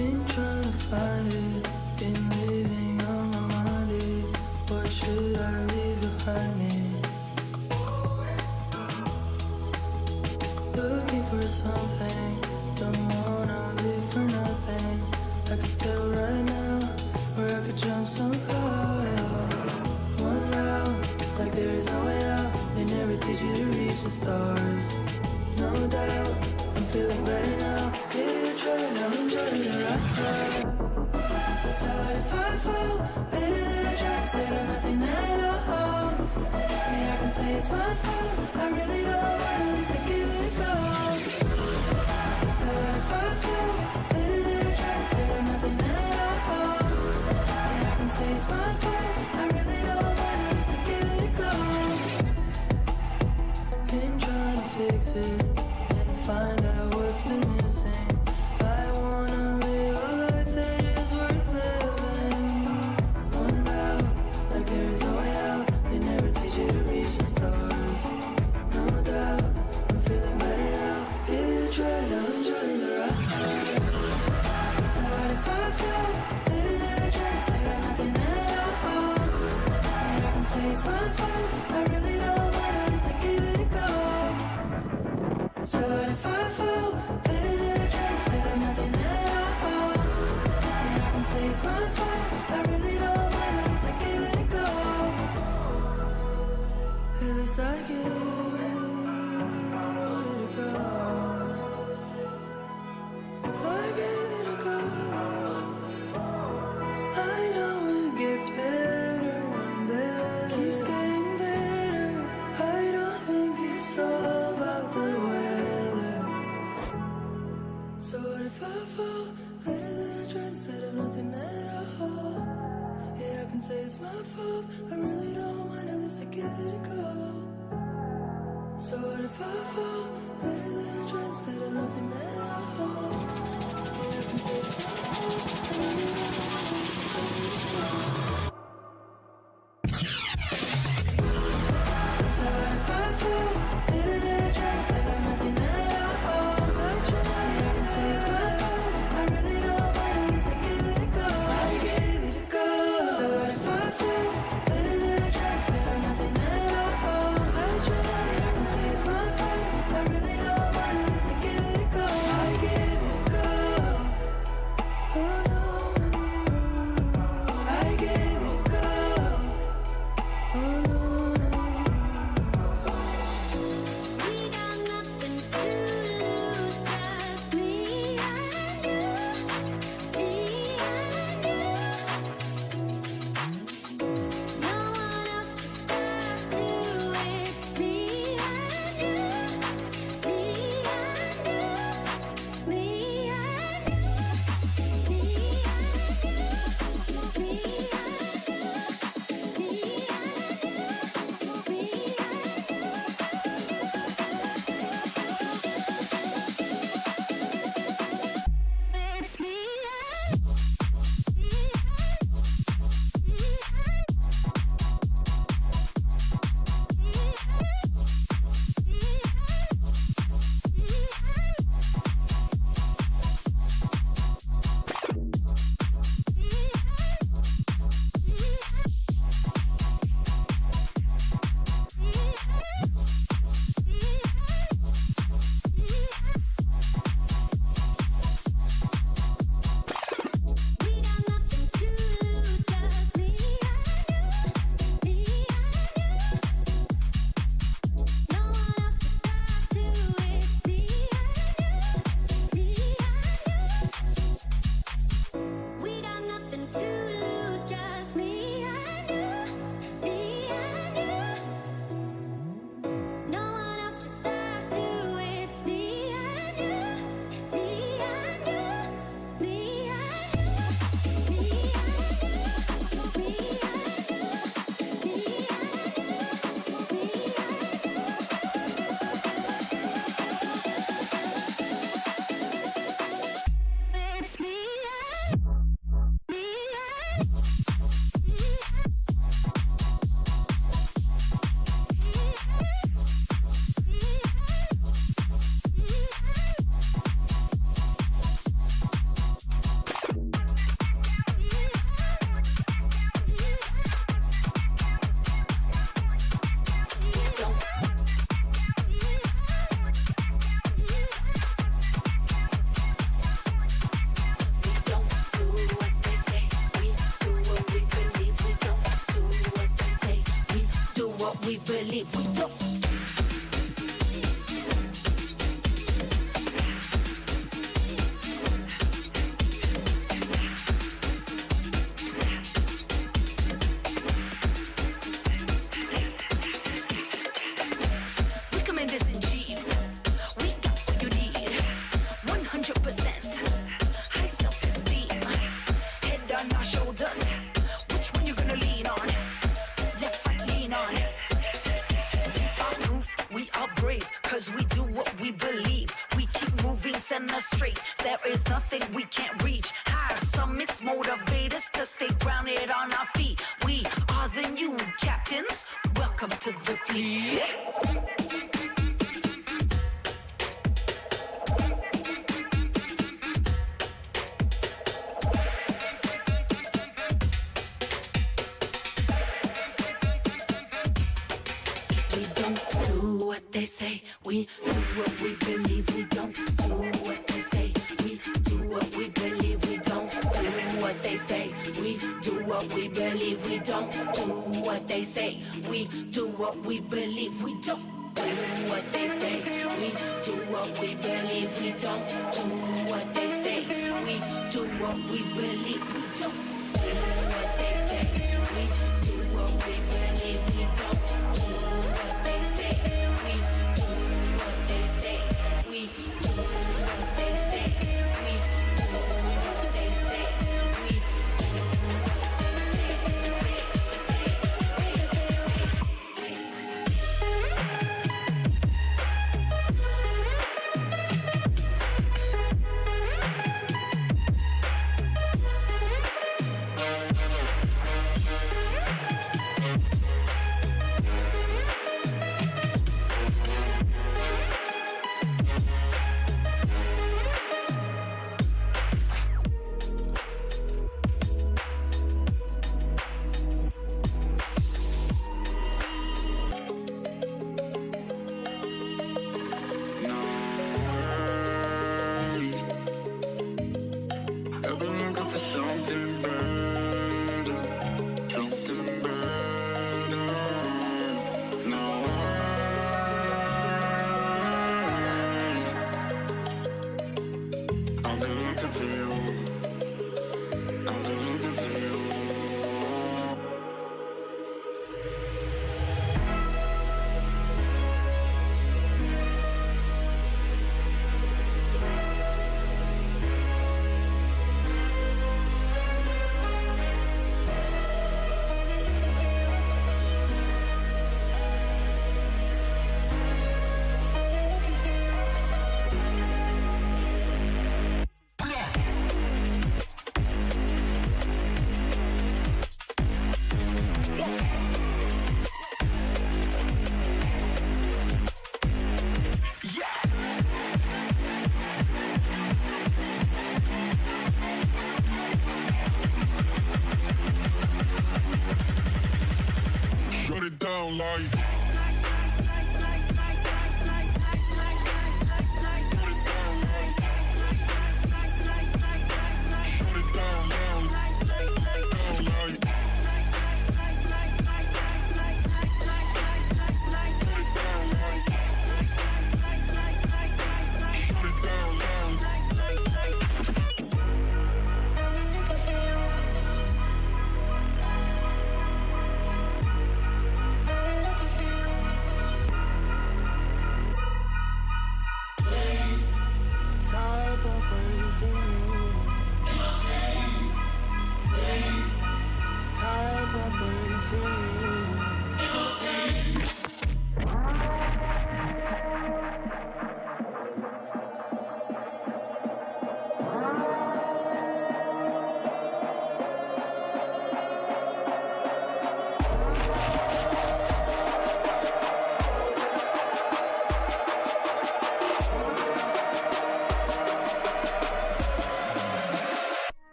Been trying to find it, been living on my mind. What should I leave behind me? Looking for something, don't wanna live for nothing. I could settle right now, or I could jump somehow. One route, like there is no way out. They never teach you to reach the stars. No doubt, I'm feeling better now. Give it a try, now enjoy the ride. So if I fall, better than I tried, said I'm nothing at all. Yeah, I can say it's my fault, I really don't want, at least I give it a go. So if I fall, better than I tried, said I'm nothing at all. Yeah, I can say it's my fault, I really don't want, at least I give it a go. Been trying to fix it and find out what's been missing. I wanna live a life that is worth living. One route, like there is no way out. They never teach you to reach the stars. No doubt, I'm feeling better now. Give it a try, now enjoy the ride. So what if I feel better than I tried? Say I'm nothing at all. And I can say it's my fault, I really don't mind, at least I give it a go. So what if I fall better than I tried? Say I'm nothing at all. And I can say it's my fault, I really don't mind, at least I give it a go. At least I give it a go. I give it a go. I know it gets better and better, keeps getting better. I don't think it's all about the weather. So what if I fall better than I tried, instead of nothing at all? Yeah, I can say it's my fault, I really don't mind, at least I give it a go. So what if I fall better than I tried, instead of nothing at all? Yeah, I can say it's my fault, I really don't mind, at least I give it a go. So what if I fall better than I tried, instead of nothing at all? Yeah, I can say it's my fault, I really don't mind, at least I give it a go. I give it a go. So what if I fall better than I tried, instead of nothing at all? I try, I can say it's my fault, I really don't mind, at least I give it a go. believe we don't. Straight. There is nothing we can't reach. High summits motivate us to stay grounded on our feet. We are the new captains. Welcome to the fleet. We don't do what they say. We do what we believe. We don't do what they say. We do what we believe. We don't do what they say. We do what we believe. We don't do what they say. We do what we believe. We don't do what they say. We do what we believe. We don't do what they say. We do what we believe. We don't do what they say. We do what we believe. We don't do what they say. We do what they say. We do what they say. We do what they say. We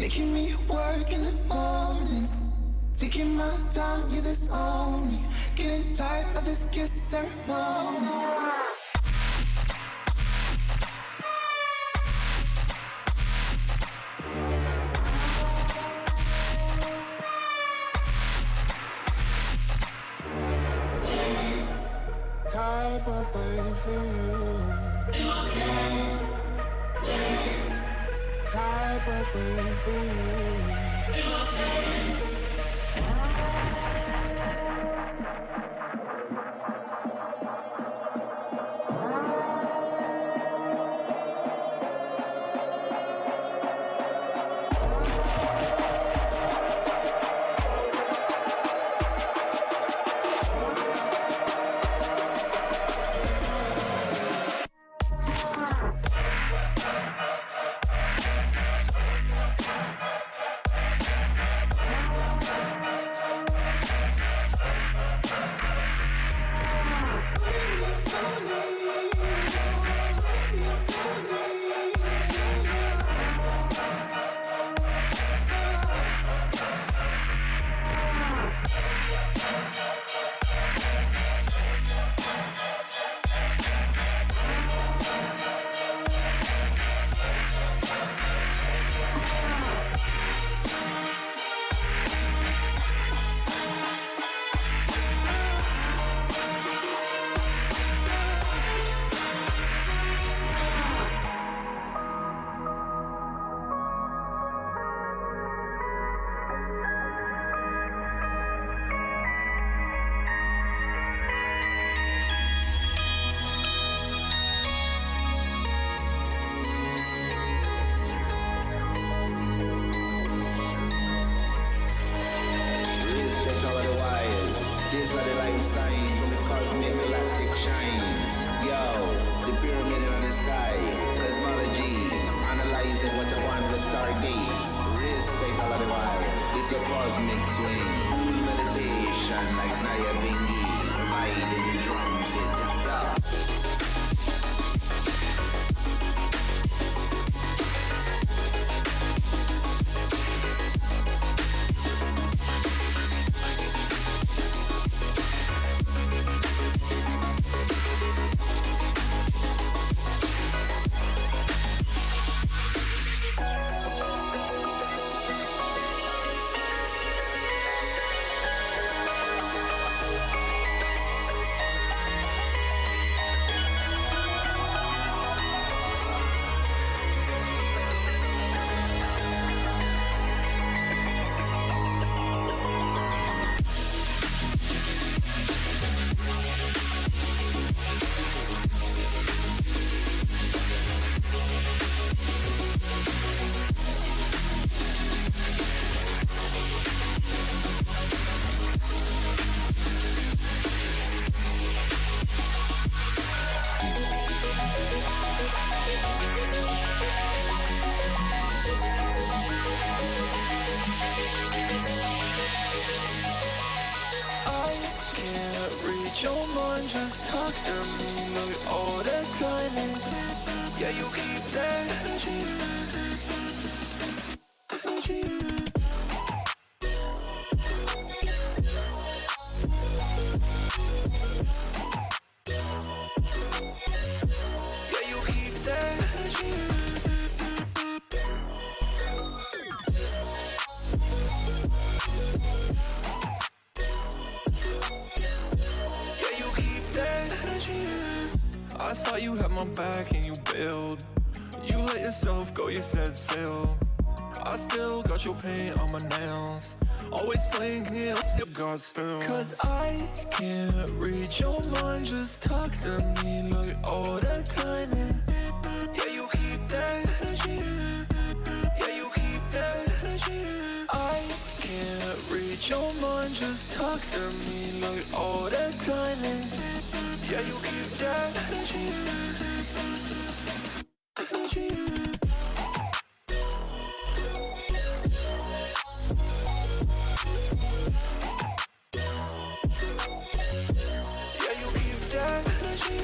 making me work in the morning. Taking my time, yeah, that's on me. Getting tired of this kiss ceremony. Type of thing for you. Type of thing for you. Your mind just talks to me like all the time, and yeah, you keep that energy. Yeah, you keep that energy. I thought you had my back and you bailed. You let yourself go, you set sail. I still got your paint on my nails. Always playing games, your guard still. Cause I can't read your mind, just talks to me like all the time, and yeah, you keep that energy. Yeah, you keep that energy. I can't read your mind, just talks to me like all the time, and yeah, you keep that energy. Yeah, you keep that energy.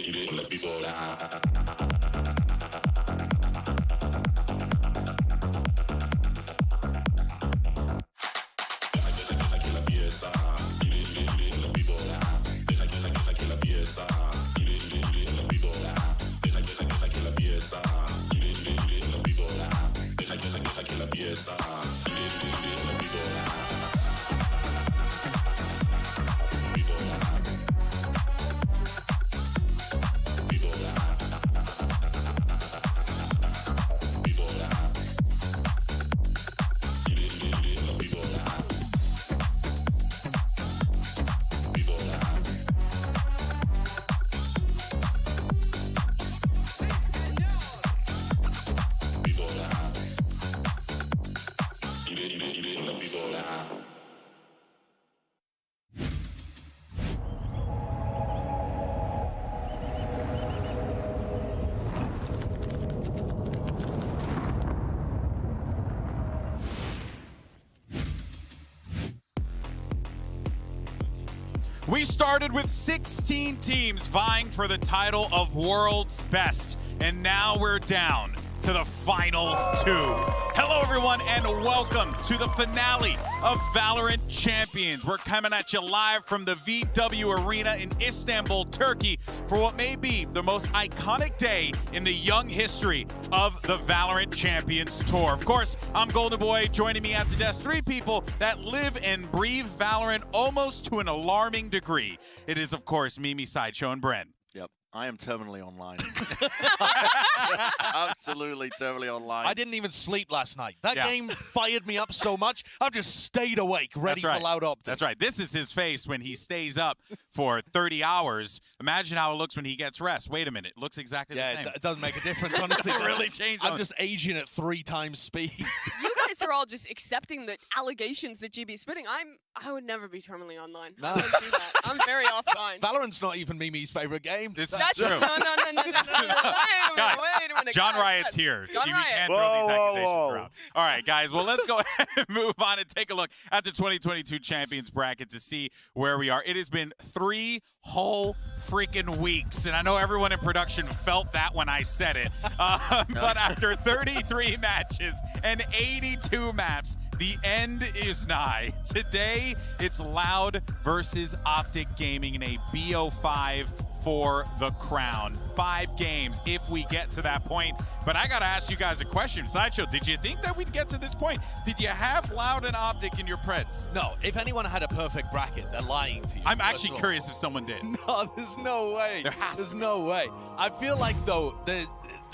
iré con la pistola. Deja que la pieza, iré con la pistola. Deja que la pieza. la pieza. La pistola. We started with 16 teams vying for the title of World's Best, and now we're down to the final 2. Hello everyone and welcome to the finale of VALORANT Champions. We're coming at you live from the VW Arena in Istanbul, Turkey for what may be the most iconic day in the young history of the VALORANT Champions Tour. Of course, I'm Golden Boy. Joining me at the desk, 3 people that live and breathe Valorant almost to an alarming degree. It is, of course, Mimi, Sideshow, and Bren. Yep, I am terminally online. Absolutely terminally online. I didn't even sleep last night. That Yeah. game fired me up so much, I've just stayed awake, ready That's right. for loud OpTic. That's right. This is his face when he stays up for 30 hours. Imagine how it looks when he gets rest. Wait a minute. It looks exactly the Yeah, same. it doesn't make a difference, honestly. It really changed I'm on- just aging at 3 times speed. You guys are all just accepting the allegations that GB is spitting. I would never be terminally online. No. I wouldn't do that. I'm very offline. Valorant's not even Mimi's favorite game. This is That's true. no. Wait Guys, a minute. John guys, Riot's guys. here. John You Riot. can't throw Whoa, these whoa, accusations whoa. around. All right, guys. Well, let's go ahead and move on and take a look at the 2022 Champions bracket to see where we are. It has been 3 whole freaking weeks, and I know everyone in production felt that when I said it. But after 33 matches and 82 maps, the end is nigh. Today, it's Loud versus OpTic Gaming in a BO5 for the crown. 5 games if we get to that point. But I gotta ask you guys a question. Sideshow, did you think that we'd get to this point? Did you have Loud and OpTic in your Preds? No, if anyone had a perfect bracket, they're lying to you. I'm first actually of all. curious if someone did. No, there's no way. There has to There's no way. I feel like, though,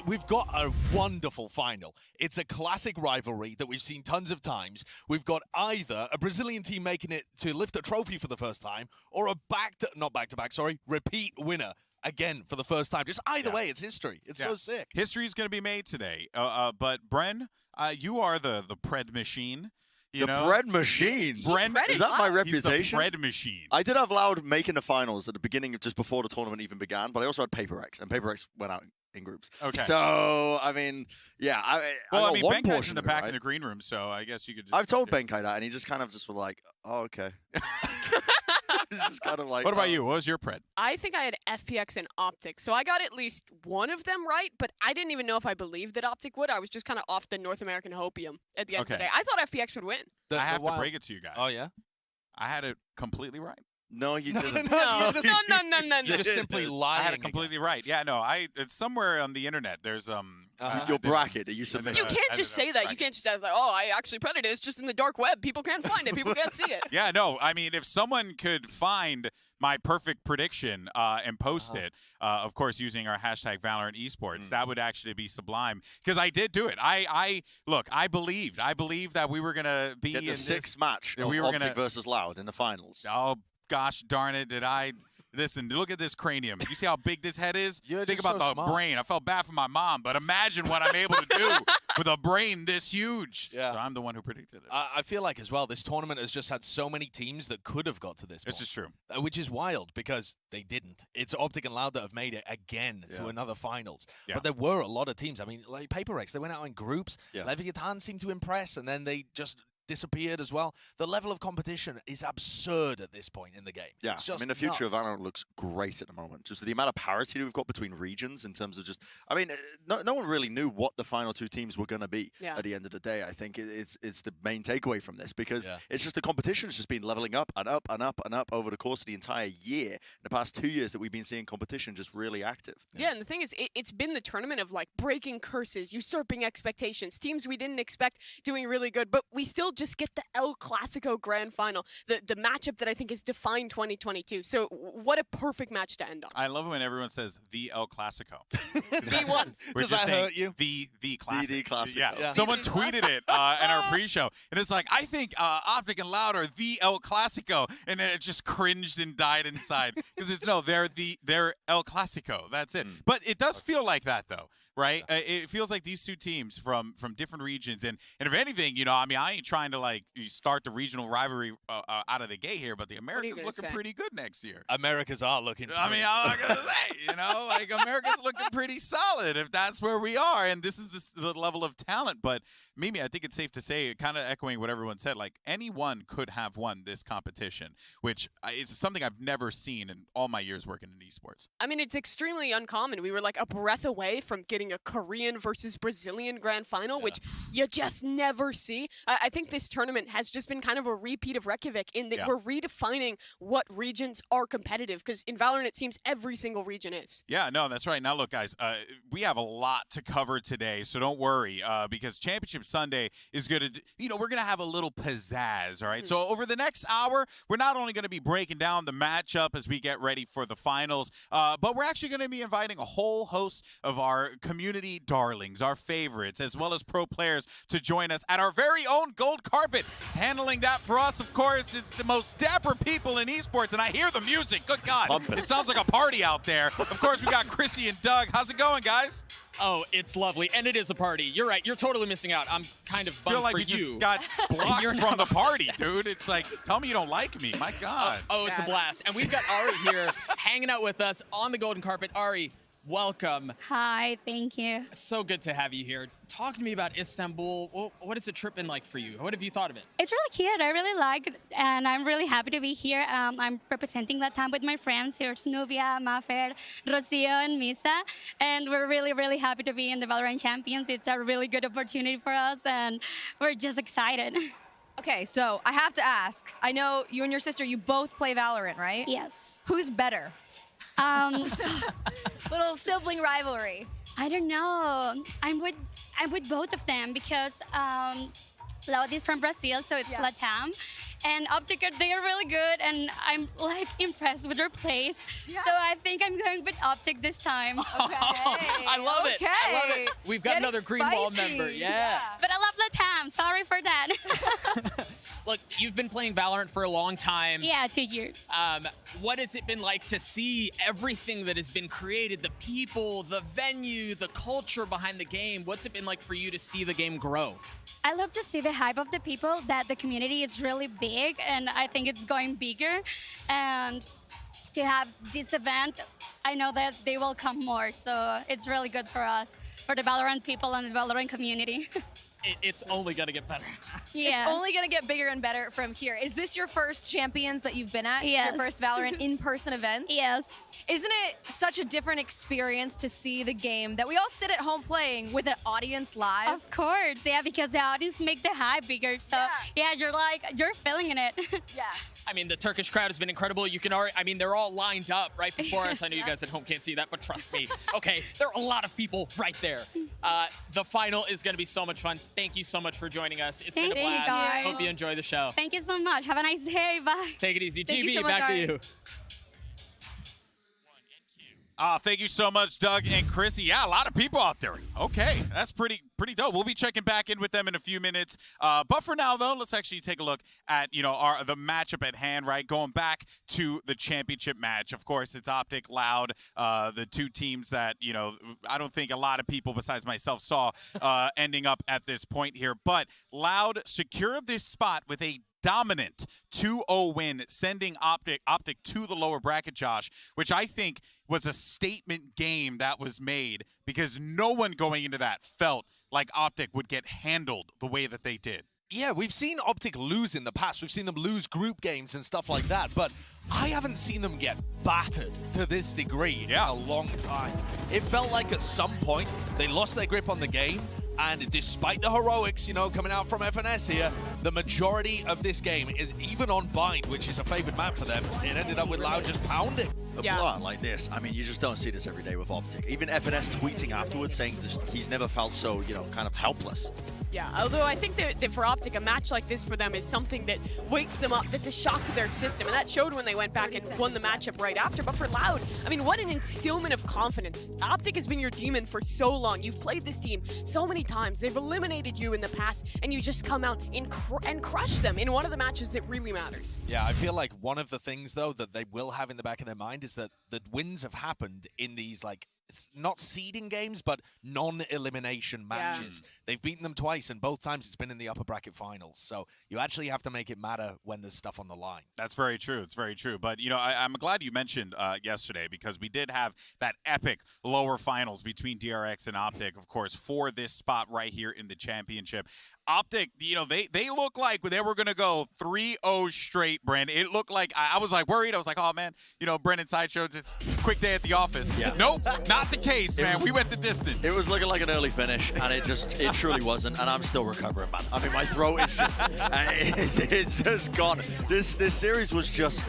we've got a wonderful final. It's a classic rivalry that we've seen tons of times. We've got either a Brazilian team making it to lift a trophy for the first time, or a repeat winner again for the first time. Just either way, it's history. It's so sick. History's gonna be made today. But Bren, you are the Pred machine. You the know? bread machine. Bren Bread Is that my Loud. reputation? He's the bread machine. I did have Loud making the finals at the beginning, just before the tournament even began, but I also had Paper X, and Paper X went out in groups. Okay. So, I mean, yeah. Well, I got mean, one Benkai's portion in the of it, back right? in the green room, so I guess you could just... I've told Benkai that, and he just kind of just was like, oh, okay. It's just kind of like... What about oh. you? What was your Pred? I think I had FPX and OpTic, so I got at least one of them right, but I didn't even know if I believed that OpTic would. I was just kind of off the North American hopium at the end of the Okay. day. I thought FPX would win. I have to break it to you guys. Oh, yeah? I had it completely right. No, you didn't. No, you just- no. You're just simply lying. I had it completely right. Yeah, no, it's somewhere on the internet. There's Your bracket that you I submitted. You I can't did just a say that. You bracket. can't just say like, oh, I actually printed it. It's just in the dark web. People can't find it. People can't see it. Yeah, no, I mean, if someone could find my perfect prediction and post it, of course, using our hashtag Valorant Esports, that would actually be sublime. Because I did do it. Look, I believed that we were gonna be Get in the 6th match and of we were OpTic gonna- versus Loud in the finals. Oh gosh darn it! Did I? Listen, look at this cranium. You see how big this head is? You're Think just about so the smart. brain. I felt bad for my mom, but imagine what I'm able to do with a brain this huge. Yeah. So I'm the one who predicted it. I feel like, as well, this tournament has just had so many teams that could have got to this This point. is true. Which is wild because they didn't. It's OpTic and Loud that have made it again to Yeah. another finals. Yeah. But there were a lot of teams. I mean, like Paper X, they went out in groups. Yeah. Leviathan seemed to impress, and then they just disappeared as well. The level of competition is absurd at this point in the game. Yeah, It's just I mean, the future of nuts. Valorant looks great at the moment. Just the amount of parity that we've got between regions in terms of just, I mean, no one really knew what the final two teams were going to be at the end of the day. I think it's the main takeaway from this because it's just the competition has just been leveling up and up and up and up over the course of the entire year. In the past 2 years that we've been seeing competition just really active. Yeah, and the thing is, it's been the tournament of like breaking curses, usurping expectations, teams we didn't expect doing really good, but we still just get the El Clasico Grand Final, the matchup that I think has defined 2022. So what a perfect match to end on. I love it when everyone says the El Clasico. The one. Does that hurt you? The classic. The Clasico. Yeah. Someone tweeted it in our pre-show, and it's like, I think OpTic and Loud are the El Clasico, and then it just cringed and died inside because they're El Clasico. That's it. But it does feel like that though. Right? It feels like these two teams from different regions. And if anything, you know, I mean, I ain't trying to, like, start the regional rivalry out of the gate here, but the America's looking pretty good next year. Americas are looking I mean, I'm not going to say, you know, like, America's looking pretty solid if that's where we are. And this is the level of talent. But, Mimi, I think it's safe to say, kind of echoing what everyone said, like, anyone could have won this competition, which is something I've never seen in all my years working in esports. I mean, it's extremely uncommon. We were like a breath away from getting a Korean versus Brazilian grand final, which you just never see. I think this tournament has just been kind of a repeat of Reykjavik in that we're redefining what regions are competitive, because in Valorant it seems every single region is. Yeah, no, that's right. Now, look, guys, we have a lot to cover today, so don't worry, because Championship Sunday is going to, you know, we're going to have a little pizzazz, all right? So over the next hour, we're not only going to be breaking down the matchup as we get ready for the finals, but we're actually going to be inviting a whole host of our community darlings, our favorites, as well as pro players to join us at our very own gold carpet. Handling that for us, of course, it's the most dapper people in esports, and I hear the music. Good God. It sounds like a party out there. Of course, we got Chrissy and Doug. How's it going, guys? Oh, it's lovely, and it is a party. You're right. You're totally missing out. I'm kind of bummed feel like for you just got blocked from the party, dude. It's like, tell me you don't like me. My God. Oh, it's a blast. And we've got Ari here hanging out with us on the golden carpet. Ari, welcome. Hi, thank you. So good to have you here. Talk to me about Istanbul. What has the trip been like for you? What have you thought of it? It's really cute. I really like it, and I'm really happy to be here. I'm representing Latam with my friends here, Nubia, Mafer, Rocio, and Misa, and we're really, really happy to be in the VALORANT Champions. It's a really good opportunity for us, and we're just excited. Okay, so I have to ask. I know you and your sister, you both play Valorant, right? Yes. Who's better? Little sibling rivalry. I don't know. I'm with both of them because Loud is from Brazil, so it's Latam. And OpTic, they are really good, and I'm like impressed with their plays. So I think I'm going with OpTic this time. Okay. I love it. I love it. We've got another green wall member. Yeah. But I love Latam. Sorry for that. Look, you've been playing Valorant for a long time. Yeah, 2 years. What has it been like to see everything that has been created, the people, the venue, the culture behind the game? What's it been like for you to see the game grow? I love to see the hype of the people, that the community is really big, and I think it's going bigger. And to have this event, I know that they will come more, so it's really good for us, for the Valorant people and the Valorant community. It's only going to get better. Yeah. It's only going to get bigger and better from here. Is this your first Champions that you've been at? Yes. Your first Valorant in-person event? Yes. Isn't it such a different experience to see the game that we all sit at home playing with an audience live? Of course, yeah, because the audience make the hype bigger. So yeah, you're feeling it. Yeah. I mean, the Turkish crowd has been incredible. You can already, I mean, they're all lined up right before us. I know you guys at home can't see that, but trust me. Okay, there are a lot of people right there. The final is going to be so much fun. Thank you so much for joining us. It's been a Thank you, blast. guys. Hope you enjoy the show. Thank you so much. Have a nice day. Bye. Take it easy. Thank you GB, so much, back to Ari. you. Thank you so much, Doug and Chrissy. Yeah, a lot of people out there. Okay, that's pretty dope. We'll be checking back in with them in a few minutes. But for now, though, let's actually take a look at the matchup at hand. Right, going back to the championship match. Of course, it's OpTic, Loud, the two teams that I don't think a lot of people besides myself saw ending up at this point here. But Loud secured this spot with a dominant 2-0 win, sending OpTic to the lower bracket, Josh, which I think was a statement game that was made because no one going into that felt like OpTic would get handled the way that they did. Yeah, we've seen OpTic lose in the past. We've seen them lose group games and stuff like that, but I haven't seen them get battered to this degree in a long time. It felt like at some point they lost their grip on the game, and despite the heroics, you know, coming out from FNS here, the majority of this game, even on Bind, which is a favored map for them, it ended up with Loud just pounding. A blowout like this, I mean, you just don't see this every day with OpTic. Even FNS tweeting afterwards saying this, he's never felt so, you know, kind of helpless. Yeah, although I think that for OpTic, a match like this for them is something that wakes them up, that's a shock to their system, and that showed when they went back and won the matchup right after. But for Loud, I mean, what an instillment of confidence. OpTic has been your demon for so long. You've played this team so many times. They've eliminated you in the past, and you just come out and crush them in one of the matches that really matters. Yeah, I feel like one of the things, though, that they will have in the back of their mind is that the wins have happened in these, like, it's not seeding games, but non-elimination matches. They've beaten them twice, and both times it's been in the upper bracket finals. So you actually have to make it matter when there's stuff on the line. That's very true. It's very true. But, you know, I'm glad you mentioned yesterday, because we did have that epic lower finals between DRX and OpTic, of course, for this spot right here in the championship. OpTic, you know, they look like they were going to go 3-0 straight, Brandon. It looked like, I was like worried. I was like, oh, man, you know, Brendan Sideshow, just quick day at the office. Yeah. Nope, not the case, man. We went the distance. It was looking like an early finish, and it truly wasn't, and I'm still recovering, man. I mean, my throat is just, it's just gone. This series was just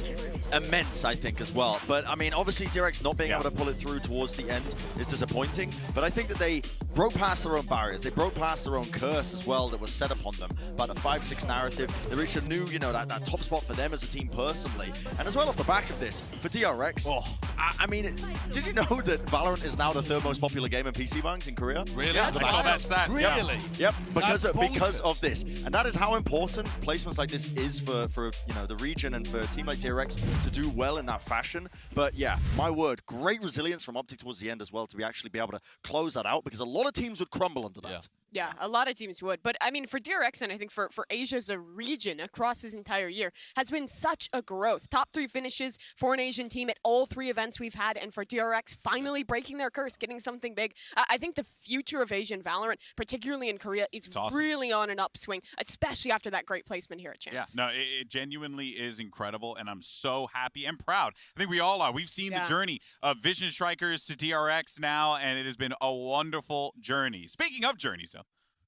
immense, I think, as well. But, I mean, obviously, DRX not being able to pull it through towards the end is disappointing, but I think that they broke past their own barriers. They broke past their own curse as well that was set upon them by the 5-6 narrative. They reached a new, you know, that top spot for them as a team personally. And as well off the back of this, for DRX, I mean, did you know that Valorant is now the third most popular game in PC bangs in Korea? Really? Yeah, I saw that stat. Really? Yep, because of this. And that is how important placements like this is for you know, the region and for a team like DRX to do well in that fashion. But yeah, my word, great resilience from OpTic towards the end as well to actually be able to close that out, because a lot of teams would crumble under that. Yeah, a lot of teams would. But, I mean, for DRX, and I think for Asia as a region across this entire year, has been such a growth. Top 3 finishes for an Asian team at all 3 events we've had, and for DRX finally breaking their curse, getting something big. I think the future of Asian Valorant, particularly in Korea, is really on an upswing, especially after that great placement here at Champs. Yeah, no, it genuinely is incredible, and I'm so happy and proud. I think we all are. We've seen the journey of Vision Strikers to DRX now, and it has been a wonderful journey. Speaking of journeys, though,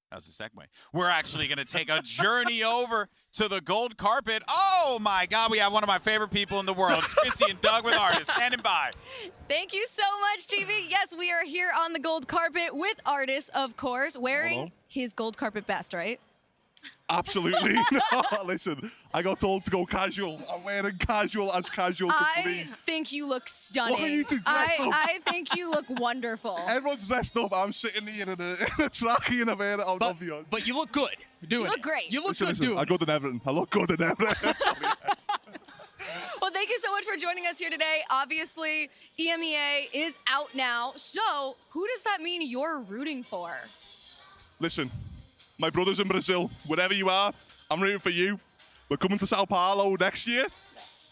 that's a segue. We're actually going to take a journey over to the gold carpet. Oh, my God. We have one of my favorite people in the world, Chrissy and Doug with Artist, standing by. Thank you so much, TV. Yes, we are here on the gold carpet with Artist, of course, wearing his gold carpet best, right? Absolutely. No, listen, I got told to go casual. I'm wearing casual as casual could be. I think you look stunning. Look at you two dressed up. I think you look wonderful. Everyone's dressed up. I'm sitting here in a trackie and a wear it out. But you look good doing it. You look great. You look listen, good doing I go to Everton. I look good in Everton. Well, thank you so much for joining us here today. Obviously, EMEA is out now. So who does that mean you're rooting for? Listen, my brother's in Brazil. Wherever you are, I'm rooting for you. We're coming to Sao Paulo next year.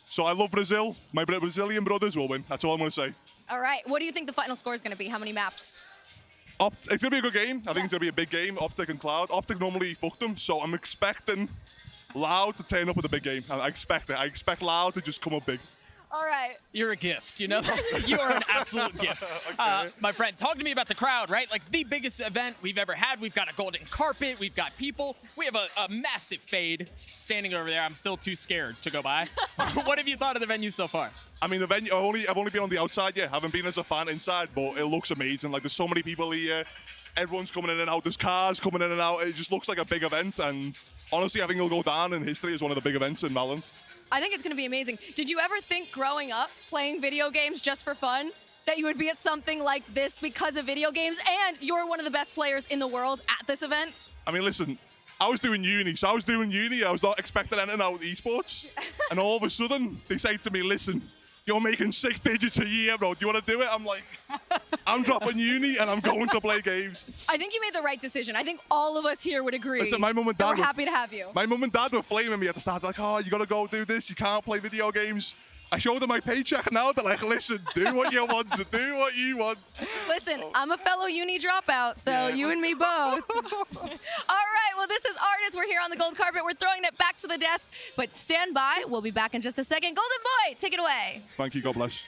So I love Brazil. My Brazilian brothers will win. That's all I'm going to say. All right. What do you think the final score is going to be? How many maps? It's going to be a good game. I think it's going to be a big game. OpTic and Cloud. OpTic normally fuck them, so I'm expecting Loud to turn up with a big game. I expect it. I expect Loud to just come up big. All right. You're a gift, you know? You are an absolute gift. Okay. My friend, talk to me about the crowd, right? Like the biggest event we've ever had. We've got a golden carpet. We've got people. We have a massive fade standing over there. I'm still too scared to go by. What have you thought of the venue so far? I mean, the venue, I've only been on the outside yet. Haven't been as a fan inside, but it looks amazing. Like, there's so many people here. Everyone's coming in and out. There's cars coming in and out. It just looks like a big event. And honestly, I think it'll go down in history as one of the big events in Valorant. I think it's going to be amazing. Did you ever think growing up playing video games just for fun that you would be at something like this because of video games and you're one of the best players in the world at this event? I mean, listen, I was doing uni. So I was doing uni. I was not expecting anything out of esports. And all of a sudden, they say to me, listen, you're making 6 digits a year, bro. Do you want to do it? I'm like, I'm dropping uni and I'm going to play games. I think you made the right decision. I think all of us here would agree. Listen, my mum and dad we're happy to have you. My mum and dad were flaming me at the start. Like, oh, you got to go do this. You can't play video games. I showed them my paycheck now. They're like, listen, do what you want to do what you want. Listen, I'm a fellow uni dropout, so you and me both. All right, well, this is Artist. We're here on the gold carpet. We're throwing it back to the desk, but stand by. We'll be back in just a second. Golden Boy, take it away. Thank you. God bless.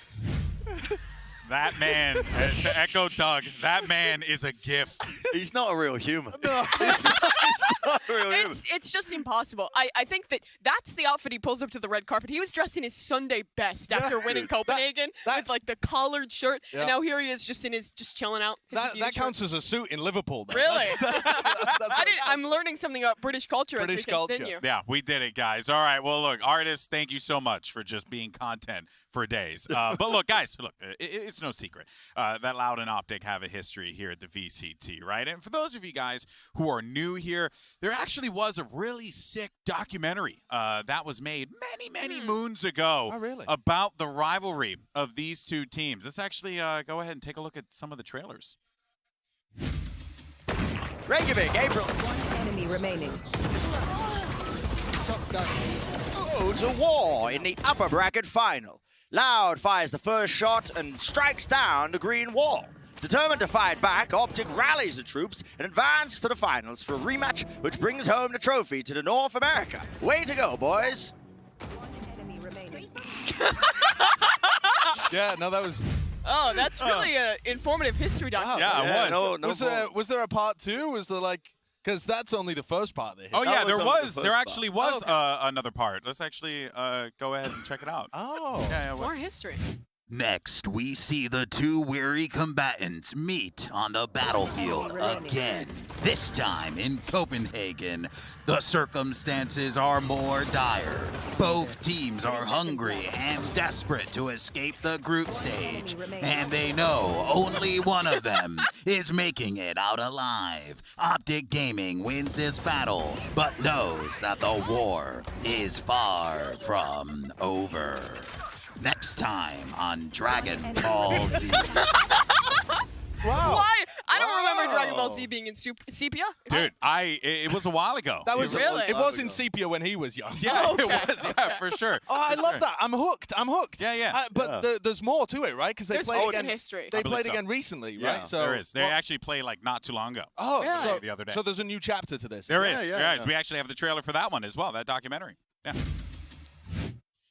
That man, to echo Doug, that man is a gift. He's not a real human. No. He's not a real human. It's just impossible. I think that's the outfit he pulls up to the red carpet. He was dressed in his Sunday best after winning Copenhagen with like the collared shirt, and now here he is just chilling out. That counts as a suit in Liverpool. Then. Really? That's I'm learning something about British culture as we continue. Yeah, we did it, guys. All right, well, look, Artists, thank you so much for just being content for days. But look, guys, look, it's no secret that Loud and OpTic have a history here at the VCT, right? And for those of you guys who are new here, there actually was a really sick documentary that was made many moons ago about the rivalry of these two teams. Let's actually go ahead and take a look at some of the trailers. Reykjavik, April. One enemy remaining. Oh, to war in the upper bracket final. Loud fires the first shot and strikes down the green wall. Determined to fight back, OpTic rallies the troops and advances to the finals for a rematch which brings home the trophy to the North America. Way to go, boys. One enemy remaining. Yeah, no, that was... Oh, that's really an informative history documentary. Yeah, it was. Was there a part 2? Was there like... Because that's only the first part. Oh, yeah, there was. There actually was another part. Let's actually go ahead and check it out. Oh. Yeah, More history. Next, we see the two weary combatants meet on the battlefield again, this time in Copenhagen. The circumstances are more dire. Both teams are hungry and desperate to escape the group stage, and they know only one of them is making it out alive. OpTic Gaming wins this battle, but knows that the war is far from over. Next time on Dragon Ball Z. Wow. Why? I don't remember Dragon Ball Z being in sepia. Dude, it was a while ago. That was Really? It was in sepia when he was young. Yeah, it was. Yeah, for sure. Oh, I love that. I'm hooked. Yeah. But there's more to it, right? Because they There's played more again. in history. They I believe played so. again recently, Yeah, right? So there is. They actually played like not too long ago. Oh, Really? so the other day. So there's a new chapter to this. There is. We actually have the trailer for that one as well. That documentary. Yeah.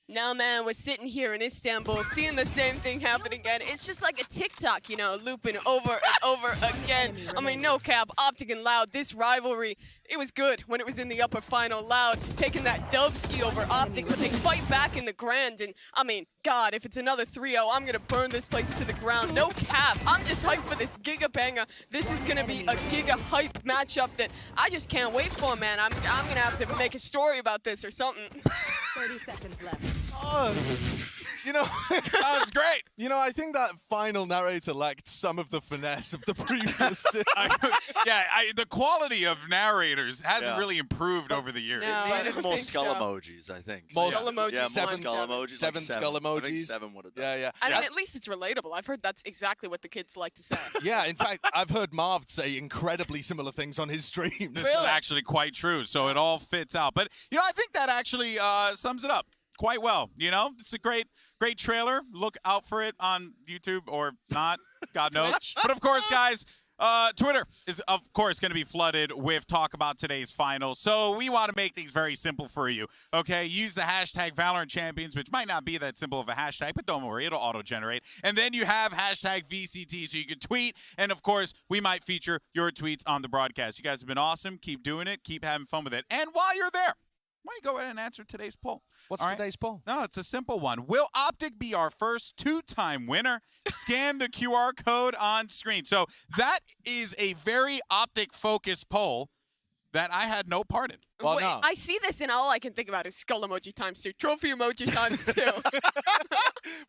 Now, man, we're sitting here in Istanbul, seeing the same thing happen again. It's just like a TikTok, you know, looping over and over again. I mean, no cap, OpTic and Loud, this rivalry, it was good when it was in the upper final. Loud taking that dubski over OpTic, but they fight back in the grand. And, I mean, God, if it's another 3-0, I'm going to burn this place to the ground. No cap. I'm just hyped for this Giga Banger. This is going to be a Giga hype matchup that I just can't wait for, man. I'm going to have to make a story about this or something. 30 seconds left. You know, That was great. you know, I think that final narrator lacked some of the finesse of the previous two. The quality of narrators hasn't really improved over the years. No, I Needed don't more think skull so. emojis, I think. More skull emojis, Yeah, more seven. skull emojis. Seven like skull I think emojis. 7 would have done. Yeah. I mean, at least it's relatable. I've heard that's exactly what the kids like to say. Yeah, in fact, I've heard Marv say incredibly similar things on his stream. This is actually quite true, so it all fits out. But, you know, I think that actually sums it up quite well. You know, it's a great trailer. Look out for it on YouTube or not, God knows. But, of course, guys, Twitter is, of course, going to be flooded with talk about today's finals. So we want to make things very simple for you, okay? Use the hashtag VALORANT Champions, which might not be that simple of a hashtag, but don't worry, it'll auto-generate. And then you have hashtag VCT, so you can tweet. And, of course, we might feature your tweets on the broadcast. You guys have been awesome. Keep doing it. Keep having fun with it. And while you're there, why don't you go ahead and answer today's poll? What's All right? today's poll? No, it's a simple one. Will OpTic be our first 2-time winner? Scan the QR code on screen. So that is a very OpTic-focused poll that I had no part in. Well, Wait, no. I see this and all I can think about is skull emoji times 2, trophy emoji times 2.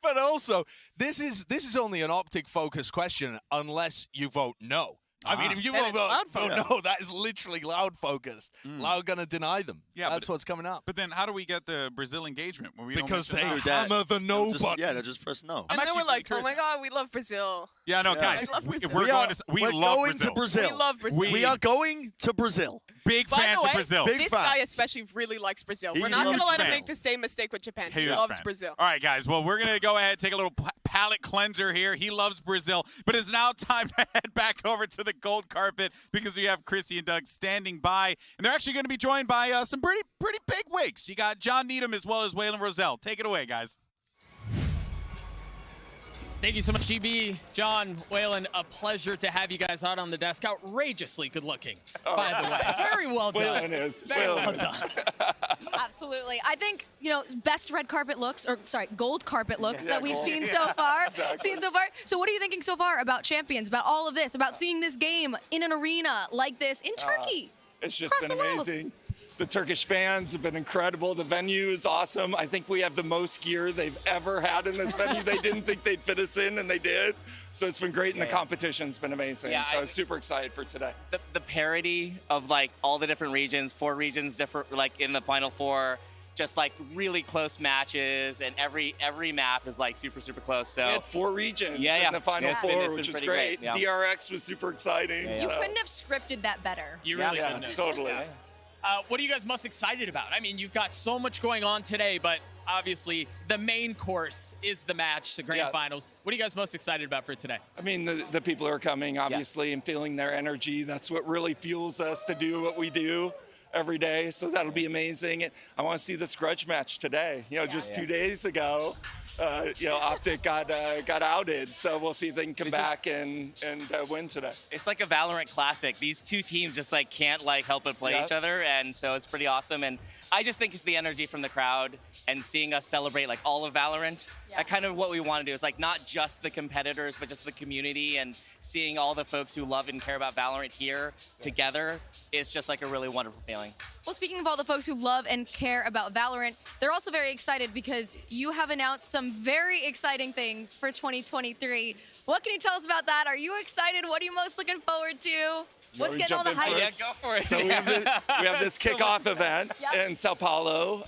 But also, this is only an OpTic focused question unless you vote no. I mean, if you And it's loud don't focused. know, that is literally loud focused. Loud gonna deny them. Yeah, That's what's coming up. But then how do we get the Brazil engagement when we don't Because they mention that? hammer the no Just- button. Yeah, they just press no. And then we're actually like, really oh my curious. God, we love Brazil. Yeah, no, guys, I love Brazil. we're going to we we're love going Brazil. to Brazil. We love Brazil. We are going to Brazil. Big By fans the way, of Brazil. Big this fan. guy especially really likes Brazil. He We're not going to loves let him Brazil. make the same mistake with Japan. He Huge loves fan. Brazil. All right, guys. Well, we're going to go ahead, take a little palate cleanser here. He loves Brazil, but it's now time to head back over to the gold carpet because we have Christy and Doug standing by, and they're actually going to be joined by some pretty big wigs. You got John Needham as well as Waylon Roselle. Take it away, guys. Thank you so much, GB, John, Waylon. A pleasure to have you guys out on the desk. Outrageously good looking, by the way. Very well done. Waylon is. Very well Waylon. done. Absolutely. I think, best red carpet looks, or sorry, gold carpet looks Yeah, that we've gold. seen so far. Exactly. So what are you thinking so far about Champions, about all of this, about seeing this game in an arena like this in Turkey? It's just Across been the world. amazing. The Turkish fans have been incredible. The venue is awesome. I think we have the most gear they've ever had in this venue. They didn't think they'd fit us in, and they did. So it's been great, and the competition's been amazing. Yeah, So I was super excited for today. The parity of like all the different regions, 4 regions different, like in the Final Four, just like really close matches, and every map is like super close. So We had 4 regions Yeah. in the Final It's been- Four, it's been which is pretty great. Yeah. DRX was super exciting. You couldn't have scripted that better. You really Yeah, couldn't have. totally. Yeah. What are you guys most excited about? I mean, you've got so much going on today, but obviously the main course is the match, the grand finals. What are you guys most excited about for today? I mean, the people who are coming, obviously, and feeling their energy. That's what really fuels us to do what we do every day. So that'll be amazing. And I want to see this grudge match today. Just 2 days ago, OpTic got outed. So we'll see if they can come back and win today. it's like a Valorant classic. These two teams just like can't like help but play each other, and so it's pretty awesome. And I just think it's the energy from the crowd and seeing us celebrate like all of Valorant. That kind of what we want to do is like not just the competitors, but just the community, and seeing all the folks who love and care about Valorant here together is just like a really wonderful feeling. Well, speaking of all the folks who love and care about Valorant, they're also very excited because you have announced some very exciting things for 2023. What can you tell us about that? Are you excited? What are you most looking forward to? What's we getting all the jump in hype? first? Yeah, go for it. So we have this So much kickoff fun. event in Sao Paulo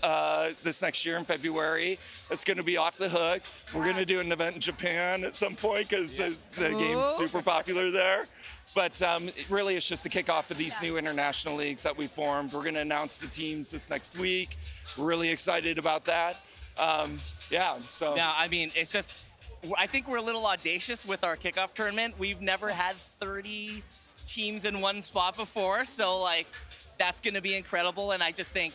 this next year in February. It's going to be off the hook. We're going to do an event in Japan at some point because the game's super popular there. But really, it's just the kickoff of these new international leagues that we formed. We're going to announce the teams this next week. We're really excited about that. So. No, I mean, it's just, I think we're a little audacious with our kickoff tournament. We've never had 30 teams in one spot before, so like that's going to be incredible. And I just think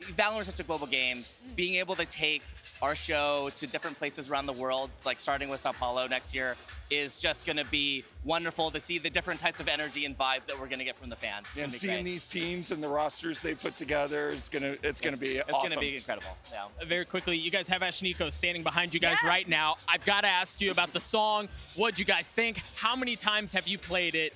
Valorant is such a global game. Being able to take our show to different places around the world, like starting with Sao Paulo next year, is just going to be wonderful to see the different types of energy and vibes that we're going to get from the fans. It's And gonna be seeing great. these teams and the rosters they put together is gonna be It's awesome. going to be incredible. Yeah. Very quickly, you guys have Ashniko standing behind you guys right now. I've got to ask you about the song. What'd you guys think? How many times have you played it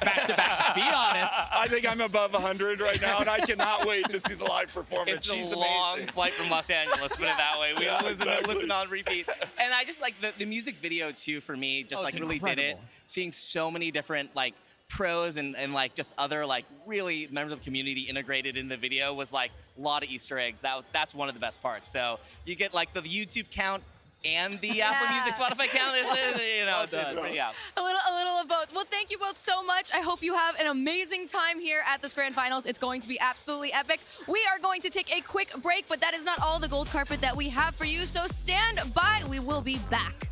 back to back? Be honest. I think I'm above 100 right now, and I cannot wait to see the live performance. It's She's a long amazing. flight from Los Angeles, put it that way. We Yeah, listen on repeat. And I just like the music video too, for me, just like it's really did it. incredible. Seeing so many different like pros and like just other like really members of the community integrated in the video was like a lot of Easter eggs. That's one of the best parts. So you get like the YouTube count and the Apple Music, Spotify count. It's pretty out. A little of both. Well, thank you both so much. I hope you have an amazing time here at this grand finals. It's going to be absolutely epic. We are going to take a quick break, but that is not all the gold carpet that we have for you. So stand by. We will be back.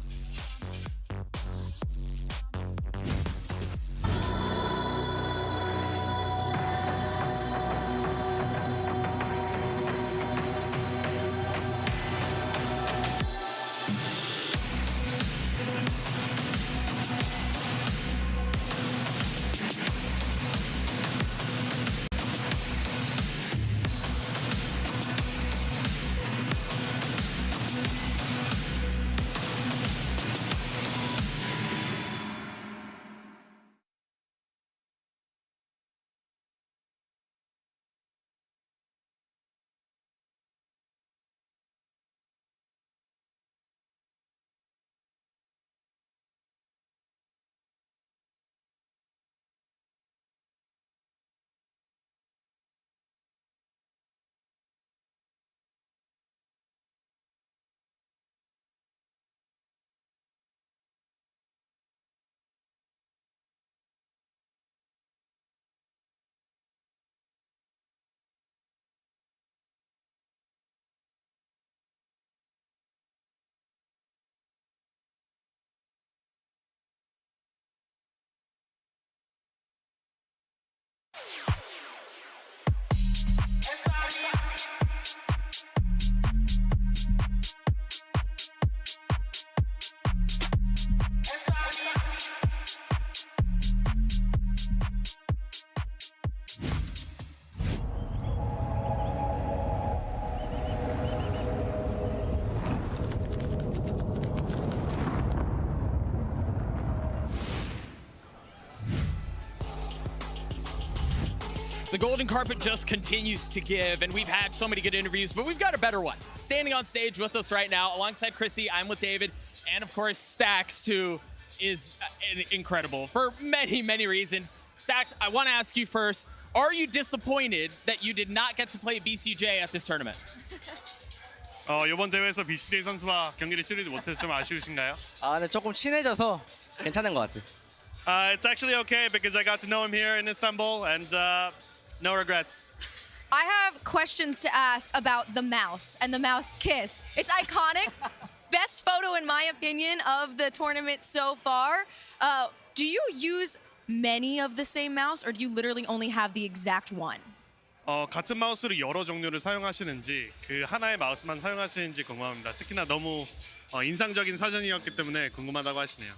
The golden carpet just continues to give, and we've had so many good interviews, but we've got a better one. Standing on stage with us right now, alongside Chrissy, I'm with David, and of course, Stax, who is incredible for many, many reasons. Stax, I want to ask you first, are you disappointed that you did not get to play BCJ at this tournament? 이번 대회에서 BCJ 선수와 경기를 치르지 못해서 좀 아쉬우신가요? 근데 조금 친해져서 괜찮은 것 같아요. It's actually okay because I got to know him here in Istanbul and no regrets. I have questions to ask about the mouse and the mouse kiss. It's iconic. Best photo, in my opinion, of the tournament so far. Do you use many of the same mouse, or do you literally only have the exact one? 같은 마우스를 여러 종류를 사용하시는지 그 하나의 마우스만 사용하시는지 궁금합니다. 특히나 너무 인상적인 사진이었기 때문에 궁금하다고 하시네요.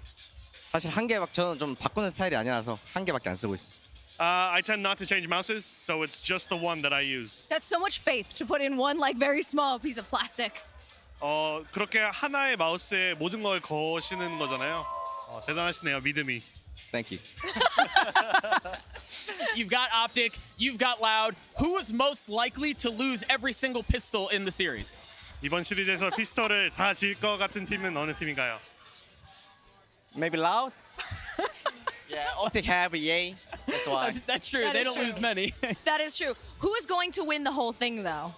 사실 한 개밖에 저는 좀 바꾸는 스타일이 아니라서 한 개밖에 안 쓰고 있어요. I tend not to change mouses, so it's just the one that I use. That's so much faith to put in one like very small piece of plastic. 그렇게 하나의 마우스에 모든 걸 거시는 거잖아요. 대단하시네요, 믿음이. Thank you. You've got OpTic, you've got Loud. Who was most likely to lose every single pistol in the series? 이번 시리즈에서 피스톨을 다 질 것 같은 팀은 어느 팀인가요? Maybe Loud? Yeah, OpTic have a yay. That's why. That's true. They don't lose many. That is true. Who is going to win the whole thing, though?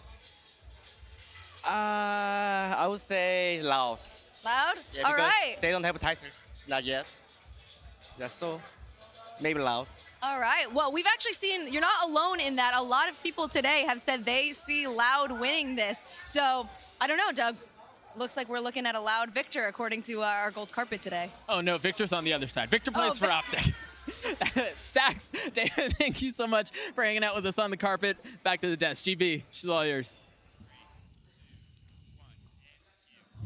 I would say Loud. Loud? Yeah, All because right. they don't have a title. Not yet. Yeah, so maybe Loud. All right. Well, we've actually seen, you're not alone in that. A lot of people today have said they see Loud winning this. So, I don't know, Doug. Looks like we're looking at a Loud Victor, according to our gold carpet today. Oh, no. Victor's on the other side. Victor plays for OpTic. Stax, David, thank you so much for hanging out with us on the carpet. Back to the desk. GB, she's all yours.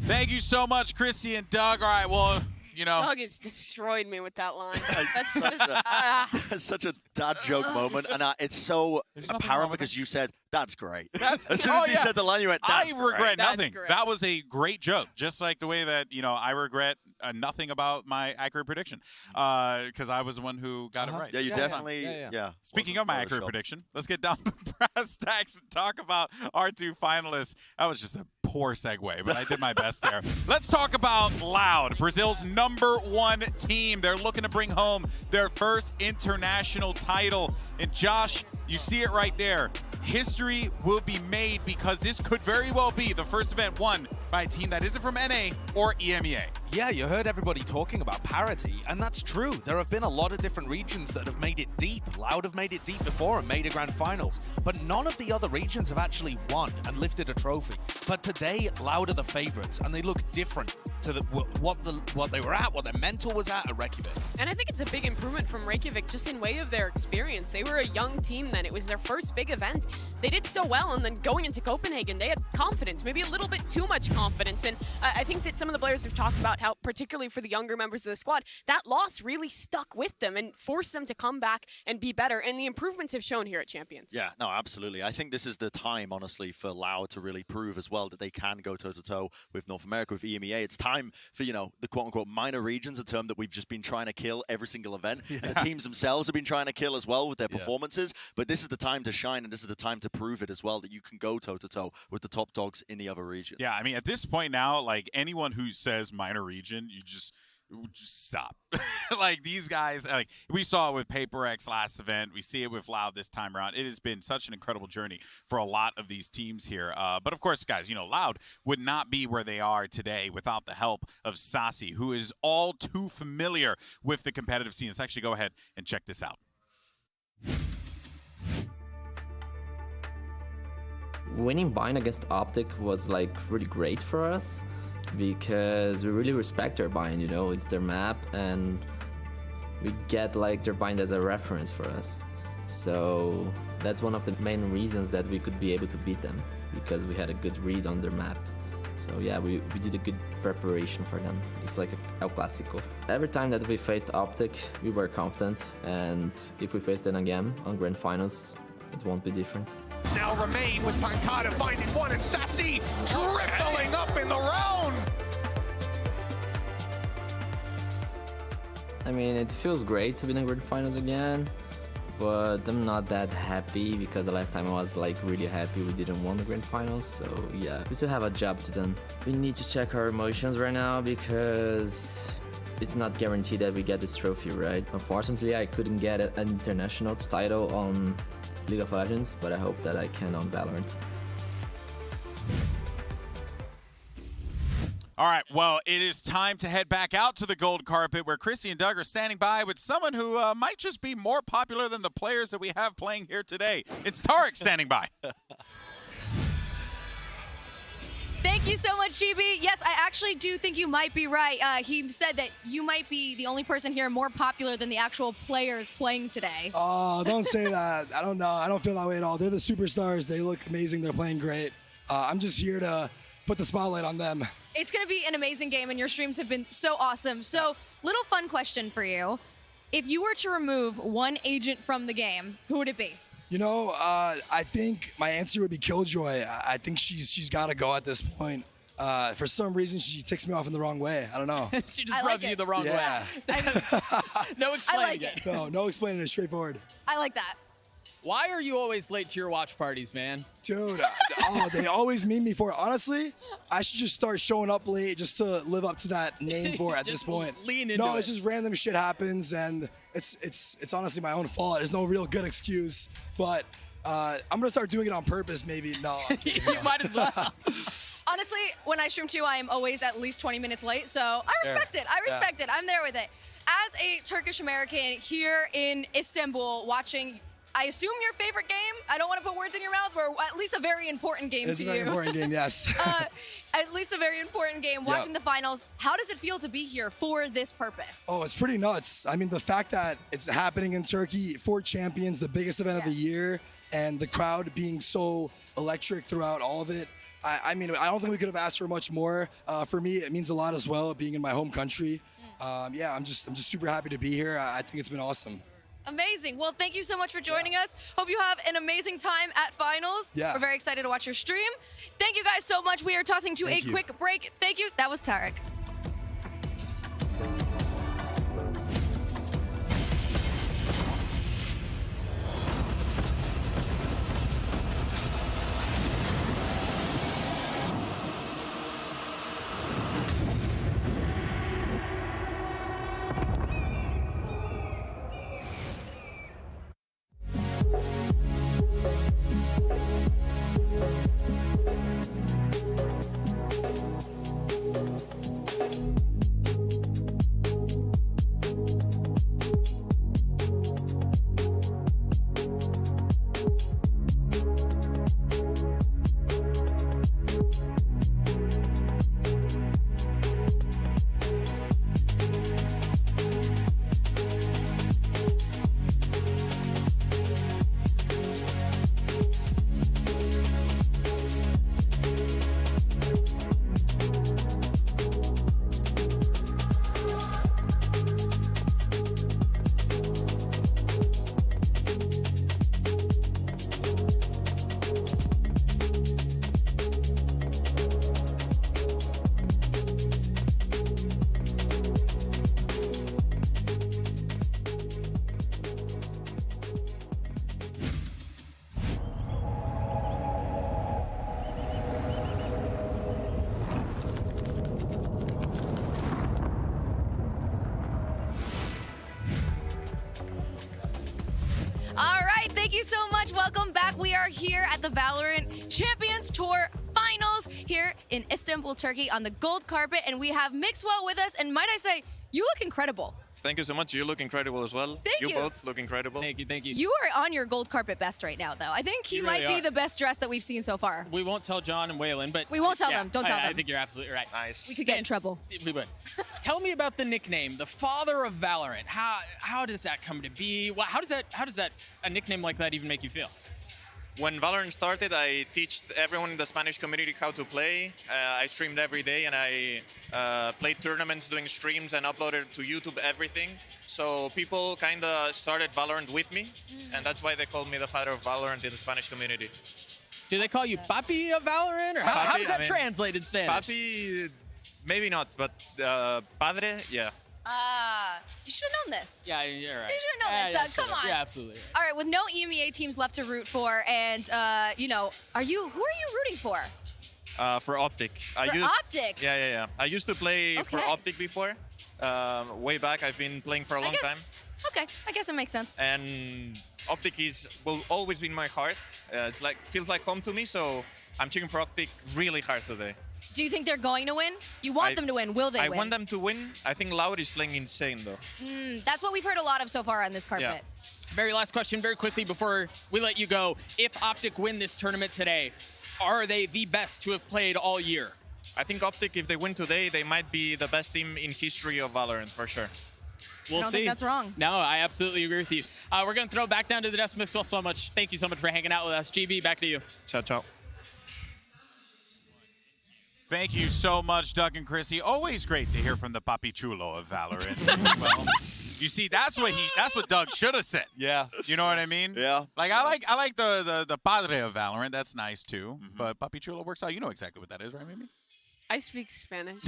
Thank you so much, Chrissy and Doug. All right, well, you know. Doug has destroyed me with that line. That's just, It's such a dad joke moment, and it's so apparent because you said, that's great. As soon as you said the line, you went, that's I regret great. nothing. That was a great joke, just like the way that, you know, I regret nothing about my accurate prediction because I was the one who got it right. Yeah, you definitely, yeah. Speaking of my accurate prediction, let's get down to brass tacks and talk about our two finalists. That was just a poor segue, but I did my best there. Let's talk about Loud, Brazil's #1 team. They're looking to bring home their first international title. And Josh, you see it right there. History will be made because this could very well be the first event won by a team that isn't from NA or EMEA. Yeah, you heard everybody talking about parity, and that's true. There have been a lot of different regions that have made it deep. Loud have made it deep before and made a grand finals, but none of the other regions have actually won and lifted a trophy. But today, Loud are the favorites, and they look different to what they were at, what their mental was at Reykjavik. and I think it's a big improvement from Reykjavik just in way of their experience. They were a young team then. It was their first big event. They did so well, and then going into Copenhagen, they had confidence, maybe a little bit too much confidence. And I think that some of the players have talked about how, particularly for the younger members of the squad, that loss really stuck with them and forced them to come back and be better. And the improvements have shown here at Champions. Yeah, no, absolutely. I think this is the time, honestly, for Loud to really prove as well that they can go toe-to-toe with North America, with EMEA. It's time for, you know, the quote-unquote minor regions, a term that we've just been trying to kill every single event. Yeah. And the teams themselves have been trying to kill as well with their performances. But this is the time to shine, and this is the time to prove it as well, that you can go toe-to-toe with the top dogs in the other regions. Yeah, I mean, at this point now, like, anyone who says minor region, you just stop. Like, these guys, like, we saw it with Paper X last event. We see it with Loud this time around. It has been such an incredible journey for a lot of these teams here. But of course, guys, you know, Loud would not be where they are today without the help of Sasi, who is all too familiar with the competitive scene. Let's actually go ahead and check this out. Winning bind against OpTic was like really great for us because we really respect their bind, you know, it's their map and we get like their bind as a reference for us. So that's one of the main reasons that we could be able to beat them, because we had a good read on their map. So yeah, we did a good preparation for them. It's like El Clásico. Every time that we faced OpTic, we were confident, and if we face them again on Grand Finals, it won't be different. Now Remain with Pancada finding one, and Sassy tripling up in the round. I mean, it feels great to be in the Grand Finals again, but I'm not that happy because the last time I was like really happy we didn't win the Grand Finals. So yeah, we still have a job to do. We need to check our emotions right now because it's not guaranteed that we get this trophy, right? Unfortunately, I couldn't get an international title on League of Legends, but I hope that I can on Valorant. All right, well, it is time to head back out to the gold carpet where Chrissy and Doug are standing by with someone who might just be more popular than the players that we have playing here today. It's Tarek standing by. Thank you so much, GB. Yes, I actually do think you might be right. He said that you might be the only person here more popular than the actual players playing today. Oh, don't say that. I don't know. I don't feel that way at all. They're the superstars. They look amazing. They're playing great. I'm just here to put the spotlight on them. It's going to be an amazing game, and your streams have been so awesome. So, little fun question for you. If you were to remove one agent from the game, who would it be? You know, I think my answer would be Killjoy. I think she's got to go at this point. For some reason, she ticks me off in the wrong way. I don't know. She just rubs you the wrong way. No explaining it. No explaining it. Straightforward. I like that. Why are you always late to your watch parties, man? Dude, they always meme me for it. Honestly, I should just start showing up late just to live up to that name for it at this point. Lean into No, it. it's just random shit happens, and it's honestly my own fault. There's no real good excuse, but I'm gonna start doing it on purpose. Maybe no. You might as well. Honestly, when I stream too, I am always at least 20 minutes late, so I respect it. I respect it. I'm there with it. As a Turkish American here in Istanbul watching, I assume your favorite game. I don't want to put words in your mouth, or at least a very important game It's to a very you. important game, yes. At least a very important game. Watching the finals, how does it feel to be here for this purpose? Oh, it's pretty nuts. I mean, the fact that it's happening in Turkey for Champions, the biggest event of the year, and the crowd being so electric throughout all of it. I mean, I don't think we could have asked for much more. For me, it means a lot as well, being in my home country. Yeah, I'm just super happy to be here. I think it's been awesome. Amazing. Well, thank you so much for joining us. Hope you have an amazing time at finals. Yeah. We're very excited to watch your stream. Thank you guys so much. We are tossing to a quick break. Thank you. That was Tarek. Thank you so much. Welcome back. We are here at the VALORANT Champions Tour Finals here in Istanbul, Turkey on the gold carpet. And we have Mixwell with us. And might I say, you look incredible. Thank you so much. You look incredible as well. Thank you. You both look incredible. Thank you, thank you. You are on your gold carpet best right now, though. I think he You might really be are. the best dressed that we've seen so far. We won't tell John and Waylon, but We won't tell yeah, them. Don't tell I them. think you're absolutely right. Nice. We could get in trouble. We would. Tell me about the nickname, the father of Valorant. How does that come to be? How does that a nickname like that even make you feel? When Valorant started, I teach everyone in the Spanish community how to play. I streamed every day, and I played tournaments, doing streams, and uploaded to YouTube everything. So people kind of started Valorant with me, and that's why they called me the father of Valorant in the Spanish community. Do they call you Papi of Valorant, or how does that translate in Spanish? Papi, maybe not, but padre, yeah. You should have known this. Yeah, you're right. You should have known this, Doug. Come on. Yeah, absolutely. All right, with no EMEA teams left to root for, and who are you rooting for? For OpTic. OpTic? Yeah. I used to play for Okay. OpTic before. Way back, I've been playing for a long time. Okay, I guess it makes sense. And OpTic will always be in my heart. It's feels like home to me, so I'm cheering for OpTic really hard today. Do you think they're going to win? You want them to win. Will they I win? want them to win. I think Loud is playing insane, though. That's what we've heard a lot of so far on this carpet. Yeah. Very last question, very quickly before we let you go. If OpTic win this tournament today, are they the best to have played all year? I think OpTic, if they win today, they might be the best team in history of Valorant, for sure. We'll I don't see. think that's wrong. No, I absolutely agree with you. We're going to throw back down to the desk. Miss Will so much. Thank you so much for hanging out with us. GB, back to you. Ciao, ciao. Thank you so much, Doug and Chrissy. Always great to hear from the Papi Chulo of Valorant. Well, you see, that's what Doug should have said. Yeah. You know what I mean? Yeah. Like I like the padre of Valorant. That's nice too. But Papi Chulo works out. You know exactly what that is, right, Mimi? I speak Spanish.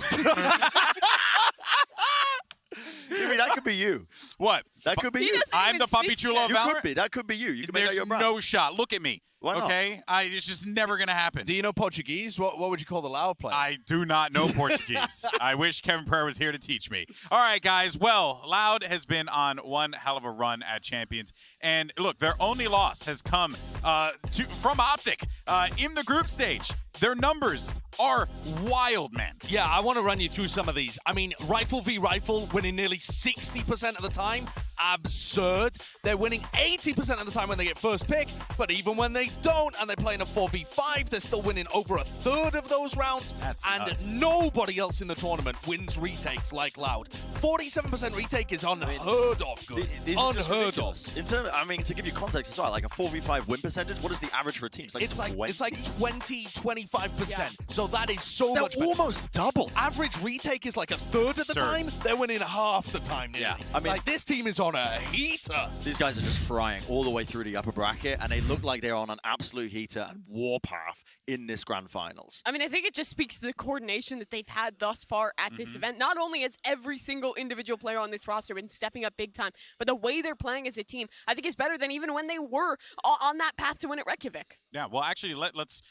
Jimmy, that could be you. What? That could be He you. doesn't I'm even the Papi speak Chulo of You Valorant. could be. That could be you. You can make that There's your brand. no shot. Look at me. Why not? Okay? It's just never going to happen. Do you know Portuguese? What would you call the Loud player? I do not know Portuguese. I wish Kevin Pereira was here to teach me. All right, guys. Well, Loud has been on one hell of a run at Champions. And look, their only loss has come from OpTic in the group stage. Their numbers are wild, man. Yeah, I want to run you through some of these. I mean, Rifle v Rifle winning nearly 60% of the time. Absurd. They're winning 80% of the time when they get first pick, but even when they don't and they're playing a 4v5, they're still winning over a third of those rounds. That's and nuts. nobody else in the tournament wins retakes like Loud. 47% retake is unheard of good. These are just Unheard of. ridiculous. In terms, I mean, to give you context as well, like a 4v5 win percentage, what is the average for a team? It's like 20, 25%. Yeah. So that is so They're much better. almost double. Average retake is like a third of the Absurd. time. They're winning half the time nearly. Yeah, I mean- like this team is on a heater. These guys are just frying all the way through the upper bracket, and they look like they're on an absolute heater and warpath in this grand finals. I mean, I think it just speaks to the coordination that they've had thus far at this event. Not only has every single individual player on this roster been stepping up big time, but the way they're playing as a team, I think is better than even when they were on that path to win at Reykjavik. Yeah, well, actually, let's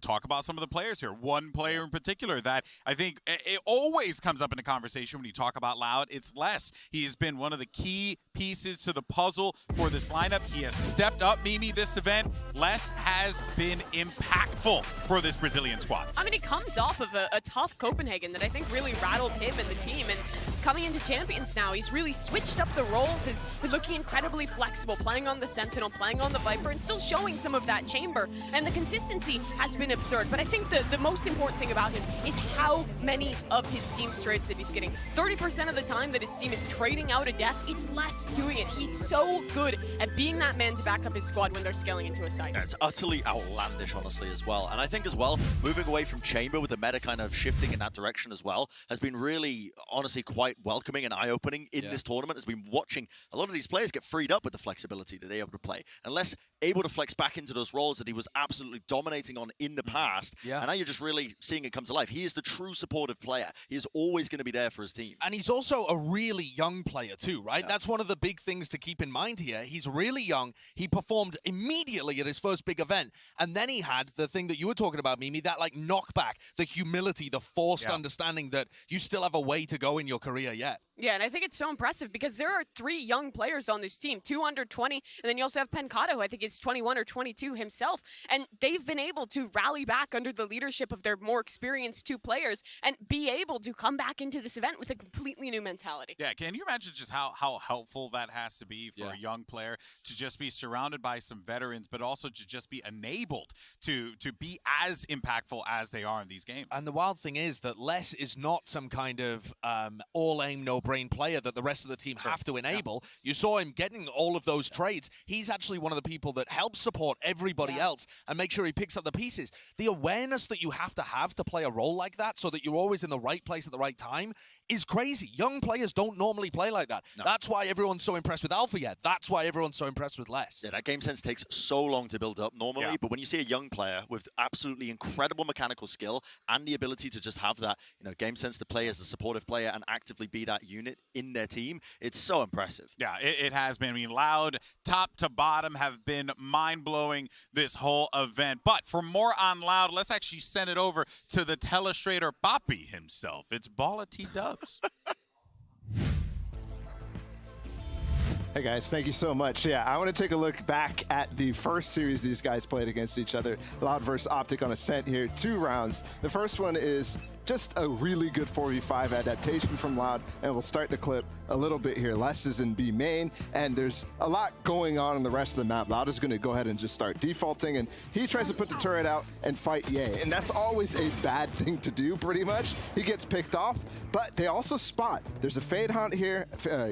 talk about some of the players here. One player in particular that I think it always comes up in a conversation when you talk about Loud. It's Les. He has been one of the key pieces to the puzzle for this lineup. He has stepped up, Mimi, this event. Les has been impactful for this Brazilian squad. I mean, he comes off of a tough Copenhagen that I think really rattled him and the team. And coming into Champions now, he's really switched up the roles. He's been looking incredibly flexible, playing on the Sentinel, playing on the Viper, and still showing some of that chamber. And the consistency has been absurd. But I think the most important thing about him is how many of his team's trades that he's getting. 30% of the time that his team is trading out a death, it's Les doing it. He's so good at being that man to back up his squad when they're scaling into a site. Yeah, it's utterly outlandish, honestly, as well. And I think as well, moving away from Chamber with the meta kind of shifting in that direction as well has been really, honestly, quite welcoming and eye-opening in this tournament. Has been watching a lot of these players get freed up with the flexibility that they're able to play. And less able to flex back into those roles that he was absolutely dominating on in the past. Yeah. And now you're just really seeing it come to life. He is the true supportive player. He is always going to be there for his team. And he's also a really young player too, right? Yeah. That's one of the big things to keep in mind here. He's really young. He performed immediately at his first big event. And then he had the thing that you were talking about, Mimi, that like knockback, the humility, the forced understanding that you still have a way to go in your career yet. Yeah, and I think it's so impressive because there are 3 young players on this team, 2 under 20, and then you also have Pencado, who I think is 21 or 22 himself, and they've been able to rally back under the leadership of their more experienced 2 players and be able to come back into this event with a completely new mentality. Yeah, can you imagine just how helpful that has to be for a young player to just be surrounded by some veterans, but also to just be enabled to be as impactful as they are in these games? And the wild thing is that Les is not some kind of all-aim, no-brain player that the rest of the team have to enable. You saw him getting all of those trades. He's actually one of the people that helps support everybody else and make sure he picks up the pieces. The awareness that you have to play a role like that so that you're always in the right place at the right time is crazy. Young players don't normally play like that. No. That's why everyone's so impressed with Alpha yet. That's why everyone's so impressed with Les. Yeah, that game sense takes so long to build up normally, but when you see a young player with absolutely incredible mechanical skill and the ability to just have that, game sense to play as a supportive player and actively be that unit in their team, it's so impressive. Yeah, it has been. I mean, Loud, top to bottom, have been mind-blowing this whole event. But for more on Loud, let's actually send it over to the telestrator Papi himself. It's Balla T Dubs. Hey guys, thank you so much. Yeah, I want to take a look back at the first series these guys played against each other. Loud versus OpTic on Ascent here, 2 rounds. The first one is just a really good 4v5 adaptation from Loud, and we'll start the clip a little bit here. Les is in B main, and there's a lot going on in the rest of the map. Loud is going to go ahead and just start defaulting, and he tries to put the turret out and fight Ye, and that's always a bad thing to do, pretty much. He gets picked off, but they also spot. There's a Fade Hunt here.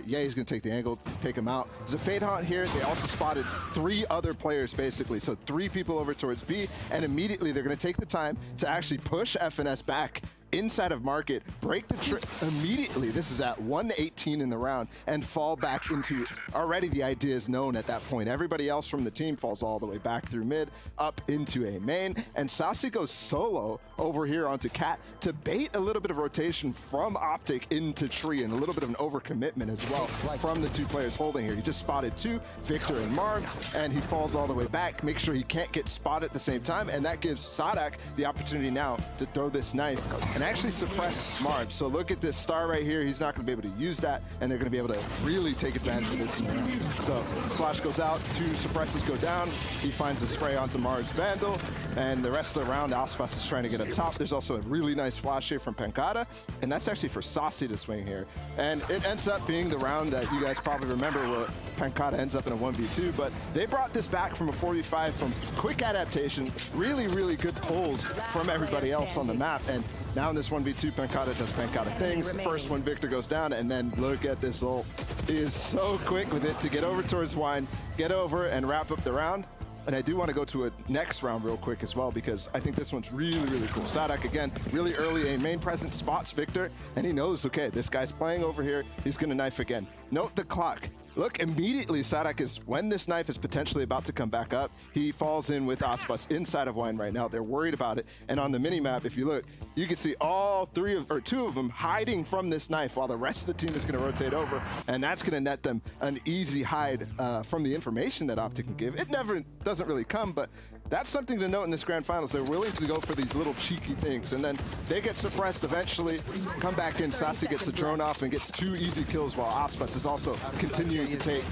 Ye is going to take the angle, take him out. There's a Fade Hunt here. They also spotted 3 other players, basically, so 3 people over towards B, and immediately they're going to take the time to actually push FNS back inside of market, break the trip immediately. This is at 118 in the round, and fall back into, already the idea is known at that point. Everybody else from the team falls all the way back through mid, up into a main, and Sassy goes solo over here onto Cat to bait a little bit of rotation from OpTic into Tree, and a little bit of an overcommitment as well from the 2 players holding here. He just spotted 2, Victor and Marv, and he falls all the way back, make sure he can't get spotted at the same time, and that gives Sadak the opportunity now to throw this knife and actually suppress Marv. So look at this star right here. He's not going to be able to use that, and they're going to be able to really take advantage of this in the round. So flash goes out, 2 suppresses go down. He finds the spray onto Marv's Vandal, and the rest of the round, Aspas is trying to get up top. There's also a really nice flash here from Pencada, and that's actually for Saucy to swing here. And it ends up being the round that you guys probably remember where Pencada ends up in a 1v2, but they brought this back from a 4v5 from quick adaptation, really, really good pulls from everybody else on the map, and now in this 1v2, Pencada does Pencada things. The first one, Victor goes down, and then look at this ult. He is so quick with it to get over towards Wine, get over and wrap up the round. And I do want to go to a next round real quick as well, because I think this one's really, really cool. Sadak, again, really early a main presence, spots Victor, and he knows, okay, this guy's playing over here. He's going to knife again. Note the clock. Look, immediately Sadak is, when this knife is potentially about to come back up, he falls in with Aspas inside of Wine right now. They're worried about it. And on the mini-map, if you look, you can see all 2 of them hiding from this knife while the rest of the team is going to rotate over. And that's going to net them an easy hide from the information that OpTic can give. It never doesn't really come, but that's something to note in this grand finals. They're willing to go for these little cheeky things, and then they get suppressed eventually, come back in, Sassy gets the drone off and gets 2 easy kills, while Aspas is also continuing to take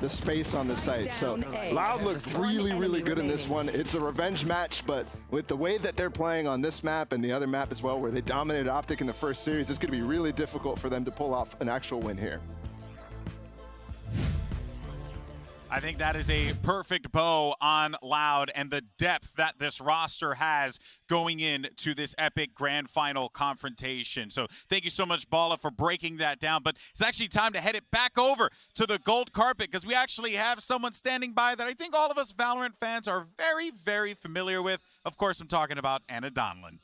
the space on the site. So Loud looked really, really good in this one. It's a revenge match, but with the way that they're playing on this map and the other map as well, where they dominated OpTic in the first series, it's going to be really difficult for them to pull off an actual win here. I think that is a perfect bow on Loud and the depth that this roster has going into this epic grand final confrontation. So thank you so much, Balla, for breaking that down. But it's actually time to head it back over to the gold carpet, because we actually have someone standing by that I think all of us Valorant fans are very, very familiar with. Of course, I'm talking about Anna Donlin.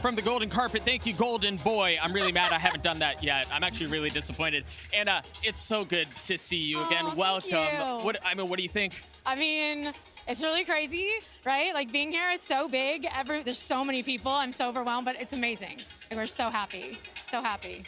From the golden carpet, thank you, Golden Boy. I'm really mad I haven't done that yet. I'm actually really disappointed. Anna, it's so good to see you again. Welcome. What do you think? I mean, it's really crazy, right? Like being here, it's so big. There's so many people. I'm so overwhelmed, but it's amazing. And we're so happy. So happy.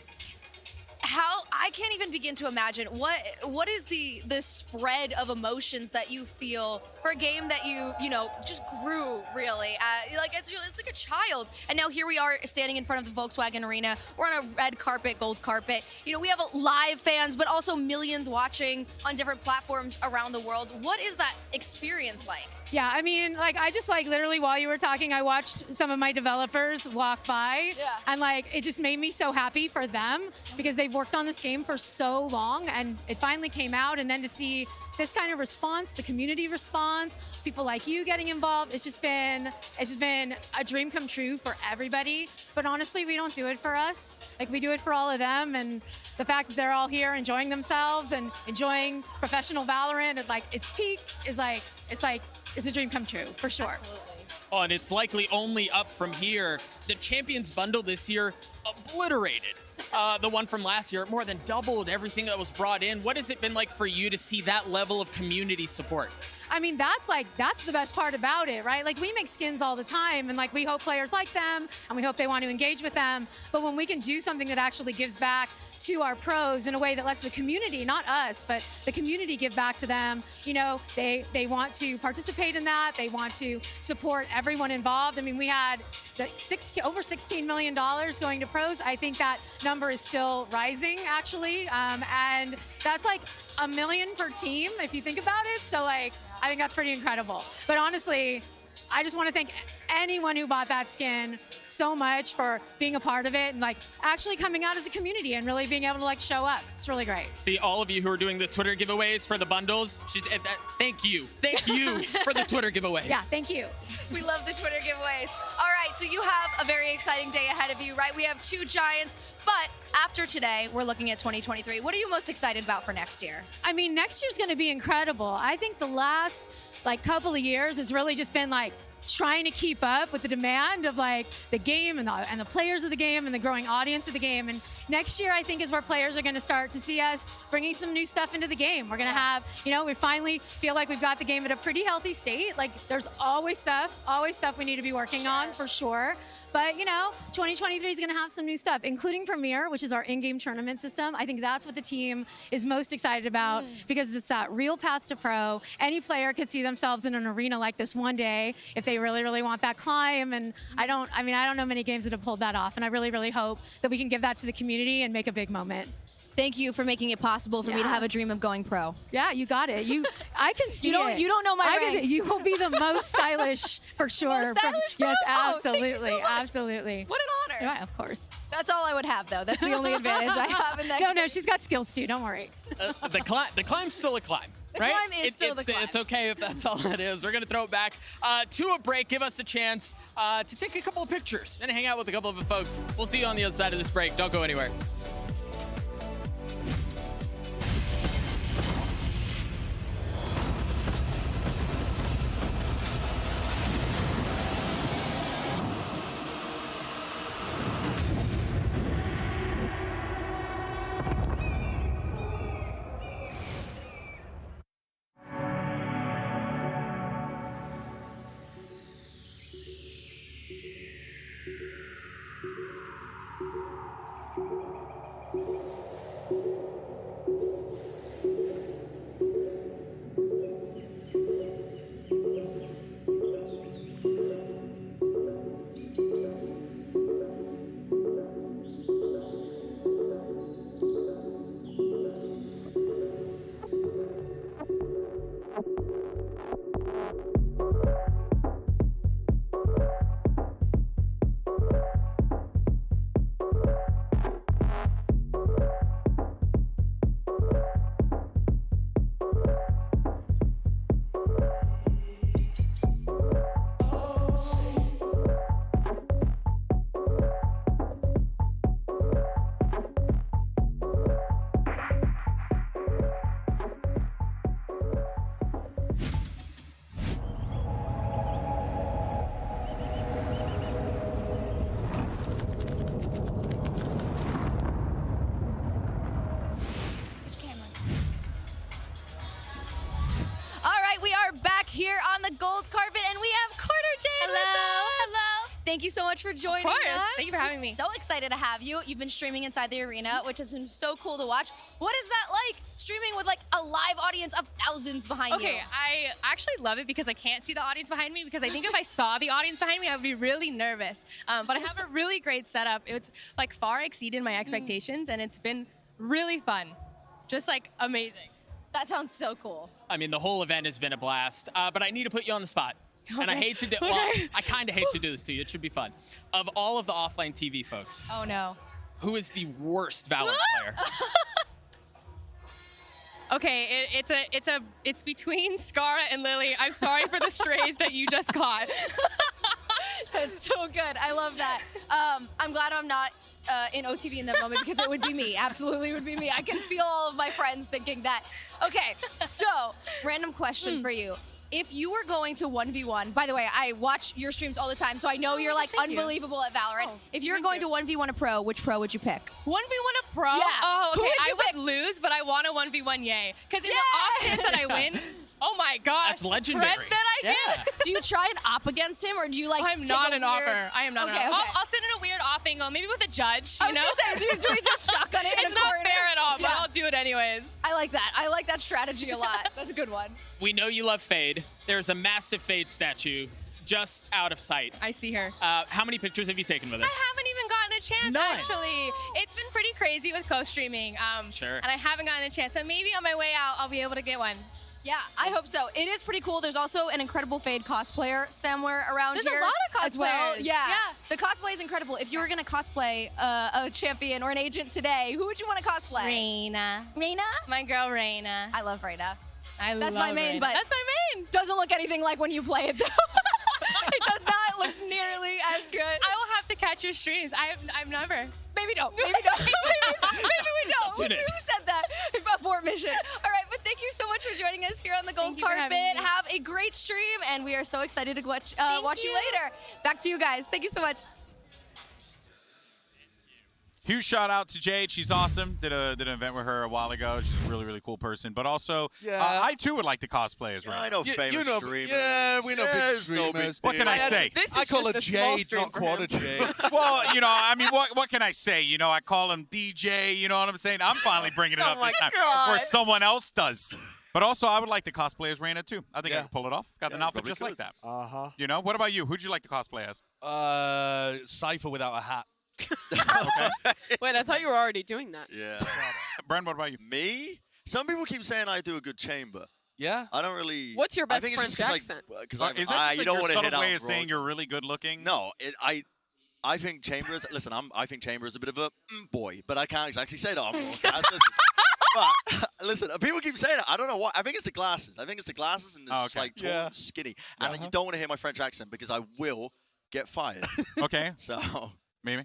I can't even begin to imagine what is the spread of emotions that you feel for a game that you know, just grew really. Like it's like a child. And now here we are standing in front of the Volkswagen Arena. We're on a red carpet, gold carpet. You know, we have live fans, but also millions watching on different platforms around the world. What is that experience like? Yeah, I mean, like, I just, like, literally while you were talking, I watched some of my developers walk by. Yeah. And, like, it just made me so happy for them because they've worked on this game for so long and it finally came out. And then to see this kind of response, the community response, people like you getting involved, it's just been a dream come true for everybody. But honestly, we don't do it for us. Like, we do it for all of them. And the fact that they're all here enjoying themselves and enjoying professional Valorant at, like, its peak is, like, it's a dream come true, for sure. Absolutely. Oh, and it's likely only up from here. The Champions Bundle this year obliterated the one from last year. More than doubled everything that was brought in. What has it been like for you to see that level of community support? I mean, that's the best part about it, right? Like, we make skins all the time, and like, we hope players like them, and we hope they want to engage with them. But when we can do something that actually gives back to our pros in a way that lets the community, not us, but the community give back to them, you know, they want to participate in that. They want to support everyone involved. I mean, we had over $16 million going to pros. I think that number is still rising, actually. And that's like $1 million per team, if you think about it. So, like, I think that's pretty incredible. But honestly, I just want to thank anyone who bought that skin so much for being a part of it and, like, actually coming out as a community and really being able to, like, show up. It's really great. See, all of you who are doing the Twitter giveaways for the bundles, thank you. Thank you for the Twitter giveaways. Yeah, thank you. We love the Twitter giveaways. All right, so you have a very exciting day ahead of you, right? We have 2 giants, but after today, we're looking at 2023. What are you most excited about for next year? I mean, next year's going to be incredible. I think the last, like, couple of years has really just been, like, trying to keep up with the demand of, like, the game and the players of the game and the growing audience of the game. And next year, I think, is where players are going to start to see us bringing some new stuff into the game. We're going to have, you know, we finally feel like we've got the game at a pretty healthy state. Like, there's always stuff we need to be working on, for sure. But, you know, 2023 is going to have some new stuff, including Premier, which is our in-game tournament system. I think that's what the team is most excited about because it's that real path to pro. Any player could see themselves in an arena like this one day if they really, really want that climb. And I don't know many games that have pulled that off. And I really, really hope that we can give that to the community and make a big moment. Thank you for making it possible for me to have a dream of going pro. Yeah, you got it. I can see it. You don't know my rank. You will be the most stylish for sure. Most stylish pro? Yes, absolutely, Thank you so much. absolutely. What an honor. Yeah, of course. That's all I would have, though. That's the only advantage I have in that. No, she's got skills too. Don't worry. The climb's still a climb. The right? climb is still the climb. It's okay if that's all it is. We're going to throw it back to a break. Give us a chance to take a couple of pictures and hang out with a couple of the folks. We'll see you on the other side of this break. Don't go anywhere. thank you so much for joining course. us. Thank you for having me. So excited to have you. You've been streaming inside the arena, which has been so cool to watch. What is that like, streaming with like a live audience of thousands behind you? Okay, I actually love it because I can't see the audience behind me, because I think if I saw the audience behind me, I would be really nervous. But I have a really great setup. It's like far exceeded my expectations, and it's been really fun. Just like amazing. That sounds so cool. I mean, the whole event has been a blast, but I need to put you on the spot. And I hate to do, well, I kind of hate to do this to you. It should be fun. Of all of the offline TV folks, Oh no. who is the worst VALORANT player? Okay, it's between Scara and Lily. I'm sorry for the strays that you just caught. That's so good. I love that. I'm glad I'm not in OTV in that moment, because it would be me. Absolutely would be me. I can feel all of my friends thinking that. Okay, so random question for you. If you were going to 1v1, by the way, I watch your streams all the time, so I know you're like unbelievable at Valorant. If you're going to 1v1 a pro, which pro would you pick? 1v1 a pro? Yeah. Oh, Who okay. would you I would lose, but I want a 1v1 yay. Because in the off chance that I win, oh my gosh. That's legendary. Threat that I get. Do you try and op against him, or do you like I'm take not a an weird... offer. I am not Okay, an okay. offer. I'll sit in a weird off angle, maybe with a judge, I you was know? gonna say, do we just shotgun it in It's a not corner? fair at all, but Yeah. I'll do it anyways. I like that. I like that strategy a lot. That's a good one. We know you love Fade. There's a massive Fade statue just out of sight. I see her. How many pictures have you taken with her? I haven't even gotten a chance, None. actually. It's been pretty crazy with co-streaming. Sure. And I haven't gotten a chance, so maybe on my way out, I'll be able to get one. Yeah, I hope so. It is pretty cool. There's also an incredible Fade cosplayer somewhere around There's here a lot of as well. cosplayers. Yeah. Yeah. The cosplay is incredible. If you were going to cosplay a champion or an agent today, who would you want to cosplay? Reina. Reina? My girl, Reina. I love Reina. That's my main, Reina. but That's my main. Doesn't look anything like when you play it, though. It does not look nearly as good. I will have to catch your streams. I've never. Maybe don't. Maybe don't. maybe we don't. Tune in. Who said that? Abort mission. All right, but thank you so much for joining us here on the gold Thank you for carpet. having me. Have a great stream, and we are so excited to watch you later. Back to you guys. Thank you so much. Huge shout out to Jade. She's awesome. Did an event with her a while ago. She's a really, really cool person. But also, I too would like to cosplay as Reina. I know famous know, streamers. yeah, we know big There's no streamers. What can I say? This I is call just her a small Jade, stream not for quarter him. Jade. Well, you know, I mean, what can I say? You know, I call him DJ. You know what I'm saying? I'm finally bringing it Oh up my this time God. before someone else does. But also, I would like to cosplay as Reina too. I think I Yeah. can pull it off. Got an you outfit probably just like could. that. Uh-huh. You know, what about you? Who'd you like to cosplay as? Cypher without a hat. Wait, I thought you were already doing that. Yeah. Bren, what about you? Me? Some people keep saying I do a good chamber. Yeah? I don't really. What's your I best think it's French just 'cause, accent? Because Is that just you like don't your want to hit subtle out way of broad. saying you're really good looking? No, I think Chamber is. Listen, I think Chamber is a bit of a boy, but I can't exactly say that on broadcast. But listen, people keep saying it. I don't know what. I think it's the glasses. I think it's the glasses and it's just like tall and skinny. And you don't want to hear my French accent because I will get fired. Okay. So Maybe.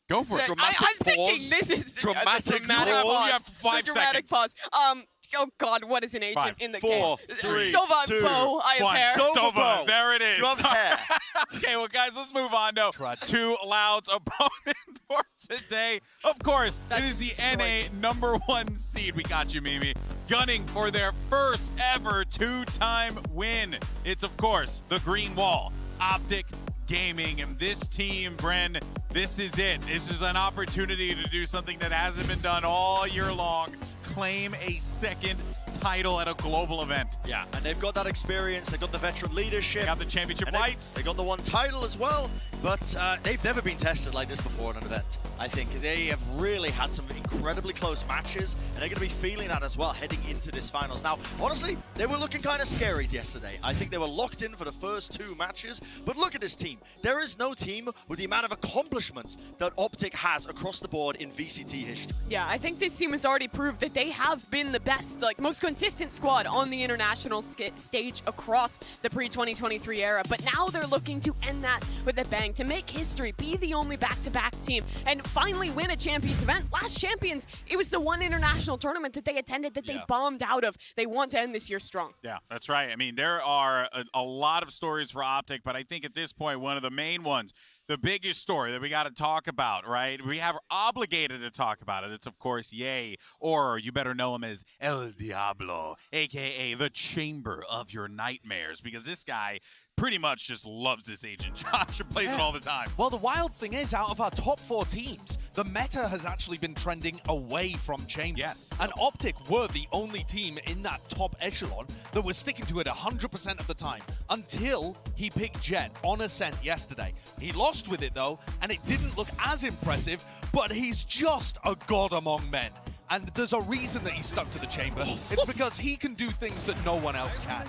Go for it. Dramatic I'm thinking pause. this is Dramatic a dramatic pause. pause. You have 5 the dramatic seconds. pause. Oh God, what is an agent 5, in the 4, game? 3, Sova 2, Bo, I have 1. hair. Sova. There it is. You have hair. Okay, well, guys, let's move on to Too Loud's opponent for today. Of course, it is the NA #1 seed. We got you, Mimi. Gunning for their first ever 2-time win. It's, of course, the Green Wall, OpTic Gaming. And this team, Bren, this is it. This is an opportunity to do something that hasn't been done all year long. Claim a second title at a global event. Yeah, and they've got that experience. They've got the veteran leadership. They got the championship and lights. They got the one title as well, but they've never been tested like this before in an event. I think they have really had some incredibly close matches, and they're going to be feeling that as well heading into this finals. Now, honestly, they were looking kind of scary yesterday. I think they were locked in for the first 2 matches, but look at this team. There is no team with the amount of accomplishments that OpTic has across the board in VCT history. Yeah, I think this team has already proved that they have been the best, like most consistent squad on the international stage across the pre-2023 era. But now they're looking to end that with a bang, to make history, be the only back-to-back team, and finally win a Champions event. Last Champions, it was the one international tournament that they attended that they bombed out of. They want to end this year strong. Yeah, that's right. I mean, there are a lot of stories for OpTic, but I think at this point, one of the main ones, the biggest story that we got to talk about, right? We have obligated to talk about it. It's, of course, Ye, or you better know him as El Diablo, a.k.a. the Chamber of Your Nightmares, because this guy pretty much just loves this agent, Josh, and plays it all the time. Well, the wild thing is, out of our top 4 teams, the meta has actually been trending away from Chamber. Yes. And OpTic were the only team in that top echelon that was sticking to it 100% of the time until he picked Jet on Ascent yesterday. He lost with it, though, and it didn't look as impressive, but he's just a god among men. And there's a reason that he's stuck to the chamber. It's because he can do things that no one else can.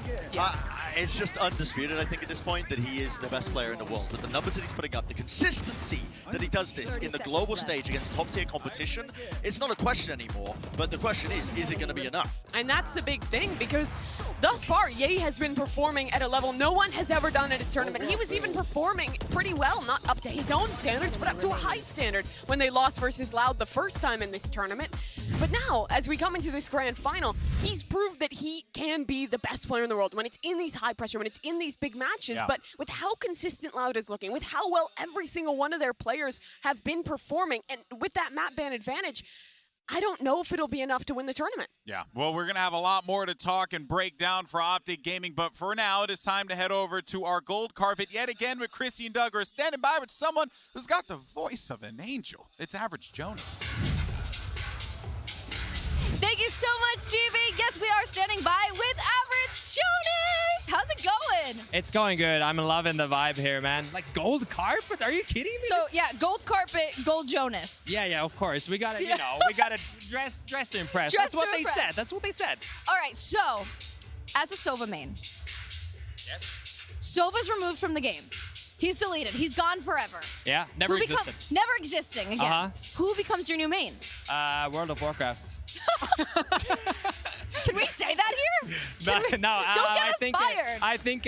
It's just undisputed, I think, at this point, that he is the best player in the world. With the numbers that he's putting up, the consistency that he does this in the global stage against top-tier competition, it's not a question anymore. But the question is it going to be enough? And that's the big thing, because thus far, Ye has been performing at a level no one has ever done at a tournament. He was even performing pretty well, not up to his own standards, but up to a high standard when they lost versus Loud the first time in this tournament. But now, as we come into this grand final, he's proved that he can be the best player in the world when it's in these high pressure, when it's in these big matches. Yeah. But with how consistent Loud is looking, with how well every single one of their players have been performing, and with that map ban advantage, I don't know if it'll be enough to win the tournament. Yeah, well, we're going to have a lot more to talk and break down for OpTic Gaming, but for now, it is time to head over to our gold carpet yet again with Chrissy and Doug, who are standing by with someone who's got the voice of an angel. It's Average Jonas. Thank you so much, GB. Yes, we are standing by with Average Jonas. How's it going? It's going good. I'm loving the vibe here, man. Like gold carpet? Are you kidding me? So yeah, gold carpet, gold Jonas. Yeah, of course. We gotta, you know, we gotta dress to impress. Dress That's what to they impress. said. That's what they said. All right, so as a Sova main, Yes. Sova's removed from the game. He's deleted. He's gone forever. Yeah, never existed. Never existing again. Who becomes your new main? World of Warcraft. Can we say that here? No, Don't get I us think, fired. I think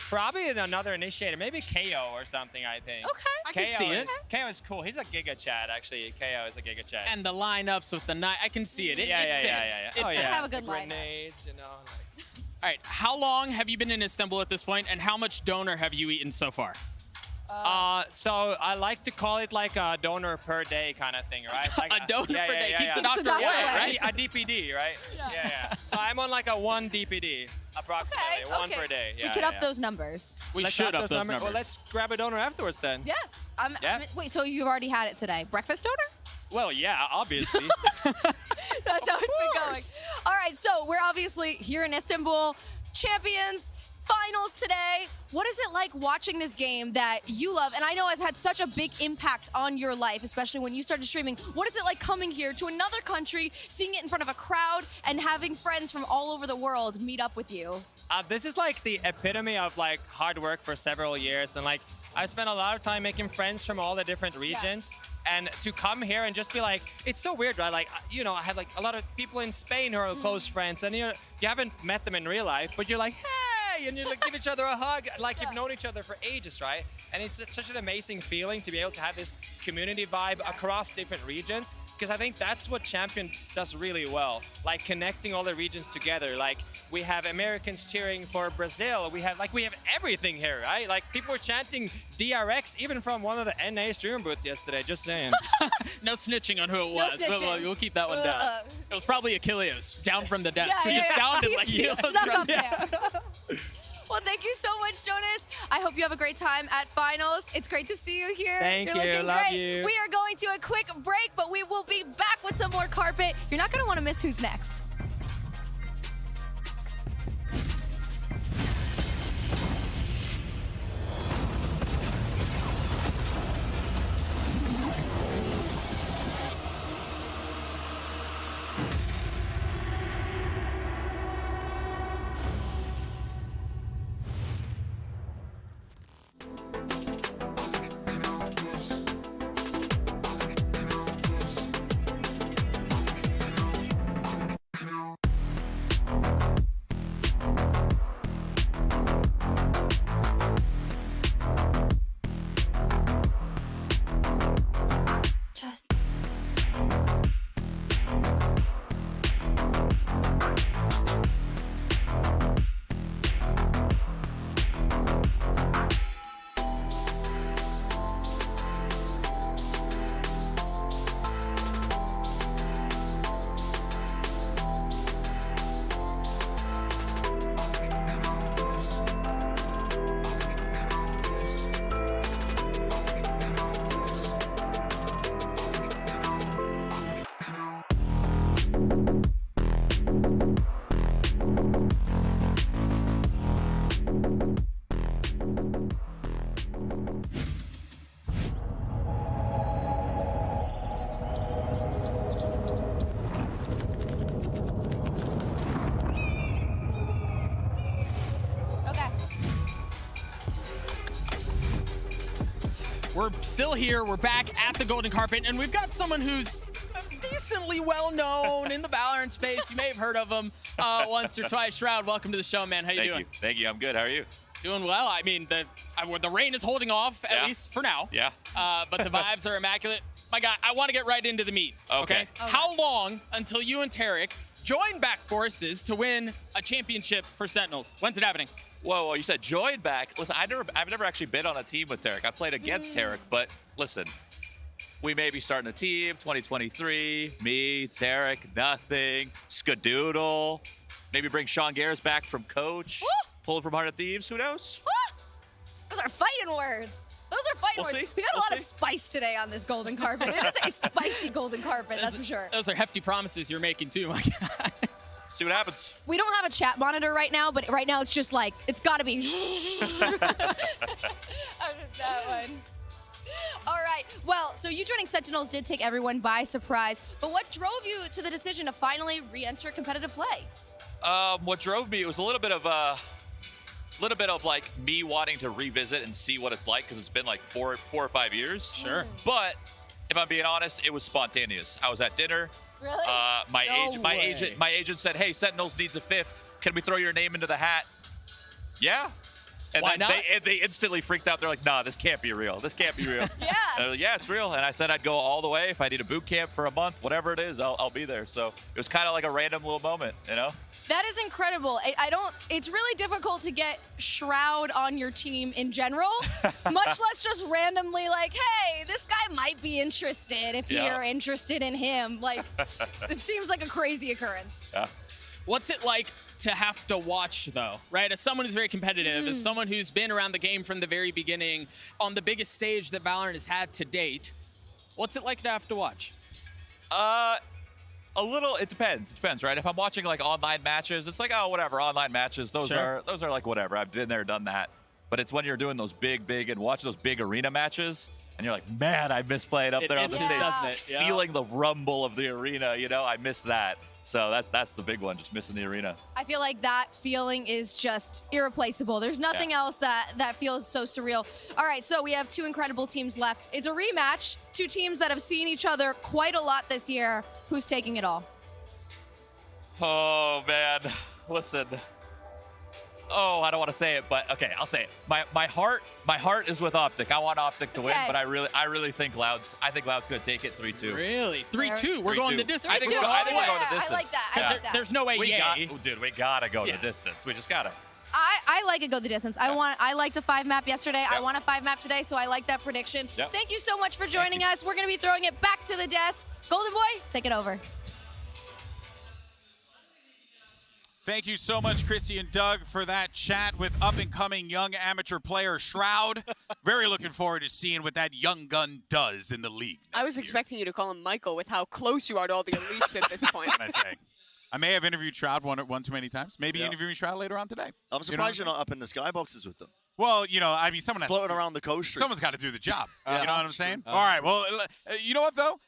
probably another initiator, maybe KO or something. I think. Okay, I can see it. KO is cool. He's a Giga Chad, actually. KO is a Giga Chad. And the lineups with the knight, I can see it. It Yeah. fits. Oh, It yeah. have a good lineup. Grenades, you know. Like. All right, how long have you been in Istanbul at this point, and how much donor have you eaten so far? So I like to call it like a donor per day kind of thing, right? Like A donor per day keeps the doctor away, right? A DPD, right? Yeah. So I'm on like a 1 DPD, approximately. One per day. We could up those numbers. We Let's should up those numbers. Well, let's grab a donor afterwards then. Yeah. Wait, so you've already had it today? Breakfast donor? Well, yeah, obviously. That's how it's been going. All right, so we're obviously here in Istanbul, champions, finals today. What is it like watching this game that you love, and I know has had such a big impact on your life, especially when you started streaming? What is it like coming here to another country, seeing it in front of a crowd, and having friends from all over the world meet up with you? This is like the epitome of like hard work for several years, and like I've spent a lot of time making friends from all the different regions. And to come here and just be like, it's so weird, right? Like, you know, I have like a lot of people in Spain who are close friends, and you haven't met them in real life, but you're like, hey, and you like give each other a hug, like you've known each other for ages, right? And it's such an amazing feeling to be able to have this community vibe across different regions, because I think that's what Champions does really well, like connecting all the regions together. Like we have Americans cheering for Brazil, we have everything here, right? Like people were chanting DRX even from one of the NA streamer booths yesterday, just saying. No snitching on who it was. We'll keep that one down. It was probably Achilles, down from the desk. Who just sounded like he you. snuck up there. Well, thank you so much, Jonas. I hope you have a great time at finals. It's great to see you here. Thank You're you. looking Love great. you. We are going to a quick break, but we will be back with some more carpet. You're not going to want to miss who's next. We're still here. We're back at the golden carpet, and we've got someone who's decently well known in the Valorant space. You may have heard of him once or twice. Shroud, welcome to the show, man. How you doing? Thank you. I'm good. How are you? Doing well. I mean, the rain is holding off, at least for now. Yeah. But the vibes are immaculate. My guy, I want to get right into the meat. Okay. How long until you and Tarek join back forces to win a championship for Sentinels? When's it happening? Whoa, you said join back. Listen, I've never actually been on a team with Tarek. I played against Tarek, but listen, we may be starting a team 2023. Me, Tarek, nothing. Skadoodle. Maybe bring Sean Garris back from coach. Woo! Pull him from Heart of Thieves. Who knows? Those are fighting words. Those are fighting We'll words. see. We got a We'll lot of see. spice today on this golden carpet. It is a spicy golden carpet, that's for sure. Those are hefty promises you're making, too, my guy. See what happens. We don't have a chat monitor right now, but right now it's just like, it's got to be. That one. All right. Well, so you joining Sentinels did take everyone by surprise, but what drove you to the decision to finally re-enter competitive play? What drove me, it was a little bit of like me wanting to revisit and see what it's like, because it's been like four or 5 years. Sure. But if I'm being honest, it was spontaneous. I was at dinner. Really? My agent said, "Hey, Sentinels needs a fifth. Can we throw your name into the hat?" Yeah. And Why then not? they instantly freaked out. They're like, "Nah, this can't be real. This can't be real." Yeah. And yeah, it's real. And I said I'd go all the way. If I need a boot camp for a month, whatever it is, I'll be there. So it was kind of like a random little moment, you know? That is incredible. It's really difficult to get Shroud on your team in general, much less just randomly like, hey, this guy might be interested if you're interested in him. Like, it seems like a crazy occurrence. Yeah. What's it like to have to watch, though, right? As someone who's very competitive, as someone who's been around the game from the very beginning, on the biggest stage that Valorant has had to date, what's it like to have to watch? A little, it depends. It depends, right? If I'm watching like online matches, it's like, oh, whatever, online matches. Those are like whatever. I've been there, done that. But it's when you're doing those big and watch those big arena matches, and you're like, man, I miss playing up there on the stage, doesn't it? Yeah. feeling the rumble of the arena. You know, I miss that. So that's the big one, just missing the arena. I feel like that feeling is just irreplaceable. There's nothing else that feels so surreal. All right, so we have two incredible teams left. It's a rematch, two teams that have seen each other quite a lot this year. Who's taking it all? Oh man, listen. Oh, I don't want to say it, but okay, I'll say it. My heart is with OpTic. I want OpTic to win, but I really think Loud's gonna take it 3-2. Really? 3-2? We're going the distance. I think we're going the distance. I like that. I like that. There's no way, we gotta go the distance. We just gotta. I like it go the distance. I liked a 5-map yesterday. I want a 5-map today, so I like that prediction. Yep. Thank you so much for joining us. We're going to be throwing it back to the desk. Golden Boy, take it over. Thank you so much, Chrissy and Doug, for that chat with up-and-coming young amateur player Shroud. Very looking forward to seeing what that young gun does in the league. I was expecting you to call him Michael with how close you are to all the elites at this point. What can I say? I may have interviewed Shroud one too many times. Maybe interviewing Shroud later on today. I'm surprised you're not up in the skyboxes with them. Well, you know, I mean, someone has floating around the coast streets. Someone's got to do the job. You know what I'm saying? All right. Well, you know what though?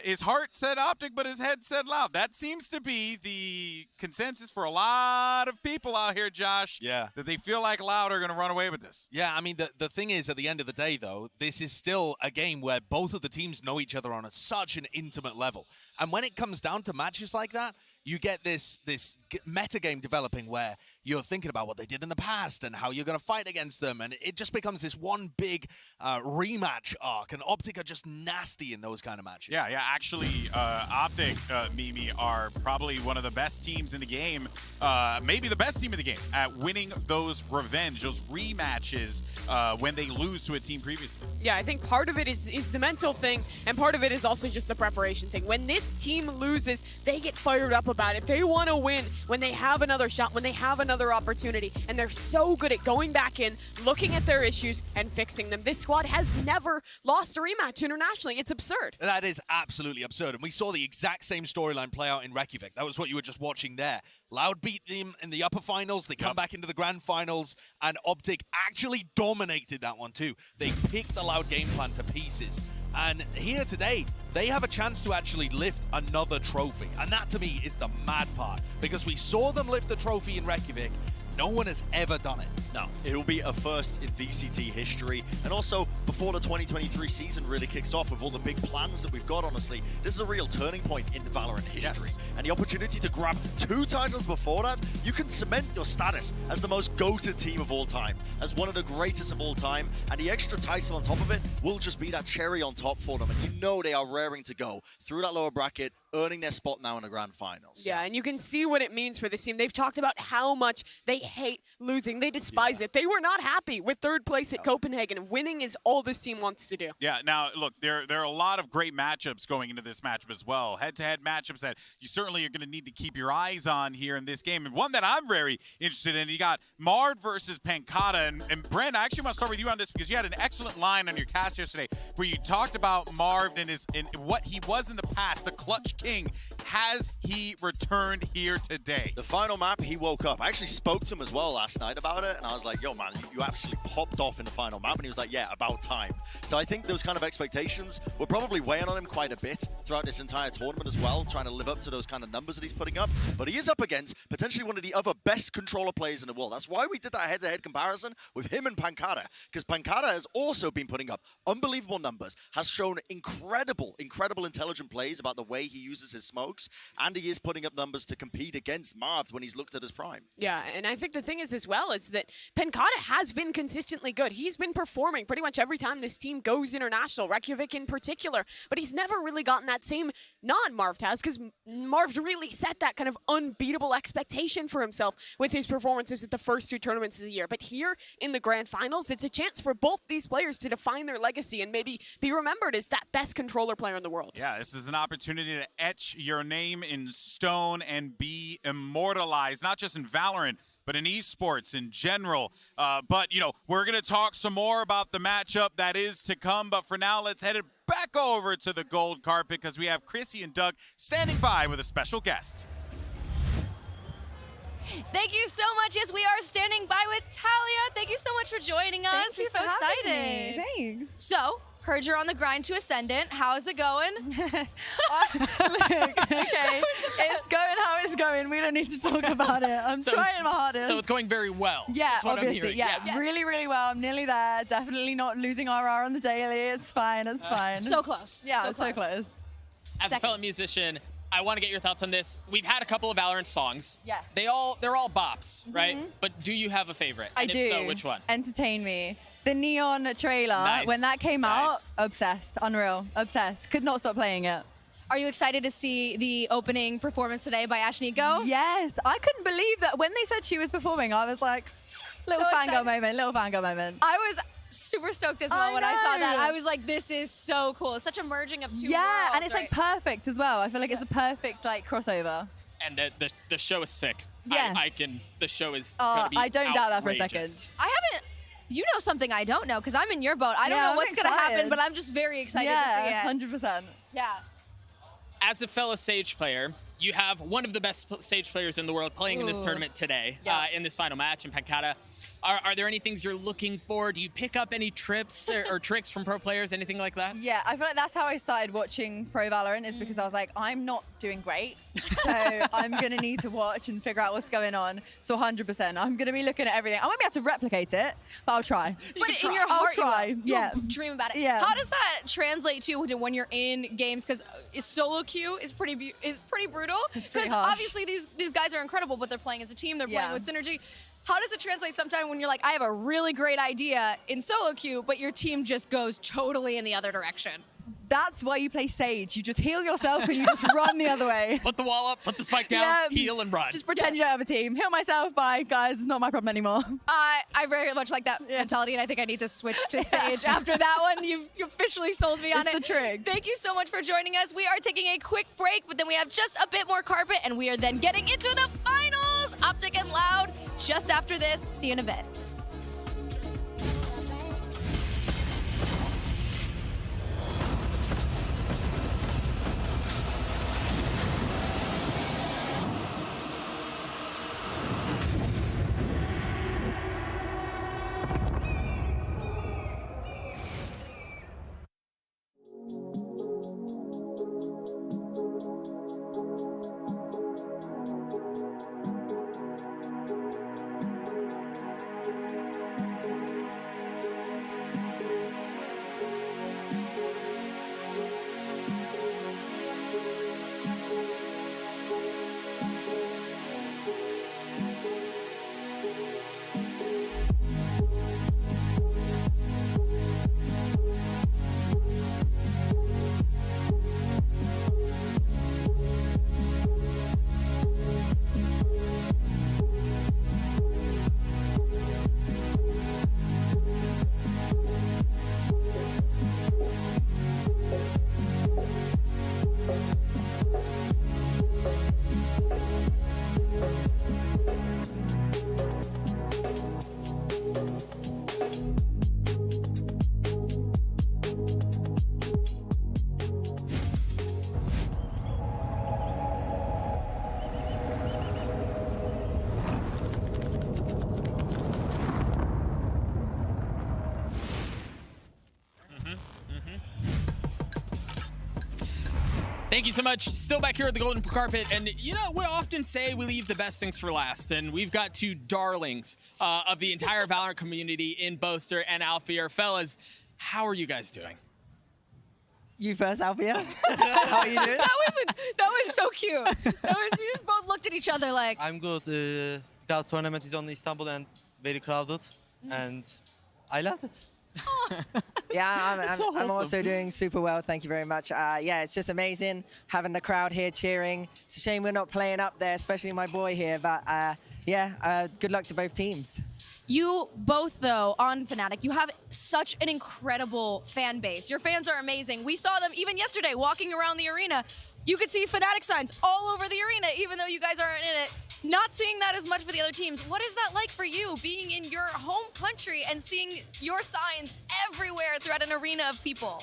His heart said OpTic, but his head said Loud. That seems to be the consensus for a lot of people out here, Josh. Yeah. That they feel like Loud are going to run away with this. Yeah, I mean, the thing is, at the end of the day, though, this is still a game where both of the teams know each other on such an intimate level. And when it comes down to matches like that, you get this meta game developing where you're thinking about what they did in the past and how you're going to fight against them. And it just becomes this one big rematch arc. And OpTic are just nasty in those kind of matches. Yeah. Actually, OpTic, Mimi, are probably one of the best teams in the game, maybe the best team in the game at winning those revenge, those rematches when they lose to a team previously. Yeah, I think part of it is the mental thing, and part of it is also just the preparation thing. When this team loses, they get fired up about it. They want to win when they have another shot, when they have another opportunity, and they're so good at going back in, looking at their issues, and fixing them. This squad has never lost a rematch internationally. It's absurd. That is absolutely absurd. And we saw the exact same storyline play out in Reykjavik. That was what you were just watching there. Loud beat them in the upper finals. They come back into the grand finals, and OpTic actually dominated that one too. They picked the Loud game plan to pieces. And here today, they have a chance to actually lift another trophy. And that to me is the mad part, because we saw them lift the trophy in Reykjavik. No one has ever done it. No, it will be a first in VCT history. And also, before the 2023 season really kicks off with all the big plans that we've got, honestly, this is a real turning point in the Valorant history. Yes. And the opportunity to grab 2 titles before that, you can cement your status as the most goated team of all time, as one of the greatest of all time, and the extra title on top of it will just be that cherry on top for them. And you know they are raring to go through that lower bracket, earning their spot now in the grand finals. Yeah, and you can see what it means for this team. They've talked about how much they hate losing. They despise it. They were not happy with 3rd place at Copenhagen. Winning is all this team wants to do. Yeah, now, look, there are a lot of great matchups going into this matchup as well. Head-to-head matchups that you certainly are going to need to keep your eyes on here in this game. And one that I'm very interested in, you got Marv versus Pankata. And Brent, I actually want to start with you on this because you had an excellent line on your cast yesterday where you talked about Marv and what he was in the past, the clutch king. Has he returned here today? The final map, he woke up. I actually spoke to him as well last night about it, and I was like, yo, man, you absolutely popped off in the final map. And he was like, yeah, about time. So I think those kind of expectations were probably weighing on him quite a bit throughout this entire tournament as well, trying to live up to those kind of numbers that he's putting up. But he is up against potentially one of the other best controller players in the world. That's why we did that head-to-head comparison with him and Pankata, because Pankata has also been putting up unbelievable numbers, has shown incredible intelligent plays about the way he uses his smokes, and he is putting up numbers to compete against Marv when he's looked at his prime. Yeah, and I think the thing is as well is that Pankata has been consistently good. He's been performing pretty much every time this team goes international, Reykjavik in particular, but he's never really gotten that same nod Marv has, because Marv's really set that kind of unbeatable expectation for himself with his performances at the first 2 tournaments of the year. But here in the grand finals, it's a chance for both these players to define their legacy and maybe be remembered as that best controller player in the world. Yeah, this is an opportunity to etch your name in stone and be immortalized, not just in Valorant, but in esports in general. But, you know, we're going to talk some more about the matchup that is to come. But for now, let's head it back over to the gold carpet because we have Chrissy and Doug standing by with a special guest. Thank you so much. Yes, we are standing by with Talia. Thank you so much for joining us. We're so excited. Thanks. So, heard you're on the grind to Ascendant. How's it going? Okay, it's going how it's going. We don't need to talk about it. I'm trying my hardest. So it's going very well. Yeah, That's what obviously. I'm hearing. Yeah, Yes. really, really well. I'm nearly there. Definitely not losing RR on the daily. It's fine. It's fine. So close. Yeah, so close. As a fellow musician, I want to get your thoughts on this. We've had a couple of Valorant songs. Yes. They're all bops, right? But do you have a favorite? I And do. if so, which one? Entertain me. The Neon trailer, Nice. when that came out, obsessed. Unreal. Obsessed. Could not stop playing it. Are you excited to see the opening performance today by Ashniko? Yes. I couldn't believe that when they said she was performing, I was like, little So fangirl excited. moment. I was super stoked as well when I saw that. know. I was like, this is so cool. It's such a merging of 2 Yeah, worlds, and it's like right? perfect as well. I feel like it's the perfect like crossover. And the show is sick. Yeah. The show is gonna be I don't doubt that for a outrageous. second. I haven't. You know something I don't know because I'm in your boat. I don't Yeah, know I'm what's going to happen, excited. but I'm just very excited to see it. 100%. Yeah. As a fellow Sage player, you have one of the best Sage players in the world playing in this Ooh. tournament today, Yeah. in this final match in Pankata. Are there any things you're looking for? Do you pick up any trips or tricks from pro players, anything like that? Yeah, I feel like that's how I started watching Pro Valorant is because I was like, I'm not doing great. So I'm going to need to watch and figure out what's going on. So 100%. I'm going to be looking at everything. I won't be able to replicate it, but I'll try. But in your I'll heart, try. you Yeah. dream about it. Yeah. How does that translate to when you're in games? Because solo queue is pretty brutal. pretty Because harsh. obviously these guys are incredible, but they're playing as a team. They're playing Yeah. with synergy. How does it translate sometimes when you're like, I have a really great idea in solo queue, but your team just goes totally in the other direction? That's why you play Sage. You just heal yourself and you just run the other way. Put the wall up, put the spike down, heal and run. Just pretend you don't have a team. Heal myself, bye, guys. It's not my problem anymore. I very much like that mentality, and I think I need to switch to Sage after that one. You've officially sold me on It's it. the trick. Thank you so much for joining us. We are taking a quick break, but then we have just a bit more carpet, and we are then getting into the finals. OpTic and Loud just after this. See you in a bit. Thank you so much. Still back here at the Golden Carpet. And, you know, we often say we leave the best things for last. And we've got two darlings of the entire Valorant community in Boaster and Alfia. Fellas, how are you guys doing? You first, Alfia. How are you doing? That was so cute. You just both looked at each other like. I'm good. Because tournament is on Istanbul and very crowded, and I loved it. Yeah, It's so I'm wholesome. also doing super well. Thank you very much. Yeah, it's just amazing having the crowd here cheering. It's a shame we're not playing up there, especially my boy here. But yeah, good luck to both teams. You both, though, on Fnatic, you have such an incredible fan base. Your fans are amazing. We saw them even yesterday walking around the arena. You could see Fnatic signs all over the arena, even though you guys aren't in it. Not seeing that as much for the other teams. What is that like for you, being in your home country and seeing your signs everywhere throughout an arena of people?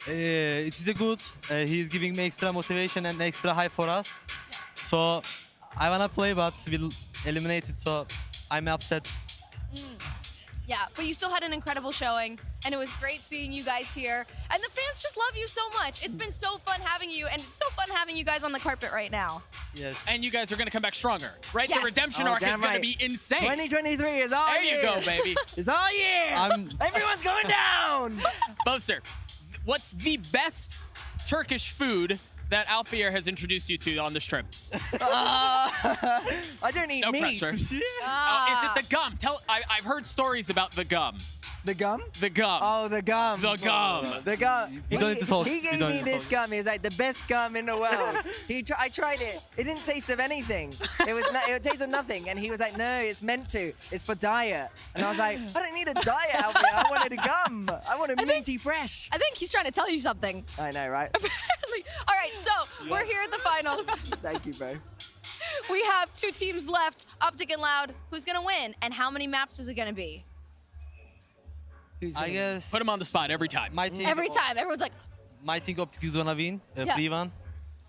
It is a good. He's giving me extra motivation and extra hype for us. So I wanna play, but we'll eliminate it. So I'm upset. Yeah, but you still had an incredible showing, and it was great seeing you guys here. And the fans just love you so much. It's been so fun having you, and it's so fun having you guys on the carpet right now. Yes. And you guys are going to come back stronger, right? Yes. The redemption arc is going to be insane. 2023 is all There year. you go, baby. It's all year. Everyone's going down. Boaster, what's the best Turkish food that Alfia has introduced you to on this trip? I don't eat No meat. pressure. Is it the gum? I've heard stories about the gum. The gum? The gum. Oh, the gum. The gum. The gum. You don't need to talk. He You gave don't me need to this talk. gum. He was like the best gum in the world. I tried it. It didn't taste of anything. It tasted nothing. And he was like, no, it's meant to. It's for diet. And I was like, I don't need a diet, Alfie. I wanted a gum. I want a minty fresh. I think he's trying to tell you something. I know, right? All right, so we're here at the finals. Thank you, bro. We have two teams left, OpTic and Loud. Who's going to win, and how many maps is it going to be? I guess. Put him on the spot every time. My team. Every time, everyone's like, My team OpTic is gonna win. Yeah. Free one.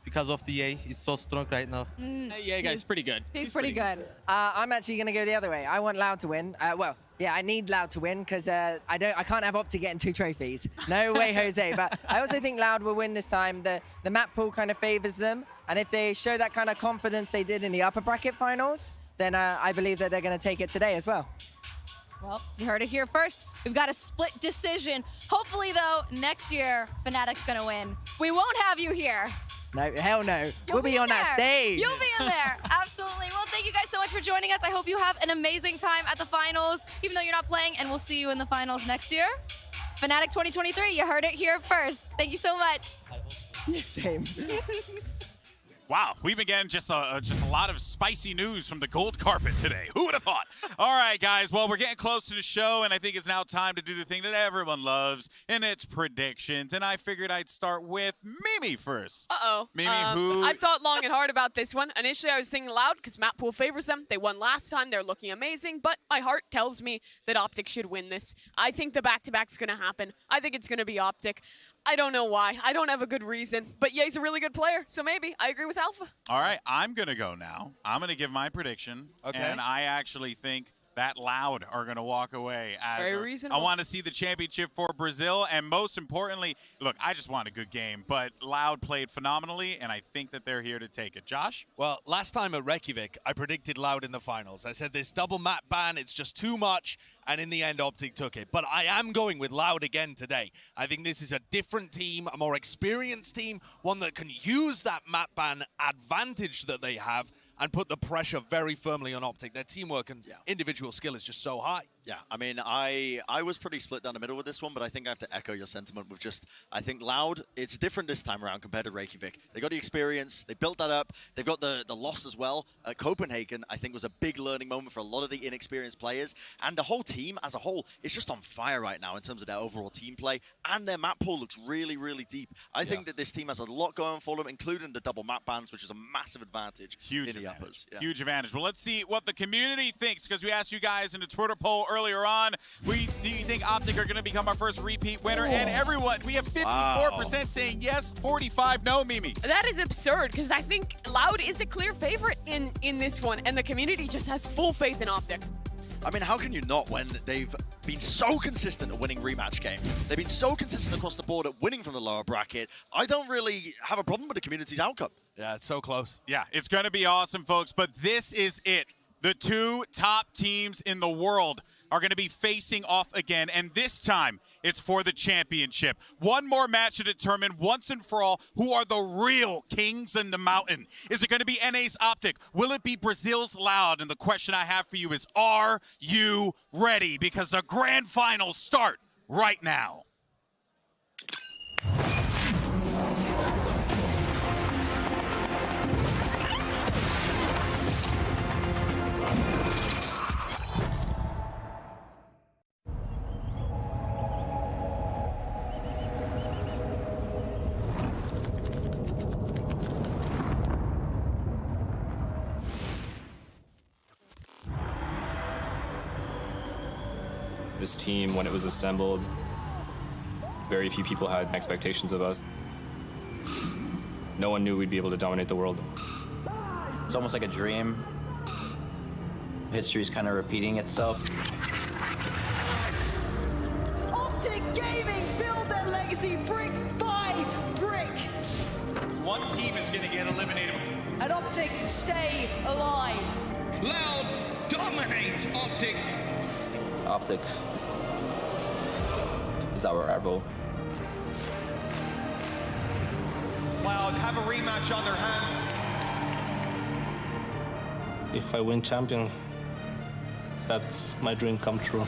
Because of the A. It's so strong right now. Yeah, guys, pretty good. He's pretty good. I'm actually going to go the other way. I want Loud to win. Well, yeah, I need Loud to win because I can't have OpTic getting 2 trophies. No way, Jose. But I also think Loud will win this time. The map pool kind of favors them. And if they show that kind of confidence they did in the upper bracket finals, then I believe that they're going to take it today as well. Well, you heard it here first. We've got a split decision. Hopefully, though, next year, Fnatic's going to win. We won't have you here. No, hell no. We'll be on that stage. You'll be in there. Absolutely. Well, thank you guys so much for joining us. I hope you have an amazing time at the finals, even though you're not playing, and we'll see you in the finals next year. Fnatic 2023, you heard it here first. Thank you so much. Same. Wow, we've been getting just a lot of spicy news from the gold carpet today. Who would have thought? All right, guys. Well, we're getting close to the show, and I think it's now time to do the thing that everyone loves, and it's predictions. And I figured I'd start with Mimi first. Uh-oh. Mimi, who? I've thought long and hard about this one. Initially, I was thinking Loud because map pool favors them. They won last time. They're looking amazing. But my heart tells me that OpTic should win this. I think the back-to-back's going to happen. I think it's going to be OpTic. I don't know why. I don't have a good reason. But Ye's a really good player, so maybe. I agree with Alpha. All right, I'm going to go now. I'm going to give my prediction. Okay. And I actually think that Loud are going to walk away. Very reasonable. I want to see the championship for Brazil. And most importantly, look, I just want a good game. But Loud played phenomenally, and I think that they're here to take it. Josh? Well, last time at Reykjavik, I predicted Loud in the finals. I said this double map ban, it's just too much, and in the end, OpTic took it. But I am going with Loud again today. I think this is a different team, a more experienced team, one that can use that map ban advantage that they have and put the pressure very firmly on OpTic. Their teamwork and individual skill is just so high. Yeah, I mean, I was pretty split down the middle with this one, but I think I have to echo your sentiment with just, I think Loud, it's different this time around compared to Reykjavik. They got the experience, they built that up, they've got the loss as well. Copenhagen, I think, was a big learning moment for a lot of the inexperienced players, and the whole team as a whole is just on fire right now in terms of their overall team play, and their map pool looks really, really deep. I think that this team has a lot going for them, including the double map bans, which is a massive advantage in the uppers. Yeah. Huge advantage. Well, let's see what the community thinks, because we asked you guys in the Twitter poll earlier on, do you think OpTic are going to become our first repeat winner? And everyone, we have 54% saying yes, 45 no, Mimi. That is absurd because I think Loud is a clear favorite in this one, and the community just has full faith in OpTic. I mean, how can you not when they've been so consistent at winning rematch games? They've been so consistent across the board at winning from the lower bracket. I don't really have a problem with the community's outcome. Yeah, it's so close. Yeah, it's going to be awesome, folks, but this is it. The two top teams in the world are going to be facing off again, and this time it's for the championship. One more match to determine once and for all who are the real kings in the mountain. Is it going to be NA's OpTic? Will it be Brazil's Loud? And the question I have for you is, are you ready? Because the grand finals start right now. This team, when it was assembled, very few people had expectations of us. No one knew we'd be able to dominate the world. It's almost like a dream. History's kind of repeating itself. OpTic Gaming build their legacy brick by brick. One team is going to get eliminated. And OpTic stay alive. Loud dominate OpTic. OpTic is our rival. Loud have a rematch on their hands. If I win Champions, that's my dream come true.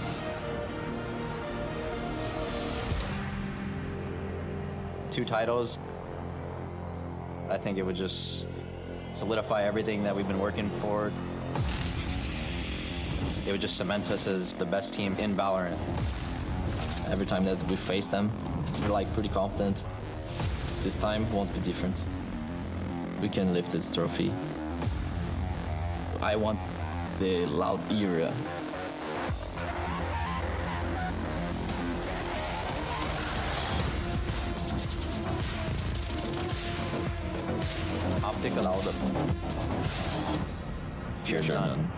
Two titles. I think it would just solidify everything that we've been working for. It would just cement us as the best team in VALORANT. Every time that we face them, we're like pretty confident. This time won't be different. We can lift this trophy. I want the Loud era. OpTic Loud. Fear none.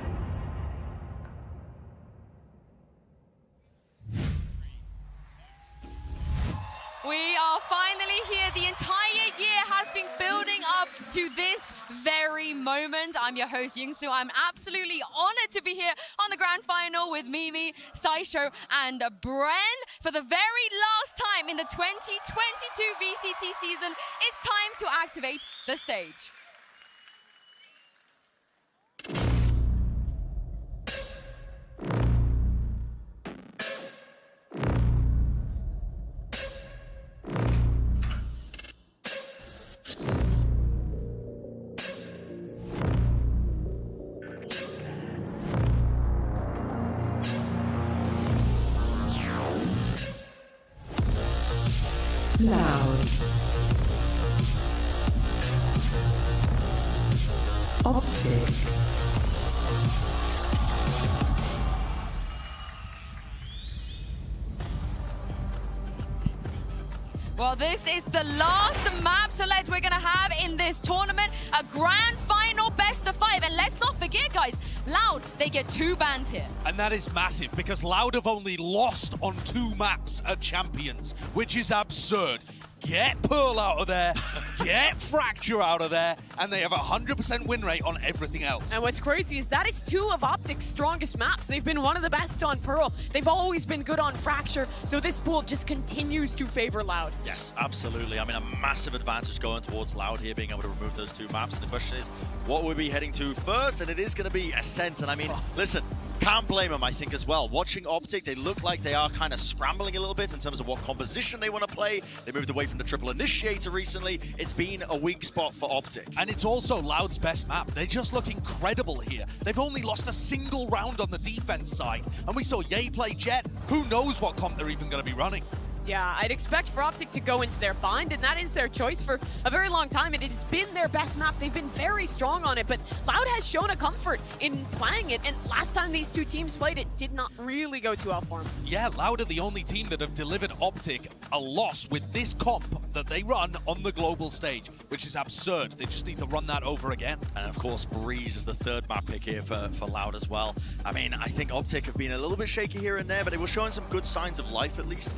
We are finally here. The entire year has been building up to this very moment. I'm your host, Yingsu. I'm absolutely honored to be here on the grand final with Mimi, Saisho, and Bren. For the very last time in the 2022 VCT season, it's time to activate the stage. Loud. OpTic. Well, this is the last map select we're going to have in this tournament. A grand final best of 5. And let's not forget, guys, Loud, they get 2 bans here. And that is massive because Loud have only lost on 2 maps at Champions, which is absurd. Get Pearl out of there, get Fracture out of there, and they have a 100% win rate on everything else. And what's crazy is that is 2 of OpTic's strongest maps. They've been one of the best on Pearl. They've always been good on Fracture, so this pool just continues to favor Loud. Yes, absolutely. I mean, a massive advantage going towards Loud here, being able to remove those 2 maps. And the question is, what will we be heading to first? And it is going to be Ascent. And I mean, listen, can't blame them, I think, as well. Watching OpTic, they look like they are kind of scrambling a little bit in terms of what composition they want to play. They moved away from the triple initiator recently. It's been a weak spot for OpTic. And it's also Loud's best map. They just look incredible here. They've only lost a single round on the defense side. And we saw Ye play Jet. Who knows what comp they're even going to be running? Yeah, I'd expect for OpTic to go into their bind, and that is their choice for a very long time, and it has been their best map. They've been very strong on it, but Loud has shown a comfort in playing it, and last time these 2 teams played, it did not really go too well for them. Yeah, Loud are the only team that have delivered OpTic a loss with this comp that they run on the global stage, which is absurd. They just need to run that over again. And of course, Breeze is the third map pick here for Loud as well. I mean, I think OpTic have been a little bit shaky here and there, but they were showing some good signs of life at least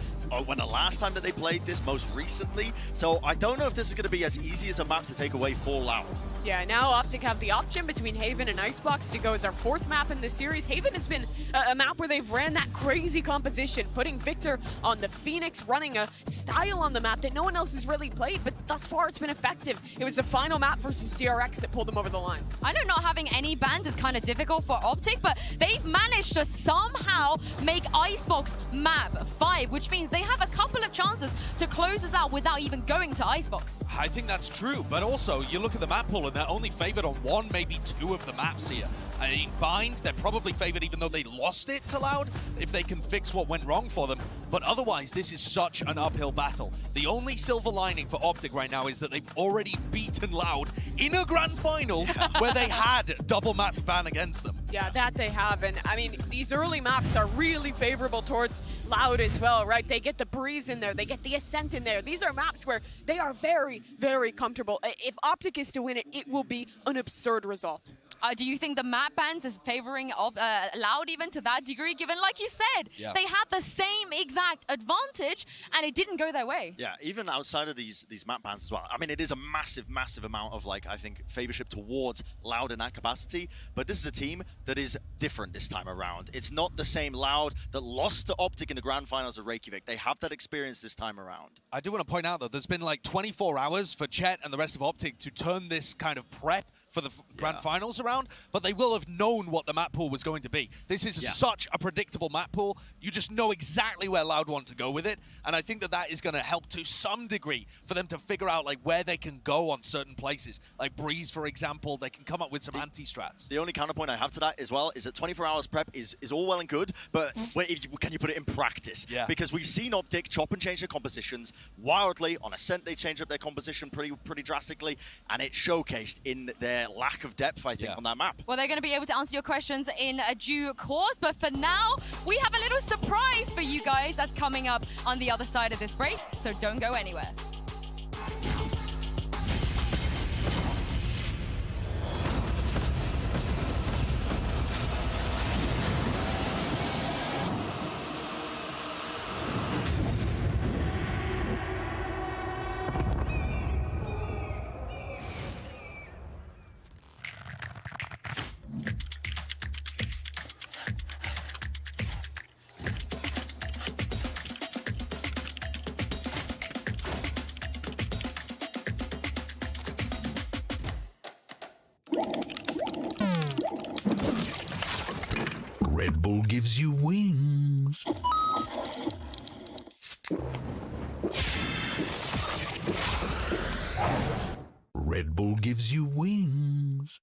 when the last time that they played this, most recently. So I don't know if this is going to be as easy as a map to take away for Loud. Yeah, now OpTic have the option between Haven and Icebox to go as our fourth map in the series. Haven has been a map where they've ran that crazy composition, putting Victor on the Phoenix, running a style on the map that no one else has really played, but thus far it's been effective. It was the final map versus DRX that pulled them over the line. I know not having any bans is kind of difficult for OpTic, but they've managed to somehow make Icebox map 5, which means they have a couple of chances to close us out without even going to Icebox. I think that's true, but also you look at the map pool and they're only favored on one, maybe two of the maps here. I mean, Bind, they're probably favored even though they lost it to Loud, if they can fix what went wrong for them. But otherwise, this is such an uphill battle. The only silver lining for OpTic right now is that they've already beaten Loud in a grand final where they had double map ban against them. Yeah, that they have. And I mean, these early maps are really favorable towards Loud as well, right? They get the Breeze in there, they get the Ascent in there. These are maps where they are very, very comfortable. If OpTic is to win it, it will be an absurd result. Do you think the map bans is favoring Loud even to that degree, given, like you said, they had the same exact advantage and it didn't go their way? Yeah, even outside of these map bans as well. I mean, it is a massive, massive amount of, like, I think, favorship towards Loud in that capacity, but this is a team that is different this time around. It's not the same Loud that lost to OpTic in the grand finals of Reykjavik. They have that experience this time around. I do want to point out, though, there's been like 24 hours for Chet and the rest of OpTic to turn this kind of prep for the grand finals around, but they will have known what the map pool was going to be. This is such a predictable map pool. You just know exactly where Loud want to go with it, and I think that that is going to help to some degree for them to figure out like where they can go on certain places. Like Breeze, for example, they can come up with some anti-strats. The only counterpoint I have to that as well is that 24 hours prep is all well and good, but can you put it in practice? Yeah. Because we've seen OpTic chop and change their compositions wildly. On Ascent, they changed up their composition pretty drastically, and it showcased in their lack of depth, I think, on that map. Well, they're going to be able to answer your questions in due course, but for now, we have a little surprise for you guys that's coming up on the other side of this break, so don't go anywhere. Red Bull gives you wings. Red Bull gives you wings.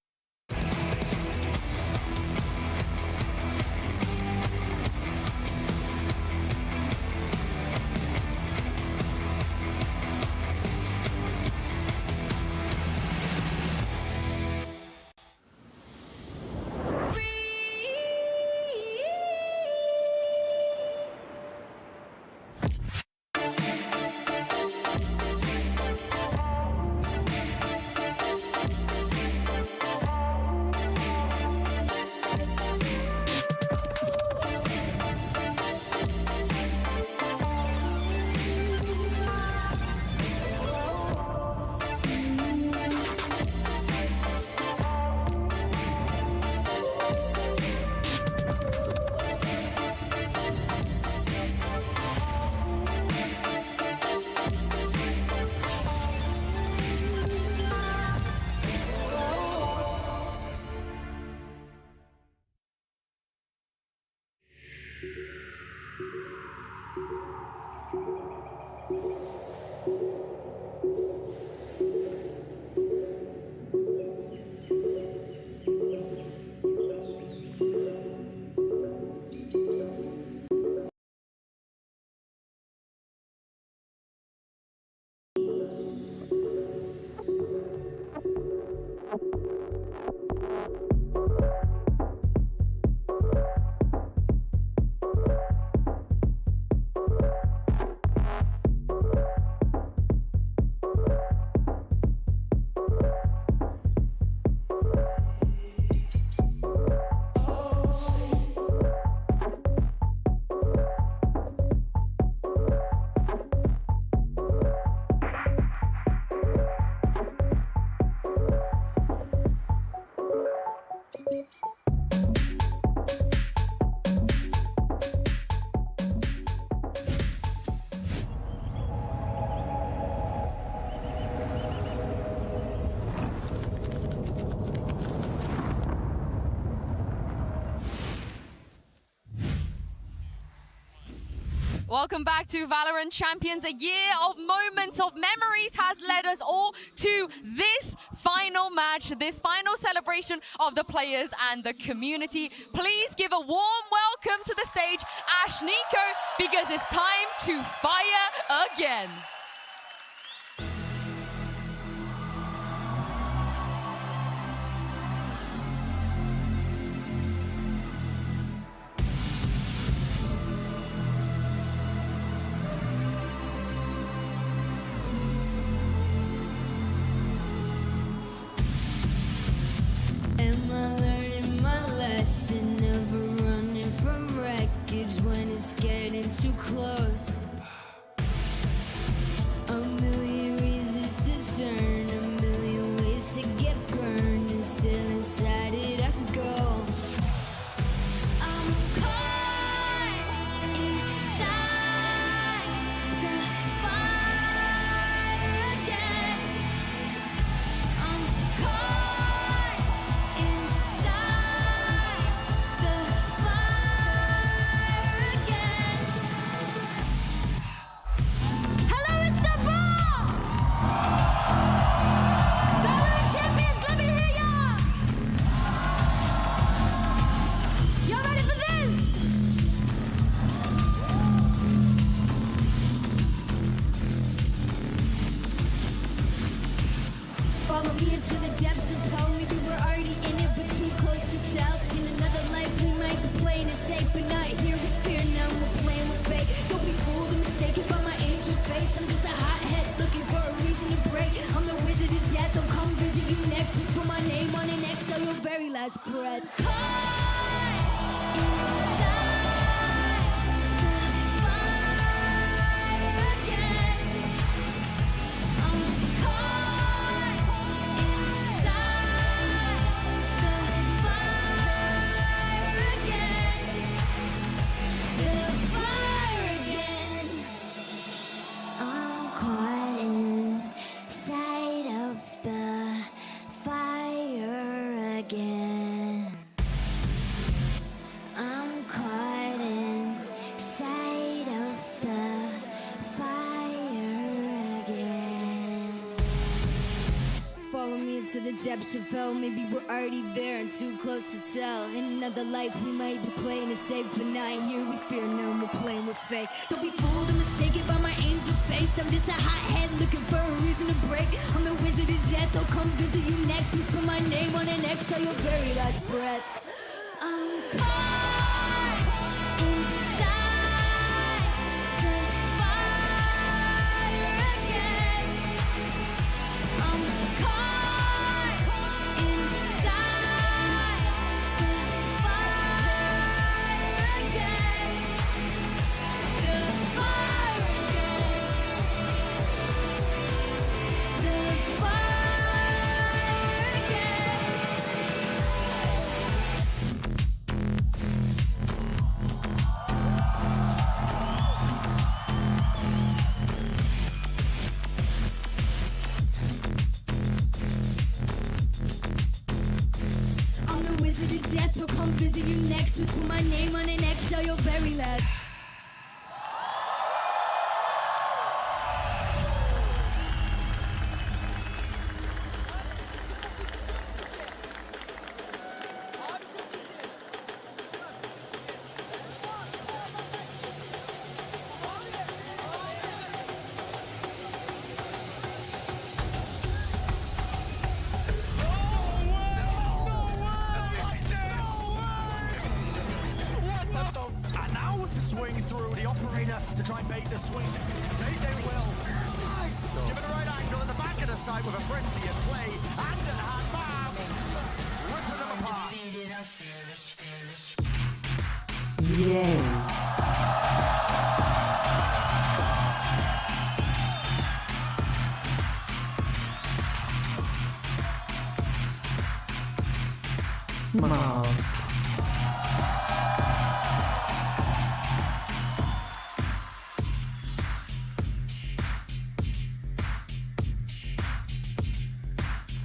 Welcome back to VALORANT Champions. A year of moments, of memories has led us all to this final match, this final celebration of the players and the community. Please give a warm welcome to the stage, Ash Nico, because it's time to fire again. Am I learning my lesson? Never running from wreckage when it's getting too close. A million reasons to turn, a million ways to get burned, and still inside it I go. I'm caught inside the fire again. I'm caught inside the fire again. Hello, Istanbul! VALORANT Champions, let me hear ya! Y'all ready for this? Follow me into the depths and tell me we were already in it, but too close to tell. In another life we might be playing it safe, but not here with fear. Now we're playing with fate. Don't be fooled or mistaken by my angel face. I'm just a hothead looking for a reason to break. I'm the wizard of death. I'll come visit you next week. Put my name on it next till your very last breath. I'm caught inside of the fire again. I'm caught inside of the fire again. Follow me into the depths of hell. Maybe we're already there and too close to tell. In another life we might be playing it safe, but not here with fear. Now we're playing with fate. Don't be fooled or mistaken by my angel face. I'm just a hothead looking for a reason to break. I'm the wizard of death. I'll come visit you next week. Put my name on an X till your very last breath. I'm caught inside the fire again. I'm caught inside the fire again. The fire again. The fire again. I'm the wizard of death. I'll come visit you next week. Put my name on an X till your very last. And now to swing through the operator to try and bait the swings. Maybe they will. Nice! Given the right angle at the back of the site with a frenzy at play. Hand in hand, mobbed. Ripping them apart.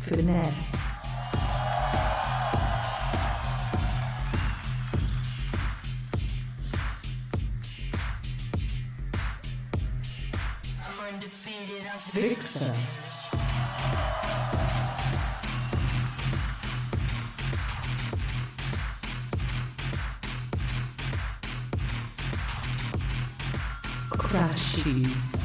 Finesse. Victor. Crashes.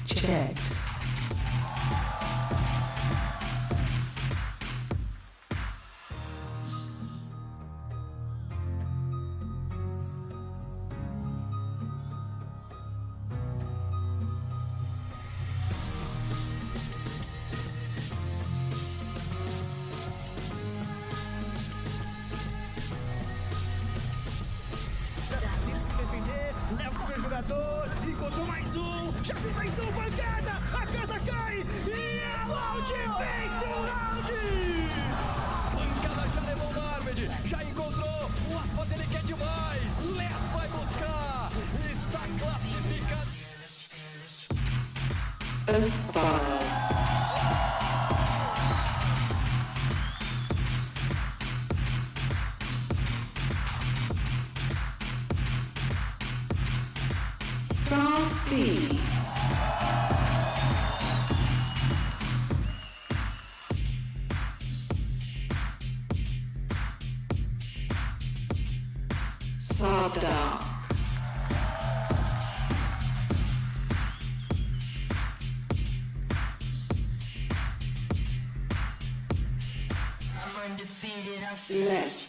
Chet. Encontrou mais já tem mais pancada, a casa cai e a Loud vence o round! Pancada já levou o Armed, já encontrou, o Aspas ele quer demais, Les vai buscar, está classificado. Saucy. Sardark. I'm undefeated, I feel less.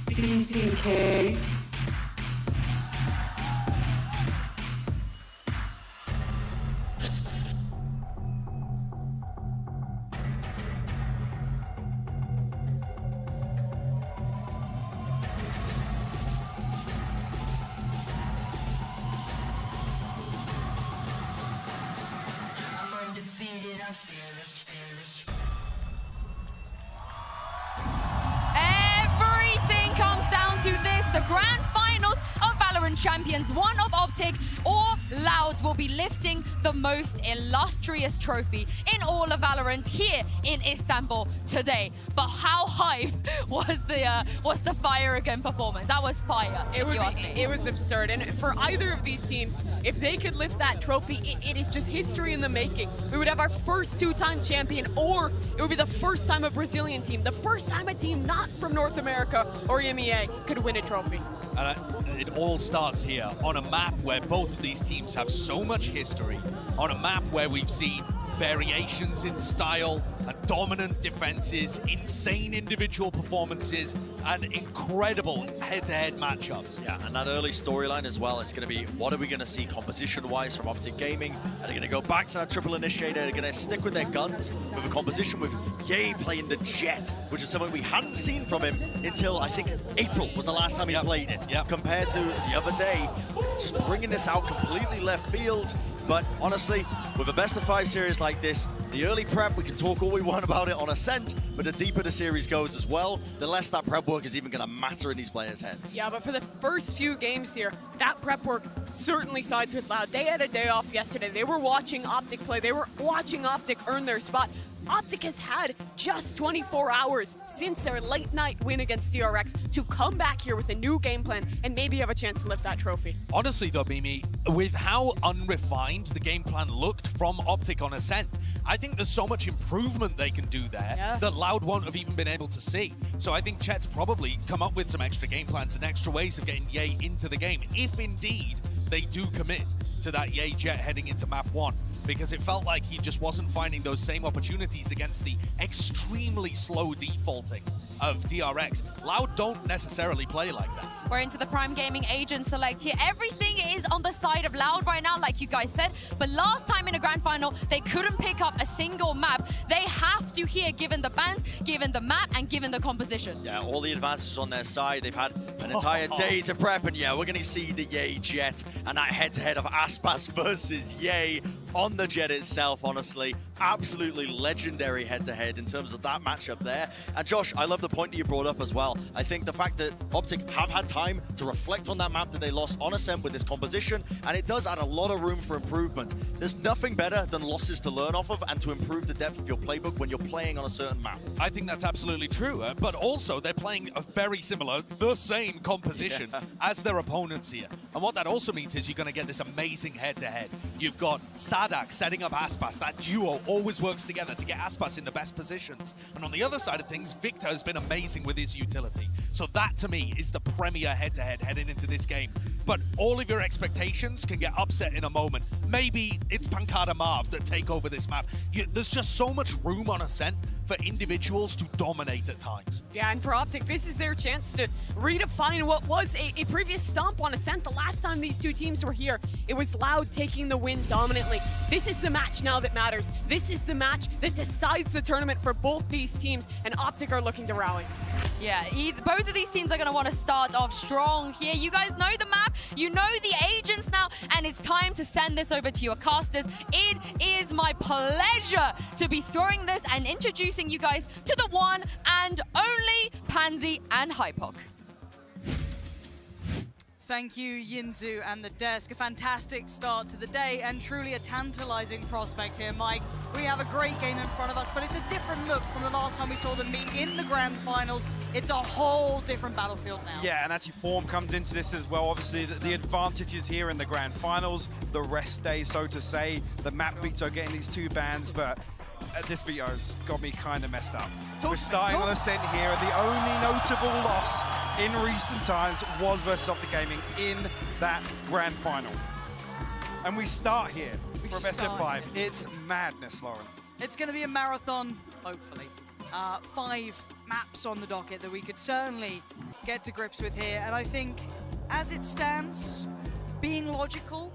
VCT. I'm undefeated, I fearless. Everything comes down to this, the grand finals of VALORANT Champions. One of OpTic or Loud will be lifting the most illustrious trophy in all of VALORANT here in Istanbul today. But how hype was the Fire Again performance? That was fire. It was absurd. And for either of these teams, if they could lift that trophy, it is just history in the making. We would have our first two-time champion, or it would be the first time a Brazilian team, the first time a team not from North America or EMEA could win a trophy. And it all starts here on a map where both of these teams have so much history, on a map where we've seen variations in style, dominant defenses, insane individual performances, and incredible head-to-head matchups. Yeah, and that early storyline as well is going to be, what are we going to see composition-wise from OpTic Gaming? Are they going to go back to that triple initiator? Are they going to stick with their guns with a composition with Ye playing the Jet, which is something we hadn't seen from him until, I think, April was the last time he played it. Compared to the other day, just bringing this out completely left field. But honestly, with a best-of-5 series like this, the early prep, we can talk all we want about it on Ascent, but the deeper the series goes as well, the less that prep work is even going to matter in these players' heads. Yeah, but for the first few games here, that prep work certainly sides with Loud. They had a day off yesterday. They were watching OpTic play. They were watching OpTic earn their spot. OpTic has had just 24 hours since their late night win against DRX to come back here with a new game plan and maybe have a chance to lift that trophy. Honestly though, Mimi, with how unrefined the game plan looked from OpTic on Ascent, I think there's so much improvement they can do there that Loud won't have even been able to see. So I think Chet's probably come up with some extra game plans and extra ways of getting Ye into the game, if indeed they do commit to that Ye Jet heading into map 1, because it felt like he just wasn't finding those same opportunities against the extremely slow defaulting of DRX. Loud don't necessarily play like that. We're into the Prime Gaming agent select here. Everything is on the side of Loud right now, like you guys said. But last time in a grand final, they couldn't pick up a single map. They have to here, given the bans, given the map, and given the composition. Yeah, all the advantages on their side. They've had an entire day to prep, and yeah, we're going to see the Yay Jet and that head-to-head of Aspas versus Yay on the Jet itself, honestly. Absolutely legendary head-to-head in terms of that matchup there. And Josh, I love the point that you brought up as well. I think the fact that OpTic have had time to reflect on that map that they lost on Ascent with this composition, and it does add a lot of room for improvement. There's nothing better than losses to learn off of and to improve the depth of your playbook when you're playing on a certain map. I think that's absolutely true, but also they're playing a very similar, the same composition as their opponents here. And what that also means is you're going to get this amazing head-to-head. You've got Sadak setting up Aspas. That duo always works together to get Aspas in the best positions. And on the other side of things, Victor has been amazing with his utility. So that, to me, is the premier head-to-head heading into this game. But all of your expectations can get upset in a moment. Maybe it's Pancada Marv that take over this map. There's just so much room on Ascent for individuals to dominate at times. Yeah, and for OpTic, this is their chance to redefine what was a previous stomp on Ascent. The last time these two teams were here, it was Loud taking the win dominantly. This is the match now that matters. This is the match that decides the tournament for both these teams, and OpTic are looking to rally. Yeah, both of these teams are going to want to start off strong here. You guys know the map, you know the agents now, and it's time to send this over to your casters. It is my pleasure to be throwing this and introducing you guys to the one and only Pansy and Hypok. Thank you, Yinzu and the desk. A fantastic start to the day and truly a tantalizing prospect here, Mike. We have a great game in front of us, but it's a different look from the last time we saw them meet in the grand finals. It's a whole different battlefield now. Yeah, and actually form comes into this as well. Obviously, the advantages here in the grand finals, the rest day, so to say. The map beats are getting these two bans, but this video's got me kind of messed up. We're starting on Ascent here, and the only notable loss in recent times was versus OpTic Gaming in that grand final. And we start here for a best of 5. It's madness, Lauren. It's going to be a marathon, hopefully. 5 maps on the docket that we could certainly get to grips with here. And I think, as it stands, being logical,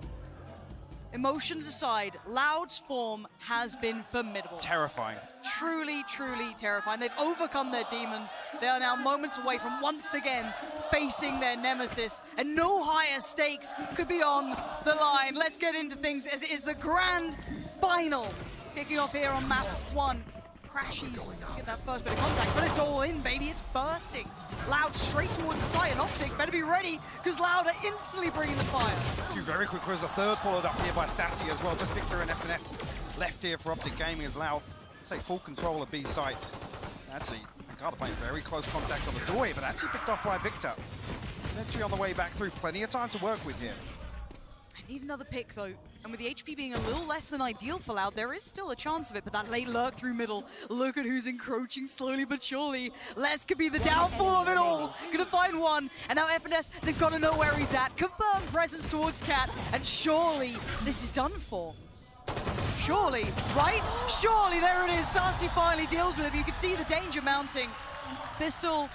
emotions aside, Loud's form has been formidable. Terrifying. Truly, truly terrifying. They've overcome their demons. They are now moments away from once again facing their nemesis, and no higher stakes could be on the line. Let's get into things as it is the grand final. Kicking off here on map 1. Crashies get that first bit of contact, but it's all in, baby. It's bursting. Loud straight towards the site, and OpTic better be ready, because Loud are instantly bringing the fire. Two very quick was a third followed up here by Sassy as well. Just Victor and FNS left here for OpTic Gaming as Loud take full control of B site. Actually, Pancada playing very close contact on the doorway, but actually picked off by Victor. Eventually on the way back through, plenty of time to work with here. I need another pick, though. And with the HP being a little less than ideal for Loud, there is still a chance of it, but that late lurk through middle. Look at who's encroaching slowly but surely. Les could be the downfall of it all. Gonna find one. And now FNS, they've got to know where he's at. Confirmed presence towards Cat. And surely this is done for. Surely, right? Surely, there it is. Sassy finally deals with it. You can see the danger mounting. Pistol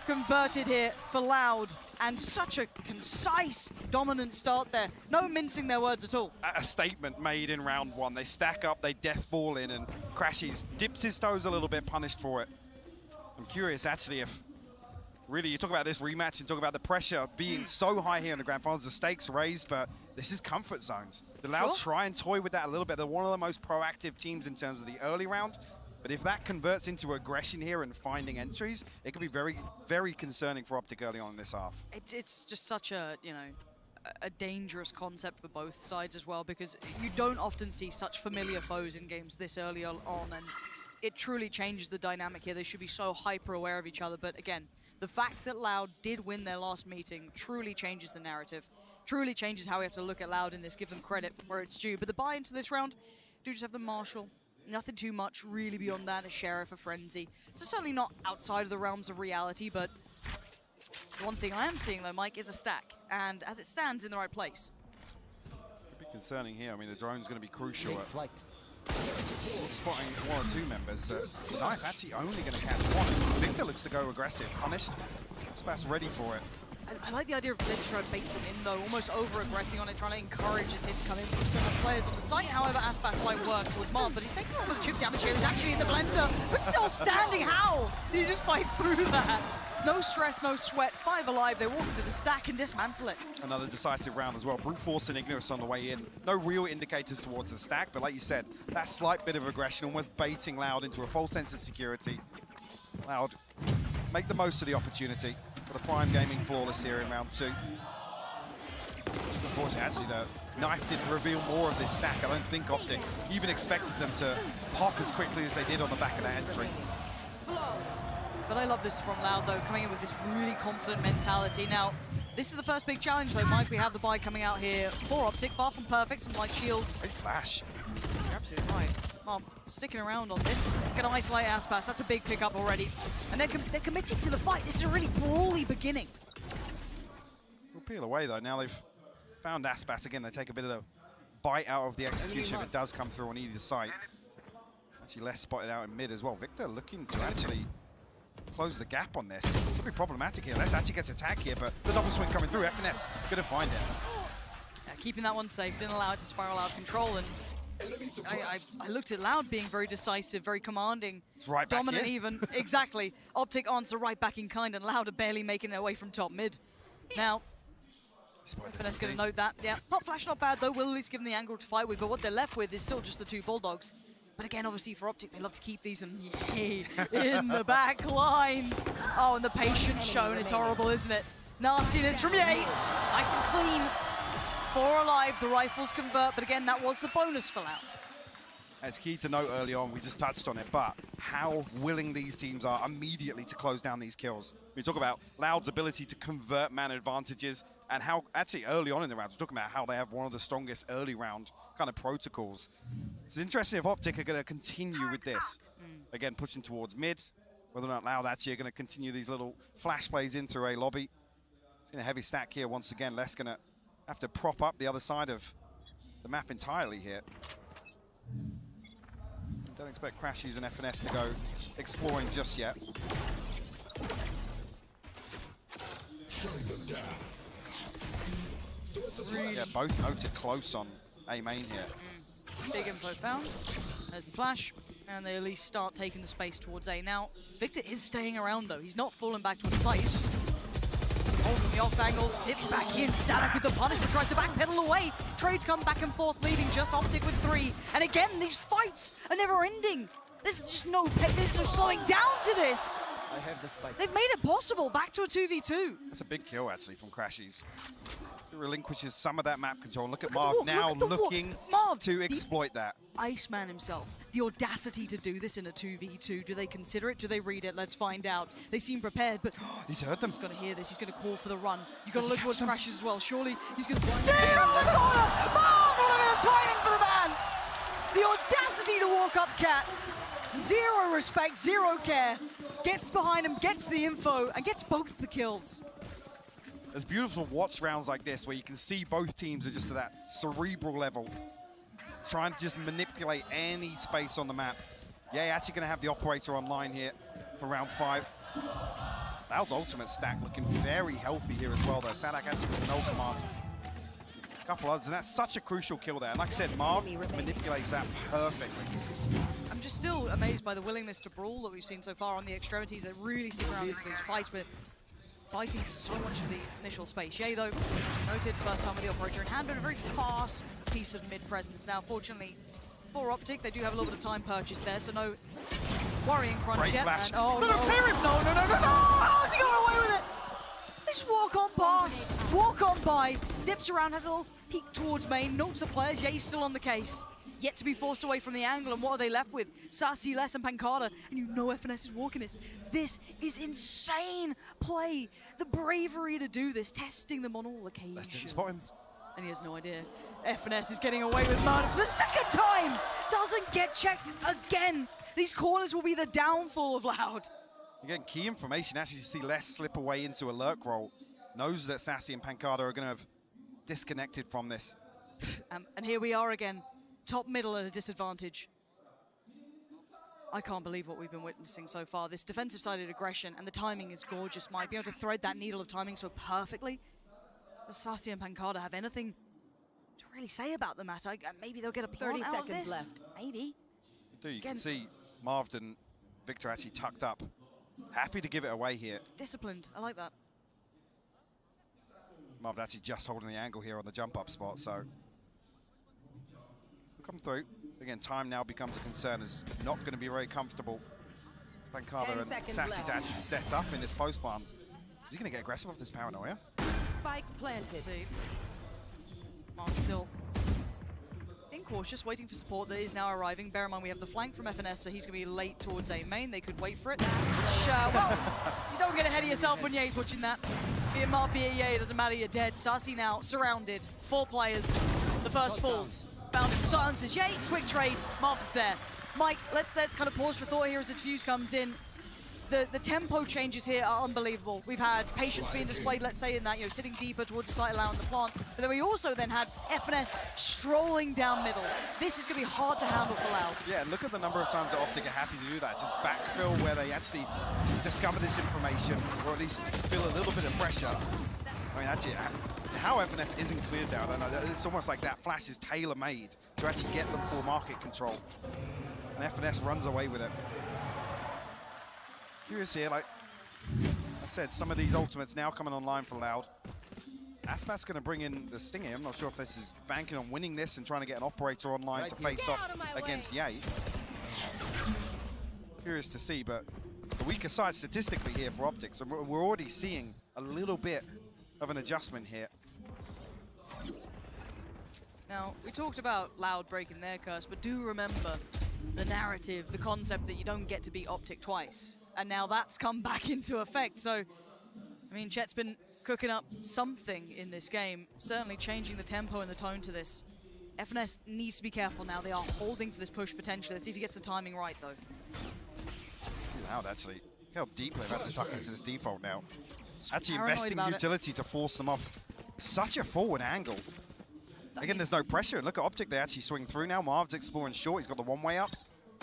converted here for Loud, and such a concise, dominant start there. No mincing their words at all. A statement made in round 1. They stack up, they death ball in, and Crashies dips his toes a little bit, punished for it. I'm curious, actually, if really you talk about this rematch and talk about the pressure being so high here in the grand finals, the stakes raised, but this is comfort zones. The Loud try and toy with that a little bit. They're one of the most proactive teams in terms of the early round. But if that converts into aggression here and finding entries, it could be very, very concerning for OpTic early on in this half. It's just such a, you know, a dangerous concept for both sides as well, because you don't often see such familiar foes in games this early on, and it truly changes the dynamic here. They should be so hyper aware of each other, but again, the fact that Loud did win their last meeting truly changes the narrative, truly changes how we have to look at Loud in this, give them credit where it's due. But the buy into this round, do just have the Marshal. Nothing too much really beyond that, a Sheriff, a Frenzy. So certainly not outside of the realms of reality, but one thing I am seeing though, Mike, is a stack. And as it stands, in the right place. Could be concerning here. I mean, the drone's going to be crucial. Spotting one or two members. Knife actually only going to catch one. Victor looks to go aggressive. Punished. Aspas ready for it. I like the idea of Blitz trying to bait them in though, almost over-aggressing on it, trying to encourage his hit to come in from some of the players on the site. However, Aspas might work towards Marv, but he's taking a little bit of chip damage here. He's actually in the blender, but still standing. How? Did he just fight through that? No stress, no sweat, 5 alive. They walk into the stack and dismantle it. Another decisive round as well. Brute Force and Ignis on the way in. No real indicators towards the stack, but like you said, that slight bit of aggression, almost baiting Loud into a false sense of security. Loud, make the most of the opportunity. For the Prime Gaming flawless here in round 2. Unfortunately, actually, the Knife did reveal more of this stack. I don't think OpTic even expected them to pop as quickly as they did on the back of that entry. But I love this from Loud, though, coming in with this really confident mentality. Now, this is the first big challenge, though, Mike. We have the buy coming out here for OpTic. Far from perfect, some light shields. Big flash. You're absolutely right. Sticking around on this. Gonna isolate Aspas. That's a big pickup already. And they're committing to the fight. This is a really brawly beginning. We'll peel away, though. Now they've found Aspas again. They take a bit of a bite out of the execution if it does come through on either side. Actually, less spotted out in mid as well. Victor looking to actually close the gap on this. Could be problematic here. Let's actually gets attacked here, but the double swing coming through. FNS gonna find it. Yeah, keeping that one safe. Didn't allow it to spiral out of control. And I looked at Loud being very decisive, very commanding, right back dominant in. even. Exactly. OpTic answer right back in kind, and Loud are barely making it away from top mid. Now, FNS going to note that. Yeah, top flash not bad though. Will at least give them the angle to fight with, but what they're left with is still just the 2 Bulldogs. But again, obviously for OpTic, they love to keep these and yay, in the back lines. Oh, and the patience shown is horrible, isn't it? Nastiness from Yay. Nice and clean. 4 alive, the rifles convert, but again, that was the bonus for Loud. It's key to note early on, we just touched on it, but how willing these teams are immediately to close down these kills. We talk about Loud's ability to convert man advantages and how actually early on in the rounds, we're talking about how they have one of the strongest early round kind of protocols. It's interesting if OpTic are going to continue with this. Again, pushing towards mid, whether or not Loud actually are going to continue these little flash plays in through a lobby. It's a heavy stack here once again. Les going to have to prop up the other side of the map entirely here. Don't expect Crashies and FNS to go exploring just yet. Yeah, both noted close on A main here. Big info found. There's the flash, and they at least start taking the space towards A. Now, Victor is staying around though. He's not falling back towards the site. He's just holding the off angle, hit back in. Sadak with the punishment, tries to backpedal away. Trades come back and forth, leaving just OpTic with 3. And again, these fights are never ending. There's just no slowing down to this. I have the spike. They've made it possible. Back to a 2v2. That's a big kill actually from Crashies. It relinquishes some of that map control. Look at Marv now looking to exploit that. Iceman himself, the audacity to do this in a 2v2. Do they consider it? Do they read it? Let's find out. They seem prepared, but he's heard them. He's going to hear this. He's going to call for the run. You've got to look towards him. Crashes as well. Surely he's going to see it up to the corner. Marv, what a bit of timing for the man. The audacity to walk up Cat. Zero respect, zero care. Gets behind him, gets the info, and gets both the kills. It's beautiful to watch rounds like this where you can see both teams are just at that cerebral level, trying to just manipulate any space on the map. Yeah, actually going to have the operator online here for round 5. Loud's ultimate stack looking very healthy here as well, though. Sadak actually with no command. A couple others, and that's such a crucial kill there. And like I said, Marv manipulates that perfectly. I'm just still amazed by the willingness to brawl that we've seen so far on the extremities. They really stick around for these fights, but fighting for so much of the initial space. Yay, though, noted first time with the operator in hand, but a very fast piece of mid-presence. Now, fortunately, for OpTic, they do have a little bit of time purchased there, so no worrying crunch Great yet. flash. And, oh, No, clear him! No, how's he got away with it? They just walk on past, walk on by, dips around, has a little peek towards main, notes the players. Yay's still on the case. Yet to be forced away from the angle, and what are they left with? Sassy, Les, and Pancada, and you know FNS is walking this. This is insane play. The bravery to do this, testing them on all occasions. Les didn't spot him. And he has no idea. FNS is getting away with murder for the second time! Doesn't get checked again. These corners will be the downfall of Loud. Again, key information, actually you see Les slip away into a lurk roll. Knows that Sassy and Pancada are going to have disconnected from this. And here we are again. Top middle at a disadvantage. I can't believe what we've been witnessing so far. This defensive-sided aggression, and the timing is gorgeous, Mike. Be able to thread that needle of timing so perfectly. Does Sassy and Pancada have anything to really say about the matter? Maybe they'll get a plant out of this. 30 seconds left. Maybe. You can see Marved and Victor actually tucked up. Happy to give it away here. Disciplined. I like that. Marved actually just holding the angle here on the jump-up spot, so come through. Again, time now becomes a concern. Is not going to be very comfortable. Pancada and Sassy to actually set up in this post plant. Is he going to get aggressive off this paranoia? Spike planted. See. Mark still being cautious, waiting for support that is now arriving. Bear in mind we have the flank from FNS, so he's going to be late towards A main. They could wait for it. Which, well, you don't get ahead of yourself when Ye's watching that. Be it Mark, be it Ye, it doesn't matter, you're dead. Sassy now surrounded. 4 players. The first falls. Found him, silences Ye, quick trade, Marv is there. Mike, let's kind of pause for thought here as the defuse comes in. The tempo changes here are unbelievable. We've had patience being displayed, let's say, in that, you know, sitting deeper towards the site allowing the plant. But then we also then had FNS strolling down middle. This is going to be hard to handle for Loud. Yeah, look at the number of times that OpTic are happy to do that. Just backfill where they actually discover this information, or at least feel a little bit of pressure. I mean, actually, how FNS isn't cleared down, and it's almost like that flash is tailor-made to actually get them full market control. And FNS runs away with it. Curious here, like I said, some of these ultimates now coming online for Loud. Aspat's going to bring in the Sting here. I'm not sure if this is banking on winning this and trying to get an operator online to face off against Ye. Curious to see, but the weaker side statistically here for OpTic, so we're already seeing a little bit of an adjustment here. Now, we talked about Loud breaking their curse, but do remember the narrative, the concept that you don't get to beat OpTic twice. And now that's come back into effect. So, I mean, Chet's been cooking up something in this game, certainly changing the tempo and the tone to this. FNS needs to be careful now. They are holding for this push potentially. Let's see if he gets the timing right, though. Loud, actually. Look how deep they've had to tuck into this default now. Actually investing utility to force them off such a forward angle. Again, there's no pressure. And look at OpTic, they actually swing through now. Marv's exploring short, he's got the one-way up.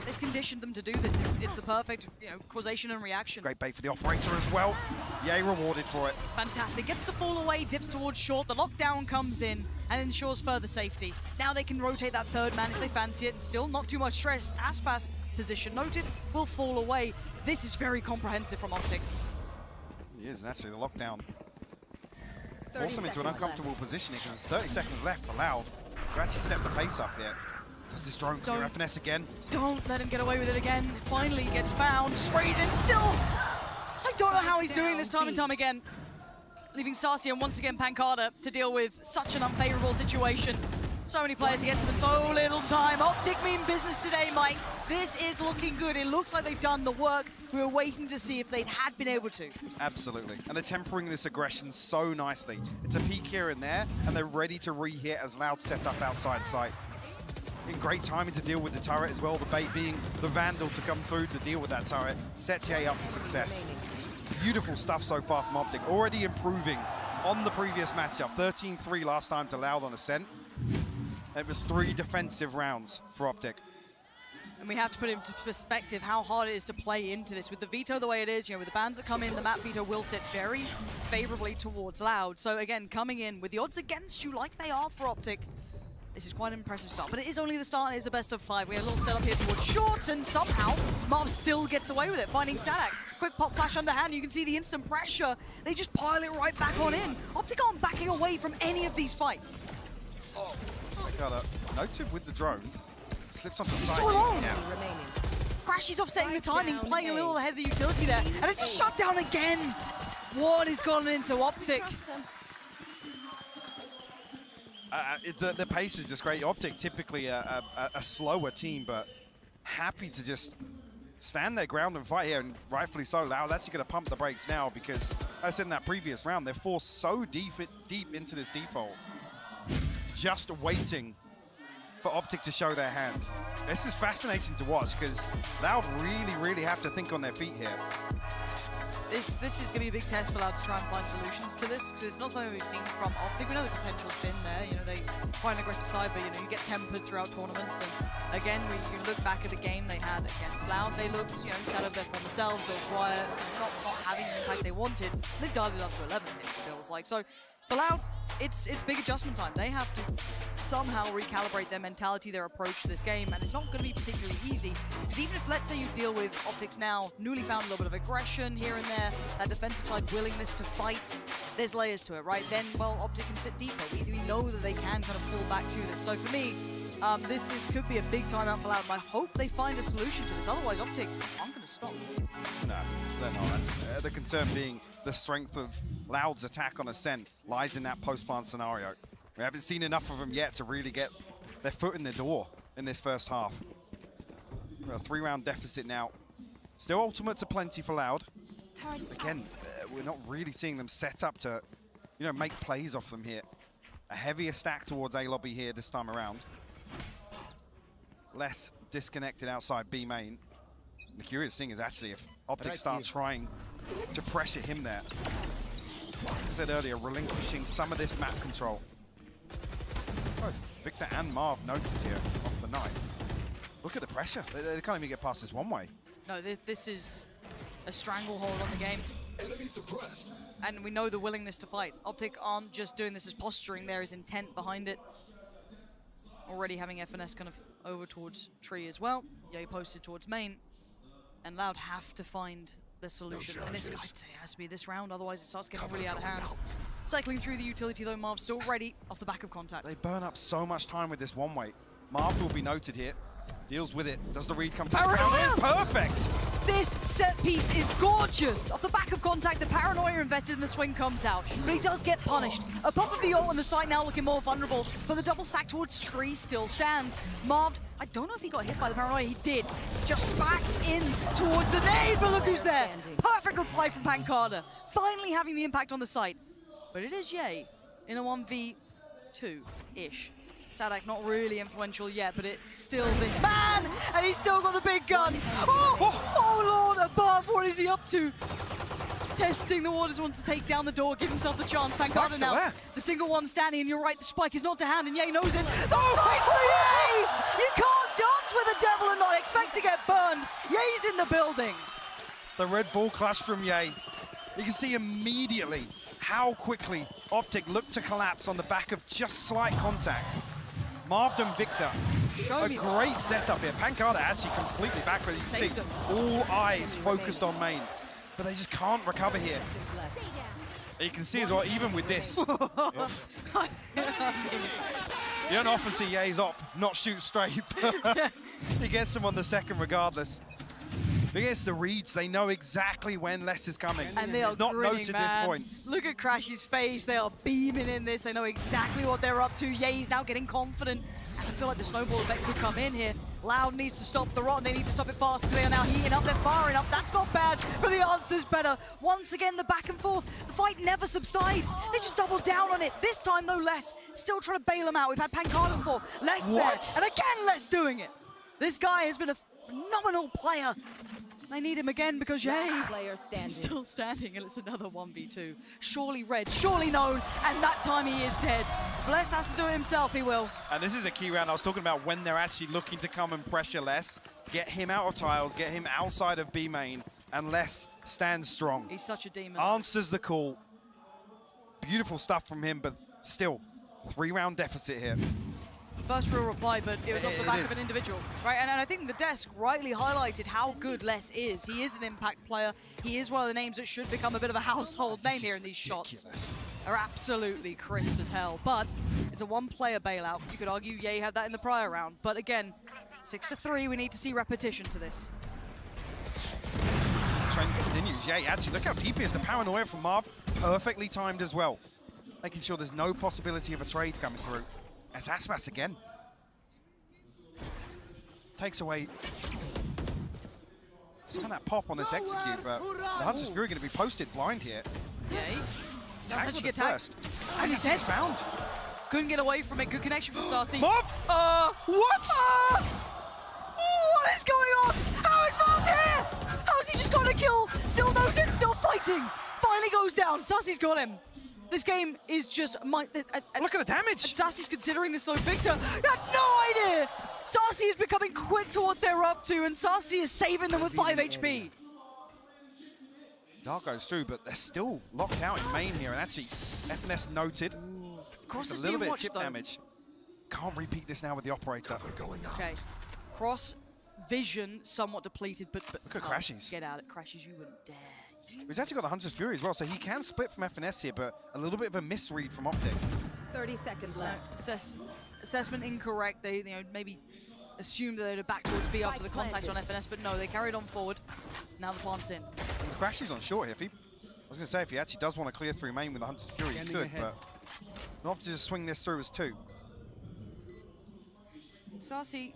They've conditioned them to do this. It's the perfect, you know, causation and reaction. Great bait for the operator as well. Yay, rewarded for it. Fantastic. Gets to fall away, dips towards short. The lockdown comes in and ensures further safety. Now they can rotate that third man if they fancy it, and still not too much stress. Aspas, position noted, will fall away. This is very comprehensive from OpTic. He is, and actually the lockdown force them into an uncomfortable position because there's 30 seconds left for Loud to actually step the pace up here. Does this drone clear FNS again? Don't let him get away with it again. Finally gets found, sprays in, still! I don't know how he's doing this time and time again. Leaving Sassy and once again Pancada to deal with such an unfavorable situation. So many players against him in so little time. OpTic mean business today, Mike. This is looking good. It looks like they've done the work. We were waiting to see if they had been able to. Absolutely. And they're tempering this aggression so nicely. It's a peek here and there, and they're ready to re-hit as Loud set up outside site. Great timing to deal with the turret as well, the bait being the Vandal to come through to deal with that turret. Sets Ye up for success. Beautiful stuff so far from OpTic. Already improving on the previous matchup. 13-3 last time to Loud on Ascent. It was 3 defensive rounds for OpTic. And we have to put into perspective how hard it is to play into this. With the veto the way it is, you know, with the bans that come in, the map veto will sit very favorably towards Loud. So again, coming in with the odds against you like they are for OpTic, this is quite an impressive start, but it is only the start and it is a best of 5. We have a little setup here towards short, and somehow Marv still gets away with it, finding Stadak. Quick pop flash underhand, you can see the instant pressure. They just pile it right back on in. OpTic aren't backing away from any of these fights. Oh, they got a noted with the drone. Slips off the side. So long! Crashy's offsetting the timing, playing a little ahead of the utility there, and it's just shut down again. What is gone into OpTic? The pace is just great. OpTic typically a slower team, but happy to just stand their ground and fight here, and rightfully so. Loud actually going to pump the brakes now because, as I said in that previous round, they're forced so deep into this default. Just waiting for OpTic to show their hand. This is fascinating to watch because Loud really have to think on their feet here. This is going to be a big test for Loud to try and find solutions to this, because it's not something we've seen from OpTic. We know the potential's been there. You know, they find an aggressive side, but you get tempered throughout tournaments. And again, you look back at the game they had against Loud, they looked, shadowed their former selves, they were quiet, not having the impact they wanted. They've dialed it up to 11, it feels like. So for Loud, it's big adjustment time. They have to somehow recalibrate their mentality, their approach to this game, and it's not going to be particularly easy, because even if, let's say, you deal with OpTic's now newly found a little bit of aggression here and there, that defensive side willingness to fight, there's layers to it, right? Then, well, OpTic can sit deeper. We know that they can kind of fall back to this. So for me, this could be a big timeout for Loud, and I hope they find a solution to this. Otherwise, OpTic aren't going to stop. No, they're not. The concern being the strength of Loud's attack on Ascent lies in that post-plant scenario. We haven't seen enough of them yet to really get their foot in the door in this first half. We're a 3-round deficit now. Still ultimates are plenty for Loud. Again, we're not really seeing them set up to, make plays off them here. A heavier stack towards A lobby here this time around. Less disconnected outside B main. The curious thing is actually if OpTic start trying to pressure him there. Like I said earlier, relinquishing some of this map control. Both Victor and Marv noted here off the knife. Look at the pressure. They can't even get past this one way. No, this is a stranglehold on the game. And we know the willingness to fight. OpTic aren't just doing this as posturing, there is intent behind it. Already having FNS kind of over towards Tree as well. Yeah, he posted towards main. And Loud have to find the solution. And this, I'd say, has to be this round, otherwise it starts getting really out of hand. Cycling through the utility though, Marv's still ready off the back of contact. They burn up so much time with this one way. Marv will be noted here. Deals with it. Does the read come through? Perfect! This set piece is gorgeous! Off the back of contact, the paranoia invested in the swing comes out. But he does get punished. A pop of the ult and the site now looking more vulnerable, but the double stack towards Tree still stands. Marv, I don't know if he got hit by the paranoia, he did. Just backs in towards the nade, but look who's there! Perfect reply from Pancada. Finally having the impact on the site. But it is Ye in a 1v2-ish. Sadak not really influential yet, but it's still this man, and he's still got the big gun. Oh Lord above, what is he up to? Testing the waters, wants to take down the door, give himself the chance. Pancada now, the single one standing, and you're right, the spike is not to hand, and Ye knows it. The fight for Ye! You can't dance with the devil and not expect to get burned. Ye's in the building. The red ball clutch from Ye. You can see immediately how quickly OpTic looked to collapse on the back of just slight contact. Marv and Victor, a great setup here. Pancada actually completely back for this. You can see all eyes focused on main, but they just can't recover here. You can see as well, even with this, you don't often see Ye's op not shoot straight, but he gets them on the second regardless. Against the reads, they know exactly when less is coming. And they are it's not noted at this point. Look at Crash's face. They are beaming in this. They know exactly what they're up to. Ye's now getting confident. And I feel like the snowball effect could come in here. Loud needs to stop the rot. They need to stop it fast because they are now heating up. They're firing up. That's not bad, but the answer's better. Once again, the back and forth. The fight never subsides. They just double down on it. This time, no less. Still trying to bail them out. We've had Pancada before. Less there. And again, Less doing it. This guy has been a phenomenal player. They need him again because Ye is still standing, and it's another 1v2. Surely red, surely known, and that time he is dead. If Less has to do it himself, he will. And this is a key round I was talking about, when they're actually looking to come and pressure Less, get him out of tiles, get him outside of B main, and Less stands strong. He's such a demon. Answers the call. Beautiful stuff from him, but still, 3-round deficit here. First real reply, but it was off the back of an individual, right? And I think the desk rightly highlighted how good Less is. He is an impact player. He is one of the names that should become a bit of a household name here in these shots. Are absolutely crisp as hell, but it's a one-player bailout. You could argue Ye had that in the prior round, but again, 6-3, we need to see repetition to this. The trend continues. Ye, actually, look how deep he is. The paranoia from Marv, perfectly timed as well. Making sure there's no possibility of a trade coming through. As Aspas again takes away some of that pop on this execute, but the Hunter's Fury going to be posted blind here. Yeah, that's how you get tagged. And he's dead. Found. Couldn't get away from it. Good connection for Sarsi. Mob! What? What is going on? How is Mob here? How has he just got a kill? Still no Luton's still fighting! Finally goes down. Sassy's got him. This game is just... Look at the damage! Sassy's considering this though. Victor had no idea! Sassy is becoming quick to what they're up to, and Sassy is saving them with 5 HP. Dark goes through, but they're still locked out in main here, and actually, FNS noted. Cross is a little being bit of watched, chip though. damage. Can't repeat this now with the operator. Okay. Cross vision somewhat depleted, but look at Crashies. Get out at Crashies, you wouldn't dare. He's actually got the Hunter's Fury as well, so he can split from FNS here, but a little bit of a misread from OpTic. 30 seconds left. Assessment incorrect. They maybe assumed that they'd have back towards B after the contact on FNS, but no, they carried on forward. Now the plant's in. Crashies on short here. I was going to say, if he actually does want to clear through main with the Hunter's Fury, he could, but not to just swing this through as 2. Sassy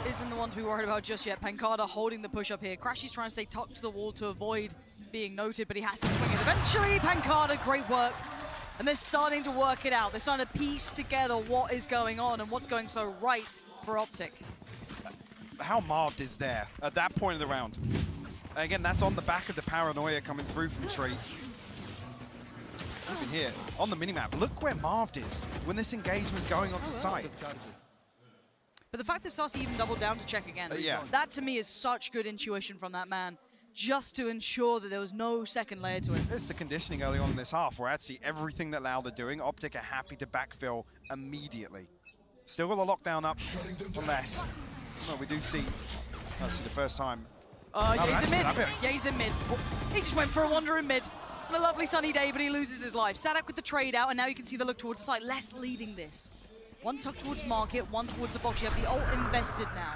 isn't the one to be worried about just yet. Pancada holding the push up here. Crashy's trying to stay tucked to the wall to avoid being noted, but he has to swing it. Eventually, Pancada, great work. And they're starting to work it out. They're starting to piece together what is going on and what's going so right for OpTic. How Marved is there at that point of the round. Again, that's on the back of the paranoia coming through from Tree. Even here, on the minimap, look where Marved is when this engagement's going onto site. But the fact that Sassy even doubled down to check again, that to me is such good intuition from that man, just to ensure that there was no second layer to it. It's the conditioning early on in this half, where actually everything that Loud are doing, OpTic are happy to backfill immediately. Still got the lockdown up for less. Well, we do see, actually the first time. Yeah, he's in mid. Yeah, he's in mid. He just went for a wander in mid. On a lovely sunny day, but he loses his life. Sadak with the trade out, and now you can see the look towards the site. Less leading this. One tuck towards market, one towards the box. You have the ult invested now.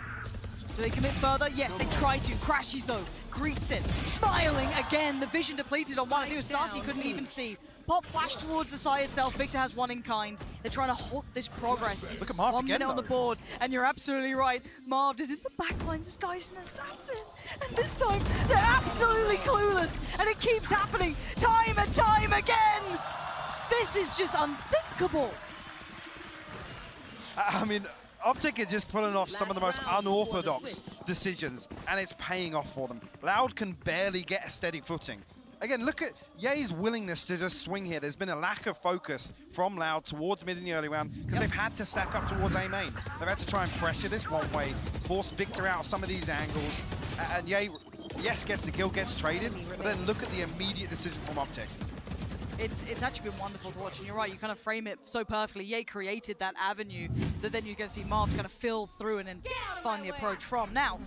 Do they commit further? Yes, they try to. Crashies though, greets it. Smiling again, the vision depleted on one. I think it was Sassy couldn't even see. Pop flash towards the site itself. Victor has one in kind. They're trying to halt this progress. Look at Marv 1 again, minute on the though. board, and you're absolutely right. Marv is in the backline disguised as an assassin. And this time, they're absolutely clueless. And it keeps happening time and time again. This is just unthinkable. I mean, OpTic is just pulling off some of the most unorthodox decisions, and it's paying off for them. Loud can barely get a steady footing. Again, look at Ye's willingness to just swing here. There's been a lack of focus from Loud towards mid in the early round because they've had to stack up towards A main. They've had to try and pressure this one way, force Victor out of some of these angles. And Ye, yes, gets the kill, gets traded, but then look at the immediate decision from OpTic. It's actually been wonderful to watch, and you're right, you kind of frame it so perfectly. Ye created that avenue that then you're going to see Marv kind of fill through and then find the approach from. Now,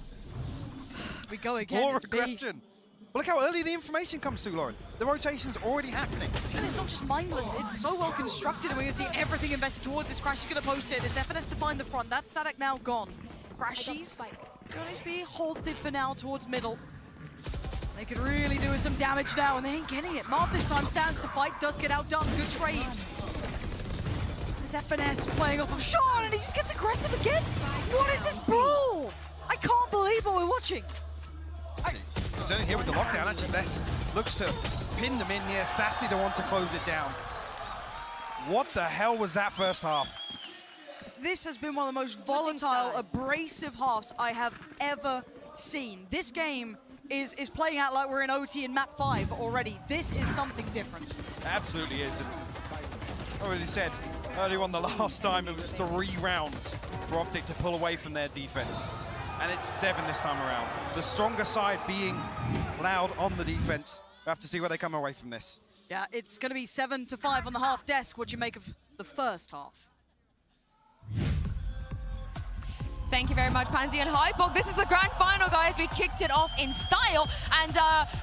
we go again. More It's B. regression. But look how early the information comes through, Lauren. The rotation's already happening. And it's not just mindless, it's so well constructed, and we're going to see everything invested towards this. Crash is going to post it. It's FNS to find the front. That's Sadak now gone. Crashies going to be halted for now towards middle. They could really do with some damage now, and they ain't getting it. Marv this time stands to fight, does get outdone. Good trades. There's FNS playing off of Sean, and he just gets aggressive again. What is this brawl? I can't believe what we're watching. It's only here with the lockdown. Actually, Les looks to pin them in here. Sassy the one to close it down. What the hell was that first half? This has been one of the most volatile, abrasive halves I have ever seen. This game is playing out like we're in OT in map 5 already. This is something different. Absolutely is. And I already said earlier on the last time it was 3 rounds for OpTic to pull away from their defense. And it's 7 this time around. The stronger side being Loud on the defense. We have to see where they come away from this. Yeah, it's going to be 7-5 on the half desk. What do you make of the first half? Thank you very much, Pansy and Hypog. This is the grand final, guys. We kicked it off in style. And,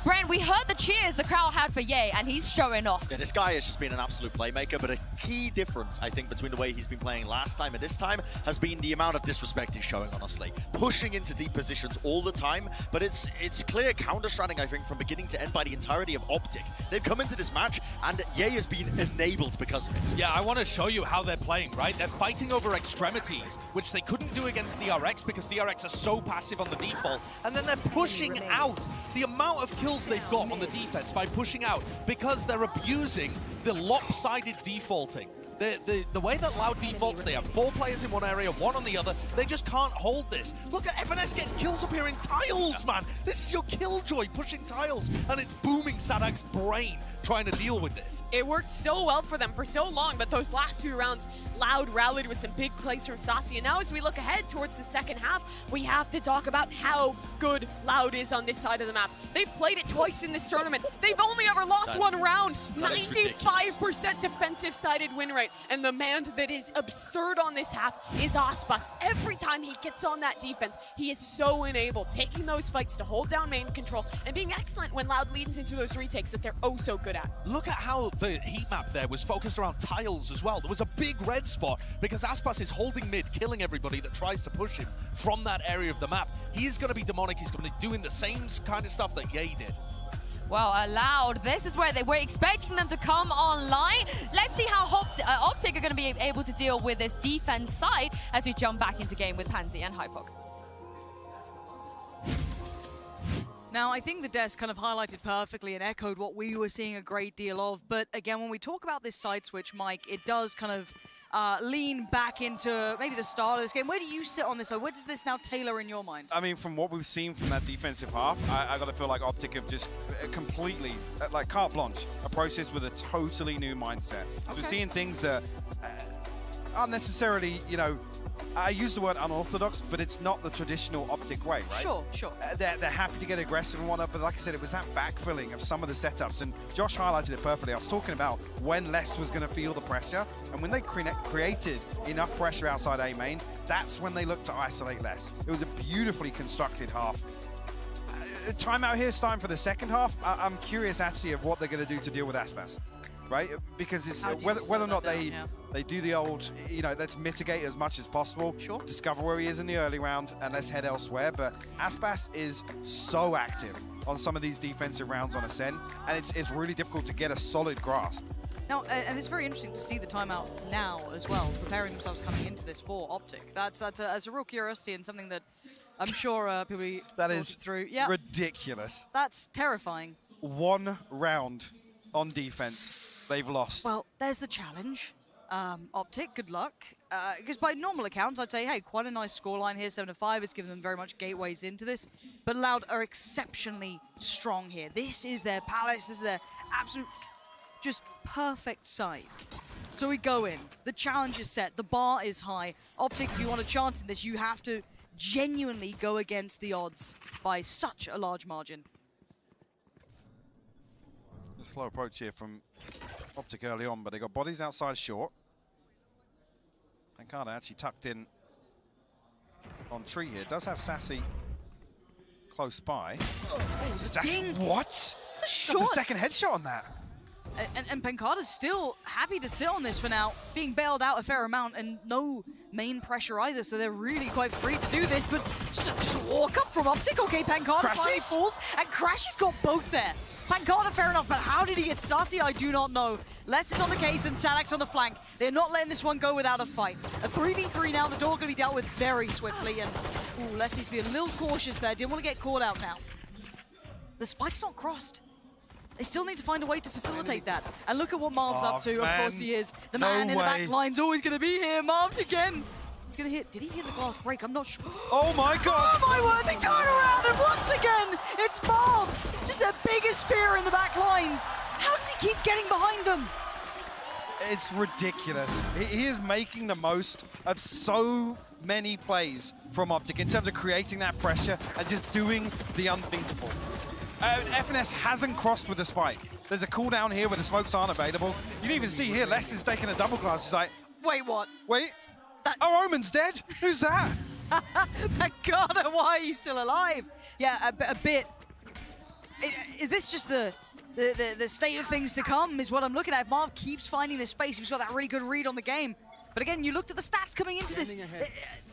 Brent, we heard the cheers the crowd had for Ye, and he's showing off. Yeah, this guy has just been an absolute playmaker, but a key difference, I think, between the way he's been playing last time and this time has been the amount of disrespect he's showing, honestly. Pushing into deep positions all the time, but it's clear counter-stratting, I think, from beginning to end by the entirety of OpTic. They've come into this match, and Ye has been enabled because of it. Yeah, I want to show you how they're playing, right? They're fighting over extremities, which they couldn't do against DRX because DRX are so passive on the default, and then they're pushing out. The amount of kills they've got on the defense by pushing out because they're abusing the lopsided defaulting. The way that Loud defaults, they have 4 players in one area, 1 on the other. They just can't hold this. Look at FNS getting kills up here in tiles, man. This is your killjoy pushing tiles, and it's booming Sadak's brain trying to deal with this. It worked so well for them for so long, but those last few rounds, Loud rallied with some big plays from Sassy. And now as we look ahead towards the second half, we have to talk about how good Loud is on this side of the map. They've played it twice in this tournament. They've only ever lost one round. 95% defensive-sided win rate. And the man that is absurd on this half is Aspas. Every time he gets on that defense, he is so enabled, taking those fights to hold down main control and being excellent when Loud leads into those retakes that they're oh so good at. Look at how the heat map there was focused around tiles as well. There was a big red spot because Aspas is holding mid, killing everybody that tries to push him from that area of the map. He is going to be demonic. He's going to be doing the same kind of stuff that Ye did. Well, Loud, this is where they were expecting them to come online. Let's see how OpTic are going to be able to deal with this defense side as we jump back into game with Pansy and Hypok. Now, I think the desk kind of highlighted perfectly and echoed what we were seeing a great deal of. But again, when we talk about this side switch, Mike, it does kind of lean back into maybe the start of this game. Where do you sit on this? Where does this now tailor in your mind? I mean, from what we've seen from that defensive half, I got to feel like OpTic have just completely, like carte blanche, approached this with a totally new mindset. Okay. We're seeing things that aren't necessarily, you know, I use the word unorthodox, but it's not the traditional OpTic way, right? Sure, sure. They're happy to get aggressive and whatnot, but like I said, it was that backfilling of some of the setups, and Josh highlighted it perfectly. I was talking about when Lest was going to feel the pressure, and when they created enough pressure outside A main, that's when they looked to isolate Lest. It was a beautifully constructed half. Timeout here, it's time for the second half. I'm curious actually of what they're going to do to deal with Aspas. Right, because it's whether or not they do the old, you know, let's mitigate as much as possible. Sure. Discover where he is in the early round and let's head elsewhere. But Aspas is so active on some of these defensive rounds on Ascent, and it's really difficult to get a solid grasp. Now, and it's very interesting to see the timeout now as well, preparing themselves coming into this for OpTic. That's a real curiosity and something that I'm sure people that is through. Ridiculous. That's terrifying. 1 round on defense, they've lost. Well, there's the challenge. OpTic, good luck. Because by normal accounts, I'd say, hey, quite a nice scoreline here. 7-5 has given them very much gateways into this. But Loud are exceptionally strong here. This is their palace. This is their absolute, just perfect side. So we go in. The challenge is set. The bar is high. OpTic, if you want a chance in this, you have to genuinely go against the odds by such a large margin. Slow approach here from OpTic early on, but they got bodies outside short. Pancada actually tucked in on tree here. Does have Sassy close by. Sassy, what? Got the second headshot on that. And Pancada's still happy to sit on this for now, being bailed out a fair amount and no main pressure either, so they're really quite free to do this, but just walk up from OpTic. Okay, Pancada finally falls, and Crash has got both there. Pancada, fair enough, but how did he get Sassy? I do not know. Les is on the case and Sadak's on the flank. They're not letting this one go without a fight. A 3v3 now, the door going to be dealt with very swiftly, and Les needs to be a little cautious there. Didn't want to get caught out now. The spike's not crossed. They still need to find a way to facilitate that. And look at what Marv's up to. Of course he is. The man in the back line's always going to be here. Marv again. He's going to hit. Did he hit the glass break? I'm not sure. Oh my God. Oh my word, they turn around and once again, it's Marv. Just their biggest fear in the back lines. How does he keep getting behind them? It's ridiculous. He is making the most of so many plays from OpTic in terms of creating that pressure and just doing the unthinkable. FNS hasn't crossed with the spike. There's a cooldown here where the smokes aren't available. You can even see here, Les is taking a double glance. He's like, wait, what? Wait. Oh, Omen's dead? Who's that? Pancada, why are you still alive? Yeah, a bit. Is this just the state of things to come is what I'm looking at. If Marv keeps finding this space, he's got that really good read on the game. But again, you looked at the stats coming into this.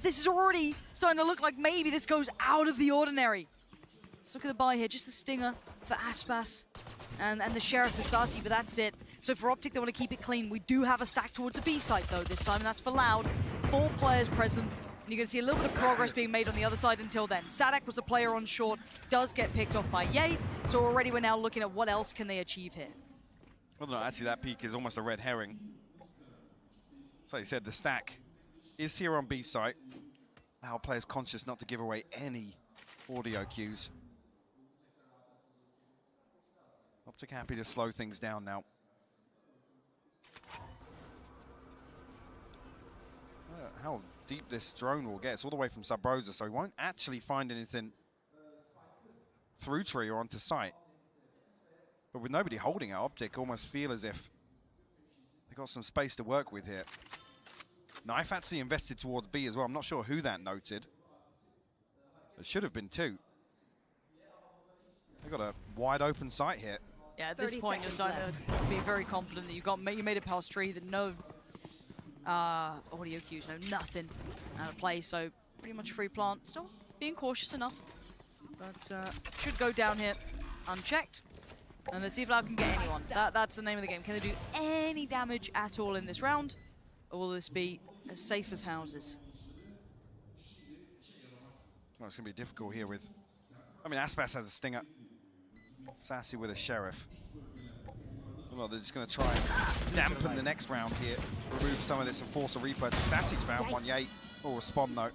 This is already starting to look like maybe this goes out of the ordinary. Let's look at the buy here. Just the stinger for Aspas and the Sheriff for Sassy, but that's it. So for OpTic, they want to keep it clean. We do have a stack towards the B site, though, this time, and that's for Loud. 4 players present. And you're going to see a little bit of progress being made on the other side until then. Sadak was a player on short, does get picked off by Ye, so already we're now looking at what else can they achieve here. Well, no, actually, that peak is almost a red herring. So you said the stack is here on B site. Now players conscious not to give away any audio cues. OpTic happy to slow things down now. How deep this drone will get. It's all the way from Sub Rosa, so he won't actually find anything through tree or onto site. But with nobody holding it, OpTic almost feel as if they've got some space to work with here. Knife actually invested towards B as well. I'm not sure who that noted. There should have been two. They've got a wide open site here. Yeah, at this point, you're starting to be very confident that you made it past tree, that no audio cues, no nothing out of play, so pretty much free plant. Still being cautious enough, but should go down here unchecked. And let's see if Loud can get anyone. That's the name of the game. Can they do any damage at all in this round? Or will this be as safe as houses? Well, it's going to be difficult here with... I mean, Aspas has a stinger. Sassy with a sheriff. Well, they're just going to try and dampen the next round here. Remove some of this and force a repurchase. Sassy's found one. Yay. Will respond, though.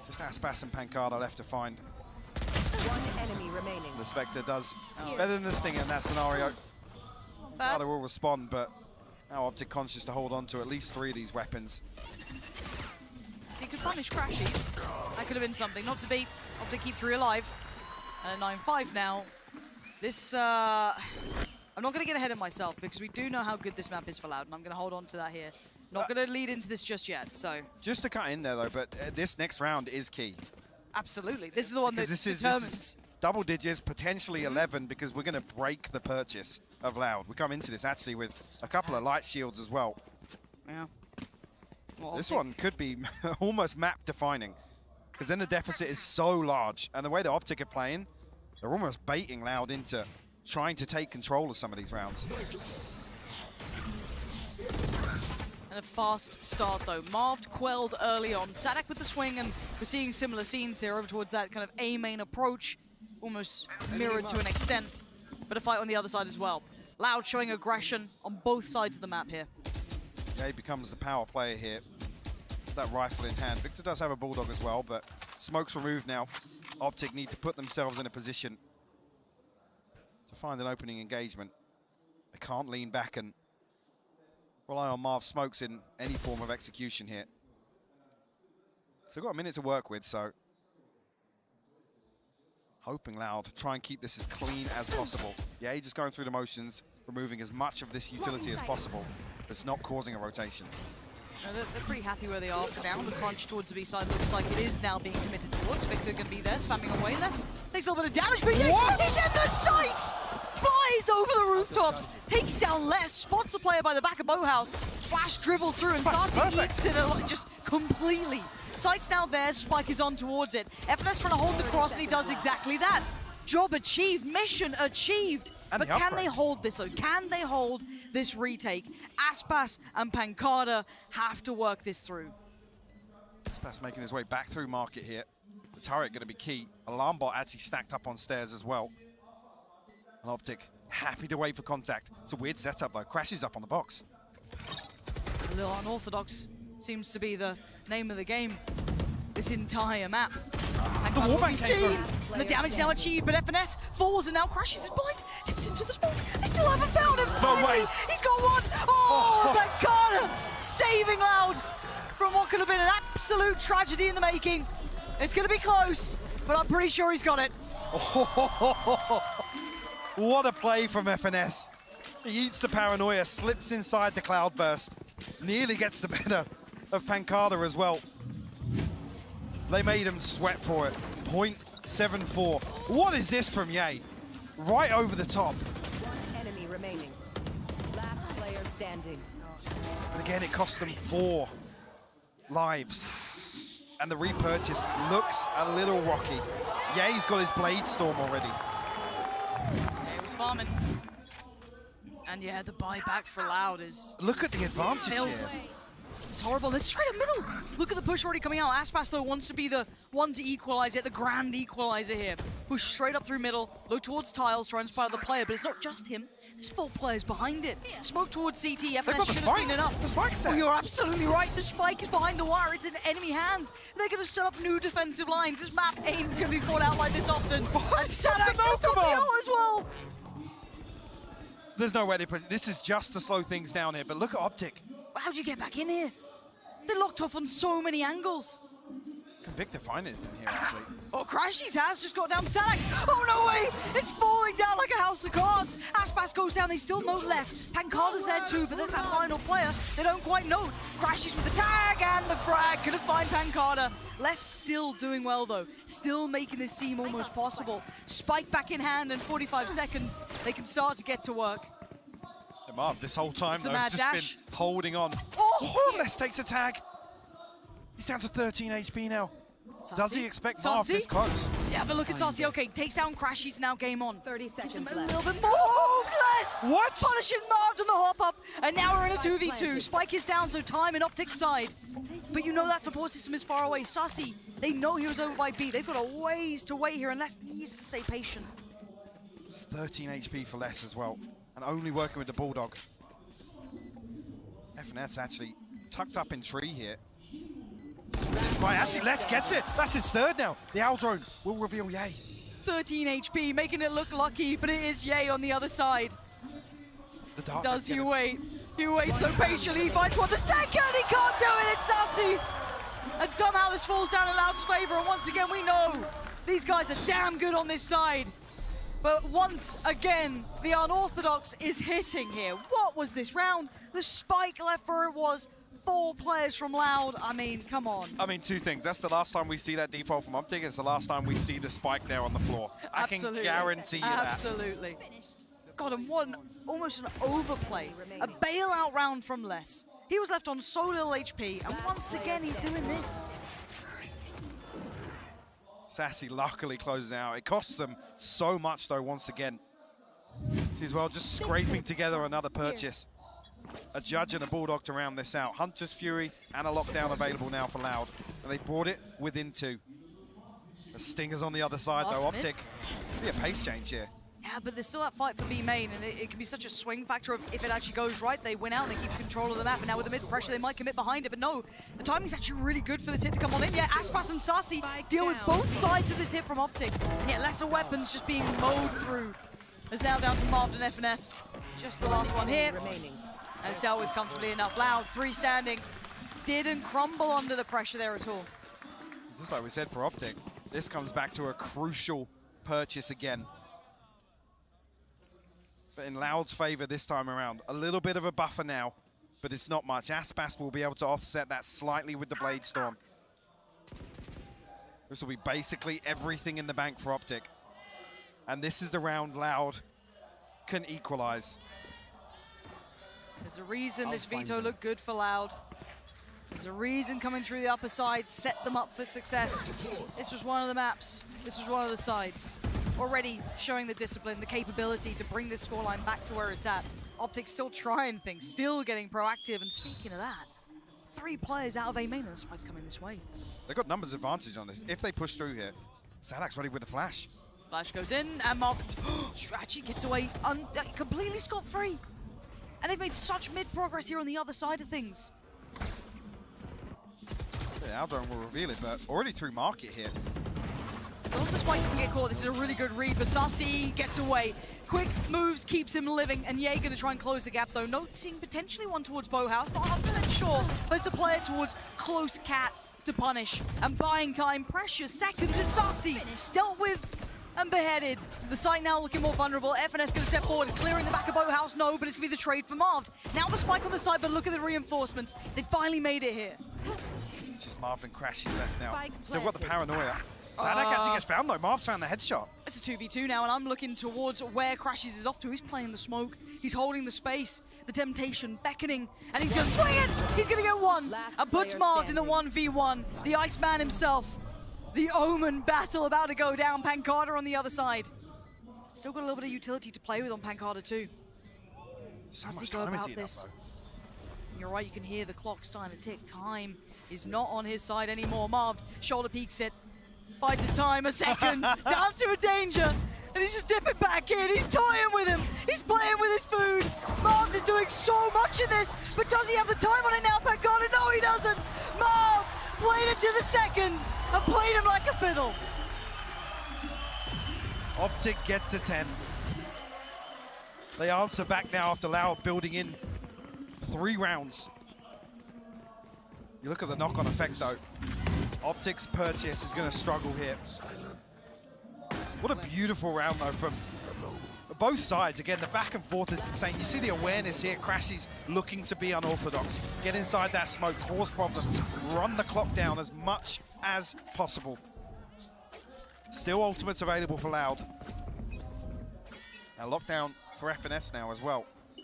Just Aspas and Pancada left to find. One enemy remaining. The Spectre does better than the Stinger in that scenario. Pancada will respond, but now OpTic conscious to hold on to at least 3 of these weapons. He could punish Crashies. That could have been something. Not to beat. OpTic keep 3 alive. And at 9-5 now. This, I'm not going to get ahead of myself because we do know how good this map is for Loud, and I'm going to hold on to that here. Not going to lead into this just yet, so. Just to cut in there, though, but this next round is key. Absolutely. This is the one that determines. This is double digits, potentially 11, because we're going to break the purchase of Loud. We come into this actually with a couple of light shields as well. Yeah. Well, this one could be almost map defining, because then the deficit is so large, and the way the OpTic are playing, they're almost baiting Loud into trying to take control of some of these rounds. And a fast start, though. Marved quelled early on. Sadak with the swing, and we're seeing similar scenes here over towards that kind of A-main approach, almost mirrored to an extent, but a fight on the other side as well. Loud showing aggression on both sides of the map here. Yeah, he becomes the power player here. That rifle in hand. Victor does have a Bulldog as well, but smoke's removed now. OpTic need to put themselves in a position to find an opening engagement. They can't lean back and rely on Marv smokes in any form of execution here. So they've got a minute to work with, so hoping Loud to try and keep this as clean as possible. Yeah, he's just going through the motions, removing as much of this utility as possible that's not causing a rotation. They're pretty happy where they are for now. The crunch towards the B side looks like it is now being committed towards. Victor going to be there, spamming away less. Takes a little bit of damage, but yeah, he's in the sights! Flies over the rooftops, takes down less, spots the player by the back of Bowhouse. Flash dribbles through and Sarti eats it just completely. Sight's now there, Spike is on towards it. FNS trying to hold the cross, and he does exactly that. Job achieved, mission achieved. But can they hold this though? Can they hold this retake? Aspas and Pancada have to work this through. Aspas making his way back through market here. The turret going to be key. Alarm bot actually stacked up on stairs as well. And OpTic happy to wait for contact. It's a weird setup though. Crashes up on the box. A little unorthodox seems to be the name of the game. This entire map. And the wallbang seen. And the damage now achieved, but FNS falls and now Crashes his blind. Tips into the smoke. They still haven't found him. No way. He's got one. Oh, Pancada saving Loud from what could have been an absolute tragedy in the making. It's going to be close, but I'm pretty sure he's got it. What a play from FNS. He eats the paranoia, slips inside the cloudburst, nearly gets the better of Pancada as well. They made him sweat for it. 0.74. What is this from Ye? Right over the top. One enemy remaining. Last player standing. But again, it cost them 4 lives. And the repurchase looks a little rocky. Ye's got his Blade Storm already. Yeah, he was farming. And yeah, the buyback for Loud is... Look at the advantage here. It's horrible. It's straight up middle. Look at the push already coming out. Aspas, though, wants to be the one to equalize it, the grand equalizer here. Push straight up through middle, look towards tiles, try and spy the player, but it's not just him. There's 4 players behind it. Smoke towards CT. They've FNS got the should have seen spike. enough. The spike's there. Oh, you're absolutely right. The spike is behind the wire. It's in enemy hands. They're going to set up new defensive lines. This map ain't going to be fought out like this often. And Sadak's got the ult as well. There's no way they put. This is just to slow things down here. But look at OpTic. How'd you get back in here? They're locked off on so many angles. Can Victor find anything here, actually? Oh, Crashy's has just got down Sadak. Oh, no way! It's falling down like a house of cards. Aspas goes down, they still know less. Pancada's there too, but there's that final player they don't quite know. Crashy's with the tag and the frag. Gonna find Pancada. Les still doing well, though. Still making this seem almost possible. Spike back in hand in 45 seconds. They can start to get to work. Marv, this whole time, though, mad just dash. been holding on. Oh! Les takes a tag. He's down to 13 HP now. Sassy. Does he expect Marv this close? Yeah, but look at Sassy. Okay, takes down Crashy's now game on. 30 seconds Gives him a left. little bit more. Oh, Les! What? Punishing Marv on the hop up. And now we're in a 2v2. Spike is down, so time in OpTic's side. But you know that support system is far away. Sassy, they know he was over by B. They've got a ways to wait here, and Les needs to stay patient. It's 13 HP for Les as well. And only working with the Bulldog. FNS actually tucked up in tree here. Right, actually, Les gets it. That's his third now. The Owl drone will reveal Yay. 13 HP, making it look lucky, but it is Yay on the other side. The dark Does he wait? He waits so patiently, he finds one the second, he can't do it, it's Sassy! And somehow this falls down in Loud's favor, and once again we know these guys are damn good on this side. But once again, the unorthodox is hitting here. What was this round? The spike left where it was. 4 players from Loud. I mean, come on. I mean, 2 things. That's the last time we see that default from OpTic. It's the last time we see the spike there on the floor. Absolutely. I can guarantee you that. Absolutely. God, and one, almost an overplay. A bailout round from Les. He was left on so little HP, and once again, he's doing this. Sassy luckily closes out. It costs them so much, though, once again. He's well just scraping together another purchase. A Judge and a Bulldog to round this out. Hunter's Fury and a lockdown available now for Loud. And they brought it within 2. The Stinger's on the other side, though. OpTic. Be a pace change here. Yeah, but there's still that fight for B main, and it can be such a swing factor of if it actually goes right, they win out and they keep control of the map. And now with the mid pressure, they might commit behind it, but no, the timing's actually really good for this hit to come on in. Yeah, Aspas and Sassy deal with both sides of this hit from OpTic. And yeah, lesser weapons just being mowed through. It's now down to Marv and FNS. Just the last one here. And it's dealt with comfortably enough. Loud, 3 standing. Didn't crumble under the pressure there at all. Just like we said for OpTic, this comes back to a crucial purchase again. But in Loud's favor this time around. A little bit of a buffer now, but it's not much. Aspas will be able to offset that slightly with the Blade Storm. This will be basically everything in the bank for OpTic. And this is the round Loud can equalize. There's a reason this veto looked good for Loud. There's a reason coming through the upper side set them up for success. This was one of the maps. This was one of the sides. Already showing the discipline, the capability to bring this scoreline back to where it's at. OpTic still trying things, still getting proactive. And speaking of that, 3 players out of A main and the spike's coming this way. They've got numbers advantage on this. If they push through here, Sadak's ready with the flash. Flash goes in, and Marv actually gets away completely scot-free. And they've made such mid-progress here on the other side of things. Yeah, Aldron will reveal it, but already through market here. As long as the spike doesn't get caught, this is a really good read, but Sassy gets away. Quick moves keeps him living, and Ye gonna try and close the gap though. Noticing potentially one towards Bowhouse, not 100% sure, but it's a player towards Close Cat to punish. And buying time, pressure, seconds is Sassy. Dealt with and beheaded. The site now looking more vulnerable. FNS gonna step forward, clearing the back of Boathouse. No, but it's gonna be the trade for Marv. Now the spike on the side, but look at the reinforcements. They finally made it here. It's just Marv and Crashy's left now. Still got the paranoia. Sadak actually gets found though. Marv's found the headshot. It's a 2v2 now, and I'm looking towards where Crashes is off to. He's playing the smoke. He's holding the space, the temptation, beckoning, and he's gonna swing it! He's gonna get one! And puts Marv in the 1v1. The Iceman himself. The Omen battle about to go down. Pancada on the other side. Still got a little bit of utility to play with on Pancada too. So How's much he go time is about he this? up, You're right, you can hear the clock starting to tick. Time is not on his side anymore. Marv shoulder peeks it. Bides his time, a second. Down to a danger. And he's just dipping back in. He's toying with him. He's playing with his food. Marv is doing so much in this, but does he have the time on it now, Pangada? No, he doesn't. Marv played it to the second and played him like a fiddle. OpTic get to 10. They answer back now after Loud building in 3 rounds. You look at the knock-on effect though. OpTic's purchase is going to struggle here. What a beautiful round though from both sides. Again, the back and forth is insane. You see the awareness here. Crashy's looking to be unorthodox. Get inside that smoke, cause problems, run the clock down as much as possible. Still ultimates available for Loud. Now lockdown for FNS now as well. You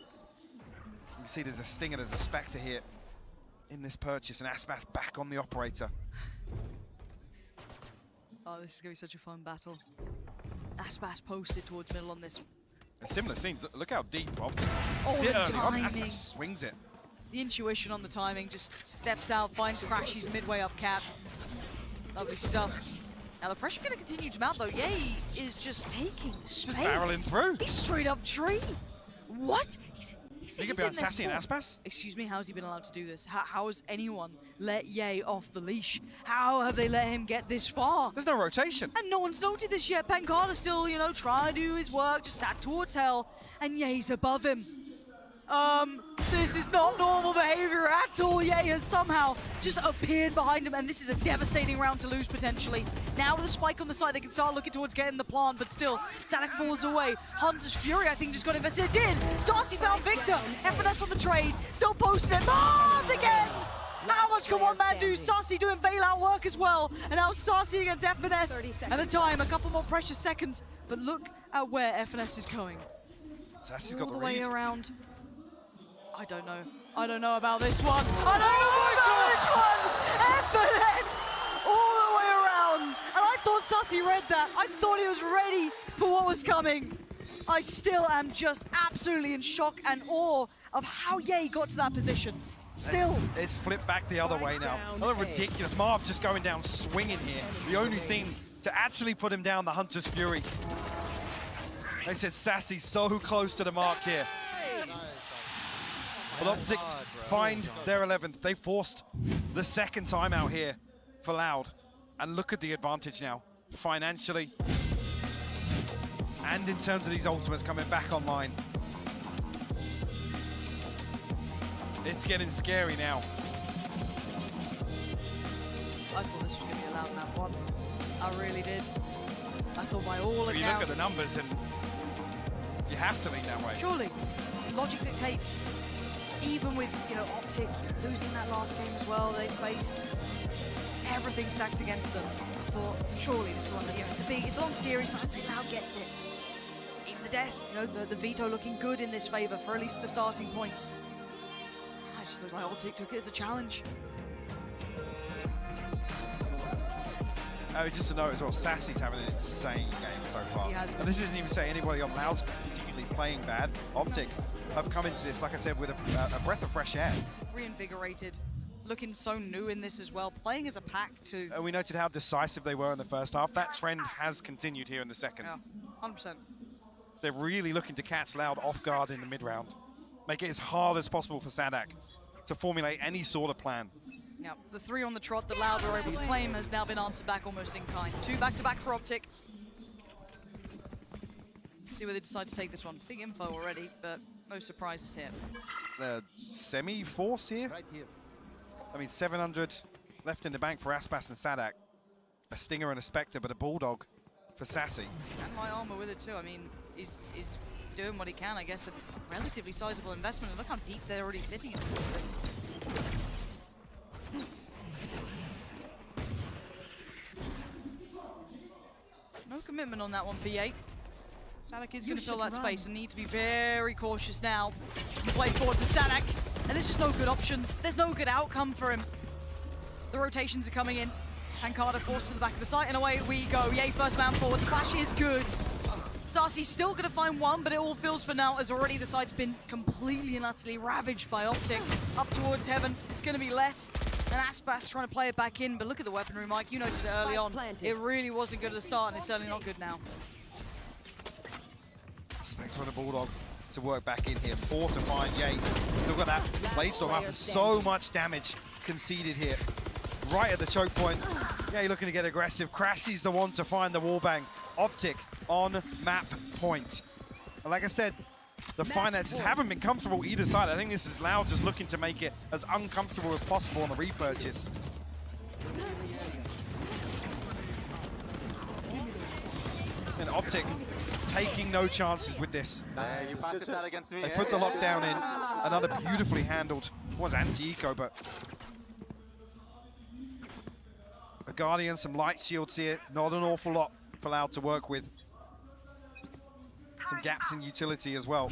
can see there's a Stinger, there's a Spectre here in this purchase, and Aspas back on the operator. Oh, this is going to be such a fun battle. Aspas posted towards middle on this. And similar scenes, look how deep Rob. Oh, the timing. Aspas swings it. The intuition on the timing, just steps out, finds Crashy's midway up cap. Lovely stuff. Now the pressure going to continue to mount though. Yay is just taking space. Just barreling through. He's straight up tree. What? He's he could be on Sassy and Aspas? Excuse me, how's he been allowed to do this? How has anyone let Ye off the leash? How have they let him get this far? There's no rotation. And no one's noted this yet. Pancada's still, you know, trying to do his work, just sat towards hell, and Ye's above him. This is not normal behavior at all. Ye has somehow just appeared behind him, and this is a devastating round to lose potentially. Now with a spike on the side, they can start looking towards getting the plant, but still, Sadak falls away. Hunter's Fury, I think, just got invested. It did! Darcy found Victor. FNS on the trade, still posting it. Marved again! How much can one man do? Sassy doing bailout work as well. And now Sassy against FNS. And the time, a couple more precious seconds, but look at where FNS is going. Sassy's got the way read. around. I don't know. I don't know about this one. I don't know about this one! FNS all the way around. And I thought Sassy read that. I thought he was ready for what was coming. I still am just absolutely in shock and awe of how Ye got to that position. Still. It's flipped back the other way now. Another ridiculous. Marv just going down swinging here. The only thing to actually put him down, the Hunter's Fury. They said Sassy so close to the mark here. But OpTic find their 11th. They forced the second time out here for Loud. And look at the advantage now, financially. And in terms of these ultimates coming back online. It's getting scary now. I thought this was going to be a Loud map one. I really did. I thought by all accounts. You look at the numbers and you have to lean that way. Surely, logic dictates. Even with, you know, OpTic losing that last game as well, they faced everything stacked against them. I thought, surely this one, you know, it's a long series, but I'd say Loud gets it. Even the desk, you know, the veto looking good in this favor for at least the starting points. I just looked like OpTic took it as a challenge. Just to note as well, Sassy's having an insane game so far. He has been. And this isn't even saying anybody on Loud's particularly playing bad. OpTic have come into this, like I said, with a breath of fresh air. Reinvigorated, looking so new in this as well, playing as a pack too. And we noted how decisive they were in the first half. That trend has continued here in the second. Yeah, 100%. They're really looking to catch Loud off guard in the mid-round. Make it as hard as possible for Sadak to formulate any sort of plan. Yeah, the 3 on the trot that Loud were able to claim has now been answered back almost in kind. 2 back-to-back for OpTic. Let's see where they decide to take this one. Big info already, but no surprises here. The semi-force here? Right here. I mean, 700 left in the bank for Aspas and Sadak. A Stinger and a Spectre, but a Bulldog for Sassy. And my armor with it too. I mean, he's doing what he can, I guess. A relatively sizable investment. And look how deep they're already sitting in this. No commitment on that one for Ye. Sadak is going to fill that space and need to be very cautious now. Play forward for Sadak, and there's just no good options. There's no good outcome for him. The rotations are coming in. Pancada forced to the back of the site, and away we go. Ye first man forward. The flash is good. Sarsi's still going to find one, but it all feels for now as already the site's been completely and utterly ravaged by OpTic. Up towards heaven, it's going to be less. And Aspas trying to play it back in, but look at the weaponry, Mike. You noted it early on. It really wasn't good at the start, and it's certainly not good now. for the Bulldog to work back in here. 4 to find Ye. Still got that Blade Storm after so much damage conceded here. Right at the choke point. Ye looking to get aggressive. Crashy's the one to find the wallbang. OpTic on map point. And like I said, the finances haven't been comfortable either side. I think this is Loud just looking to make it as uncomfortable as possible on the repurchase. And OpTic taking no chances with this. You practiced that against me. They put the lockdown in. Another beautifully handled. Was anti-eco, but a Guardian, some light shields here. Not an awful lot for Loud to work with. Some gaps in utility as well.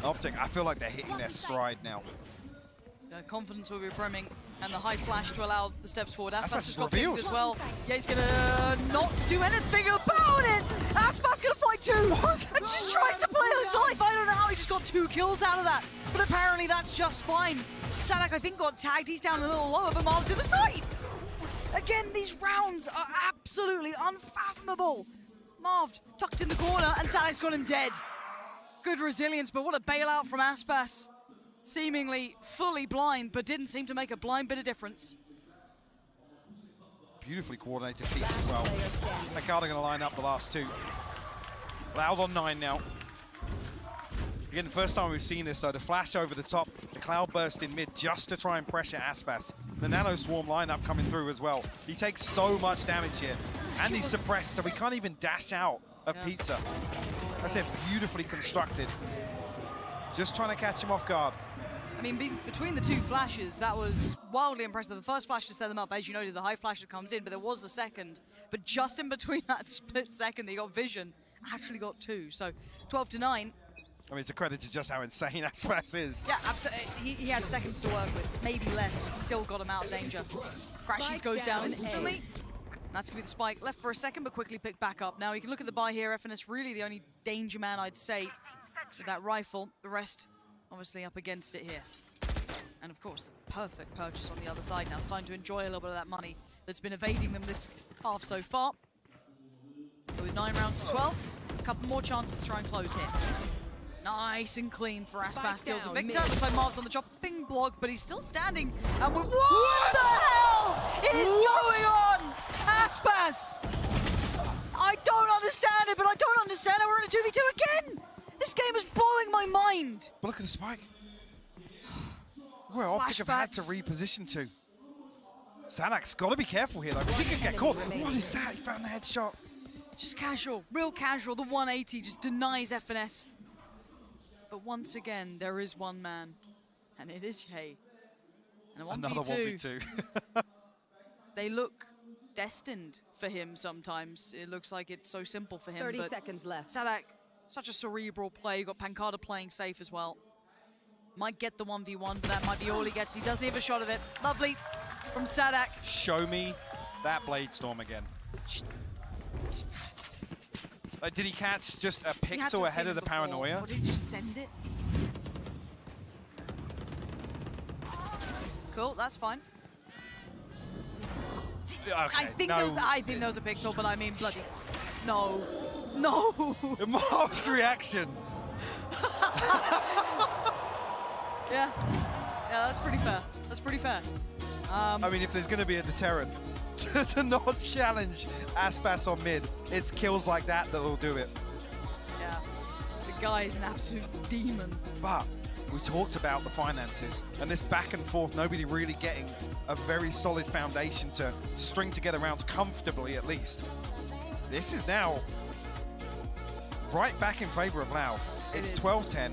OpTic, I feel like they're hitting their stride now. Confidence will be brimming, and the high flash to allow the steps forward. Aspas Aspas has got revealed picked as well. Yeah, he's gonna not do anything about it. Aspas gonna fight too, and just tries to play his life. I don't know how he just got 2 kills out of that, but apparently that's just fine. Sadak, I think, got tagged. He's down a little lower, but Marv's to the side. Again, these rounds are absolutely unfathomable. Marv tucked in the corner, and Sadak's got him dead. Good resilience, but what a bailout from Aspas. Seemingly fully blind, but didn't seem to make a blind bit of difference. Beautifully coordinated piece as well. Pincada going to line up the last 2. Loud on 9 now. Again, the first time we've seen this, though, the flash over the top, the cloud burst in mid just to try and pressure Aspas. The Nano Swarm lineup coming through as well. He takes so much damage here, and he's suppressed, so we can't even dash out of Pizza. That's it, beautifully constructed. Just trying to catch him off guard. I mean, between the 2 flashes, that was wildly impressive. The first flash to set them up, as you noted, the high flash that comes in, but there was the second. But just in between that split second, he got vision, actually got 2. So 12 to 9. I mean, it's a credit to just how insane Aspas is. Yeah, absolutely. He had seconds to work with, maybe less, but still got him out of danger. Crashies goes down instantly. That's going to be the spike. Left for a second, but quickly picked back up. Now, you can look at the buy here. FNS really the only danger man, I'd say, with that rifle. The rest, obviously, up against it here. And, of course, the perfect purchase on the other side now. Starting to enjoy a little bit of that money that's been evading them this half so far. But with 9 rounds to 12, a couple more chances to try and close here. Nice and clean for Aspas. Steals a victor. Looks like Marv's on the chopping block, but he's still standing. And we're... What the hell is going on? Aspas! I don't understand it, but I don't understand how we're in a 2v2 again! This game is blowing my mind! But look at the spike. Where OpTic have had to reposition to. Sadak's got to be careful here, though, because he could get caught. What is that? He found the headshot. Just casual, real casual. The 180 just denies FNS. But once again, there is one man, and it is Ye. And a 1v2. Another 1v2. They look destined for him sometimes. It looks like it's so simple for him. 30 seconds left. Sadak, such a cerebral play. You got Pancada playing safe as well. Might get the 1v1, but that might be all he gets. He doesn't have a shot of it. Lovely from Sadak. Show me that Blade Storm again. Did he catch just a pixel ahead of the paranoia? Or did he just send it? Cool, that's fine. Okay, I think no. there was a pixel, but I mean bloody no. No. Marv's reaction. Yeah, that's pretty fair. That's pretty fair. I mean, if there's going to be a deterrent to not challenge Aspas on mid, it's kills like that that'll do it. Yeah, the guy is an absolute demon. But we talked about the finances, and this back and forth, nobody really getting a very solid foundation to string together rounds comfortably, at least. This is now right back in favor of Loud. It's 12-10.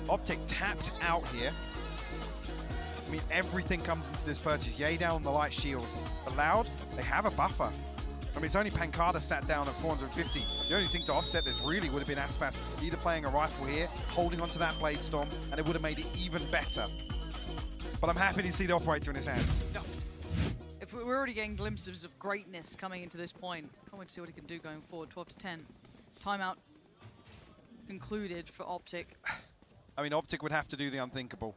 OpTic tapped out here. I mean, everything comes into this purchase. Ye down on the light shield. But Loud, they have a buffer. I mean, it's only Pancada sat down at 450. The only thing to offset this really would have been Aspas either playing a rifle here, holding onto that Blade Storm, and it would have made it even better. But I'm happy to see the operator in his hands. If we're already getting glimpses of greatness coming into this point, can't wait to see what he can do going forward. 12-10. Timeout concluded for OpTic. I mean, OpTic would have to do the unthinkable.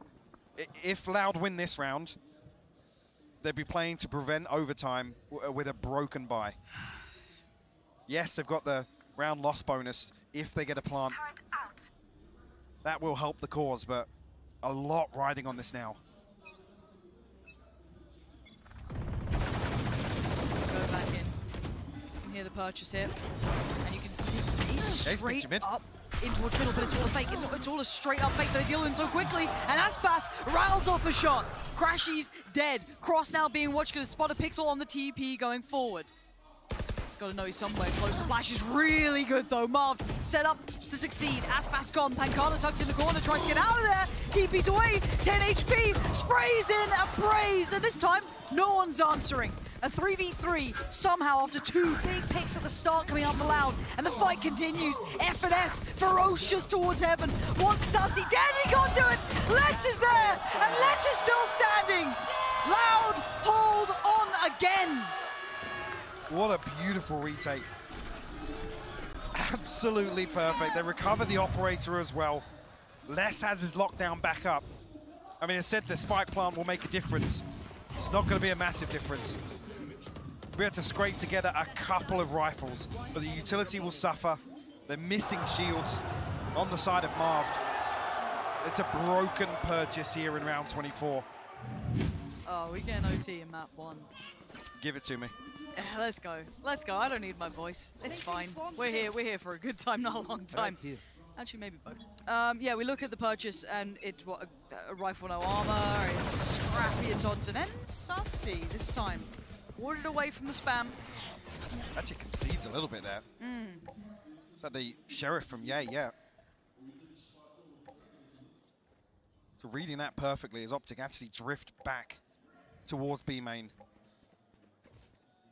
If Loud win this round, they'd be playing to prevent overtime with a broken bye. Yes, they've got the round loss bonus if they get a plant. That will help the cause, but a lot riding on this now. Go back in. You can hear the purchase here. And you can see he's straight up in towards middle, but it's all a fake. It's all a straight up fake, but they deal in so quickly. And Aspas rounds off a shot. Crashy's dead. Cross now being watched, gonna spot a pixel on the TP going forward. He's gotta know he's somewhere close. The flash is really good though. Marv set up to succeed. Aspas gone. Pancada tucked in the corner, tries to get out of there. TP's away. 10 HP. Sprays in a praise. And this time, no one's answering. A 3v3 somehow after 2 big picks at the start coming out for Loud. And the fight continues. F&S ferocious towards heaven. Wants Sassy dead, he can't do it. Les is there, and Les is still standing. Loud hold on again. What a beautiful retake. Absolutely perfect. They recover the operator as well. Les has his lockdown back up. I mean, I said the spike plant will make a difference. It's not going to be a massive difference. We have to scrape together a couple of rifles, but the utility will suffer. They're missing shields on the side of Marv. It's a broken purchase here in round 24. Oh, we get an OT in map 1. Give it to me. Let's go. Let's go. I don't need my voice. It's fine. We're here for a good time, not a long time. Actually, maybe both. Yeah, we look at the purchase, and it's what a rifle, no armor. It's scrappy, it's Odson, and Sassy this time. Warded away from the spam. Actually concedes a little bit there. Is that the sheriff from Yay? Yeah. So reading that perfectly as OpTic actually drift back towards B main.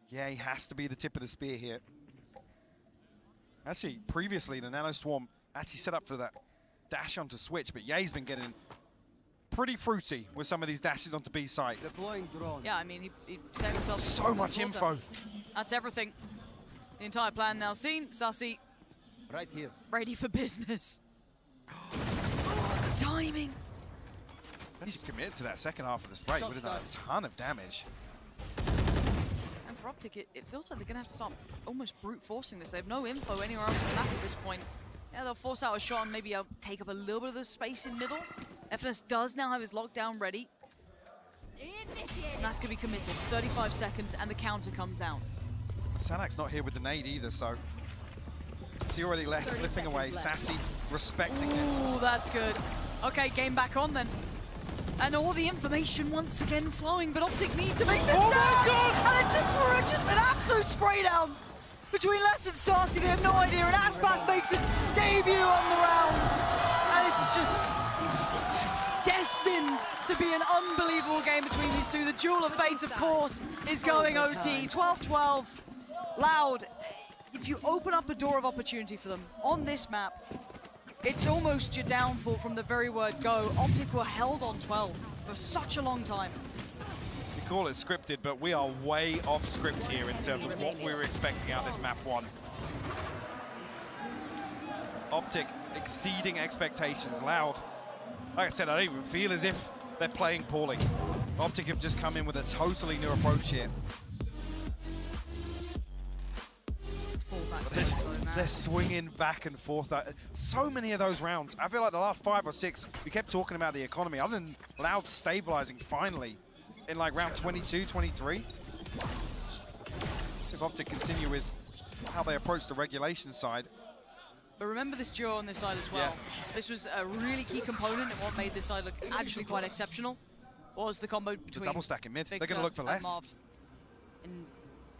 Yay has to be the tip of the spear here. Actually, previously the Nano Swarm actually set up for that dash onto switch, but Yay's been getting pretty fruity with some of these dashes onto B site. Deploying drone. Yeah, I mean, he set himself... So much info. That's everything. The entire plan now seen. Sassy. Right here. Ready for business. Oh, the timing. He's committed to that second half of the spray. Would have done a ton of damage. And for OpTic, it feels like they're going to have to start almost brute forcing this. They have no info anywhere else on the map at this point. Yeah, they'll force out a shot and maybe take up a little bit of the space in middle. F&S does now have his lockdown ready. And that's going to be committed. 35 seconds and the counter comes out. Sanak's not here with the nade either, so... See already less slipping away. Sassy respecting this. Ooh, that's good. Okay, game back on then. And all the information once again flowing, but OpTic need to make this Oh my God! And it's just an absolute spray down between Les and Sassy. They have no idea, and Aspas makes his debut on the round. And this is just destined to be an unbelievable game between these two. The duel of fates, of course, is going OT. 12-12. Loud. If you open up a door of opportunity for them on this map, it's almost your downfall from the very word go. OpTic were held on 12 for such a long time. We call it scripted, but we are way off script here in terms of what we were expecting out of this map 1. OpTic exceeding expectations. Loud. Like I said, I don't even feel as if they're playing poorly. OpTic have just come in with a totally new approach here. They're swinging back and forth. So many of those rounds. I feel like the last 5 or 6, we kept talking about the economy, other than Loud stabilizing finally in like round 22, 23. If OpTic continue with how they approach the regulation side. But remember this duo on this side as well. Yeah. This was a really key component and what made this side look actually quite exceptional was the combo between the double stack in mid. Victor They're going to look for less. And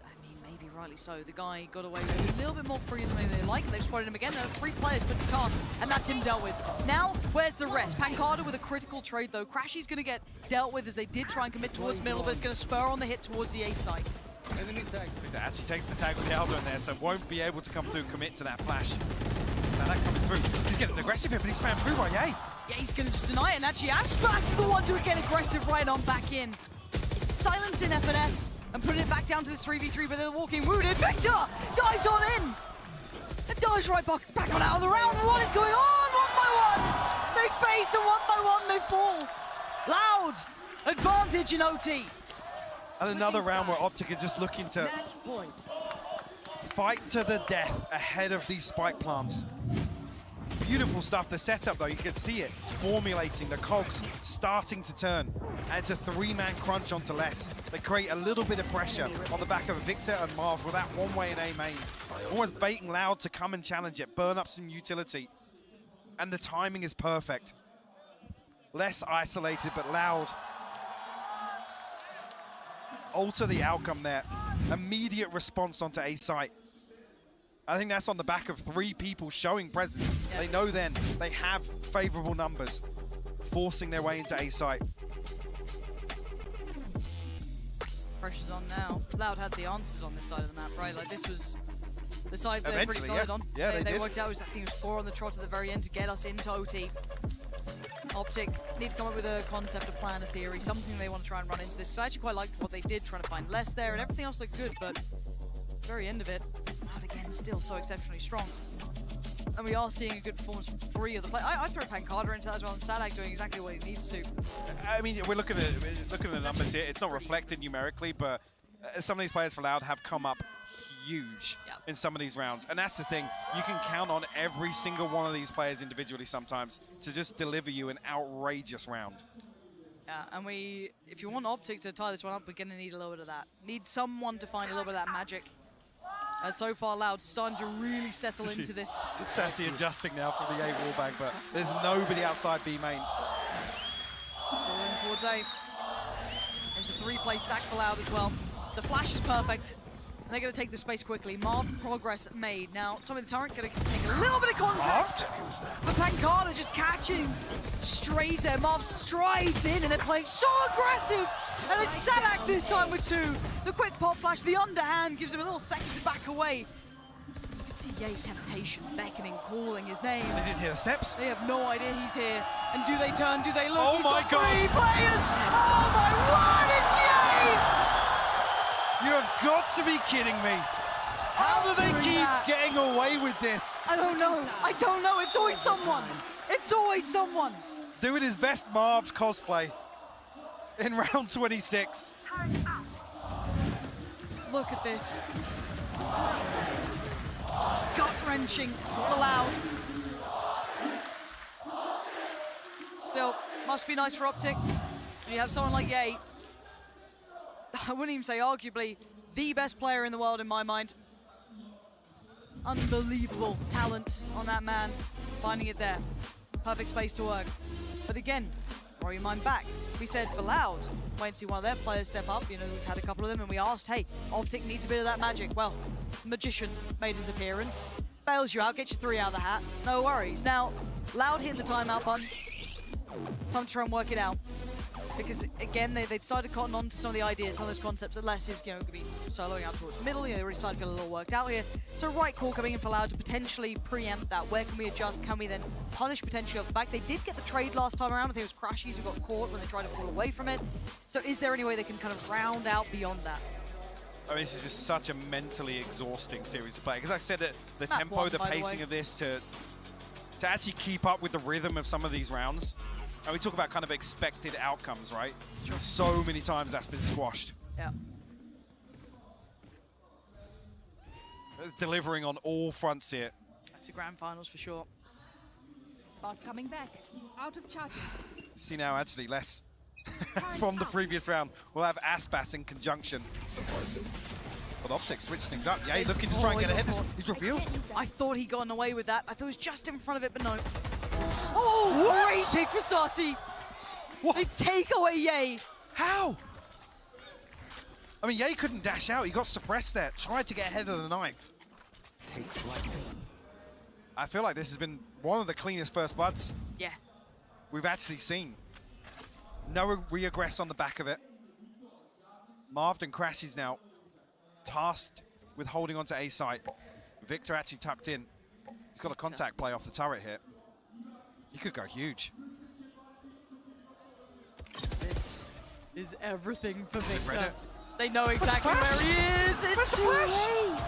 I mean, maybe rightly so. The guy got away with a little bit more free than maybe they like. They've spotted him again. There's 3 players put to cast, and that's him dealt with. Now, where's the rest? Pancada with a critical trade, though. Crashy's going to get dealt with as they did try and commit towards middle, but it's going to spur on the hit towards the A site. That actually takes the tag with the Elder in there, so won't be able to come through, commit to that flash. Now that coming through. He's getting aggressive here, but he's spammed through by Yay. Yeah, he's going to just deny it, and actually Aspas is the one to get aggressive right on back in. Silence in F&S, and putting it back down to this 3v3, but they're walking wounded. Victor dives on in, and dives right back on out of the round. What is going on? 1 by 1. They face, and 1 by 1 they fall. Loud advantage in OT. And another round where OpTic are just looking to fight to the death ahead of these spike plants. Beautiful stuff. The setup, though, you can see it formulating, the cogs starting to turn. And it's a three-man crunch onto Les. They create a little bit of pressure on the back of Victor and Marv with that one-way and A main. Almost baiting Loud to come and challenge it, burn up some utility. And the timing is perfect. Less isolated, but Loud. Alter the outcome there. Immediate response onto A site. I think that's on the back of 3 people showing presence. Yep. They know then they have favorable numbers, forcing their way into A site. Pressure's on now. Loud had the answers on this side of the map, right? Like, this was the side they're pretty solid on. Yeah, they worked out, I think it was 4 on the trot at the very end to get us into OT. OpTic need to come up with a concept, a plan, a theory, something they want to try and run into this. So I actually quite liked what they did, trying to find less there, and everything else looked good, but very end of it, Loud again, still so exceptionally strong. And we are seeing a good performance from 3 of the players. I throw Pancada into that as well, and Sadak doing exactly what he needs to. I mean, we're looking at the numbers here. It's not reflected numerically, but some of these players for Loud have come up huge in some of these rounds. And that's the thing. You can count on every single one of these players individually sometimes to just deliver you an outrageous round. Yeah, and if you want OpTic to tie this one up, we're going to need a little bit of that. Need someone to find a little bit of that magic. So far, Loud starting to really settle into this. Sassy adjusting now from the A wallbang, but there's nobody outside B main. So we're in towards A. There's a 3-play stack for Loud as well. The flash is perfect. And they're going to take the space quickly. Marv, progress made. Now, Tommy the Turret going to take a little bit of contact. But Pancada just catching strays there. Marv strides in, and they're playing so aggressive. And it's Sadak this time with 2. The quick pop flash, the underhand, gives him a little second to back away. You can see Ye Temptation beckoning, calling his name. They didn't hear the steps. They have no idea he's here. And do they turn? Do they look? Oh my God. 3 players. Oh my word, it's Ye! You have got to be kidding me. How do they keep getting away with this? I don't know. I don't know. It's always someone. It's always someone. Doing his best Marv's cosplay in round 26. Look at this. Gut-wrenching for Loud. Still, must be nice for OpTic. When you have someone like Ye. I wouldn't even say arguably the best player in the world in my mind. Unbelievable talent on that man, finding it there. Perfect space to work. But again, throw your mind back. We said for Loud, wait and see one of their players step up. You know, we've had a couple of them, and we asked, hey, OpTic needs a bit of that magic. Well, Magician made his appearance. Bails you out, gets you 3 out of the hat. No worries. Now, Loud hitting the timeout button. Time to try and work it out. Because, again, they decided to cotton on to some of the ideas, some of those concepts that Les is, going to be soloing out towards the middle. You know, they already started to get a little worked out here. So right call coming in for Loud to potentially preempt that. Where can we adjust? Can we then punish potentially off the back? They did get the trade last time around. I think it was Crashies who got caught when they tried to pull away from it. So is there any way they can kind of round out beyond that? I mean, this is just such a mentally exhausting series to play. Because I said that the tempo, the pacing of this to actually keep up with the rhythm of some of these rounds. And we talk about kind of expected outcomes, right? Sure. So many times that's been squashed. Yeah. Delivering on all fronts here. That's a grand finals for sure. Bot coming back, out of charges. See now, actually, less from the previous round. We'll have Aspas in conjunction. But OpTic switched things up. Yeah, looking to try and get ahead. He's revealed. I thought he'd gotten away with that. I thought he was just in front of it, but no. Oh, great pick for Saucy. What? They take away Ye. How? I mean, Ye couldn't dash out. He got suppressed there. Tried to get ahead of the knife. I feel like this has been one of the cleanest first bloods we've actually seen. No re-aggress on the back of it. Marved and Crashies now tasked with holding on to A site. Victor actually tucked in. He's got a contact play off the turret here. He could go huge. This is everything for Victor. They know exactly where he is. It's too late.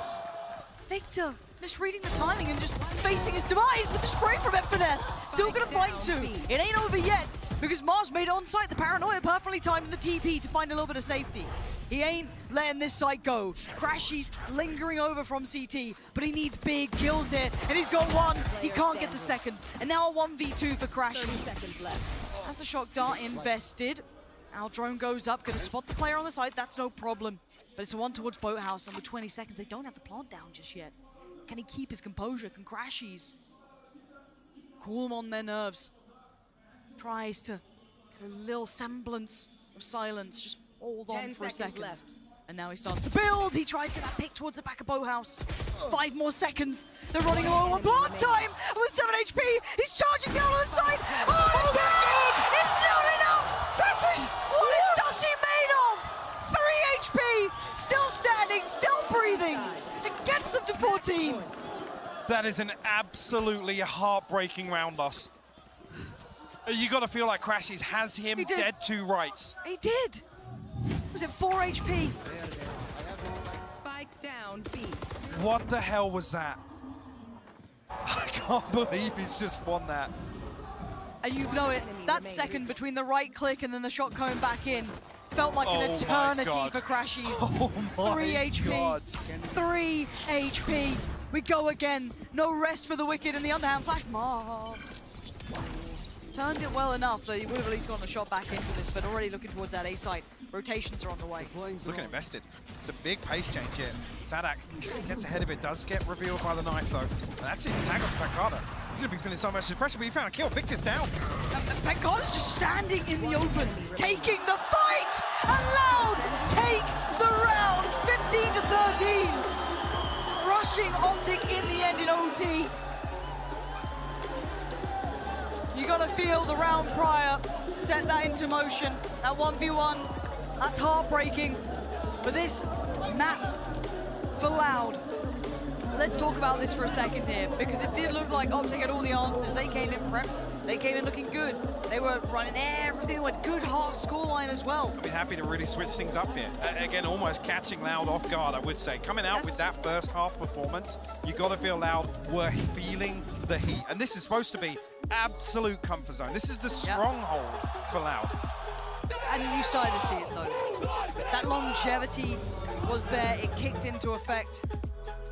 Victor misreading the timing and just facing his demise with the spray from Finesse. Still gonna find 2. It ain't over yet. because Mars made it on site. The Paranoia perfectly timed in the TP to find a little bit of safety. He ain't letting this site go. Crashy's lingering over from CT, but he needs big kills here, and he's got one. He can't get the second. And now a 1v2 for Crashy. Has the shock dart invested. Our drone goes up, gonna spot the player on the side, that's no problem. But it's a one towards Boathouse, and with 20 seconds, they don't have the plant down just yet. Can he keep his composure? Can Crashies cool them on their nerves? Tries to get a little semblance of silence, just hold on for a second. Left. And now he starts to build. He tries to get that pick towards the back of Boathouse. 5 more seconds. They're running low on plant time with 7 HP. He's charging down on the side. Oh, it's It's not enough. Sassy, what is Sassy made of? 3 HP, still standing, still breathing. It gets them to 14. That is an absolutely heartbreaking round loss. You got to feel like Crashies has him dead to rights. He did. Was it 4 HP? Spike down B. What the hell was that? I can't believe he's just won that. And you know it, that second between the right click and then the shot coming back in felt like an eternity for Crashies. Oh my 3 HP. God. 3 HP. We go again. No rest for the wicked, and the underhand flash mobbed. Turned it well enough that he would have at least gotten a shot back into this, but already looking towards that A site. Rotations are on the way. Looking invested. It's a big pace change here. Sadak gets ahead of it, does get revealed by the knife though. And that's it, tag on Pancada. He's gonna be feeling so much pressure, but he found a kill. Victor's down. Pancada's just standing in the open, taking the fight! And Loud take the round, 15 to 13. Rushing OpTic in the end in OT. You gotta feel the round prior, set that into motion. That 1v1, that's heartbreaking. But this map for Loud, let's talk about this for a second here, because it did look like OpTic had all the answers. They came in prepped, they came in looking good. They were running everything, they went good half scoreline as well. I'd be happy to really switch things up here. Again, almost catching Loud off guard, I would say. Coming out with that first half performance, you gotta feel Loud were feeling the heat. And this is supposed to be absolute comfort zone. This is the stronghold for Loud. And you started to see it though. That longevity was there, it kicked into effect.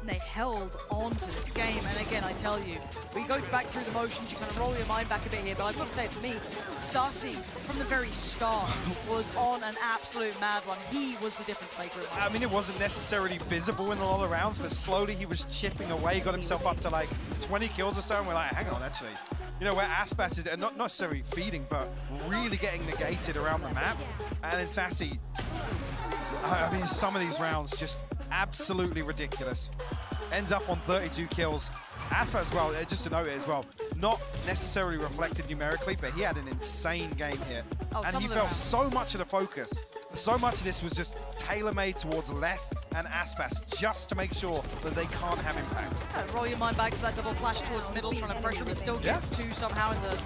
And they held on to this game. And again, I tell you, we go back through the motions, you kind of roll your mind back a bit here, but I've got to say for me, Sassy, from the very start, was on an absolute mad one. He was the difference maker. I mean, it wasn't necessarily visible in a lot of rounds, but slowly he was chipping away, got himself up to like 20 kills or so, and we're like, hang on, actually. You know, where Aspas is not necessarily feeding, but really getting negated around the map. And then Sassy, I mean, some of these rounds just absolutely ridiculous. Ends up on 32 kills. Aspas as well, just to note it as well, not necessarily reflected numerically, but he had an insane game here. And he felt so much of the focus. So much of this was just tailor-made towards Les and Aspas, just to make sure that they can't have impact. Roll your mind back to that double flash towards middle, trying to pressure him. He still gets two somehow in the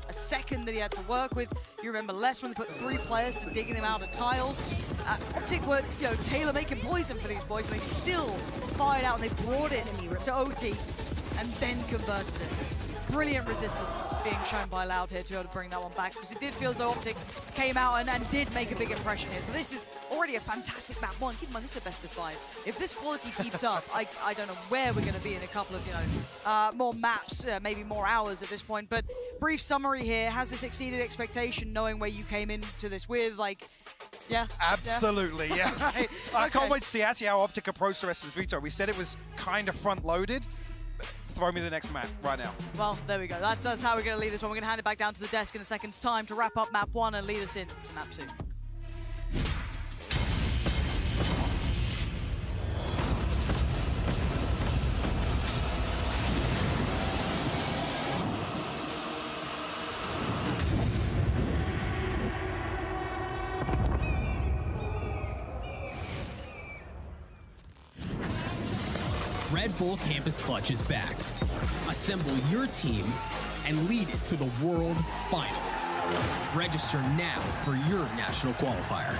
a second that he had to work with. You remember Les when they put 3 players to digging him out of tiles. OpTic were tailor-making poison for these boys, and they still fired out, and they brought it to OT and then converted it. Brilliant resistance being shown by Loud here to be able to bring that one back, because it did feel as though OpTic came out and did make a big impression here. So this is already a fantastic map one. Keep in mind, this is a best of 5. If this quality keeps up, I don't know where we're going to be in a couple of, more maps, maybe more hours at this point. But brief summary here, has this exceeded expectation, knowing where you came into this with, like, yeah? Absolutely, yes. Right. I can't wait to see actually how OpTic approached the rest of this veto. We said it was kind of front-loaded. Throw me the next map right now. Well, there we go. That's how we're going to leave this one. We're going to hand it back down to the desk in a second's time to wrap up map 1 and lead us into map 2. Red Bull Campus Clutch is back. Assemble your team and lead it to the World Final. Register now for your national qualifier.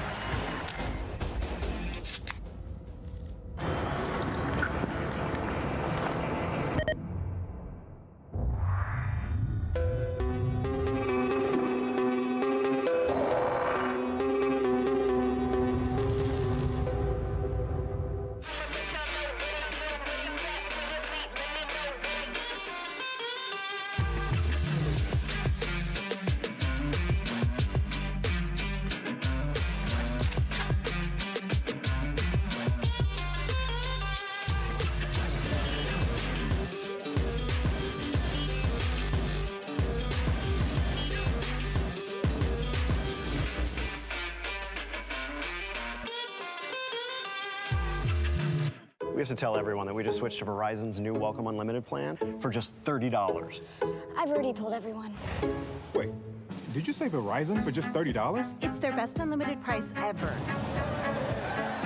We have to tell everyone that we just switched to Verizon's new Welcome Unlimited plan for just $30. I've already told everyone. Wait, did you say Verizon for just $30? It's their best unlimited price ever.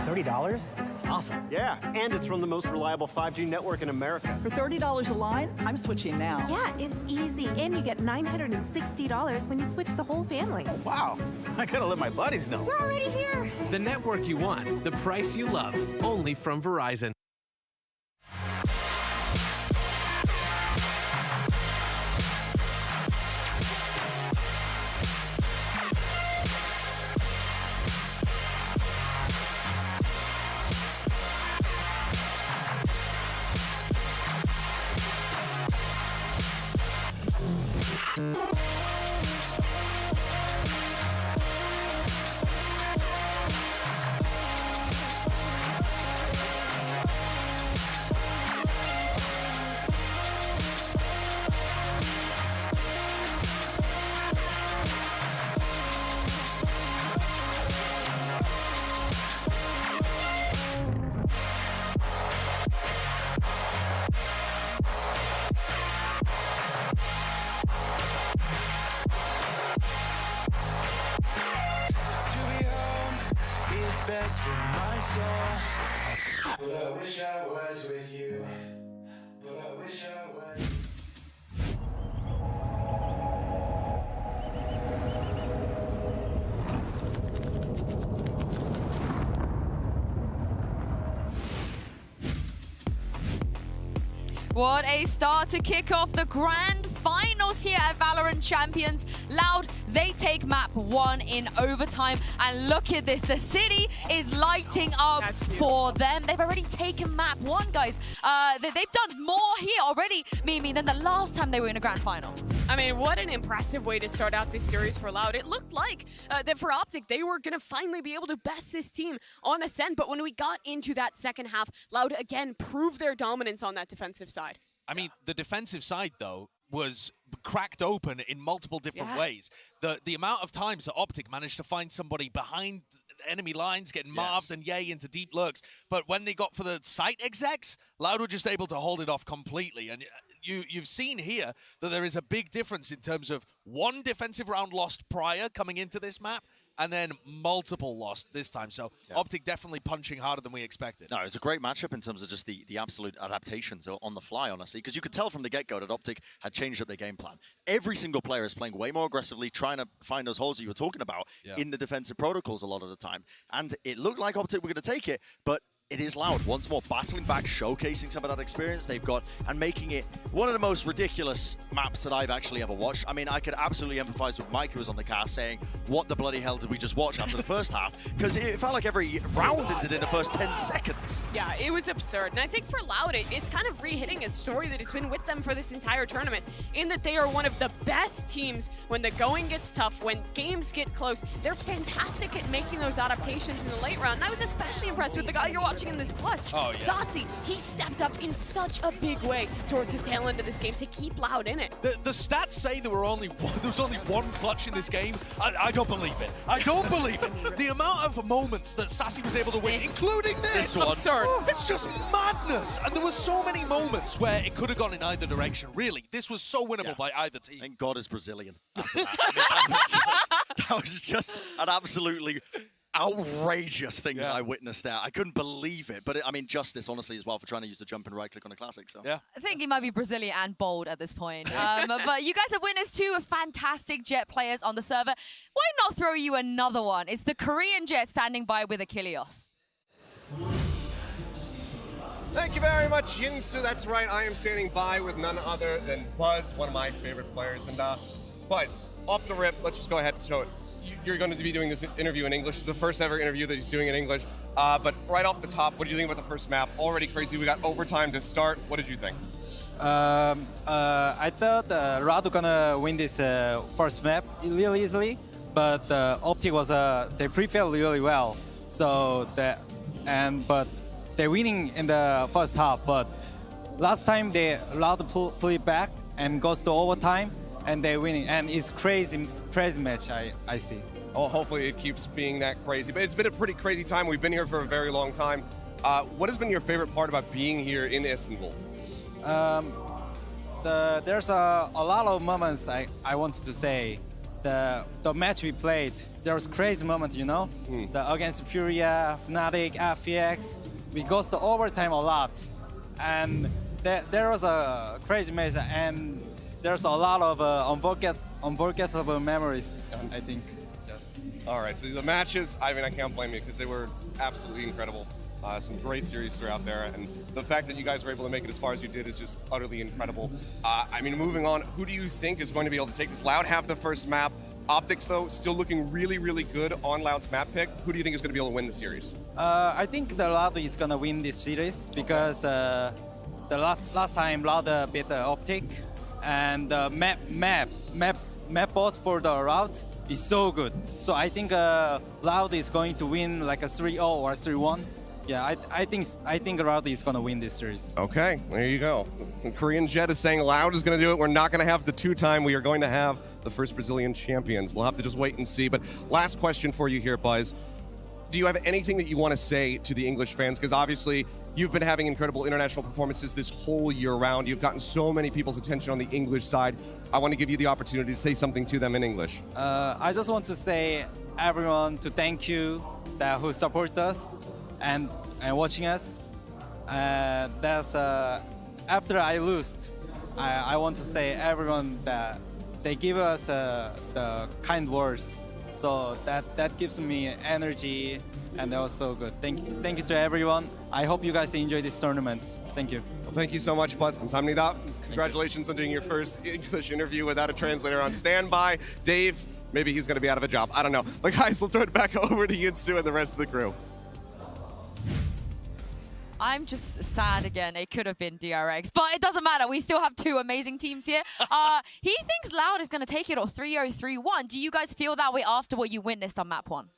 $30? That's awesome. Yeah, and it's from the most reliable 5G network in America. For $30 a line, I'm switching now. Yeah, it's easy. And you get $960 when you switch the whole family. Oh, wow. I gotta let my buddies know. We're already here. The network you want, the price you love, only from Verizon. Best for my soul. But I wish I was with you. But I wish I was. What a start to kick off the grand finals here at VALORANT Champions. Loud, they take map 1 in overtime. And look at this, the city is lighting up for them. They've already taken map 1, guys. They've done more here already, Mimi, than the last time they were in a grand final. I mean, what an impressive way to start out this series for Loud. It looked like that for OpTic, they were going to finally be able to best this team on Ascent. But when we got into that second half, Loud again proved their dominance on that defensive side. I mean, the defensive side, though, was cracked open in multiple different ways. The amount of times that OpTic managed to find somebody behind enemy lines, getting marved and yay into deep lurks. But when they got for the site execs, Loud were just able to hold it off completely. And you've seen here that there is a big difference in terms of one defensive round lost prior coming into this map, and then multiple lost this time. So OpTic definitely punching harder than we expected. No, it was a great matchup in terms of just the absolute adaptations on the fly, honestly, because you could tell from the get-go that OpTic had changed up their game plan. Every single player is playing way more aggressively, trying to find those holes that you were talking about in the defensive protocols a lot of the time. And it looked like OpTic were going to take it, but it is Loud once more battling back, showcasing some of that experience they've got, and making it one of the most ridiculous maps that I've actually ever watched. I mean, I could absolutely empathize with Mike, who was on the cast, saying, what the bloody hell did we just watch after the first half? Because it felt like every round ended in the first 10 seconds. Yeah, it was absurd. And I think for Loud, it's kind of re-hitting a story that has been with them for this entire tournament, in that they are one of the best teams when the going gets tough, when games get close. They're fantastic at making those adaptations in the late round. And I was especially impressed with the guy you're watching in this clutch. Saucy, he stepped up in such a big way towards the tail end of this game to keep Loud in it. The stats say there was only one clutch in this game. I don't believe it. I don't believe it. The amount of moments that Sassy was able to win, including this one, absurd. It's just madness. And there were so many moments where it could have gone in either direction. Really, this was so winnable by either team. Thank God it's Brazilian. After that. That was just an absolutely outrageous thing that I witnessed there. I couldn't believe it. But I mean, justice, honestly, as well, for trying to use the jump and right click on a classic. So I think he might be Brazilian and bold at this point. But you guys are winners too, fantastic Jet players on the server. Why not throw you another one? It's the Korean Jet standing by with Achilles. Thank you very much, Yinsu. That's right, I am standing by with none other than Buzz, one of my favorite players. And Buzz, off the rip, let's just go ahead and show it. You're going to be doing this interview in English. It's the first ever interview that he's doing in English. But right off the top, what did you think about the first map? Already crazy. We got overtime to start. What did you think? I thought Loud gonna win this first map really easily, but OpTic was they prepared really well. So but they're winning in the first half. But last time they Loud pull it back and goes to overtime, and they're winning. And it's crazy match. I see. Well, hopefully it keeps being that crazy. But it's been a pretty crazy time. We've been here for a very long time. What has been your favorite part about being here in Istanbul? There's a lot of moments I wanted to say. The match we played, there was crazy moments, you know? Against Furia, Fnatic, FPX. We got to overtime a lot. And there was a crazy match, and there's a lot of unforgettable memories, I think. Yes. All right, so the matches, I mean, I can't blame you because they were absolutely incredible. Some great series throughout there, and the fact that you guys were able to make it as far as you did is just utterly incredible. I mean, moving on, who do you think is going to be able to take this? Loud have the first map. OpTic, though, still looking really, really good on Loud's map pick. Who do you think is going to be able to win the series? I think the Loud is going to win this series because the last time Loud beat OpTic, and the map both for the route is so good. So I think Loud is going to win like a 3-0 or 3-1. Yeah, I think Loud is going to win this series. Okay, there you go. Korean Jet is saying Loud is going to do it. We're not going to have the two-time. We are going to have the first Brazilian champions. We'll have to just wait and see. But last question for you here, Buzz. Do you have anything that you want to say to the English fans? Because obviously you've been having incredible international performances this whole year round. You've gotten so many people's attention on the English side. I want to give you the opportunity to say something to them in English. I just want to say everyone to thank you who support us and watching us. That's after I lost, I want to say everyone that they give us the kind words. So that gives me energy, and that was so good. Thank you to everyone. I hope you guys enjoy this tournament. Thank you. Well, thank you so much, Buzz. 감사합니다. Congratulations on doing your first English interview without a translator on standby. Dave, maybe he's going to be out of a job. I don't know. But guys, we'll turn it back over to Yinsu and the rest of the crew. I'm just sad again. It could have been DRX, but it doesn't matter. We still have two amazing teams here. He thinks Loud is going to take it or 3-0, 3-1. Do you guys feel that way after what you witnessed on map 1?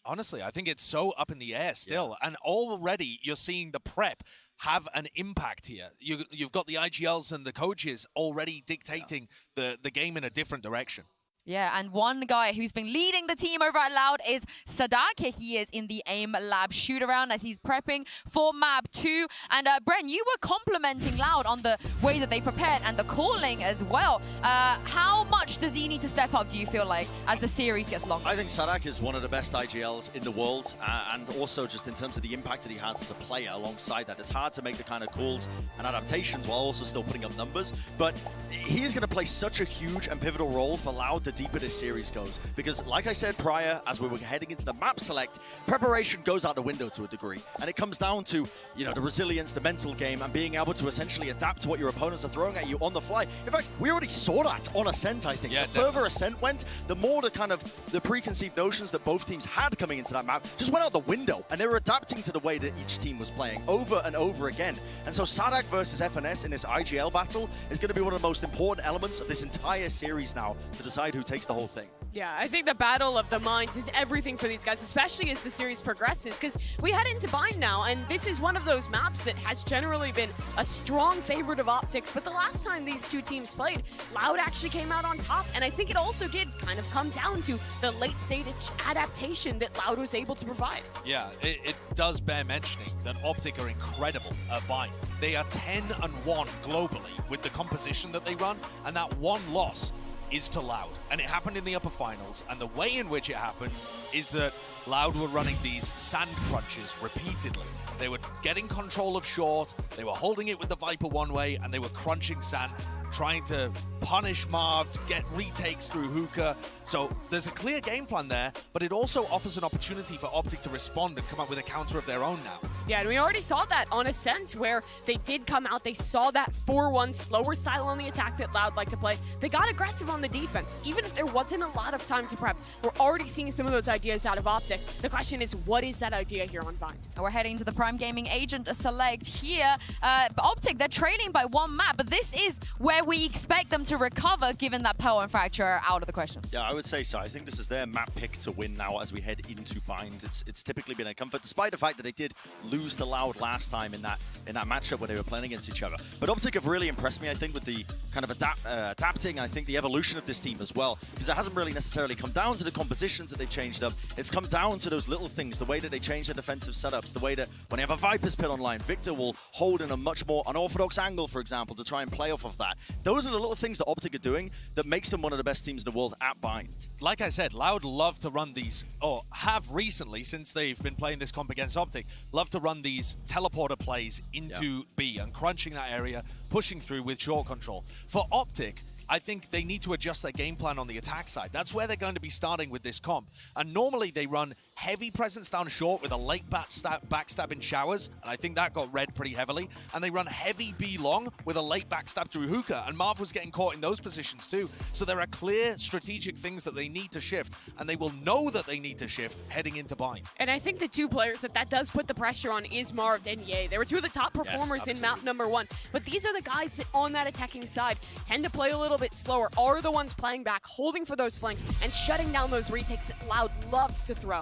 Honestly, I think it's so up in the air still. Yeah. And already you're seeing the prep have an impact here. You've got the IGLs and the coaches already dictating the game in a different direction. Yeah, and one guy who's been leading the team over at Loud is Sadak. He is in the AIM Lab shoot-around as he's prepping for map 2. And Bren, you were complimenting Loud on the way that they prepared and the calling as well. How much does he need to step up, do you feel like, as the series gets longer? I think Sadak is one of the best IGLs in the world, and also just in terms of the impact that he has as a player alongside that. It's hard to make the kind of calls and adaptations while also still putting up numbers, but he is going to play such a huge and pivotal role for Loud the deeper this series goes, because like I said prior, as we were heading into the map select, preparation goes out the window to a degree, and it comes down to, you know, the resilience, the mental game, and being able to essentially adapt to what your opponents are throwing at you on the fly. In fact, we already saw that on Ascent, I think. Yeah, the further Ascent went, the more the kind of the preconceived notions that both teams had coming into that map just went out the window, and they were adapting to the way that each team was playing over and over again. And so Sadak versus FNS in this IGL battle is going to be one of the most important elements of this entire series now to decide who takes the whole thing. Yeah, I think the battle of the minds is everything for these guys, especially as the series progresses, because we head into Bind now, and this is one of those maps that has generally been a strong favorite of OpTic's, but the last time these two teams played, Loud actually came out on top, and I think it also did kind of come down to the late-stage adaptation that Loud was able to provide. Yeah, it does bear mentioning that OpTic are incredible at Bind. They are 10-1 globally with the composition that they run, and that one loss is to Loud, and it happened in the upper finals, and the way in which it happened is that Loud were running these sand crunches repeatedly. They were getting control of short, they were holding it with the Viper one way, and they were crunching sand, trying to punish Marv, to get retakes through hookah. So there's a clear game plan there, but it also offers an opportunity for OpTic to respond and come up with a counter of their own now. Yeah, and we already saw that on Ascent, where they did come out, they saw that 4-1 slower style on the attack that Loud like to play. They got aggressive on the defense, even if there wasn't a lot of time to prep. We're already seeing some of those ideas out of OpTic. The question is, what is that idea here on Bind? We're heading to the Prime Gaming Agent select here. OpTic, they're trailing by one map, but this is where where we expect them to recover, given that Pearl and Fracture are out of the question. Yeah, I would say so. I think this is their map pick to win now as we head into Bind. It's typically been a comfort, despite the fact that they did lose to Loud last time in that matchup where they were playing against each other. But OpTic have really impressed me, I think, with the kind of adapting, I think the evolution of this team as well, because it hasn't really necessarily come down to the compositions that they've changed up. It's come down to those little things, the way that they change their defensive setups, the way that when they have a Viper's pit online, Victor will hold in a much more unorthodox angle, for example, to try and play off of that. Those are the little things that OpTic are doing that makes them one of the best teams in the world at Bind. Like I said, Loud love to run these, or have recently, since they've been playing this comp against OpTic, love to run these teleporter plays into B and crunching that area, pushing through with short control. For OpTic, I think they need to adjust their game plan on the attack side. That's where they're going to be starting with this comp. And normally they run heavy presence down short with a late backstab in showers, and I think that got read pretty heavily. And they run heavy B long with a late backstab through hookah, and Marv was getting caught in those positions too. So there are clear strategic things that they need to shift, and they will know that they need to shift heading into Bind. And I think the two players that does put the pressure on is Marv and Ye. They were two of the top performers in map number 1. But these are the guys that on that attacking side tend to play a little bit slower, are the ones playing back, holding for those flanks, and shutting down those retakes that Loud loves to throw.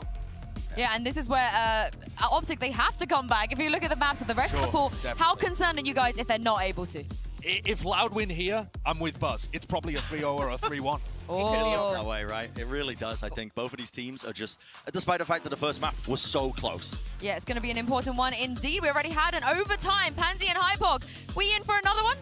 Yeah, and this is where OpTic, they have to come back. If you look at the maps of the rest of the pool, how concerned are you guys if they're not able to? If Loud win here, I'm with Buzz. It's probably a 3-0 or a 3-1. It feels that way, right? It really does. I think both of these teams are just, despite the fact that the first map was so close. Yeah, it's going to be an important one indeed. We already had an overtime. Pansy and Hypog, we in for another one?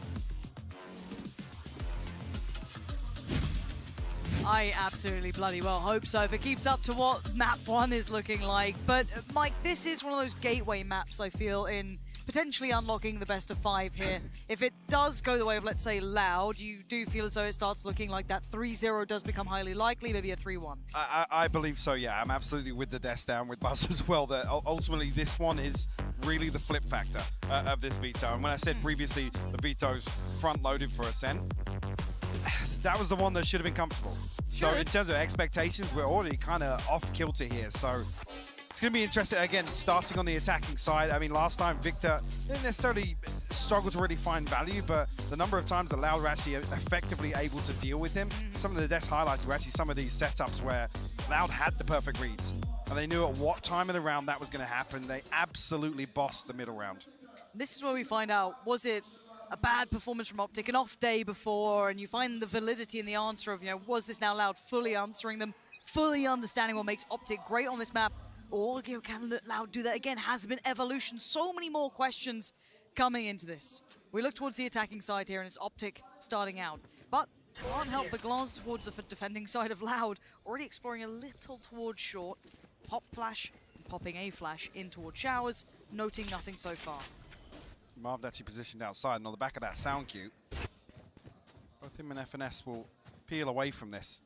I absolutely bloody well hope so, if it keeps up to what map 1 is looking like. But Mike, this is one of those gateway maps, I feel, in potentially unlocking the best of 5 here. If it does go the way of, let's say, Loud, you do feel as though it starts looking like that 3-0 does become highly likely, maybe a 3-1. I believe so, yeah. I'm absolutely with the desk down with Buzz as well, that ultimately this one is really the flip factor of this veto. And when I said previously the veto's front-loaded for Ascent, that was the one that should have been comfortable. So in terms of expectations, we're already kind of off kilter here. So it's going to be interesting, again, starting on the attacking side. I mean, last time Victor didn't necessarily struggle to really find value, but the number of times that Loud were actually effectively able to deal with him, some of the desk highlights were actually some of these setups where Loud had the perfect reads. And they knew at what time of the round that was going to happen. They absolutely bossed the middle round. This is where we find out, was it a bad performance from OpTic, an off day before, and you find the validity in the answer of, was this now Loud fully answering them, fully understanding what makes OpTic great on this map, or can Loud do that again? Has it been evolution? So many more questions coming into this. We look towards the attacking side here, and it's OpTic starting out, but can't help but glance towards the defending side of Loud, already exploring a little towards short, pop flash, popping a flash in towards showers, noting nothing so far. Marv actually positioned outside, and on the back of that sound cue, both him and FNS will peel away from this.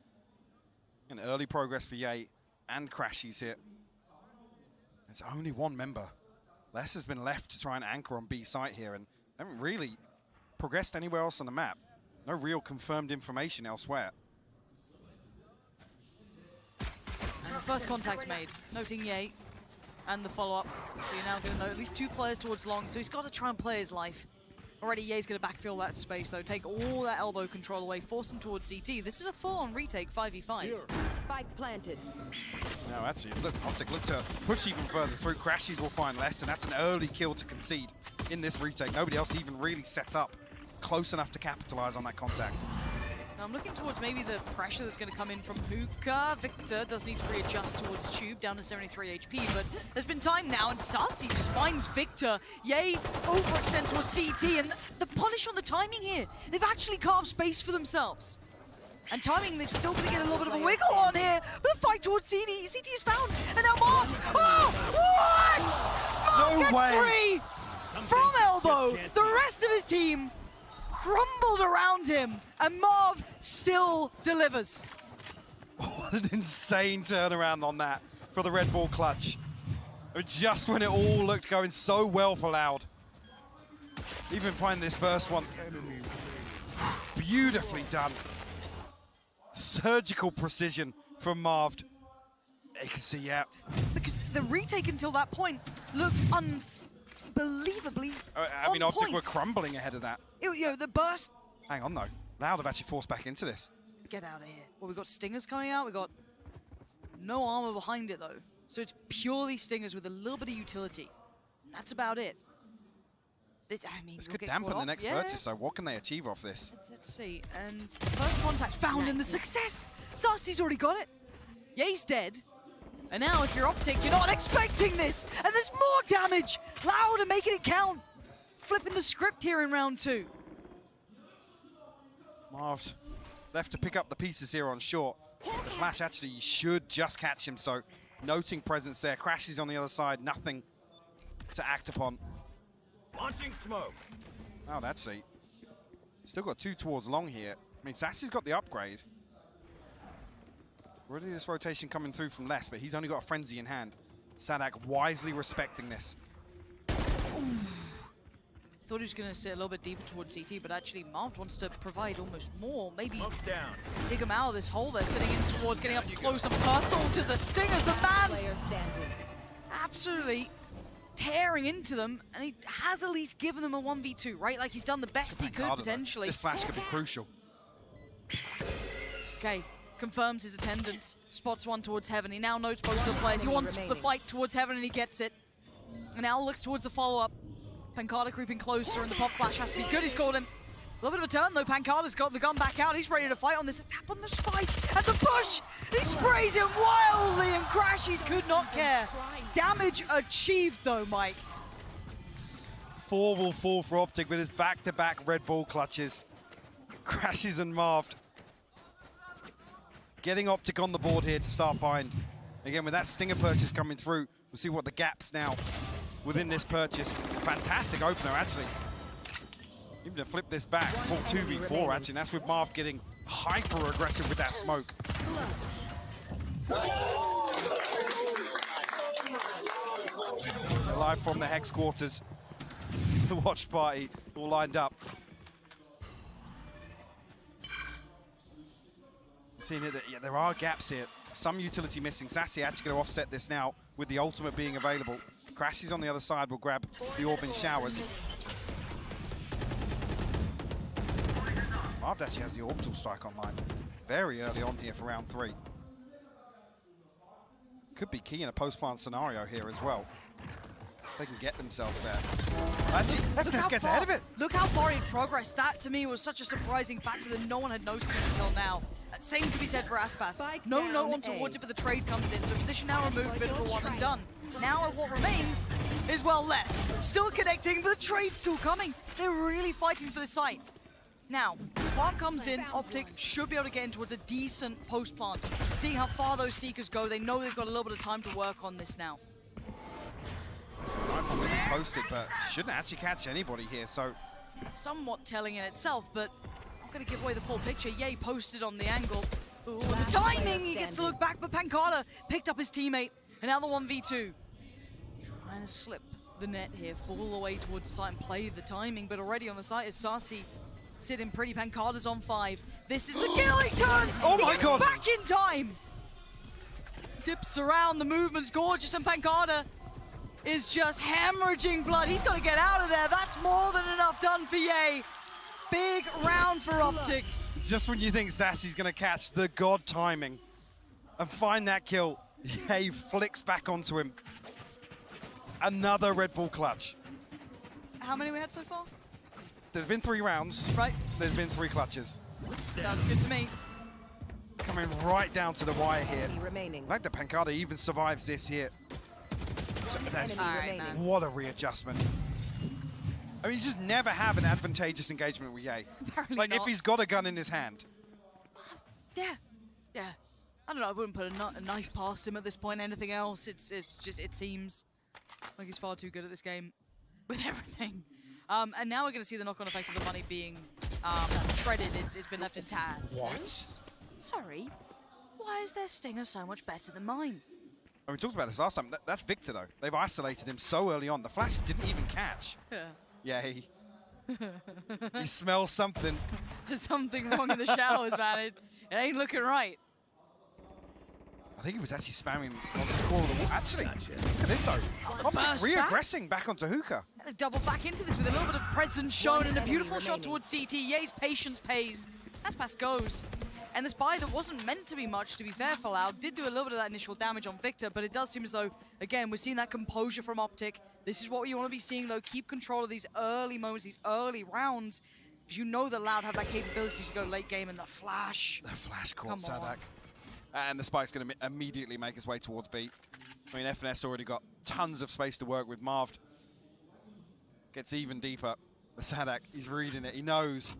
And early progress for Ye and Crashies here. There's only one member. Les has been left to try and anchor on B site here, and haven't really progressed anywhere else on the map. No real confirmed information elsewhere. First contact made, noting Ye. And the follow-up. So you're now going to know at least 2 players towards long, so he's got to try and play his life. Already Ye's going to backfill that space, though. Take all that elbow control away, force him towards CT. This is a full-on retake, 5v5. Spike planted. Now actually, look, OpTic look to push even further through. Crashies will find less, and that's an early kill to concede in this retake. Nobody else even really set up close enough to capitalize on that contact. Now I'm looking towards maybe the pressure that's going to come in from Hookah. Victor does need to readjust towards Tube, down to 73 HP, but there's been time now, and Sasi just finds Victor. Ye overextend towards CT, and the punish on the timing here. They've actually carved space for themselves. And timing, they've still going to get a little bit of a wiggle on here, but the fight towards CT is found, and now Marv. Oh, what? Marv gets 3 from elbow. The rest of his team crumbled around him, and Marv still delivers. What an insane turnaround on that for the Red Bull clutch. Just when it all looked going so well for Loud. Even find this first one. Beautifully done. Surgical precision from Marv. You can see, yeah. Because the retake until that point looked unbelievably I mean, OpTic were crumbling ahead of that. The burst Hang on, though. Loud have actually forced back into this. Get out of here. Well, we've got Stingers coming out. We've got no armor behind it, though. So it's purely Stingers with a little bit of utility. That's about it. This could dampen the next purchase, so what can they achieve off this? Let's see. And first contact found in the success. Sarsi's already got it. Ye's dead. And now if you're OpTic, you're not expecting this. And there's more damage. Loud and making it count. Flipping the script here in round 2. Marv left to pick up the pieces here on short. The flash actually should just catch him, so noting presence there. Crashes on the other side, nothing to act upon. Launching smoke. Oh, that's it. Still got 2 towards long here. I mean, Sassy's got the upgrade. Already this rotation coming through from Les, but he's only got a frenzy in hand. Sadak wisely respecting this. Thought he was going to sit a little bit deeper towards CT, but actually Marv wants to provide almost more. Maybe dig him out of this hole they're sitting in towards, getting up close and personal to the Stingers. The man's absolutely tearing into them, and he has at least given them a 1v2, right? Like he's done the best he could potentially. This flash could be crucial. Okay, confirms his attendance, spots one towards Heaven. He now knows both the players. He wants the fight towards Heaven, and he gets it. And now looks towards the follow-up. Pancada creeping closer, and the pop flash has to be good. He's called him. A little bit of a turn, though. Pancada's got the gun back out. He's ready to fight on this. A tap on the spike, and the push! He sprays it wildly, and Crashies could not care. Damage achieved, though, Mike. 4 will fall for OpTic with his back-to-back Red Bull clutches. Crashes and Marved. Getting OpTic on the board here to start bind. Again, with that Stinger purchase coming through, we'll see what the gaps now within this purchase. Fantastic opener, actually. Even to flip this back, full 2v4, actually. And that's with Marv getting hyper-aggressive with that smoke. Live from the Hex quarters. The watch party all lined up. Seeing it, that yeah, there are gaps here. Some utility missing. Sassy actually going to offset this now with the ultimate being available. Crashes on the other side will grab the orb in showers. Marv actually has the orbital strike online very early on here for round 3. Could be key in a post-plant scenario here as well. They can get themselves there. Actually, Evidence gets ahead of it. Look how far he'd progressed. That, to me, was such a surprising factor that no one had noticed him until now. Same could be said for Aspas. No one towards it, but the trade comes in. So position now removed, bit for one and done. Now what remains is, well, less. Still connecting, but the trade's still coming. They're really fighting for the site. Now, plant comes in, OpTic should be able to get in towards a decent post-plant. See how far those Seekers go. They know they've got a little bit of time to work on this now. Rifle isn't posted, but shouldn't actually catch anybody here, so... Somewhat telling in itself, but not going to give away the full picture. Yay posted on the angle. Ooh, and the timing! He gets to look back, but Pancada picked up his teammate. And now the 1v2. Trying to slip the net here, fall away towards the site and play the timing, but already on the site is Sarsi sitting pretty. Pancada's on 5. This is the kill. He turns! Oh my God! Back in time! Dips around, the movement's gorgeous, and Pancada is just hemorrhaging blood. He's got to get out of there. That's more than enough done for Ye. Big round for OpTic. Just when you think Sassy's going to catch the god timing and find that kill, Ye flicks back onto him. Another Red Bull clutch. How many we had so far? There's been 3 rounds. Right. There's been 3 clutches. Sounds good to me. Coming right down to the wire here. Remaining. I like that Pancada even survives this here. What a readjustment. I mean, you just never have an advantageous engagement with Ye. Like, if he's got a gun in his hand. Yeah. I don't know, I wouldn't put a knife past him at this point. Anything else, it's just, it seems like he's far too good at this game with everything. And now we're going to see the knock-on effect of the money being shredded. It's been left intact. What? Sorry. Why is their Stinger so much better than mine? We talked about this last time. That's Victor, though. They've isolated him so early on. The flash didn't even catch. Yeah, he smells something. There's something wrong in the showers, man. It ain't looking right. I think he was actually spamming onto the corner of the wall. Actually, look at this though. Burst Re-aggressing back onto Hookah. They double back into this with a little bit of presence shown and a beautiful shot towards CT. Ye's patience pays. As pass goes. And this buy that wasn't meant to be much, to be fair for Loud, did do a little bit of that initial damage on Victor, but it does seem as though, again, we're seeing that composure from OpTic. This is what you want to be seeing, though. Keep control of these early moments, these early rounds, because you know that Loud have that capability to go late game, and the flash. The flash caught Sadak. And the spike's going to immediately make his way towards B. I mean, FNS already got tons of space to work with. Marved gets even deeper. But Sadak, he's reading it. He knows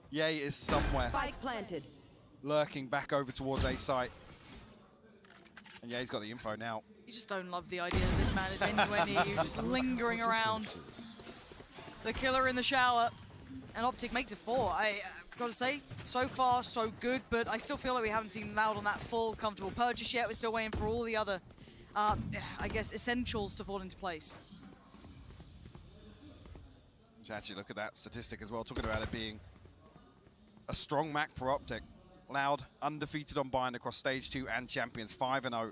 Ye is somewhere. Spike planted. Lurking back over towards A site. And Ye's got the info now. You just don't love the idea that this man is anywhere near you, just lingering around. The killer in the shower. And OpTic makes it 4. I've got to say, so far, so good, but I still feel like we haven't seen Loud on that full comfortable purchase yet. We're still waiting for all the other, I guess, essentials to fall into place. Let's actually look at that statistic as well, talking about it being a strong map for OpTic. Loud, undefeated on Bind across Stage 2 and Champions, 5-0.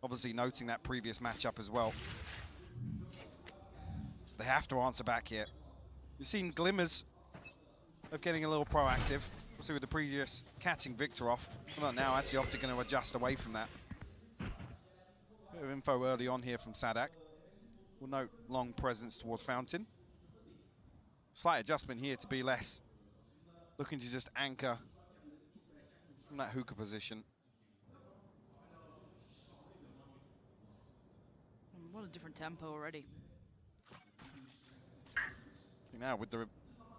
Obviously noting that previous matchup as well. They have to answer back here. You've seen glimmers of getting a little proactive. See with the previous catching Victor off. Well, not now, actually OpTic going to adjust away from that. Bit of info early on here from Sadak. We'll note long presence towards Fountain. Slight adjustment here to be less. Looking to just anchor from that hookah position. What a different tempo already. Now with the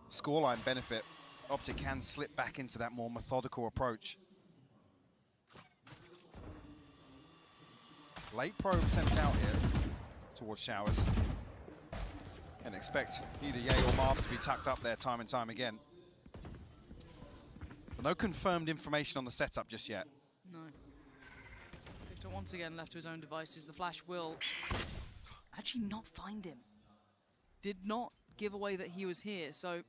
scoreline benefit, OpTic can slip back into that more methodical approach. Late probe sent out here towards Showers. And expect either Ye or Marv to be tucked up there time and time again. But no confirmed information on the setup just yet. No. Victor once again left to his own devices. The flash will actually not find him. Did not give away that he was here, so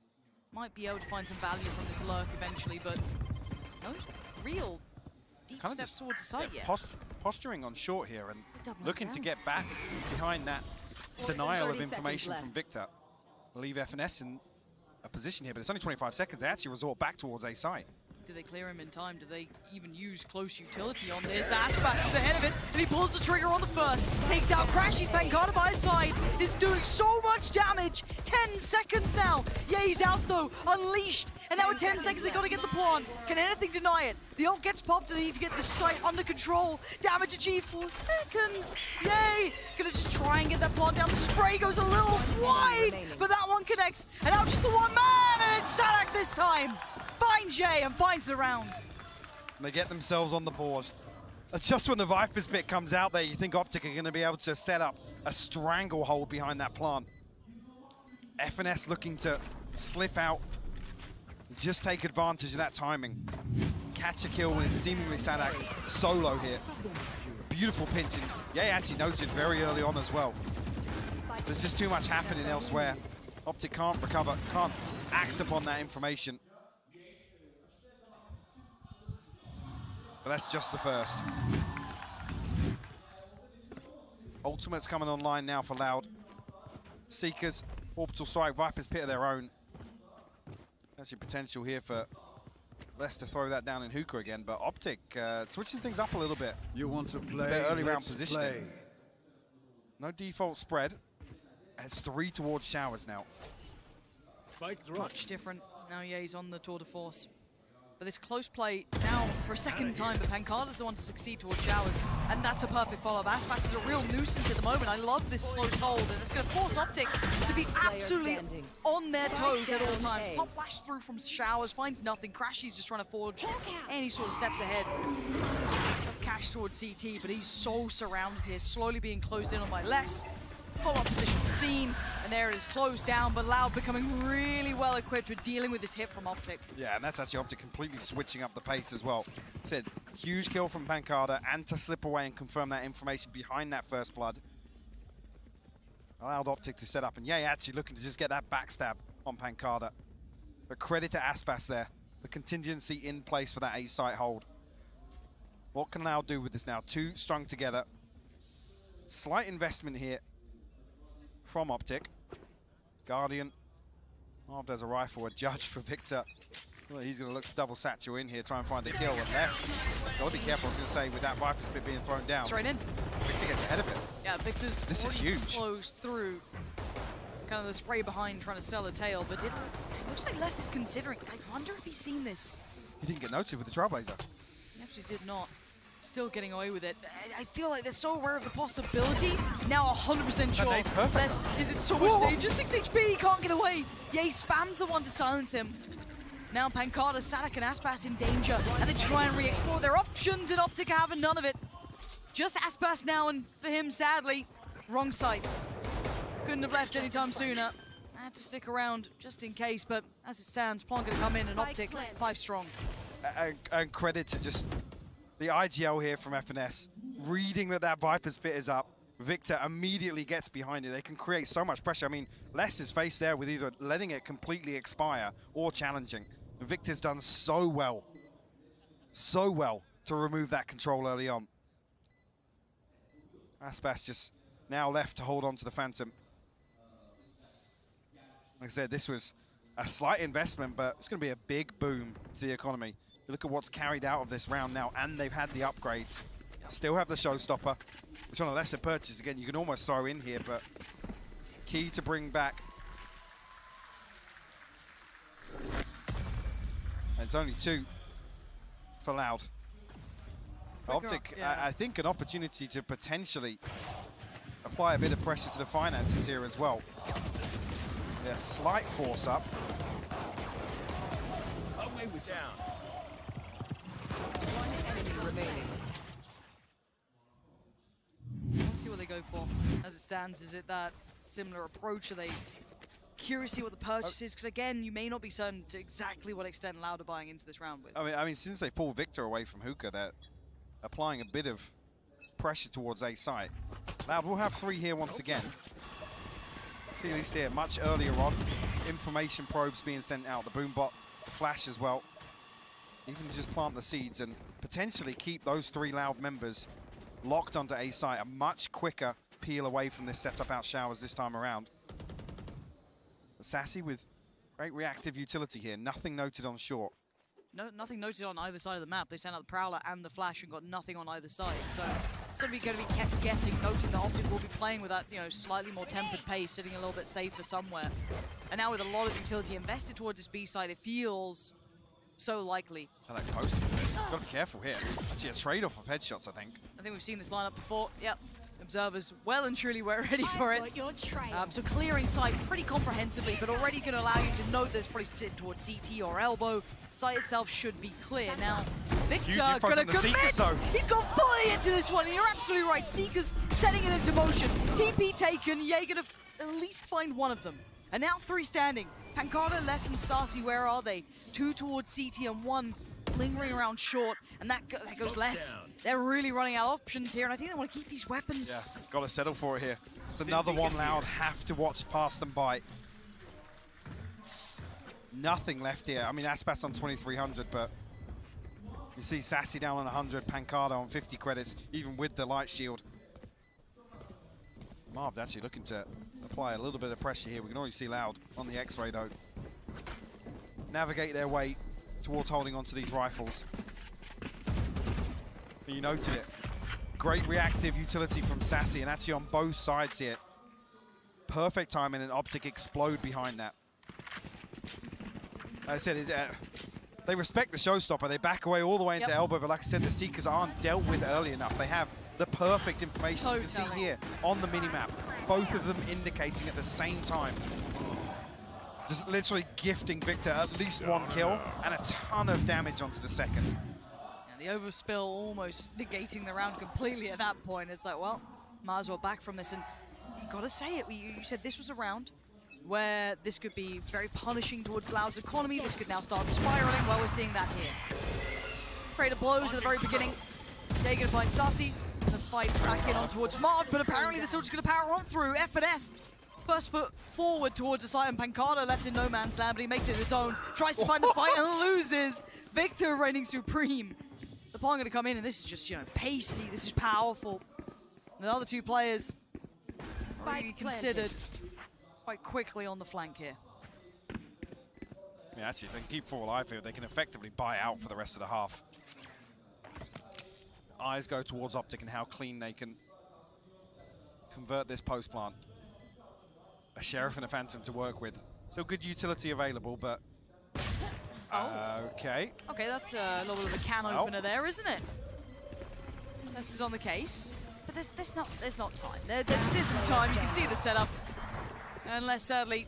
might be able to find some value from this lurk eventually, but no real deep Kinda steps just, towards the site yet. Posturing on short here and looking to get back behind that denial of information from Victor. Leave FNS in a position here, but it's only 25 seconds. They actually resort back towards A site. Do they clear him in time? Do they even use close utility on this? Aspas is ahead of it, and he pulls the trigger on the first. Takes out Crash, he's Pancada by his side. Is doing so much damage. 10 seconds now. Yeah, he's out though, unleashed. And now with 10 seconds, they gotta get the plant. Can anything deny it? The ult gets popped, and they need to get the site under control. Damage achieved, 4 seconds. Yay! Gonna just try and get that plant down. The spray goes a little wide, but that one connects. And now just the one man, and it's Sadak this time. Finds Jay and finds the round. They get themselves on the board. Just when the Viper's bit comes out there, you think OpTic are going to be able to set up a stranglehold behind that plant. FNS looking to slip out, just take advantage of that timing. Catch a kill with seemingly Sadak solo here. Beautiful pinching. Yeah, actually noted very early on as well. There's just too much happening elsewhere. OpTic can't recover, can't act upon that information. But that's just the first. Ultimate's coming online now for Loud. Seekers, Orbital Strike, Viper's Pit of their own. Actually potential here for Les to throw that down in hookah again, but OpTic switching things up a little bit. You want to play? Their early round Let's positioning. play. No default spread. It's 3 towards Showers now. Much different. Now Ye's on the tour de force. But this close play now for a second time, but Pancada's the one to succeed towards Showers. And that's a perfect follow-up. Aspas is a real nuisance at the moment. I love this close hold, and it's going to force OpTic to be absolutely on their toes at all times. Pop flash through from Showers, finds nothing. Crashy's just trying to forge any sort of steps ahead. Just cash towards CT, but he's so surrounded here, slowly being closed in on by Les. Follow-up position seen, and there it is closed down, but Loud becoming really well equipped with dealing with this hit from OpTic. Yeah, and that's actually OpTic completely switching up the pace as well. Said, huge kill from Pancada, and to slip away and confirm that information behind that first blood. Allowed OpTic to set up, and yeah, actually looking to just get that backstab on Pancada. But credit to Aspas there. The contingency in place for that A-site hold. What can Loud do with this now? Two strung together. Slight investment here from OpTic. Guardian. Oh, there's a rifle, a judge for Victor. Well, he's going to look to double satchel in here, try and find a kill. Unless, got to be careful, I was going to say, with that Viper Spit being thrown down. Straight in. Victor gets ahead of it. Yeah, Victor's This is huge. Closed through. Kind of the spray behind trying to sell a tail, but it looks like Les is considering. I wonder if he's seen this. He didn't get noted with the Trailblazer. He actually did not. Still getting away with it. I feel like they're so aware of the possibility. Now 100% sure. nade's perfect. Is it so much danger? 6 HP, he can't get away. Yeah, he spams the one to silence him. Now Pancada, Sadak, and Aspas in danger. And they try and re-explore their options, and OpTic having none of it. Just Aspas now, and for him, sadly, wrong site. Couldn't have left anytime sooner. I had to stick around just in case, but as it stands, Plonk gonna come in and OpTic 5 strong. And credit to just the IGL here from FNS, reading that Viper Spit is up. Victor immediately gets behind it. They can create so much pressure. I mean, Les is faced there with either letting it completely expire or challenging. Victor's done so well to remove that control early on. Aspas just now left to hold on to the Phantom. Like I said, this was a slight investment, but it's going to be a big boom to the economy. You look at what's carried out of this round now, and they've had the upgrades. Still have the Showstopper, which on a lesser purchase, again, you can almost throw in here, but key to bring back. And it's only 2 for Loud. OpTic, yeah. I think an opportunity to potentially apply a bit of pressure to the finances here as well. Yeah, slight force up. Away with down. One enemy remaining. Let's see what they go for. As it stands, is it that similar approach? Are they curious to see what the purchase is? Because again, you may not be certain to exactly what extent Loud are buying into this round with. I mean, since they pulled Victor away from Hookah, they're applying a bit of pressure towards A site. Loud will have 3 here once again. See at least here, much earlier on. Information probes being sent out, the boom bot, the flash as well. Even just plant the seeds and potentially keep those 3 Loud members locked onto A site. A much quicker peel away from this setup out showers this time around. But Sassy with great reactive utility here. Nothing noted on short. No, nothing noted on either side of the map. They sent out the Prowler and the Flash and got nothing on either side. So somebody's going to be kept guessing, noting that OpTic will be playing with that, slightly more tempered pace, sitting a little bit safer somewhere. And now with a lot of utility invested towards this B side, it feels so likely. So like posting this. Got to be careful here. Actually, a trade-off of headshots, I think. I think we've seen this lineup before. Yep. Observers well and truly were ready for it. So clearing site pretty comprehensively, but already going to allow you to note that it's probably sitting towards CT or elbow. Site itself should be clear. Now, Victor going to commit! He's got fully into this one, and you're absolutely right. Seeker's setting it into motion. TP taken, yeah, you're going to at least find one of them. And now 3 standing. Pancada, Les, and Sassy, where are they? 2 towards CT and 1 lingering around short, and that goes Les. They're really running out of options here, and I think they want to keep these weapons. Yeah, got to settle for it here. It's another one Loud have to watch pass them by. Nothing left here. I mean, Aspas on 2,300, but you see Sassy down on 100, Pancada on 50 credits, even with the light shield. Marv actually looking to apply a little bit of pressure here. We can already see Loud on the X-ray, though. Navigate their way towards holding onto these rifles. And you noted it. Great reactive utility from Sassy, and actually on both sides here. Perfect timing, and OpTic explode behind that. Like I said, they respect the showstopper. They back away all the way into elbow, but like I said, the Seekers aren't dealt with early enough. They have the perfect information. So you can see here on the minimap, both of them indicating at the same time. Just literally gifting Victor at least 1 kill and a ton of damage onto the second. Yeah, the overspill almost negating the round completely at that point. It's like, well, might as well back from this. And you got to say it. You said this was a round where this could be very punishing towards Loud's economy. This could now start spiraling. Well, we're seeing that here. Trade of blows at the very beginning. They're going to find Sassy. Gonna fight back in on towards Marv, but apparently they're still just going to power on through. FNS, first foot forward towards the site, and Pancada left in no man's land, but he makes it his own. Tries to find the fight and loses. Victor reigning supreme. The the pawn going to come in, and this is just, pacey. This is powerful. And the other two players really considered quite quickly on the flank here. Yeah, actually, if they can keep 4 alive here, they can effectively buy out for the rest of the half. Eyes go towards OpTic and how clean they can convert this post plant. A Sheriff and a Phantom to work with. Still good utility available, but... Okay. Okay, that's a little bit of a can opener there, isn't it? This is on the case. But there's not time. There just isn't time. You can see the setup. Unless, sadly,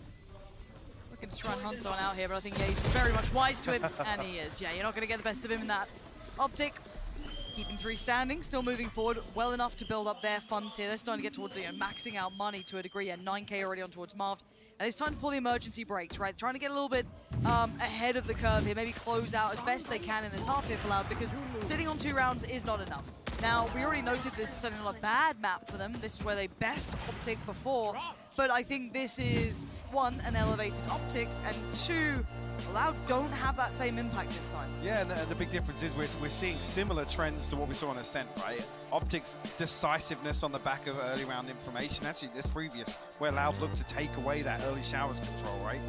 looking to try and hunt someone out here, but I think he's very much wise to him, and he is. Yeah, you're not going to get the best of him in that. OpTic, keeping 3 standing, still moving forward well enough to build up their funds here. They're starting to get towards maxing out money to a degree, and 9K already on towards Marv. And it's time to pull the emergency brakes, right? Trying to get a little bit ahead of the curve here, maybe close out as best they can in this half here for Loud, because sitting on 2 rounds is not enough. Now, we already noted this is certainly not a bad map for them. This is where they best OpTic before. But I think this is, 1, an elevated OpTic, and 2, Loud don't have that same impact this time. Yeah, and the big difference is we're seeing similar trends to what we saw on Ascent, right? OpTic's decisiveness on the back of early round information. Actually, this previous, where Loud looked to take away that early showers control, right?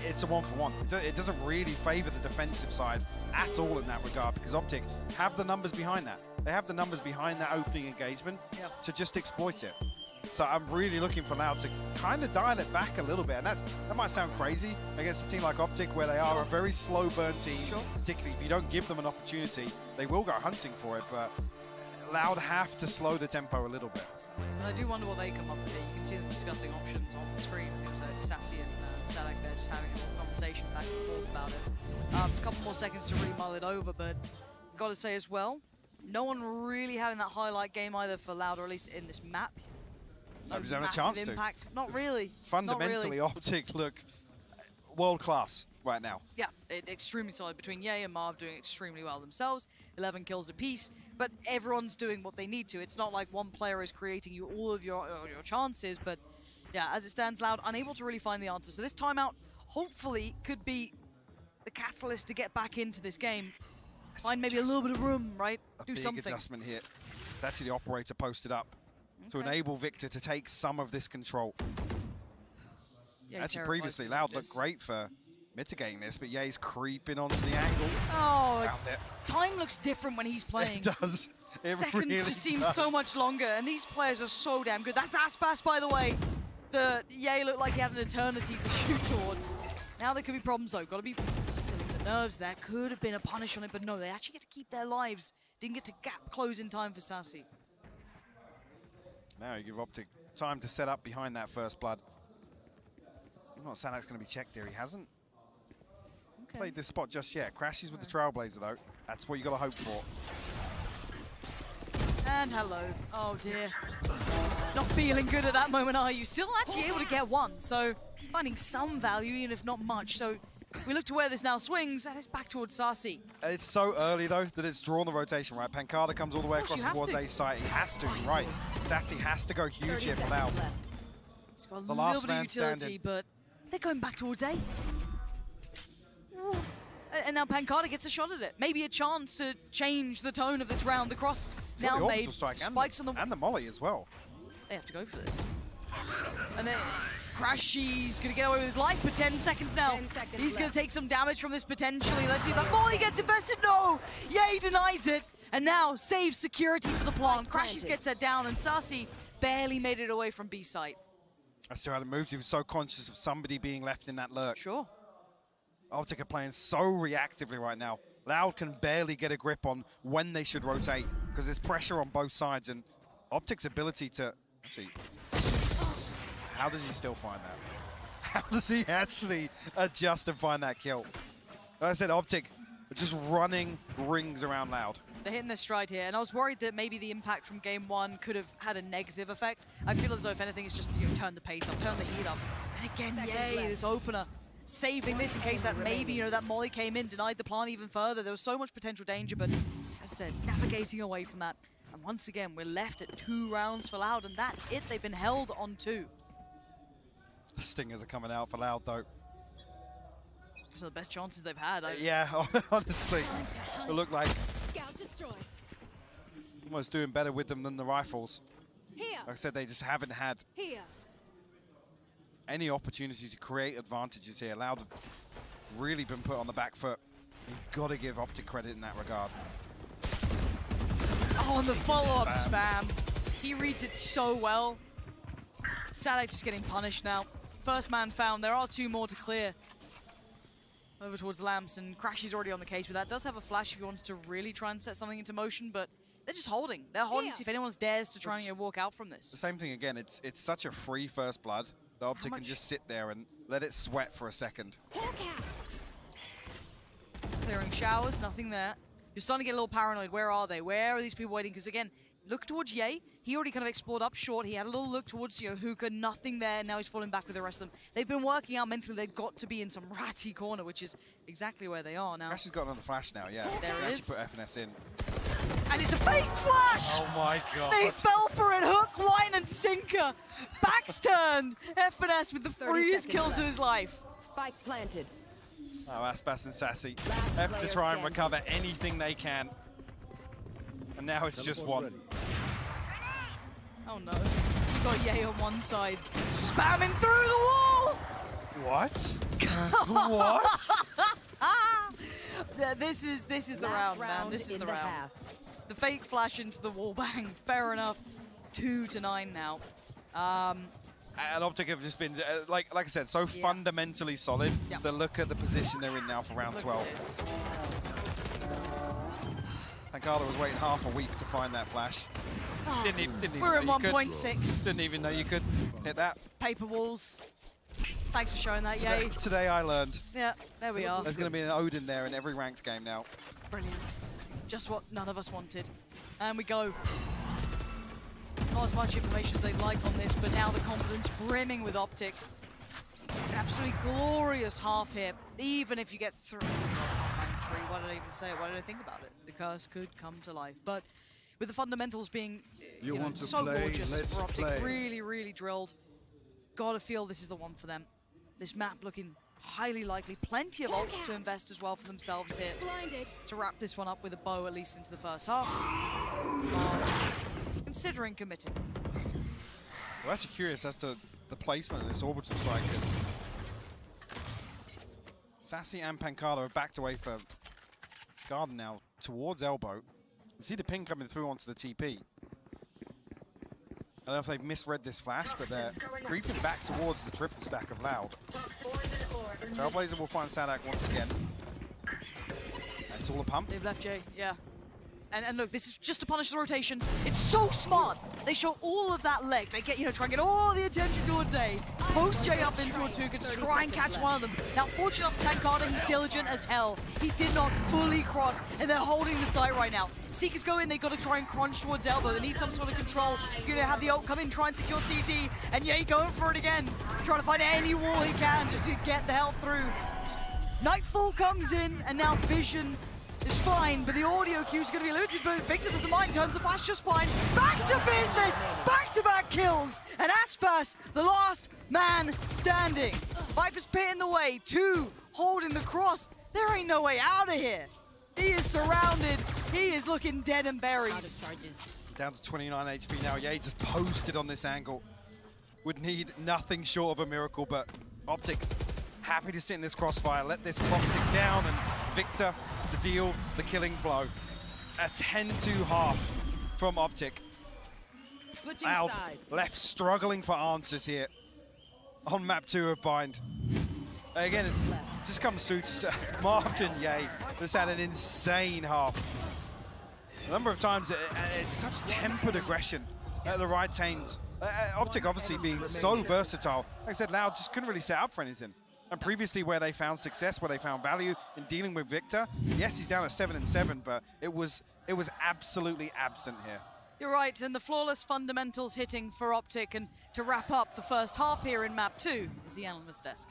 It's a 1-for-1. It doesn't really favor the defensive side at all in that regard, because OpTic have the numbers behind that. They have the numbers behind that opening engagement to just exploit it. So I'm really looking for Loud to kind of dial it back a little bit. And that might sound crazy against a team like OpTic, where they are a very slow burn team. Particularly if you don't give them an opportunity, they will go hunting for it. But Loud have to slow the tempo a little bit. And I do wonder what they come up with here. You can see them discussing options on the screen. It was Sassy and Sadek there just having a little conversation back and forth about it. A couple more seconds to really mull it over, but got to say as well, no one really having that highlight game either for Loud, or at least in this map. Nobody's having a chance impact. To. Not really. Fundamentally, not really. OpTic look world class right now. Yeah, extremely solid between Ye and Marv doing extremely well themselves. 11 kills apiece, but everyone's doing what they need to. It's not like one player is creating you all of your chances, but yeah, as it stands, Loud unable to really find the answer. So this timeout hopefully could be the catalyst to get back into this game. Find maybe a little bit of room, right? Do something. Big adjustment here. It's actually the operator posted up to enable Victor to take some of this control. Yeah, actually, previously, Loud looked great for mitigating this, but Ye's creeping onto the angle. Oh, time looks different when he's playing. It does. It Seconds really just seem does. so much longer, and these players are so damn good. That's Aspas, by the way. The Ye looked like he had an eternity to shoot towards. Now there could be problems, though. Got to be stilling the nerves there. Could have been a punish on it, but no, they actually get to keep their lives. Didn't get to gap close in time for Sassy. Now you give OpTic time to set up behind that first blood. I'm not saying that's going to be checked here. He hasn't played this spot just yet. Crashes with the Trailblazer, though. That's what you got to hope for. And hello. Oh, dear. Not feeling good at that moment, are you? Still actually able to get 1, so finding some value, even if not much. So we look to where this now swings, and it's back towards Sassy. It's so early, though, that it's drawn the rotation, right? Pancada comes all the way across towards A site. He has to, right. Sassy has to go huge here for Loud. He's got a The little last bit man of utility, standing. but they're going back towards A. And now Pancada gets a shot at it. Maybe a chance to change the tone of this round. The cross now the made. Spikes on the molly as well. They have to go for this. And then Crashy's going to get away with his life for 10 seconds now. He's going to take some damage from this potentially. Let's see if that molly gets invested. No! Ye denies it. And now saves security for the plant. Crashy's gets that down, and Sassy barely made it away from B site. I still hadn't moved. He was so conscious of somebody being left in that lurk. Sure. OpTic are playing so reactively right now. Loud can barely get a grip on when they should rotate because there's pressure on both sides, and OpTic's ability to... Let's see. How does he still find that? How does he actually adjust and find that kill? Like I said, OpTic are just running rings around Loud. They're hitting their stride here, and I was worried that maybe the impact from game 1 could have had a negative effect. I feel as though, if anything, it's just turn the pace up, turn the heat up. And again, yay, this opener. Saving this in case that maybe, that molly came in, denied the plan even further. There was so much potential danger, but as I said, navigating away from that. And once again, we're left at 2 rounds for Loud, and that's it. They've been held on 2. The stingers are coming out for Loud, though. Some of the best chances they've had. Yeah, honestly, it looked like Scout destroyed. almost doing better with them than the rifles. Here. Like I said, they just haven't had Here. any opportunity to create advantages here. Loud have really been put on the back foot. You've got to give OpTic credit in that regard. Oh, and the follow-up spam. He reads it so well. Sadek just getting punished now. First man found. There are 2 more to clear. Over towards Lamps, and Crashy's already on the case with that. Does have a flash if he wants to really try and set something into motion, but they're just holding. They're holding to see if anyone dares to try and walk out from this. The same thing again. It's such a free first blood. The OpTic can just sit there and let it sweat for a second. Clearing showers, nothing there. You're starting to get a little paranoid. Where are they? Where are these people waiting? Because again, look towards Ye. He already kind of explored up short. He had a little look towards Hookah, nothing there. Now he's falling back with the rest of them. They've been working out mentally. They've got to be in some ratty corner, which is exactly where they are now. Crashy's got another flash now, yeah. There it is. Put FNS in. And it's a fake flash! Oh my god. They fell for it. Hook, line, and sinker. Backs turned. FNS with the freest kills of his life. Spike planted. Oh, Aspas and Sassy have to try and recover anything they can. And now it's just one. Oh no. You got Ye on one side. Spamming through the wall! What? What? This is the round, man. This is the round. The fake flash into the wall bang. Fair enough. 2-9 now. And OpTic have just been, like I said, so fundamentally solid. Yeah. The look at the position they're in now for round 12. Tankada was waiting half a week to find that flash. Oh, didn't even we're at know you 1.6. Didn't even know you could hit that. Paper walls. Thanks for showing that, Ye. Today I learned. Yeah, there we are. There's going to be an Odin there in every ranked game now. Brilliant. Just what none of us wanted. And we go. Not as much information as they'd like on this, but now the confidence brimming with OpTic. An absolutely glorious half here, even if you get through. Why did I even say it? Why did I think about it? The curse could come to life. But with the fundamentals being so gorgeous for OpTic, really, really drilled. Gotta feel this is the one for them. This map looking highly likely. Plenty of ults to invest as well for themselves here. To wrap this one up with a bow, at least into the first half. Considering committing. We're actually curious as to the placement of this orbital strikers. Sassy and Pancada have backed away for Garden now towards elbow. You see the ping coming through onto the TP. I don't know if they've misread this flash, but they're creeping back towards the triple stack of Loud. Trailblazer will find Sadak once again. It's all a pump. They've left Jay, yeah. And look, this is just to punish the rotation. It's so smart. They show all of that leg. They get, try and get all the attention towards A. Post Jay up into a Tuka to try and catch one of them. Now, fortunate for Tankada, he's diligent as hell. He did not fully cross, and they're holding the site right now. Seekers go in, they got to try and crunch towards elbow. They need some sort of control. You're going to have the ult come in, try and secure CT, and Ye going for it again. Trying to find any wall he can just to get the hell through. Nightfall comes in, and now Vision is fine, but the audio cue is going to be limited, but Victor doesn't mind, turns the flash just fine. Back to business! Back-to-back kills! And Aspas, the last man standing. Viper's Pit in the way, 2 holding the cross. There ain't no way out of here. He is surrounded. He is looking dead and buried. Down to 29 HP now. Ye just posted on this angle. Would need nothing short of a miracle, but OpTic happy to sit in this crossfire. Let this clock tick down, and Victor to deal the killing blow. A 10-2 half from OpTic. Loud left struggling for answers here on map 2 of Bind. Again, it just comes through to Mark and Ye. Just had an insane half. A number of times, it's such tempered aggression at the right times. OpTic obviously being so versatile. Like I said, Loud just couldn't really set up for anything. And previously where they found success, where they found value in dealing with Victor, yes, he's down at 7-7, but it was absolutely absent here. You're right, and the flawless fundamentals hitting for OpTic, and to wrap up the first half here in map 2 is the analyst desk.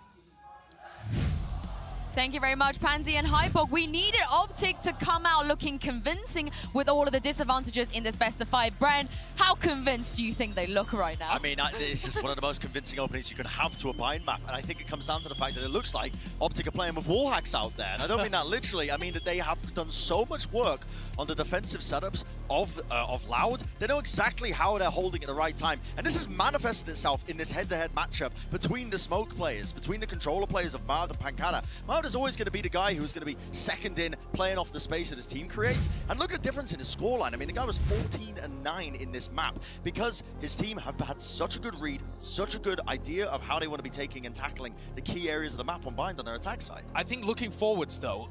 Thank you very much, Pansy and Hypok. We needed OpTic to come out looking convincing with all of the disadvantages in this best of 5 brand. How convinced do you think they look right now? I mean, this is one of the most convincing openings you can have to a bind map, and I think it comes down to the fact that it looks like OpTic are playing with wall hacks out there. And I don't mean that literally. I mean that they have done so much work on the defensive setups of Loud. They know exactly how they're holding at the right time, and this has manifested itself in this head-to-head matchup between the smoke players, between the controller players of Mard and Pancada. Mard is always going to be the guy who's going to be second in, playing off the space that his team creates. And look at the difference in his scoreline. I mean, the guy was 14-9 in this map because his team have had such a good read, such a good idea of how they want to be taking and tackling the key areas of the map on bind on their attack side. I think looking forwards, though,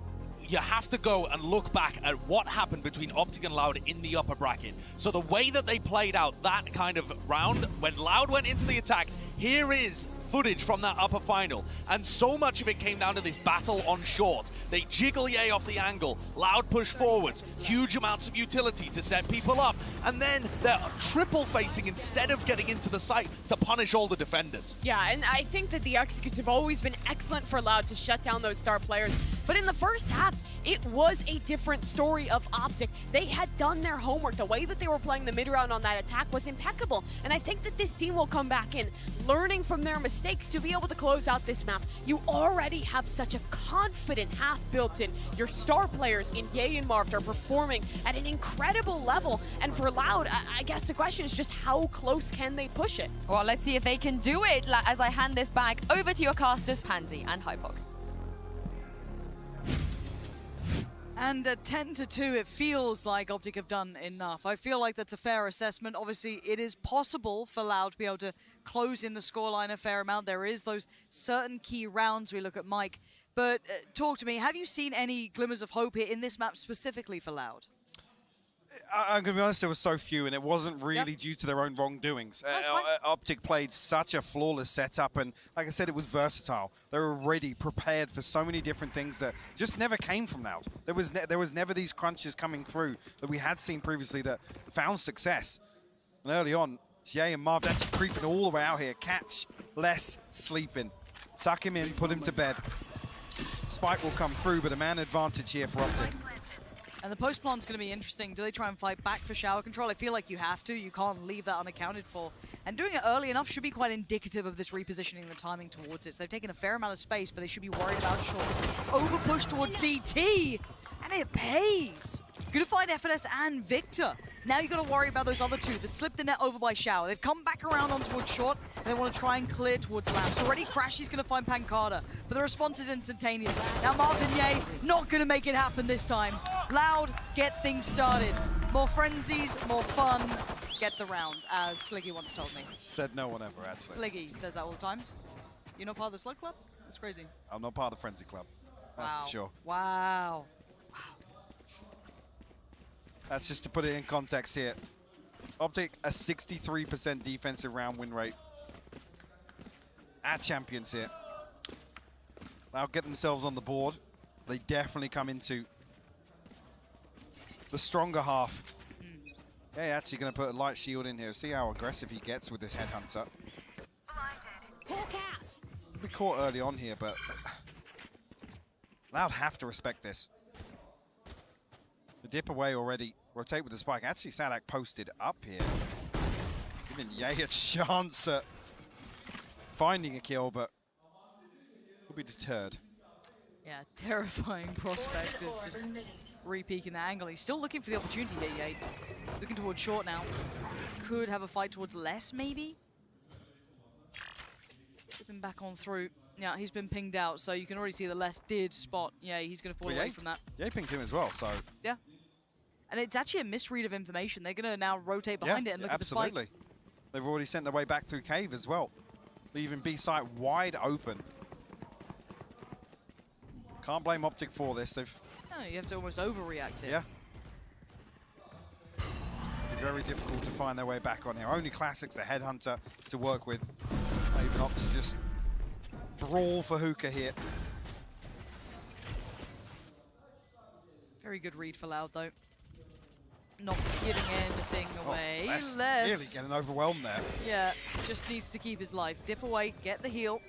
you have to go and look back at what happened between OpTic and Loud in the upper bracket. So the way that they played out that kind of round, when Loud went into the attack, here is footage from that upper final, and so much of it came down to this battle on short. They jiggle Ye off the angle, Loud push forwards, huge amounts of utility to set people up, and then they're triple facing instead of getting into the site to punish all the defenders. Yeah, and I think that the executes have always been excellent for Loud to shut down those star players, but in the first half, it was a different story of OpTic. They had done their homework. The way that they were playing the mid round on that attack was impeccable, and I think that this team will come back in, learning from their mistakes to be able to close out this map. You already have such a confident half built in. Your star players in Ye and Marv are performing at an incredible level, and for Loud, I guess the question is just how close can they push it? Well, let's see if they can do it as I hand this back over to your casters, Pansy and Hypok. And at 10-2, it feels like OpTic have done enough. I feel like that's a fair assessment. Obviously, it is possible for Loud to be able to close in the scoreline a fair amount. There is those certain key rounds. We look at Mike. But talk to me, have you seen any glimmers of hope here in this map specifically for Loud? I'm going to be honest, there was so few, and it wasn't really due to their own wrongdoings. OpTic played such a flawless setup, and like I said, it was versatile. They were already prepared for so many different things that just never came from Loud. There was never these crunches coming through that we had seen previously that found success. And early on, Ye and Marv actually creeping all the way out here. Catch, less, sleeping. Tuck him in, put him to bed. Spike will come through, but a man advantage here for OpTic. And the post plant's going to be interesting. Do they try and fight back for shower control? I feel like you have to. You can't leave that unaccounted for. And doing it early enough should be quite indicative of this repositioning the timing towards it. So they've taken a fair amount of space, but they should be worried about short. Over push towards CT, and it pays. Gonna find FNS and Victor. Now you got to worry about those other two that slipped the net over by Shower. They've come back around on towards short, and they want to try and clear towards Lamps. Already Crashy's going to find Pancada, but the response is instantaneous. Now Martin Ye not going to make it happen this time. Loud, get things started. More frenzies, more fun. Get the round, as Sliggy once told me. Said no one ever, actually. Sliggy says that all the time. You're not part of the Slug Club? That's crazy. I'm not part of the Frenzy Club. That's for sure. Wow. That's just to put it in context here. OpTic, a 63% defensive round win rate. At champions here. They'll get themselves on the board. They definitely come into the stronger half. Yeah, actually going to put a light shield in here. See how aggressive he gets with this headhunter. We caught early on here, but Loud have to respect this. The dip away already. Rotate with the spike. Actually, Sadak posted up here. Giving Ye a chance at finding a kill, but will be deterred. Yeah, terrifying prospect is just re-peeking the angle. He's still looking for the opportunity here, Ye. Looking towards short now. Could have a fight towards less, maybe? Slipping back on through. Yeah, he's been pinged out, so you can already see the less did spot. Yeah, he's going to fall away from that. Ye pinged him as well, so. Yeah. And it's actually a misread of information. They're going to now rotate behind it and look at the spike. Absolutely. They've already sent their way back through cave as well, leaving B site wide open. Can't blame OpTic for this. They've. No, you have to almost overreact here. Yeah. Be very difficult to find their way back on here. Only Classics, the headhunter, to work with. Even opt to just brawl for hookah here. Very good read for Loud, though. Not giving anything away. Less Less. really getting overwhelmed there. Yeah, just needs to keep his life. Dip away, get the heal.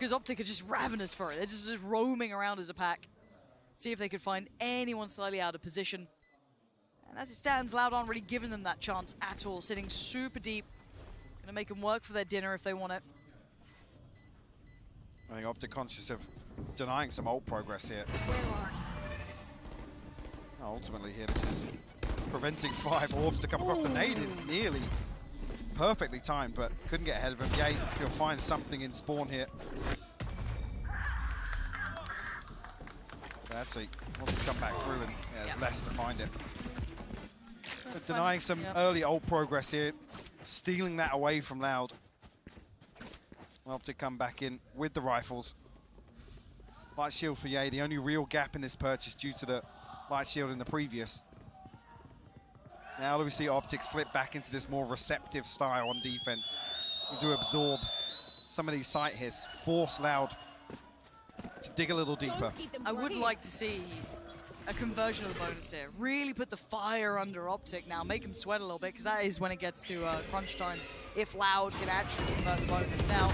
because OpTic are just ravenous for it. They're just roaming around as a pack. See if they could find anyone slightly out of position. And as it stands, Loud aren't really giving them that chance at all. Sitting super deep. Gonna make them work for their dinner if they want it. I think OpTic conscious of denying some ult progress here. Ultimately here, this is preventing 5 orbs to come across. The nade is nearly perfectly timed, but couldn't get ahead of him. Yay, he'll find something in spawn here. So actually wants to come back through, and there's less to find it. But denying some early ult progress here, stealing that away from Loud. OpTic come back in with the rifles. Light shield for Ye, the only real gap in this purchase due to the light shield in the previous. Now do we see OpTic slip back into this more receptive style on defense? We do absorb some of these sight hits, force Loud to dig a little deeper. I would like to see a conversion of the bonus here. Really put the fire under OpTic now, make him sweat a little bit, because that is when it gets to crunch time. If Loud can actually convert the bonus. Now,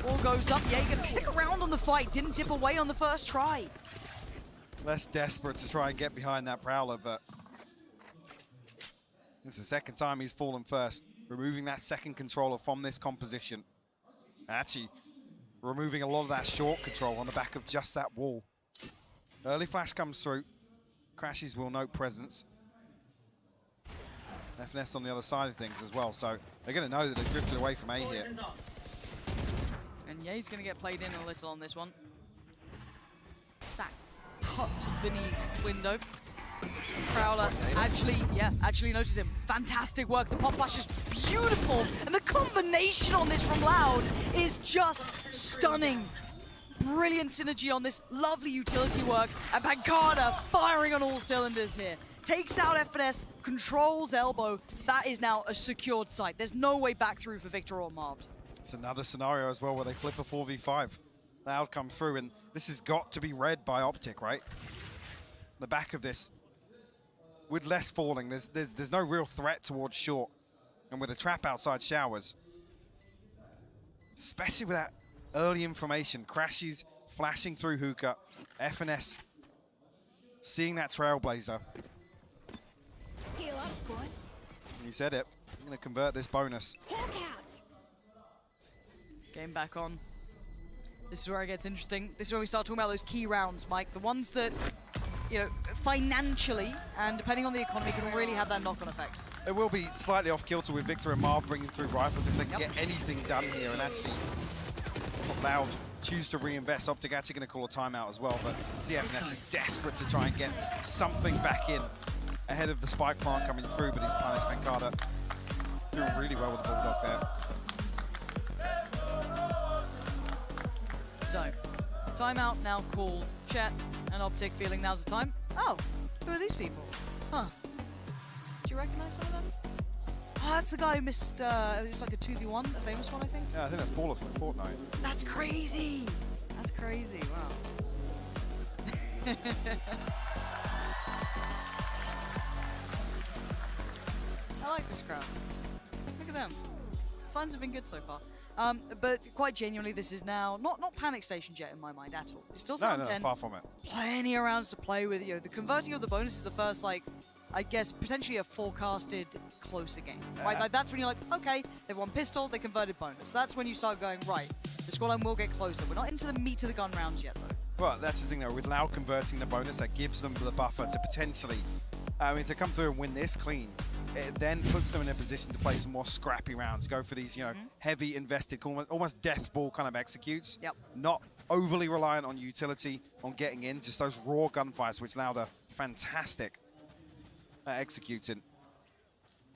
all goes up. Yeah, you're going to stick around on the fight. Didn't dip away on the first try. Less desperate to try and get behind that Prowler, but it's the second time he's fallen first. Removing that second controller from this composition. Actually, removing a lot of that short control on the back of just that wall. Early flash comes through. Crashes will note presence. FNS on the other side of things as well, so they're going to know that they've drifted away from A here. And yeah, he's going to get played in a little on this one. Sack cut beneath window. Prowler actually noticed him. Fantastic work. The pop flash is beautiful, and the combination on this from Loud is just stunning. Brilliant synergy on this, lovely utility work, and Pancada firing on all cylinders here. Takes out FNS, controls elbow. That is now a secured site. There's no way back through for Victor or Marved. It's another scenario as well where they flip a 4v5. Loud come through, and this has got to be read by OpTic, right? The back of this, with less falling, there's no real threat towards short, and with a trap outside showers, especially with that early information, crashes flashing through hookah, FNS seeing that Trailblazer. Heal up, squad. You said it. I'm going to convert this bonus. Game back on. This is where it gets interesting. This is where we start talking about those key rounds, Mike. The ones that, you know, financially and depending on the economy can really have that knock-on effect. It will be slightly off kilter with Victor and Marv bringing through rifles if they can get anything done here, and actually Loud choose to reinvest. OpTic actually going to call a timeout as well, but CFNS is desperate to try and get something back in ahead of the spike plant coming through, but he's punished. Pancada doing really well with the Bulldog there. So, timeout now called. Chet and OpTic feeling now's the time. Oh, who are these people? Huh. Do you recognize some of them? Oh, that's the guy who missed, it was like a 2v1, a famous one, I think? Yeah, I think that's Baller from Fortnite. That's crazy! That's crazy, wow. I like this crowd. Look at them. Signs have been good so far. But quite genuinely, this is now not panic stations yet in my mind at all. It's still 7-10. No, far from it. Plenty of rounds to play with. You know, the converting of the bonus is the first, like, I guess, potentially a forecasted closer game, right? Like, that's when you're like, okay, they've won pistol, they converted bonus. That's when you start going, right, the scoreline will get closer. We're not into the meat of the gun rounds yet, though. Well, that's the thing, though. With Loud converting the bonus, that gives them the buffer to potentially, to come through and win this clean. It then puts them in a position to play some more scrappy rounds, go for these, you know, heavy invested, almost death ball kind of executes. Yep. Not overly reliant on utility, on getting in, just those raw gunfights, which Loud are fantastic at executing.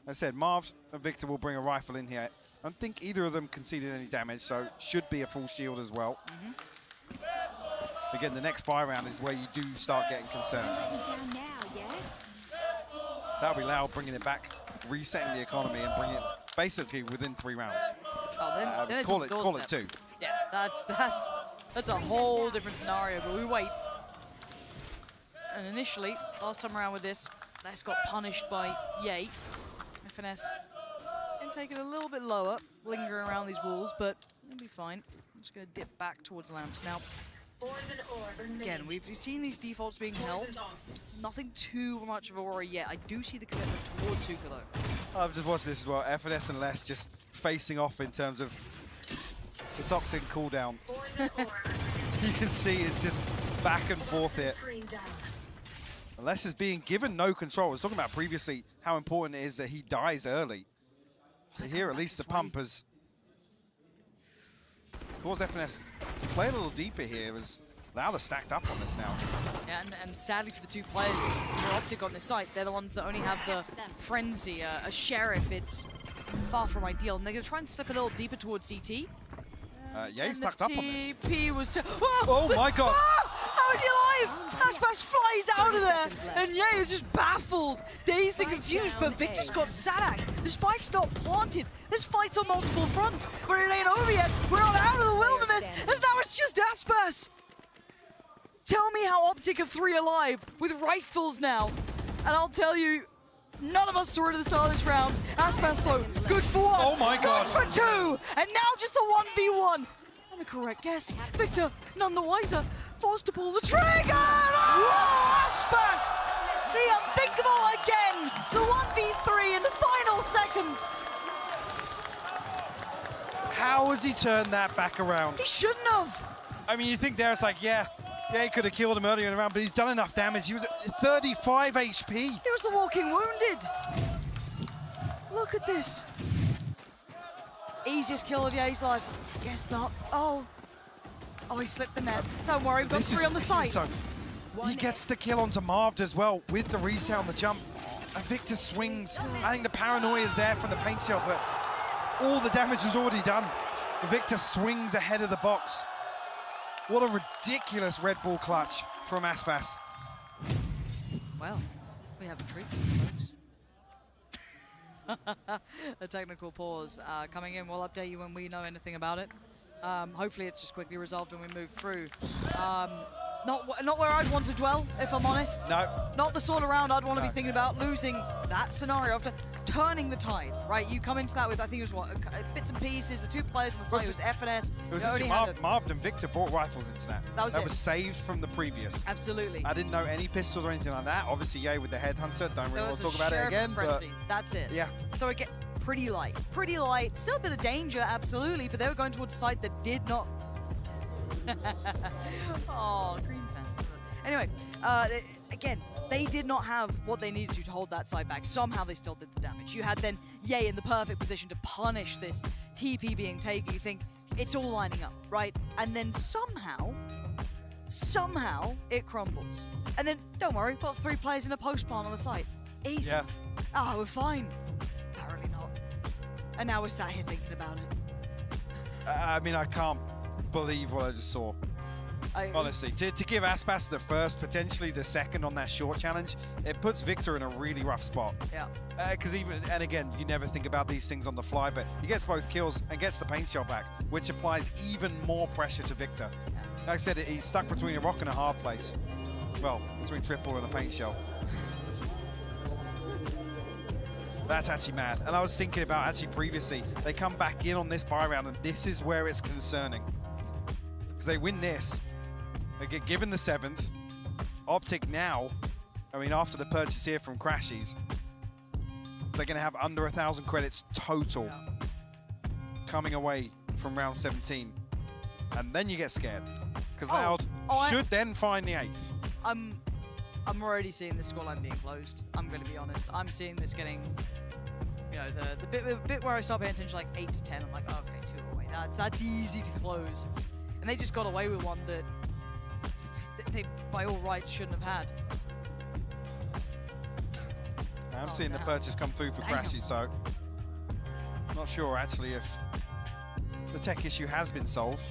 As I said, Marv and Victor will bring a rifle in here. I don't think either of them conceded any damage, so should be a full shield as well. Again, the next buy round is where you do start getting concerned. That'll be Loud bringing it back, resetting the economy, and bringing it basically within 3 rounds. Oh, then call it 2. Yeah, that's a whole different scenario, but we wait. And initially, last time around with this, Les got punished by Ye. FNS can take it a little bit lower, linger around these walls, but it'll be fine. just going to dip back towards lamps. Now, again, we've seen these defaults being held. Nothing too much of a worry yet. I do see the commitment towards Hookah, though. I've just watched this as well. FNS and Les just facing off in terms of the toxic cooldown. You can see it's just back and forth here. Les is being given no control. I was talking about previously how important it is that he dies early. But here, at least the pump has caused FNS to play a little deeper here as Loud are stacked up on this now. Yeah, and sadly for the two players who are OpTic on this site, they're the ones that only have the Frenzy, a Sheriff. It's far from ideal. And they're going to try and slip a little deeper towards CT. Yeah, he's tucked up on this. TP was to... Oh my god! How is he alive? Aspas flies out of there, and Ye is just baffled, dazed and confused, but Victor's got Sadak. The spike's not planted. This fight's on multiple fronts, but it ain't over yet. We're not out of the wilderness, as now it's just Aspas. Tell me how OpTic are 3 alive with rifles now, and I'll tell you, none of us saw it at the start of this round. Aspas though, good for 1. Oh my god. Good for 2, and now just the 1v1. And the correct guess, Victor, none the wiser, forced to pull the trigger! Aspas! The unthinkable again! The 1v3 in the final seconds! How has he turned that back around? He shouldn't have! I mean, you think there it's like, yeah, he could have killed him earlier in the round, but he's done enough damage. He was at 35 HP. He was the walking wounded! Look at this. Easiest kill of Ye's life. Guess not. Oh, he slipped the net. Don't worry, we've got 3 on the site. So he gets the kill onto Marved as well with the reset on the jump. And Victor swings. I think the paranoia is there from the paint shell, but all the damage was already done. Victor swings ahead of the box. What a ridiculous Red Bull clutch from Aspas. Well, we have a treat for you, folks. A technical pause coming in. We'll update you when we know anything about it. Hopefully it's just quickly resolved and we move through. Not where I'd want to dwell, if I'm honest. No. Not the sort of round I'd want to be thinking about losing that scenario after turning the tide, right? You come into that with, I think it was what, bits and pieces, the 2 players on the side, it was FNS. It was actually Marved and Victor brought rifles into that. That was saved from the previous. Absolutely. I didn't know any pistols or anything like that. Obviously, Ye with the headhunter. Don't really want to talk about it again. But that's it. Yeah. So it get pretty light. Pretty light. Still a bit of danger, absolutely, but they were going towards a site that did not... Oh, green fence. Anyway, again, they did not have what they needed to hold that side back. Somehow they still did the damage. You had then Ye in the perfect position to punish this TP being taken. You think it's all lining up, right? And then somehow it crumbles. And then, don't worry, got 3 players in a post plant on the site. Easy. Yeah. Oh, we're fine. Apparently not. And now we're sat here thinking about it. I mean, I can't believe what I just saw. Honestly, to give Aspas the first, potentially the second on that short challenge, it puts Victor in a really rough spot. Yeah. Because and again, you never think about these things on the fly, but he gets both kills and gets the paint shell back, which applies even more pressure to Victor. Yeah. Like I said, he's stuck between a rock and a hard place. Well, between triple and a paint shell. That's actually mad. And I was thinking about actually previously, they come back in on this buy round, and this is where it's concerning. Because they win this, they get given the 7th. OpTic now, I mean, after the purchase here from Crashies, they're going to have under 1,000 credits total coming away from round 17. And then you get scared. Because Loud should then find the 8th. I'm already seeing the scoreline being closed. I'm going to be honest. I'm seeing this getting, you know, the bit where I start paying attention, like 8 to 10. I'm like, oh, okay, 2 away. That's easy to close. And they just got away with one that they, by all rights, shouldn't have had. I'm seeing the purchase come through for Crashies, so I'm not sure actually if the tech issue has been solved.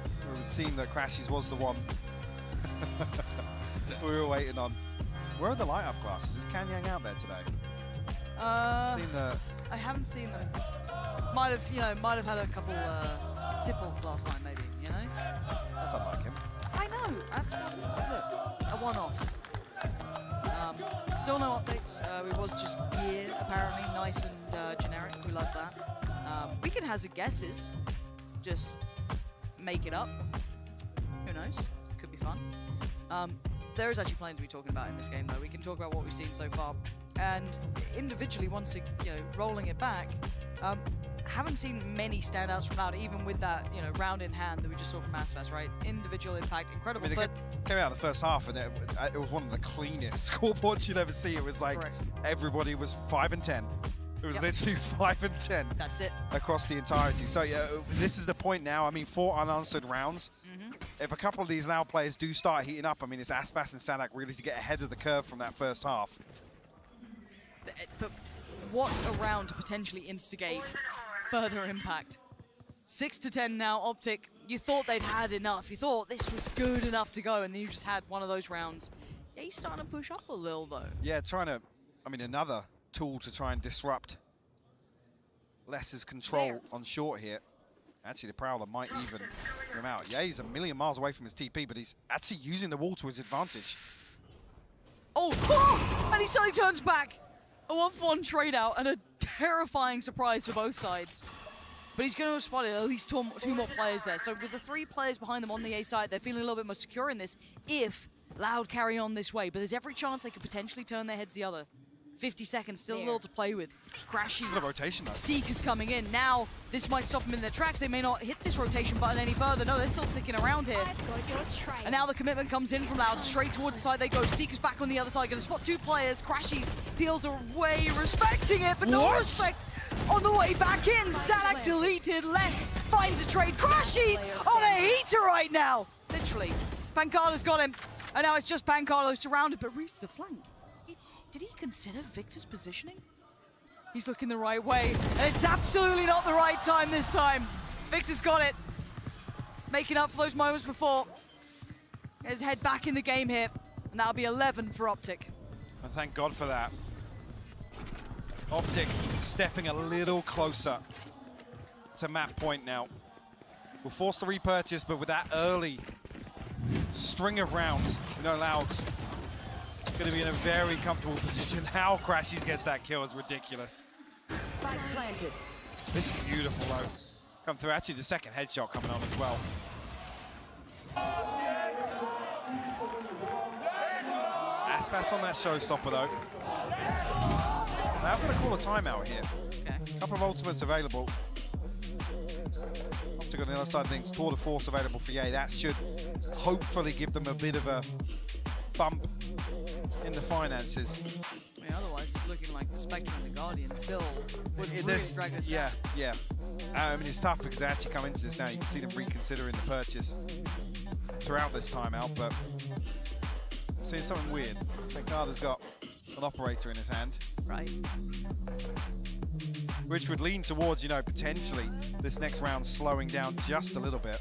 It would seem that Crashies was the one we were waiting on. Where are the light up glasses? Is Kanyang out there today? I haven't seen them. Might have had a couple tipples last night, maybe. You know. That's unlike him. I know. That's a one-off. Still no updates. It was just gear, apparently, nice and generic. We love that. We can hazard guesses. Just make it up. Who knows? Could be fun. There is actually plenty to be talking about in this game, though. We can talk about what we've seen so far. And individually, once rolling it back, haven't seen many standouts from Loud, even with that round in hand that we just saw from Aspas, right? Individual impact, incredible. I mean, they came out the first half, and it was one of the cleanest scoreboards you'd ever see. It was like everybody was 5 and 10. It was literally 5 and 10. That's it. Across the entirety. So yeah, this is the point now. I mean, 4 unanswered rounds. If a couple of these Loud players do start heating up, I mean, it's Aspas and Sadak really to get ahead of the curve from that first half. But what a round to potentially instigate further impact. 6 to 10 now, OpTic. You thought they'd had enough. You thought this was good enough to go, and then you just had one of those rounds. Yeah, he's starting to push up a little, though. Yeah, another tool to try and disrupt Less's control on short here. Actually, the Prowler might even come out. Yeah, he's a million miles away from his TP, but he's actually using the wall to his advantage. Oh! And he suddenly turns back. A 1-for-1 trade out and a terrifying surprise for both sides. But he's going to have spotted at least two more players there. So with the 3 players behind them on the A side, they're feeling a little bit more secure in this if Loud carry on this way. But there's every chance they could potentially turn their heads the other. 50 seconds, still a little to play with. Crashy. What a rotation, though. Seeker's coming in. Now, this might stop them in their tracks. They may not hit this rotation button any further. No, they're still sticking around here. And now the commitment comes in from Loud. Straight towards the side they go. Seeker's back on the other side. Going to spot 2 players. Crashies peels away, respecting it, but no respect on the way back in. Sadak deleted. Les finds a trade. Crashies on a heater right now. Literally. Pancada's got him. And now it's just Pancada surrounded, but reaches the flank. Did he consider Victor's positioning? He's looking the right way, and it's absolutely not the right time this time. Victor's got it. Making up for those moments before. His head back in the game here, and that'll be 11 for OpTic. And thank God for that. OpTic stepping a little closer to map point now. We're forced to repurchase, but with that early string of rounds, Loud's going to be in a very comfortable position. How Crashies gets that kill is ridiculous. Spike planted. This is beautiful, though. Come through. Actually, the second headshot coming on as well. Aspas on that showstopper, though. Now I'm going to call a timeout here. A couple of ultimates available. OpTic on the other side of things. Tour de Force available for Ye. That should hopefully give them a bit of a bump in the finances. I mean, otherwise it's looking like the Spectre and the Guardian still would really drag this down. Yeah. I mean, it's tough because they actually come into this now. You can see them reconsidering the purchase throughout this timeout, but seeing something weird. Pancada's got an operator in his hand. Right. Which would lean towards, potentially this next round slowing down just a little bit.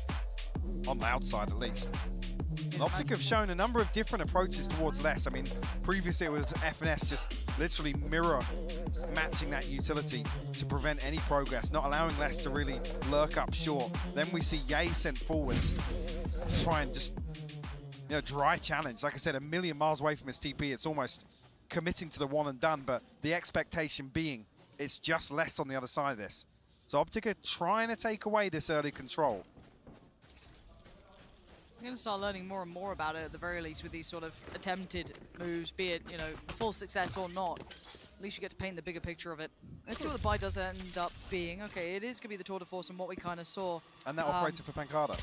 On the outside, at least. OpTic have shown a number of different approaches towards Les. I mean, previously it was FNS just literally mirror matching that utility to prevent any progress, not allowing Les to really lurk up short. Then we see Ye sent forwards to try and just, dry challenge. Like I said, a million miles away from his TP. It's almost committing to the one and done, but the expectation being it's just Les on the other side of this. So OpTic are trying to take away this early control. I'm going to start learning more and more about it at the very least with these sort of attempted moves, be it, full success or not. At least you get to paint the bigger picture of it. Let's see what the buy does end up being. Okay, it is going to be the tour de force and what we kind of saw. And that operator for Pancada.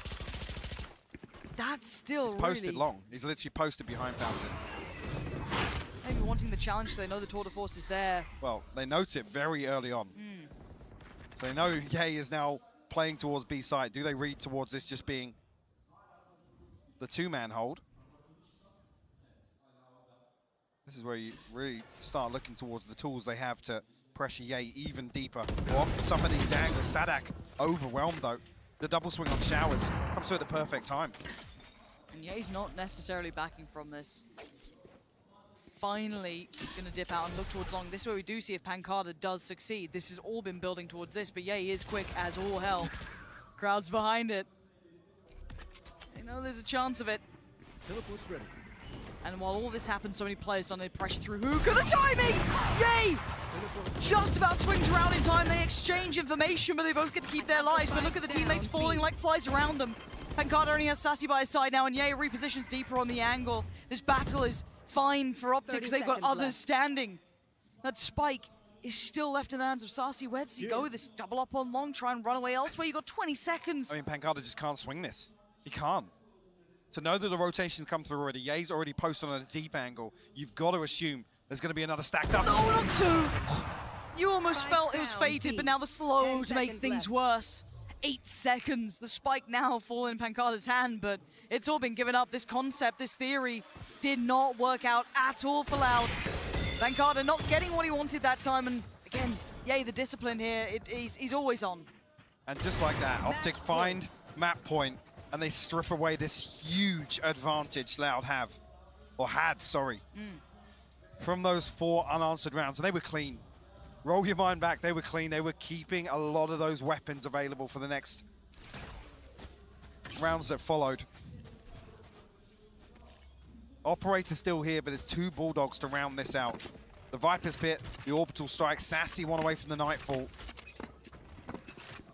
That's still He's posted long. He's literally posted behind Fountain. Maybe wanting the challenge so they know the tour de force is there. Well, they note it very early on. So they know Ye is now playing towards B side. Do they read towards this just being the 2-man hold? This is where you really start looking towards the tools they have to pressure Ye even deeper. Some of these angles. Sadak overwhelmed, though. The double swing on Showers comes through at the perfect time. And Ye's not necessarily backing from this. Finally going to dip out and look towards long. This is where we do see if Pancada does succeed. This has all been building towards this, but Ye is quick as all hell. Crowd's behind it. There's a chance of it. Teleport's ready. And while all this happens, so many players don't need pressure through Hookah. The timing! Ye just about swings around in time. They exchange information, but they both get to keep their lives. But look at the teammates falling like flies around them. Pancada only has Sassy by his side now, and Ye repositions deeper on the angle. This battle is fine for OpTic because they've got others standing. That spike is still left in the hands of Sassy. Where does he go with this? Double up on long, try and run away elsewhere. You got 20 seconds. I mean, Pancada just can't swing this. He can't. To know that the rotations come through already, Ye's already posted on a deep angle. You've got to assume there's going to be another stacked up. No, not two. You almost felt it was fated, but now the slow to make things worse. 8 seconds. The spike now falling in Pancada's hand, but it's all been given up. This concept, this theory did not work out at all for Loud. Pancada not getting what he wanted that time, and again, Ye, the discipline here, he's always on. And just like that, OpTic find map point, and they strip away this huge advantage Loud had, from those 4 unanswered rounds, and they were clean. Roll your mind back, they were clean. They were keeping a lot of those weapons available for the next rounds that followed. Operator still here, but there's 2 Bulldogs to round this out. The Viper's Pit, the Orbital Strike, Sassy one away from the Nightfall.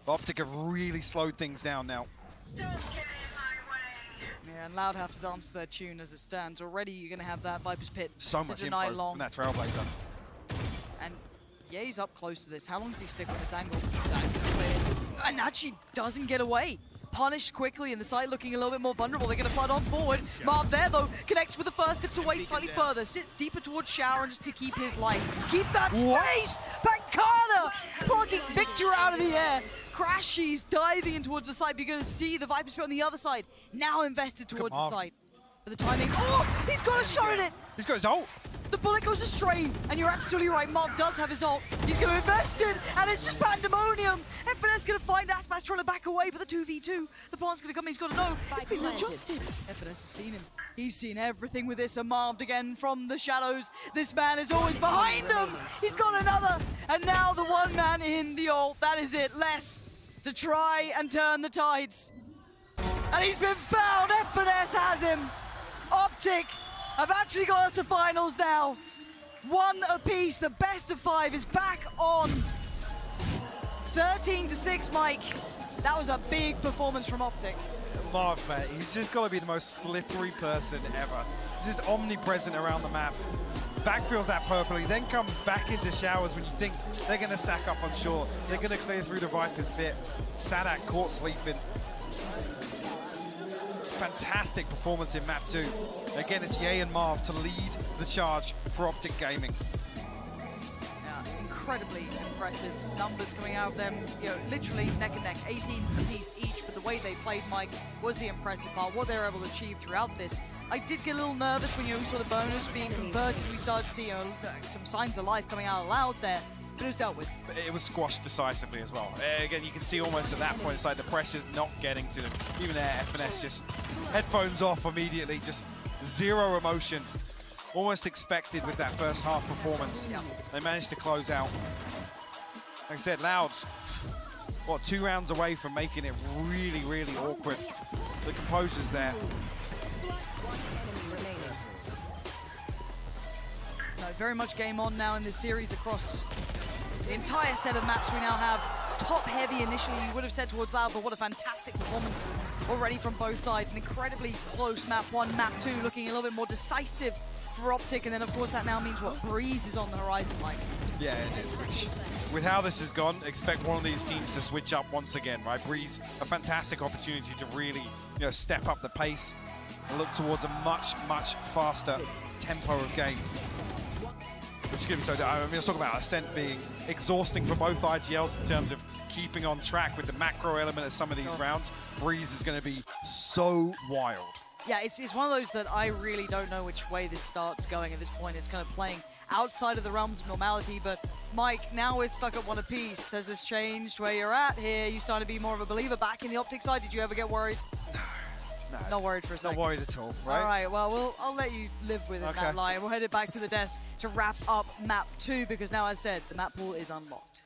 OpTic have really slowed things down now. Yeah, and Loud have to dance to their tune as it stands. Already you're going to have that Viper's Pit So to much deny info long. from that Trailblazer. And Ye's up close to this. How long does he stick with this angle? That is going to clear. And actually doesn't get away. Punished quickly, and the side looking a little bit more vulnerable. They're going to flood on forward. Yeah. Marv there, though, connects with the first, dips away slightly further, sits deeper towards Shower just to keep his life. Keep that space! Pancada plucking Victor out of the air. Crashies diving in towards the side, but you're going to see the Viper's Pit on the other side. Now invested towards the side. But the timing, oh, he's got a shot at it! He's got his ult. The bullet goes astray, and you're absolutely right, Mark does have his ult. He's going to invest in, and it's just pandemonium. FNS going to find Aspas trying to back away, but the 2v2, the plant's going to come in, he's got to know. He's been adjusted. FNS has seen him. He's seen everything with this, and Marved again from the shadows. This man is always behind him. He's got another, and now the one man in the ult. That is it, less to try and turn the tides. And he's been found, FNS has him. OpTic have actually got us to finals now. 1 apiece, the best of 5 is back on. 13-6, Mike. That was a big performance from OpTic. Marv, man, he's just got to be the most slippery person ever. He's just omnipresent around the map. Backfields that perfectly, then comes back into Showers when you think they're going to stack up on short. They're going to clear through the Viper's Pit. Sadak caught sleeping. Fantastic performance in map 2. Again, it's Ye and Marv to lead the charge for OpTic Gaming. Yeah, incredibly impressive numbers coming out of them. You know, literally neck and neck, 18 apiece each. But the way they played, Mike, was the impressive part. What they were able to achieve throughout this. I did get a little nervous when we saw the bonus being converted. We started to see some signs of life coming out of Loud there. But it was dealt with. It was squashed decisively as well. Again, you can see almost at that point, it's like the pressure's not getting to them. Even there, FNS just headphones off immediately, just zero emotion. Almost expected with that first half performance. Yeah. They managed to close out. Like I said, Loud, what, 2 rounds away from making it really, really awkward. The composure's there. No, very much game on now in this series across the entire set of maps we now have. Top heavy initially, you would have said towards Loud, but what a fantastic performance already from both sides. An incredibly close map 1, map 2 looking a little bit more decisive for OpTic, and then of course that now means what, Breeze is on the horizon, Mike. Yeah, it is, which with how this has gone, expect one of these teams to switch up once again, right? Breeze, a fantastic opportunity to really, step up the pace and look towards a much, much faster tempo of game. Which is going to be so, I mean, let's talk about Ascent being exhausting for both ITLs in terms of keeping on track with the macro element of some of these rounds. Breeze is going to be so wild. Yeah, it's one of those that I really don't know which way this starts going at this point. It's kind of playing outside of the realms of normality, but Mike, now we're stuck at 1 apiece. Has this changed where you're at here? You starting to be more of a believer back in the OpTic side? Did you ever get worried? No. Not worried for a second. Not worried at all, right? All right, well, I'll let you live with it, Okay. that lie. We'll head it back to the desk to wrap up map 2, because now, as said, the map pool is unlocked.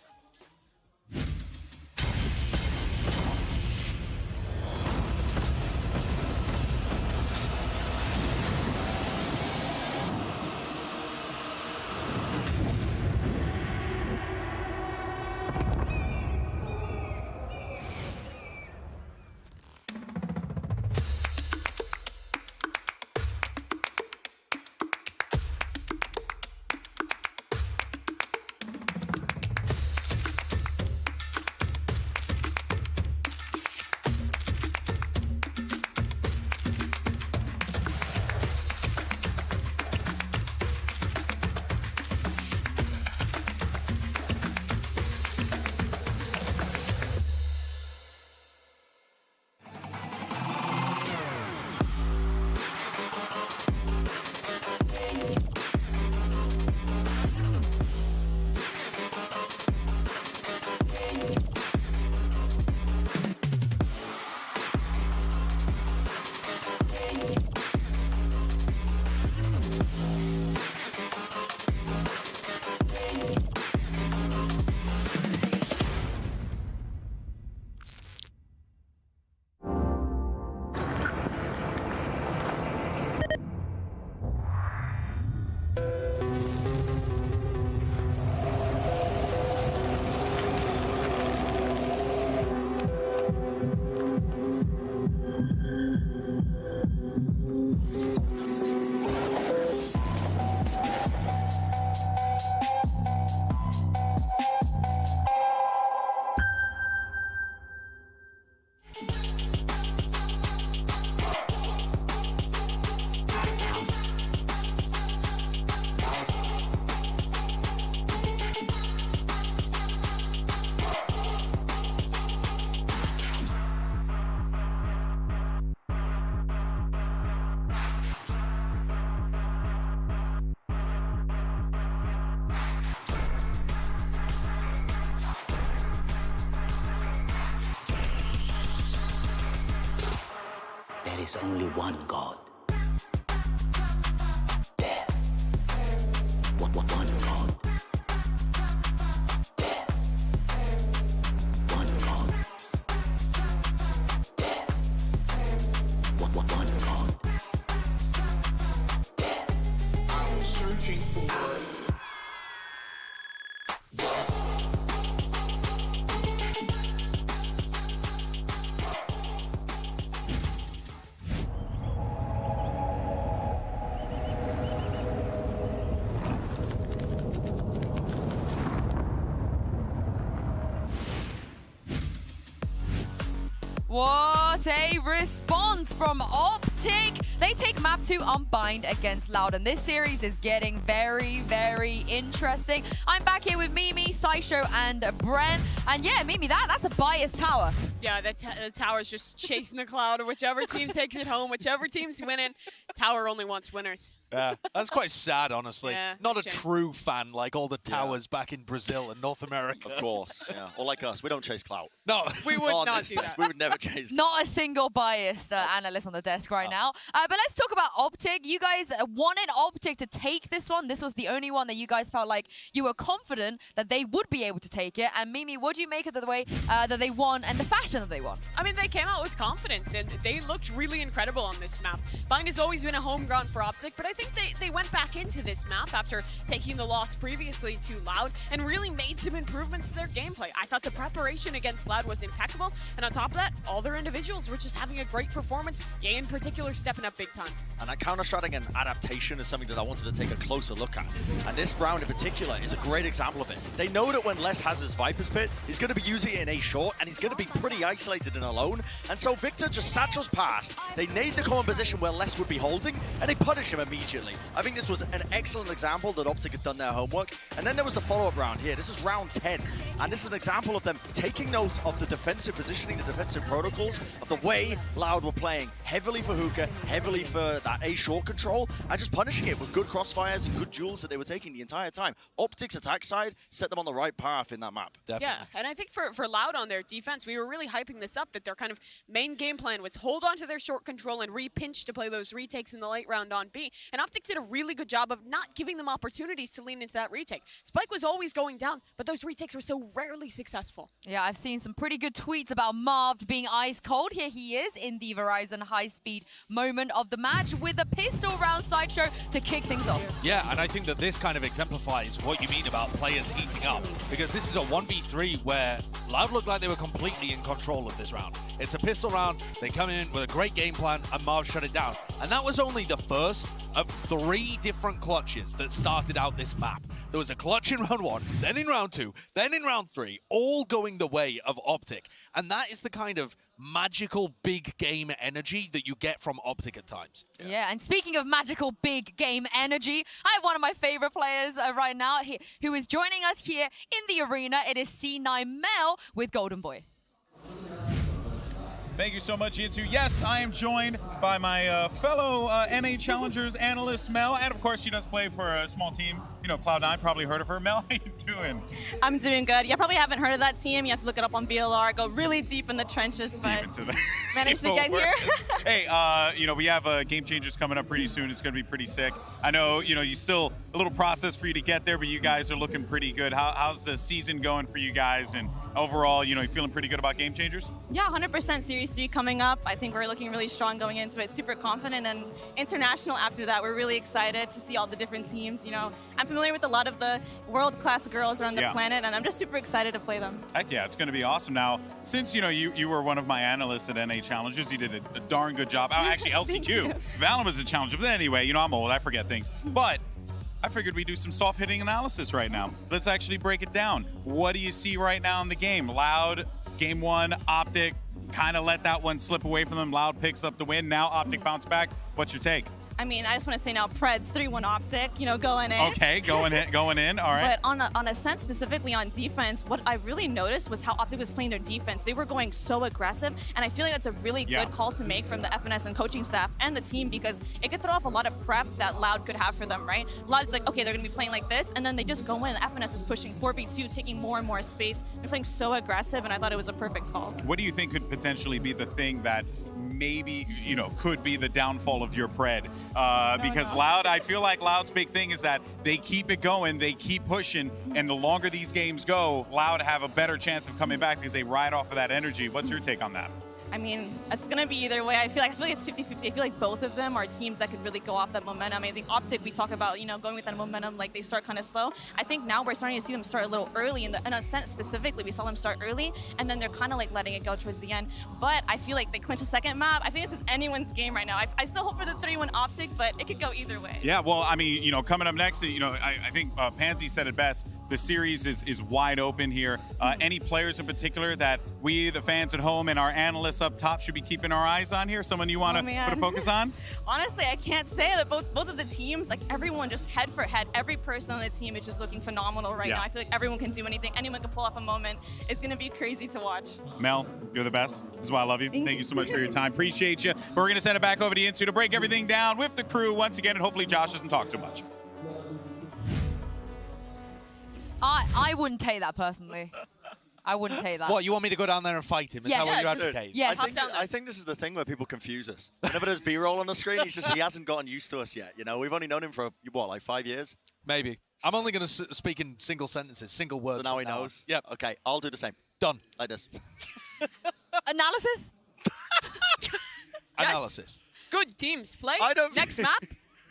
there is only one God. There. One God. There. One God. There. One God. There. I'm searching for What a response from OpTic. They take map 2 Unbind against Loud, and this series is getting very, very interesting. I'm back here with Mimi, Sideshow, and Bren. And yeah, Mimi, that's a biased tower. Yeah, the tower's just chasing the cloud. Whichever team takes it home, whichever team's winning, tower only wants winners. Yeah, that's quite sad, honestly. Yeah, Not a shame. true fan like all the towers back in Brazil and North America. Of course, yeah. Or like us, we don't chase clout. No, we would On not this do test, that. we would never chase clout. Not a single biased analyst on the desk right now. But let's talk about OpTic. You guys wanted OpTic to take this one. This was the only one that you guys felt like you were confident that they would be able to take it. And Mimi, what do you make of the way that they won and the fashion that they won? I mean, they came out with confidence, and they looked really incredible on this map. Bind has always been a home ground for OpTic, but I think they went back into this map after taking the loss previously to Loud and really made some improvements to their gameplay. I thought the preparation against Loud was impeccable, and on top of that, all their individuals were just having a great performance. Ye in particular stepping up big time. And that counter-strategy and adaptation is something that I wanted to take a closer look at. And this round in particular is a great example of it. They know that when Les has his Viper's Pit, he's going to be using it in A short, and he's going to be pretty isolated and alone. And so Victor just satchels past. They nade the common position where Les would be holding, and they punish him immediately. I think this was an excellent example that OpTic had done their homework. And then there was the follow-up round here. This is round 10. And this is an example of them taking note of the defensive positioning, the defensive protocols, of the way Loud were playing. Heavily for hookah, heavily for that A short control, and just punishing it with good crossfires and good duels that they were taking the entire time. OpTic's attack side set them on the right path in that map. Definitely. Yeah, and I think for Loud on their defense, we were really hyping this up, that their kind of main game plan was hold on to their short control and re-pinch to play those retakes in the late round on B. And OpTic did a really good job of not giving them opportunities to lean into that retake. Spike was always going down, but those retakes were so rarely successful. Yeah, I've seen some pretty good tweets about Marv being ice cold. Here he is in the Verizon high-speed moment of the match with a pistol round Sideshow to kick things off. Yeah, and I think that this kind of exemplifies what you mean about players heating up, because this is a 1v3 where Loud looked like they were completely in control of this round. It's a pistol round, they come in with a great game plan, and Marv shut it down. And that was only the first of 3 different clutches that started out this map. There was a clutch in round 1, then in round 2, then in round 3, all going the way of OpTic. And that is the kind of magical big game energy that you get from OpTic at times. Yeah, and speaking of magical big game energy, I have one of my favorite players right now who is joining us here in the arena. It is C9 Mel with Golden Boy. Thank you so much, Yinsu. Yes, I am joined by my fellow NA Challengers analyst, Mel, and of course she does play for a small team, you know, Cloud9, probably heard of her. Mel, how you doing? I'm doing good. You probably haven't heard of that team. You have to look it up on VLR, go really deep in the trenches, but managed to get here. Hey, you know, we have Game Changers coming up pretty soon. It's going to be pretty sick. I know, you know, you still a little process for you to get there, but you guys are looking pretty good. How's the season going for you guys? And overall, you know, you feeling pretty good about Game Changers? Yeah, 100% Series 3 coming up. I think we're looking really strong going into it, super confident, and international after that. We're really excited to see all the different teams. You know, I'm familiar with a lot of the world-class girls around the planet, and I'm just super excited to play them. Heck yeah, it's going to be awesome. Now, since, you know, you were one of my analysts at NA Challengers, you did a darn good job. Oh, actually, LCQ. Valorant was a challenger, but anyway, you know, I'm old, I forget things. But I figured we'd do some soft hitting analysis right now. Let's actually break it down. What do you see right now in the game? Loud, game 1, OpTic, kind of let that one slip away from them. Loud picks up the win. Now OpTic bounce back. What's your take? I mean, I just want to say now, Preds 3-1 OpTic, you know, going in. Okay, going in. All right. But on Ascent, specifically on defense, what I really noticed was how OpTic was playing their defense. They were going so aggressive, and I feel like that's a really good call to make from the FNS and coaching staff and the team, because it could throw off a lot of prep that Loud could have for them, right? Loud's like, okay, they're going to be playing like this, and then they just go in. FNS is pushing 4v2, taking more and more space. They're playing so aggressive, and I thought it was a perfect call. What do you think could potentially be the thing that maybe, you know, could be the downfall of your Pred? Because Loud, I feel like Loud's big thing is that they keep it going, they keep pushing, and the longer these games go, Loud have a better chance of coming back because they ride off of that energy. What's your take on that? I mean, it's going to be either way. I feel like it's 50-50. I feel like both of them are teams that could really go off that momentum. I think OpTic, we talk about, you know, going with that momentum, like they start kind of slow. I think now we're starting to see them start a little early. In Ascent specifically, we saw them start early, and then they're kind of like letting it go towards the end. But I feel like they clinch a second map. I think this is anyone's game right now. I still hope for the 3-1 OpTic, but it could go either way. Yeah, well, I mean, you know, coming up next, you know, I think Pansy said it best. The series is wide open here. Any players in particular that we, the fans at home, and our analysts up top should be keeping our eyes on here? Someone you want to put a focus on? Honestly, I can't say that both of the teams, like everyone just head for head. Every person on the team is just looking phenomenal right now. I feel like everyone can do anything. Anyone can pull off a moment. It's going to be crazy to watch. Mel, you're the best. This is why I love you. Thank you so much for your time. Appreciate you. But we're going to send it back over to Insu to break everything down with the crew once again, and hopefully Josh doesn't talk too much. I wouldn't take that personally. I wouldn't take that. What, you want me to go down there and fight him? Is that what you advocate? Yeah, I think this is the thing where people confuse us. Whenever there's B-roll on the screen, he hasn't gotten used to us yet. You know, we've only known him for, what, like 5 years? Maybe. I'm only going to speak in single sentences, single words. So now he knows? Yep. Okay, I'll do the same. Done. Like this. Analysis? Analysis. Good teams play. Next map.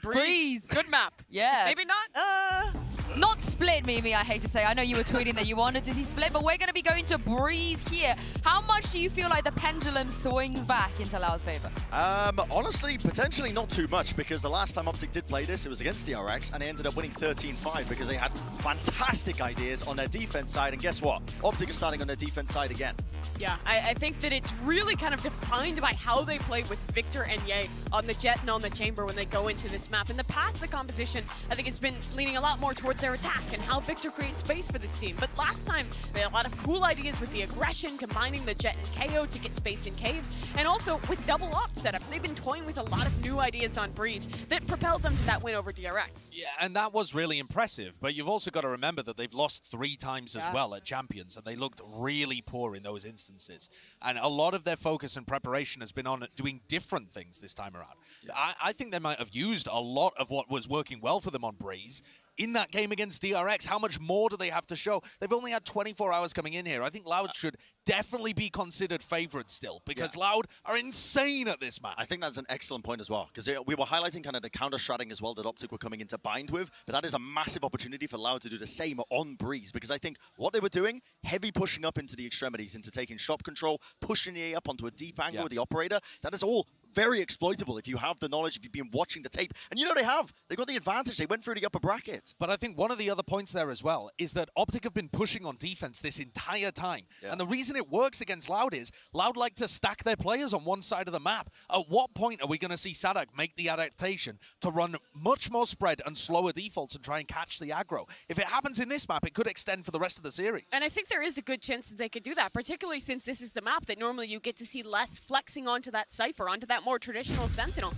Breeze. Good map. Yeah. Maybe not. Not Split, Mimi, I hate to say. I know you were tweeting that you wanted to see Split, but we're going to be going to Breeze here. How much do you feel like the pendulum swings back into Lau's favor? Honestly, potentially not too much, because the last time OpTic did play this, it was against DRX, and they ended up winning 13-5 because they had fantastic ideas on their defense side, and guess what? OpTic is starting on their defense side again. Yeah, I think that it's really kind of defined by how they play with Victor and Ye on the Jet and on the Chamber when they go into this map. In the past, the composition, I think, has been leaning a lot more towards their attack and how Victor creates space for this team. But last time, they had a lot of cool ideas with the aggression, combining the Jet and KO to get space in caves, and also with double op setups. They've been toying with a lot of new ideas on Breeze that propelled them to that win over DRX. Yeah, and that was really impressive, but you've also got to remember that they've lost 3 times as well at Champions, and they looked really poor in those instances. And a lot of their focus and preparation has been on doing different things this time around. Yeah. I think they might have used a lot of what was working well for them on Breeze in that game against DRX. How much more do they have to show? They've only had 24 hours coming in here. I think Loud should definitely be considered favorites still, because Loud are insane at this match. I think that's an excellent point as well, because we were highlighting kind of the counter-stratting as well that OpTic were coming into bind with, but that is a massive opportunity for Loud to do the same on Breeze, because I think what they were doing, heavy pushing up into the extremities, into taking shop control, pushing the A up onto a deep angle with the operator, that is all very exploitable if you have the knowledge, if you've been watching the tape. And you know they have. They've got the advantage. They went through the upper bracket. But I think one of the other points there as well is that OpTic have been pushing on defense this entire time. Yeah. And the reason it works against Loud is Loud like to stack their players on one side of the map. At what point are we going to see Sadak make the adaptation to run much more spread and slower defaults and try and catch the aggro? If it happens in this map, it could extend for the rest of the series. And I think there is a good chance that they could do that, particularly since this is the map that normally you get to see less flexing onto that Cypher, onto that more traditional Sentinel.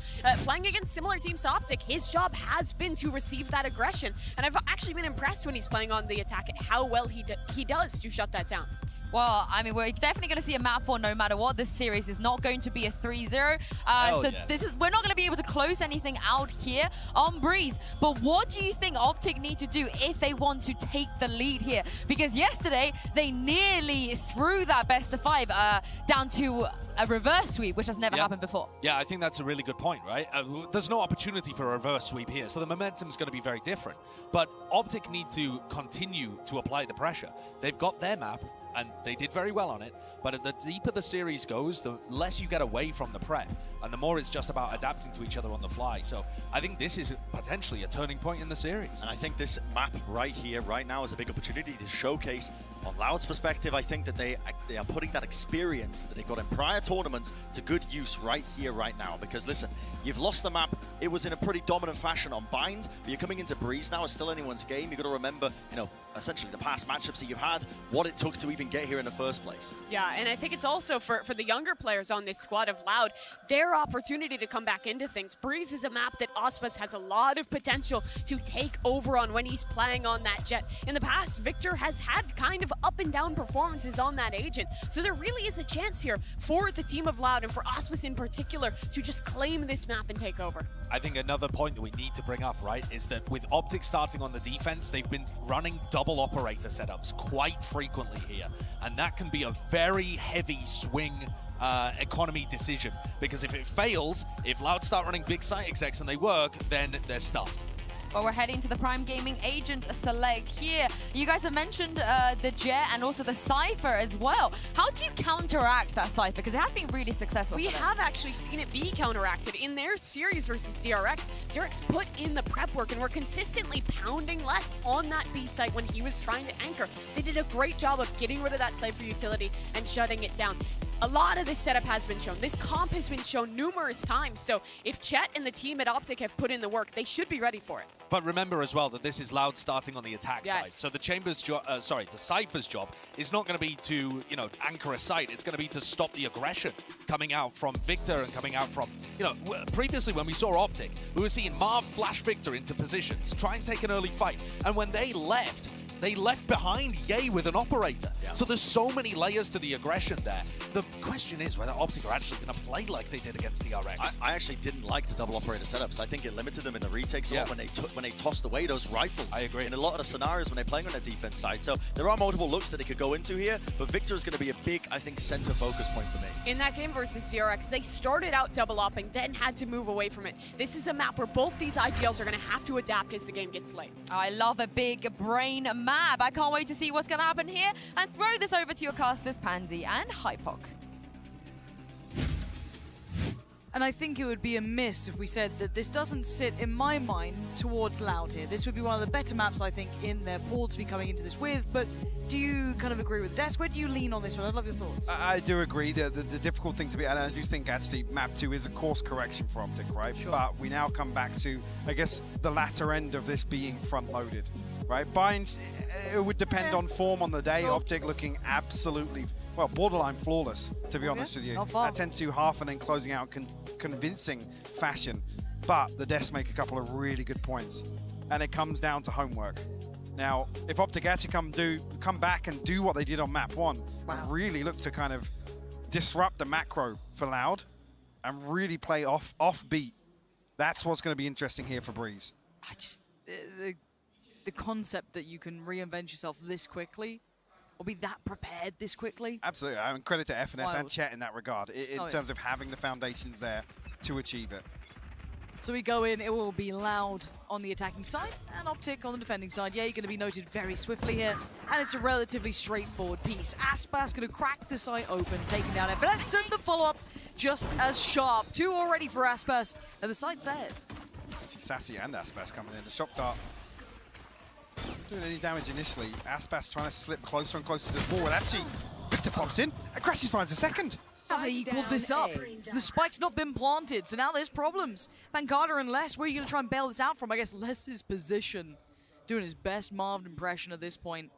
Playing against similar teams to OpTic, his job has been to receive that aggression. And I've actually been impressed when he's playing on the attack at how well he does to shut that down. Well, I mean, we're definitely going to see a map war no matter what. This series is not going to be a 3-0. We're not going to be able to close anything out here on Breeze. But what do you think OpTic need to do if they want to take the lead here? Because yesterday, they nearly threw that best of 5 down to a reverse sweep, which has never happened before. Yeah, I think that's a really good point, right? There's no opportunity for a reverse sweep here, so the momentum is going to be very different. But OpTic need to continue to apply the pressure. They've got their map, and they did very well on it, but the deeper the series goes, the less you get away from the prep, and the more it's just about adapting to each other on the fly. So I think this is potentially a turning point in the series. And I think this map right here, right now, is a big opportunity to showcase On Loud's perspective, I think that they are putting that experience that they got in prior tournaments to good use right here, right now. Because listen, you've lost the map. It was in a pretty dominant fashion on Bind, but you're coming into Breeze now. It's still anyone's game. You've got to remember, you know, essentially the past matchups that you've had, what it took to even get here in the first place. Yeah, and I think it's also for the younger players on this squad of Loud, their opportunity to come back into things. Breeze is a map that Aspas has a lot of potential to take over on when he's playing on that Jet. In the past, Victor has had kind of up and down performances on that Agent. So there really is a chance here for the team of Loud and for Aspas in particular to just claim this map and take over. I think another point that we need to bring up, right, is that with OpTic starting on the defense, they've been running double operator setups quite frequently here. And that can be a very heavy swing economy decision. Because if it fails, if Loud start running big site execs and they work, then they're stuffed. Well, we're heading to the Prime Gaming Agent select here. You guys have mentioned the Jet and also the Cypher as well. How do you counteract that Cypher? Because it has been really successful. We have actually seen it be counteracted. In their series versus DRX, DRX put in the prep work and were consistently pounding less on that B site when he was trying to anchor. They did a great job of getting rid of that Cypher utility and shutting it down. A lot of this setup has been shown. This comp has been shown numerous times. So if Chet and the team at OpTic have put in the work, they should be ready for it. But remember as well that this is Loud starting on the attack side. So the Chamber's job, the Cypher's job is not going to be to, you know, anchor a site. It's going to be to stop the aggression coming out from Victor and coming out from, you know, previously when we saw OpTic, we were seeing Marv flash Victor into positions, try and take an early fight. And when they left behind Ye with an operator. Yeah. So there's so many layers to the aggression there. The question is whether OpTic are actually going to play like they did against DRX. I actually didn't like the double operator setups. I think it limited them in the retakes a lot when they tossed away those rifles. I agree. In a lot of the scenarios when they're playing on their defense side. So there are multiple looks that they could go into here, but Victor is going to be a big, I think, center focus point for me. In that game versus DRX, they started out double opping, then had to move away from it. This is a map where both these IGLs are going to have to adapt as the game gets late. I love a big brain map. I can't wait to see what's going to happen here and throw this over to your casters, Pansy and Hypok. And I think it would be a miss if we said that this doesn't sit, in my mind, towards Loud here. This would be one of the better maps, I think, in their pool to be coming into this with. But do you kind of agree with Des? Where do you lean on this one? I'd love your thoughts. I do agree. The difficult thing to be, and I do think actually map 2 is a course correction for OpTic, right? Sure. But we now come back to, I guess, the latter end of this being front-loaded. Right, Bind, it would depend on form on the day. OpTic looking absolutely, well, borderline flawless, to be honest with you. That 10-2 half and then closing out in convincing fashion. But the Des make a couple of really good points. And it comes down to homework. Now, if OpTic actually come back and do what they did on map 1, and really look to kind of disrupt the macro for Loud and really play off beat, that's what's going to be interesting here for Breeze. I just... the concept that you can reinvent yourself this quickly or be that prepared this quickly. Absolutely. I mean, credit to FNS and Chet in that regard, in terms of having the foundations there to achieve it. So we go in, it will be Loud on the attacking side and OpTic on the defending side. Yeah, you're going to be noted very swiftly here, and it's a relatively straightforward piece. Aspas going to crack the site open, taking down FNS, and the follow-up just as sharp. 2 already for Aspas, and the site's theirs. Sassy and Aspas coming in. The shock dart doing any damage initially. Aspas trying to slip closer and closer to the ball. And actually, Victor pops in and Crashes finds a second. Have they equaled this up? The spike's not been planted, so now there's problems. Pancada and Les, where are you going to try and bail this out from? I guess Les's position, doing his best Marv impression at this point.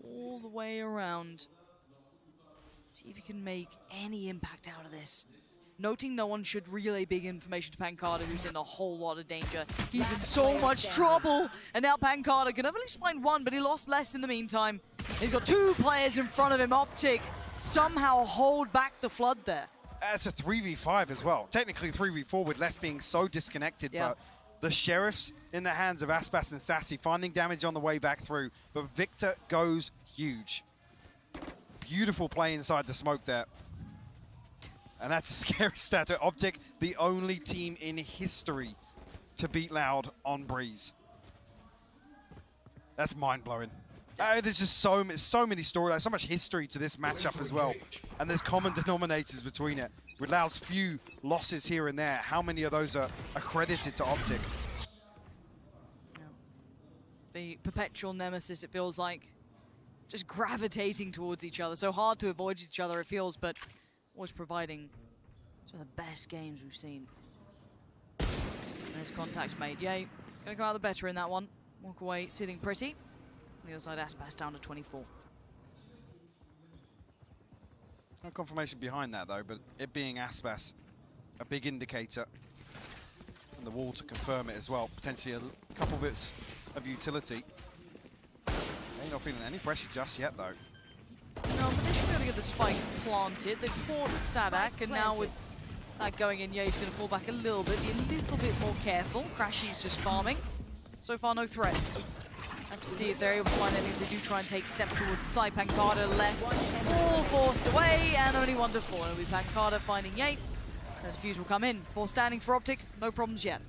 All the way around. See if you can make any impact out of this. Noting no one should relay big information to Pancada, who's in a whole lot of danger. He's in so much trouble. And now Pancada can at least find one, but he lost less in the meantime. He's got 2 players in front of him. OpTic somehow hold back the flood there. It's a 3v5 as well. Technically 3v4 with Les being so disconnected, but the Sheriffs in the hands of Aspas and Sassy, finding damage on the way back through. But Victor goes huge. Beautiful play inside the smoke there. And that's a scary stat. OpTic, the only team in history to beat Loud on Breeze. That's mind-blowing. There's just so many storylines, so much history to this matchup as well. And there's common denominators between it. With Loud's few losses here and there, how many of those are accredited to OpTic? The perpetual nemesis, it feels like. just gravitating towards each other. So hard to avoid each other, it feels, but always providing some of the best games we've seen. And there's contacts made. Yay, gonna go out the better in that one. Walk away, sitting pretty. On the other side, Aspas down to 24. No confirmation behind that though, but it being Aspas, a big indicator. And the wall to confirm it as well. Potentially a couple bits of utility. They're not feeling any pressure just yet though. No, but they should be able to get the spike planted. They've fought Sadak, and now with that going in, Ye's going to fall back a little bit, be a little bit more careful. Crashy's just farming. So far, no threats. Have to see if they're able to find anything as they do try and take step towards the side. Pancada less, all forced away, and only 1 to 4. It'll be Pancada finding Ye. The defuse will come in. 4 standing for OpTic, no problems yet.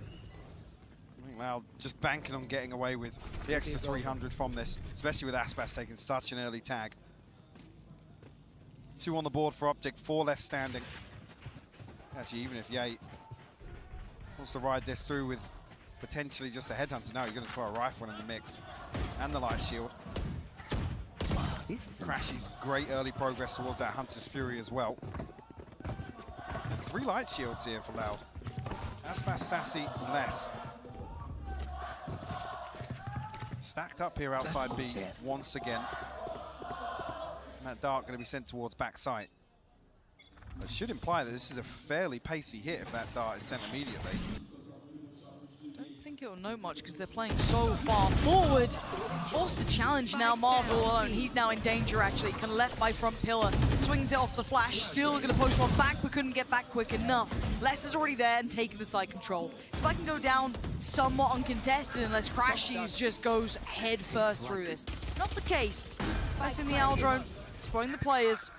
Loud just banking on getting away with the extra 300 from this, especially with Aspas taking such an early tag. 2 on the board for OpTic, 4 left standing. Actually, even if Ye wants to ride this through with potentially just a headhunter, now you're going to throw a rifle in the mix and the light shield. Crashy's great early progress towards that Hunter's Fury as well. And 3 light shields here for Loud. Aspas, Sassy, less. Stacked up here outside B once again. And that dart going to be sent towards backside. That should imply that this is a fairly pacey hit if that dart is sent immediately. I don't think it will know much because they're playing so far forward. Forced to challenge now, Marvel alone. He's now in danger actually. Kind of left by front pillar. Swings it off the flash. Still going to push one back but couldn't get back quick enough. Les is already there and taking the side control. Spike can go down somewhat uncontested unless Crashies just goes head first through this. Not the case. Passing the Aldrone, spoiling the players.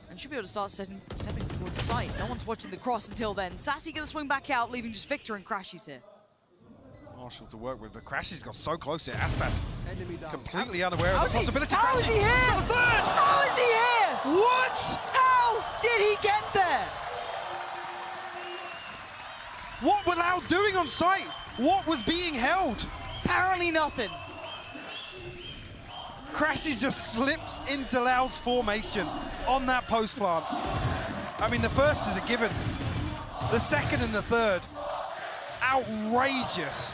And should be able to start stepping towards the site. No one's watching the cross until then. Sassy gonna swing back out, leaving just Victor and Crashies here. Marshall to work with, but Crashy's got so close here. Aspas completely unaware of the possibility. How is he here? How is he here? What? How did he get there? What were Loud doing on site? What was being held? Apparently nothing. Crashy just slips into Loud's formation on that post plant. I mean, the first is a given. The second and the third, outrageous.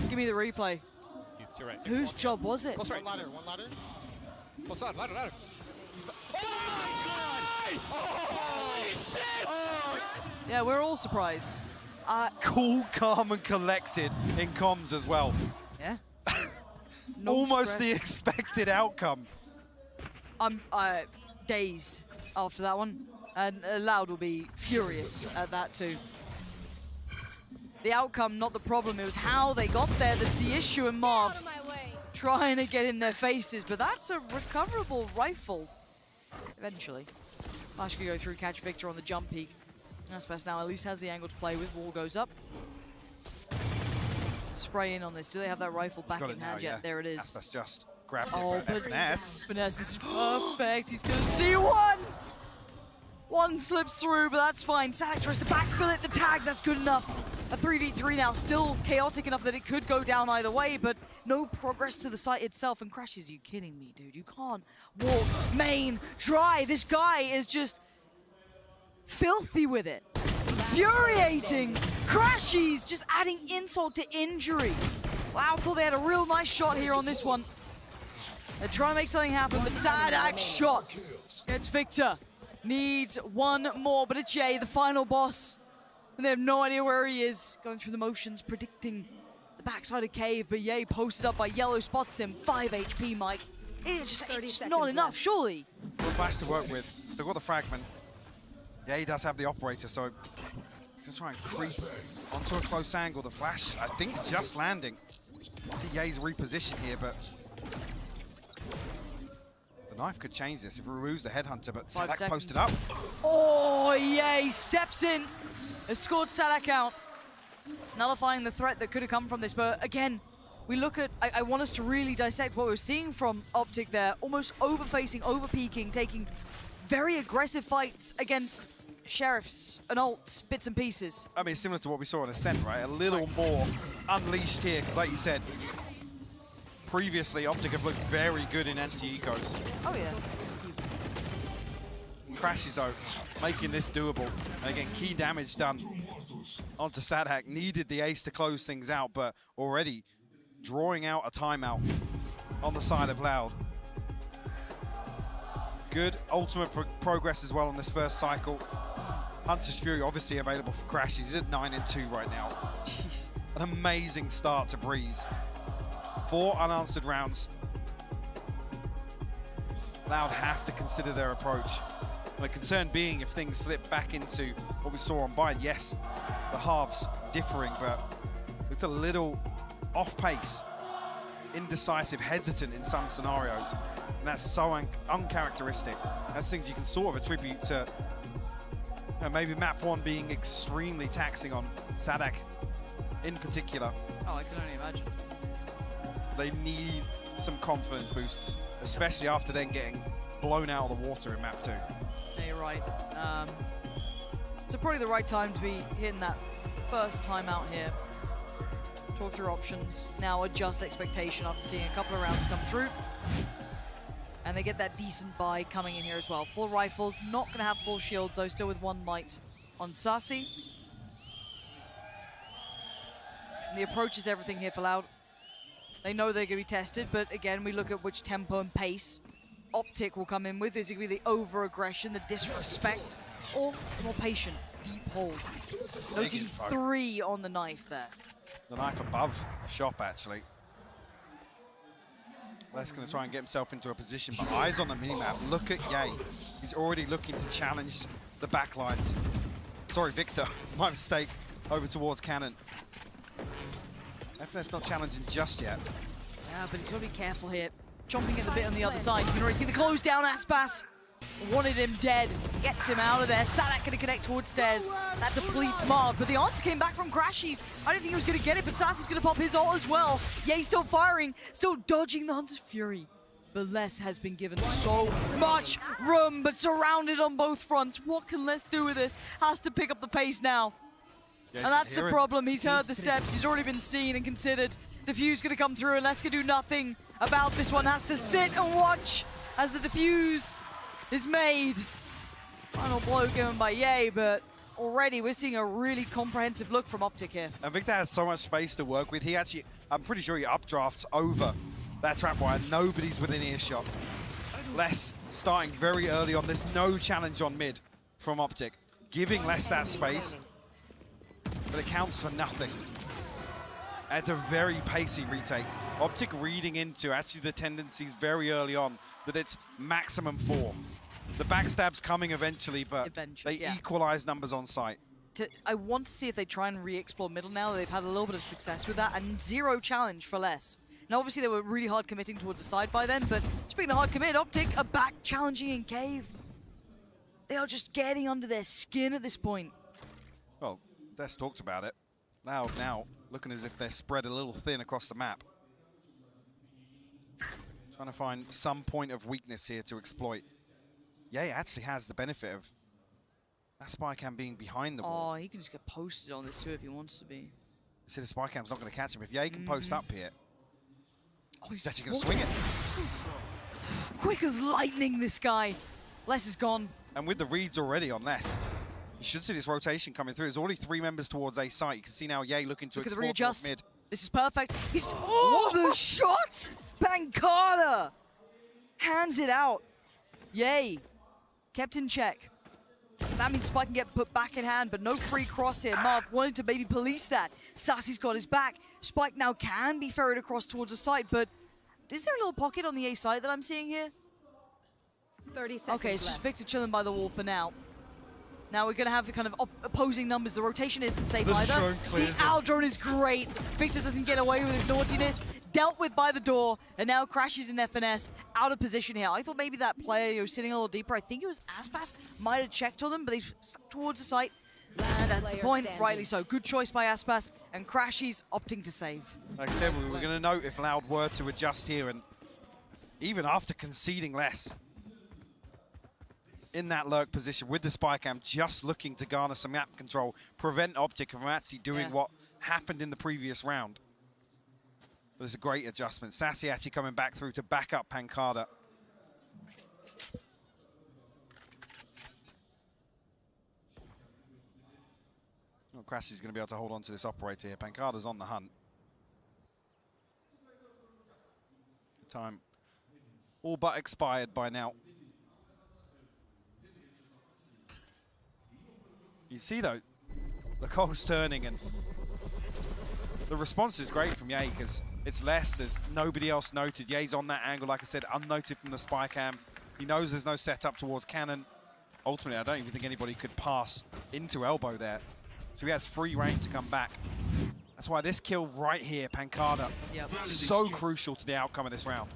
Give me the replay. He's to right. Whose job was it? Close right. One ladder. Close side, ladder. Holy shit! Yeah, we're all surprised. Cool, calm, and collected in comms as well. Yeah. Almost the expected outcome. I'm dazed after that one, and Loud will be furious at that too. The outcome, not the problem. It was how they got there that's the issue, and Marv trying to get in their faces, but that's a recoverable rifle eventually. Flash could go through, catch Victor on the jump peak. Aspas now at least has the angle to play with. Wall goes up. Spray in on this. Do they have that rifle back in hand yet? There it is. Aspas just grabbed it for finesse. Finesse, this is perfect. He's going to see one. One slips through, but that's fine. Sadak tries to backfill it. The tag, that's good enough. A 3v3 now, still chaotic enough that it could go down either way, but no progress to the site itself. And Crashes, you kidding me, dude? You can't walk main dry. This guy is just filthy with it. Infuriating. Crashies just adding insult to injury. Wow, thought they had a real nice shot here on this one. They're trying to make something happen, but Sadak shot. Gets Victor. Needs one more, but it's Ye, the final boss. And they have no idea where he is. Going through the motions, predicting the backside of cave, but Ye posted up by Yellow spots him. 5 HP, Mike. It's not enough, surely. Well, Flash to work with. Still got the fragment. Yeah, he does have the operator, so he's gonna try and creep onto a close angle. The Flash, I think, just landing. See Ye's reposition here, but the knife could change this if it removes the headhunter, but Sadak posted up. Oh, Ye steps in. Escorts Sadak out. Nullifying the threat that could have come from this, but again, we look at, I want us to really dissect what we're seeing from OpTic there. Almost over-facing, over-peaking, taking very aggressive fights against Sheriffs and ults, bits and pieces. I mean, similar to what we saw in Ascent, right? A little more unleashed here, because like you said, previously, OpTic have looked very good in anti-ecos. Oh, yeah. Crashes, though, making this doable. And again, key damage done onto Sadak. Needed the ace to close things out, but already drawing out a timeout on the side of Loud. Good ultimate progress as well on this first cycle. Hunter's Fury obviously available for crashes. He's at 9-2 right now. Jeez. An amazing start to Breeze. 4 unanswered rounds. Loud have to consider their approach. The concern being if things slip back into what we saw on Bind. Yes, the halves differing, but looked a little off pace, indecisive, hesitant in some scenarios. And that's so uncharacteristic. That's things you can sort of attribute to maybe map 1 being extremely taxing on Sadak in particular. Oh, I can only imagine. They need some confidence boosts, especially after then getting blown out of the water in map 2. Yeah, you're right. So probably the right time to be hitting that first timeout here. Talk through options. Now adjust expectation after seeing a couple of rounds come through. And they get that decent buy coming in here as well. 4 rifles, not going to have full shields though, still with 1 light on Sassy. And the approach is everything here for Loud. They know they're going to be tested, but again, we look at which tempo and pace OpTic will come in with. Is it going to be the over-aggression, the disrespect, or more patient, deep hold? Noting 3 on the knife there. The knife above shop, actually. Les going to try and get himself into a position, but eyes on the minimap. Look at Ye. He's already looking to challenge the back lines. Sorry, Victor, my mistake. Over towards Cannon. FNS not challenging just yet. Yeah, but he's got to be careful here. Jumping at the bit on the other side. You can already see the close down. Aspas wanted him dead. Gets him out of there. Sadak going to connect towards stairs. That depletes Marv, but the answer came back from Crashies. I didn't think he was going to get it, but Sassy's going to pop his ult as well. Ye still firing, still dodging the Hunter's Fury. But Les has been given so much room, but surrounded on both fronts. What can Les do with this? Has to pick up the pace now. And that's the problem. He's heard the steps. He's already been seen and considered. Defuse going to come through, and Les can do nothing about this one. Has to sit and watch as the defuse is made. Final blow given by Ye, but already we're seeing a really comprehensive look from OpTic here. And Victor has so much space to work with. He actually, I'm pretty sure he updrafts over that trap wire. Nobody's within earshot. Les starting very early on. There's no challenge on mid from OpTic. Giving Les that space, but it counts for nothing. It's a very pacey retake. OpTic reading into actually the tendencies very early on that it's maximum 4. The backstab's coming eventually, but they equalize numbers on site. I want to see if they try and re-explore middle now. They've had a little bit of success with that, and 0 challenge for Les. Now, obviously, they were really hard committing towards the side by then, but speaking of hard commit, OpTic are back challenging in cave. They are just getting under their skin at this point. Well, Des talked about it. Loud now, looking as if they're spread a little thin across the map. Trying to find some point of weakness here to exploit. Ye actually has the benefit of that spy cam being behind the wall. Oh, he can just get posted on this too if he wants to be. See, the spy cam's not going to catch him. If Ye can post up here, he's actually going to swing it. Quick as lightning, this guy. Les is gone. And with the reads already on Les, you should see this rotation coming through. There's already 3 members towards A site. You can see now Ye looking to explore towards mid. This is perfect. He's the shot! Pancada hands it out. Ye kept in check. That means Spike can get put back in hand, but no free cross here. Marv wanted to maybe police that. Sassy's got his back. Spike now can be ferried across towards the side, but is there a little pocket on the A side that I'm seeing here? 30 seconds Okay, it's just left. Victor chilling by the wall for now. Now we're going to have the kind of opposing numbers. The rotation isn't safe either. The owl drone is great. Victor doesn't get away with his naughtiness. Dealt with by the door, and now Crashes in FNS out of position here. I thought maybe that player was sitting a little deeper. I think it was Aspas, might have checked on them, but they've stuck towards the site. And at the point, rightly so. Good choice by Aspas, and Crashes opting to save. Like I said, we were going to note if Loud were to adjust here, and even after conceding less, in that lurk position with the spy cam, just looking to garner some map control, prevent OpTic from actually doing what happened in the previous round. But it's a great adjustment. Sassy actually coming back through to back up Pancada. Well, Crash is going to be able to hold on to this operator here. Pancada's on the hunt. Time all but expired by now. You see, though, the cogs turning, and the response is great from Ye because it's less. There's nobody else noted. Ye's on that angle, like I said, unnoted from the spy cam. He knows there's no setup towards Cannon. Ultimately, I don't even think anybody could pass into elbow there. So he has free reign to come back. That's why this kill right here, Pancada, so crucial to the outcome of this round.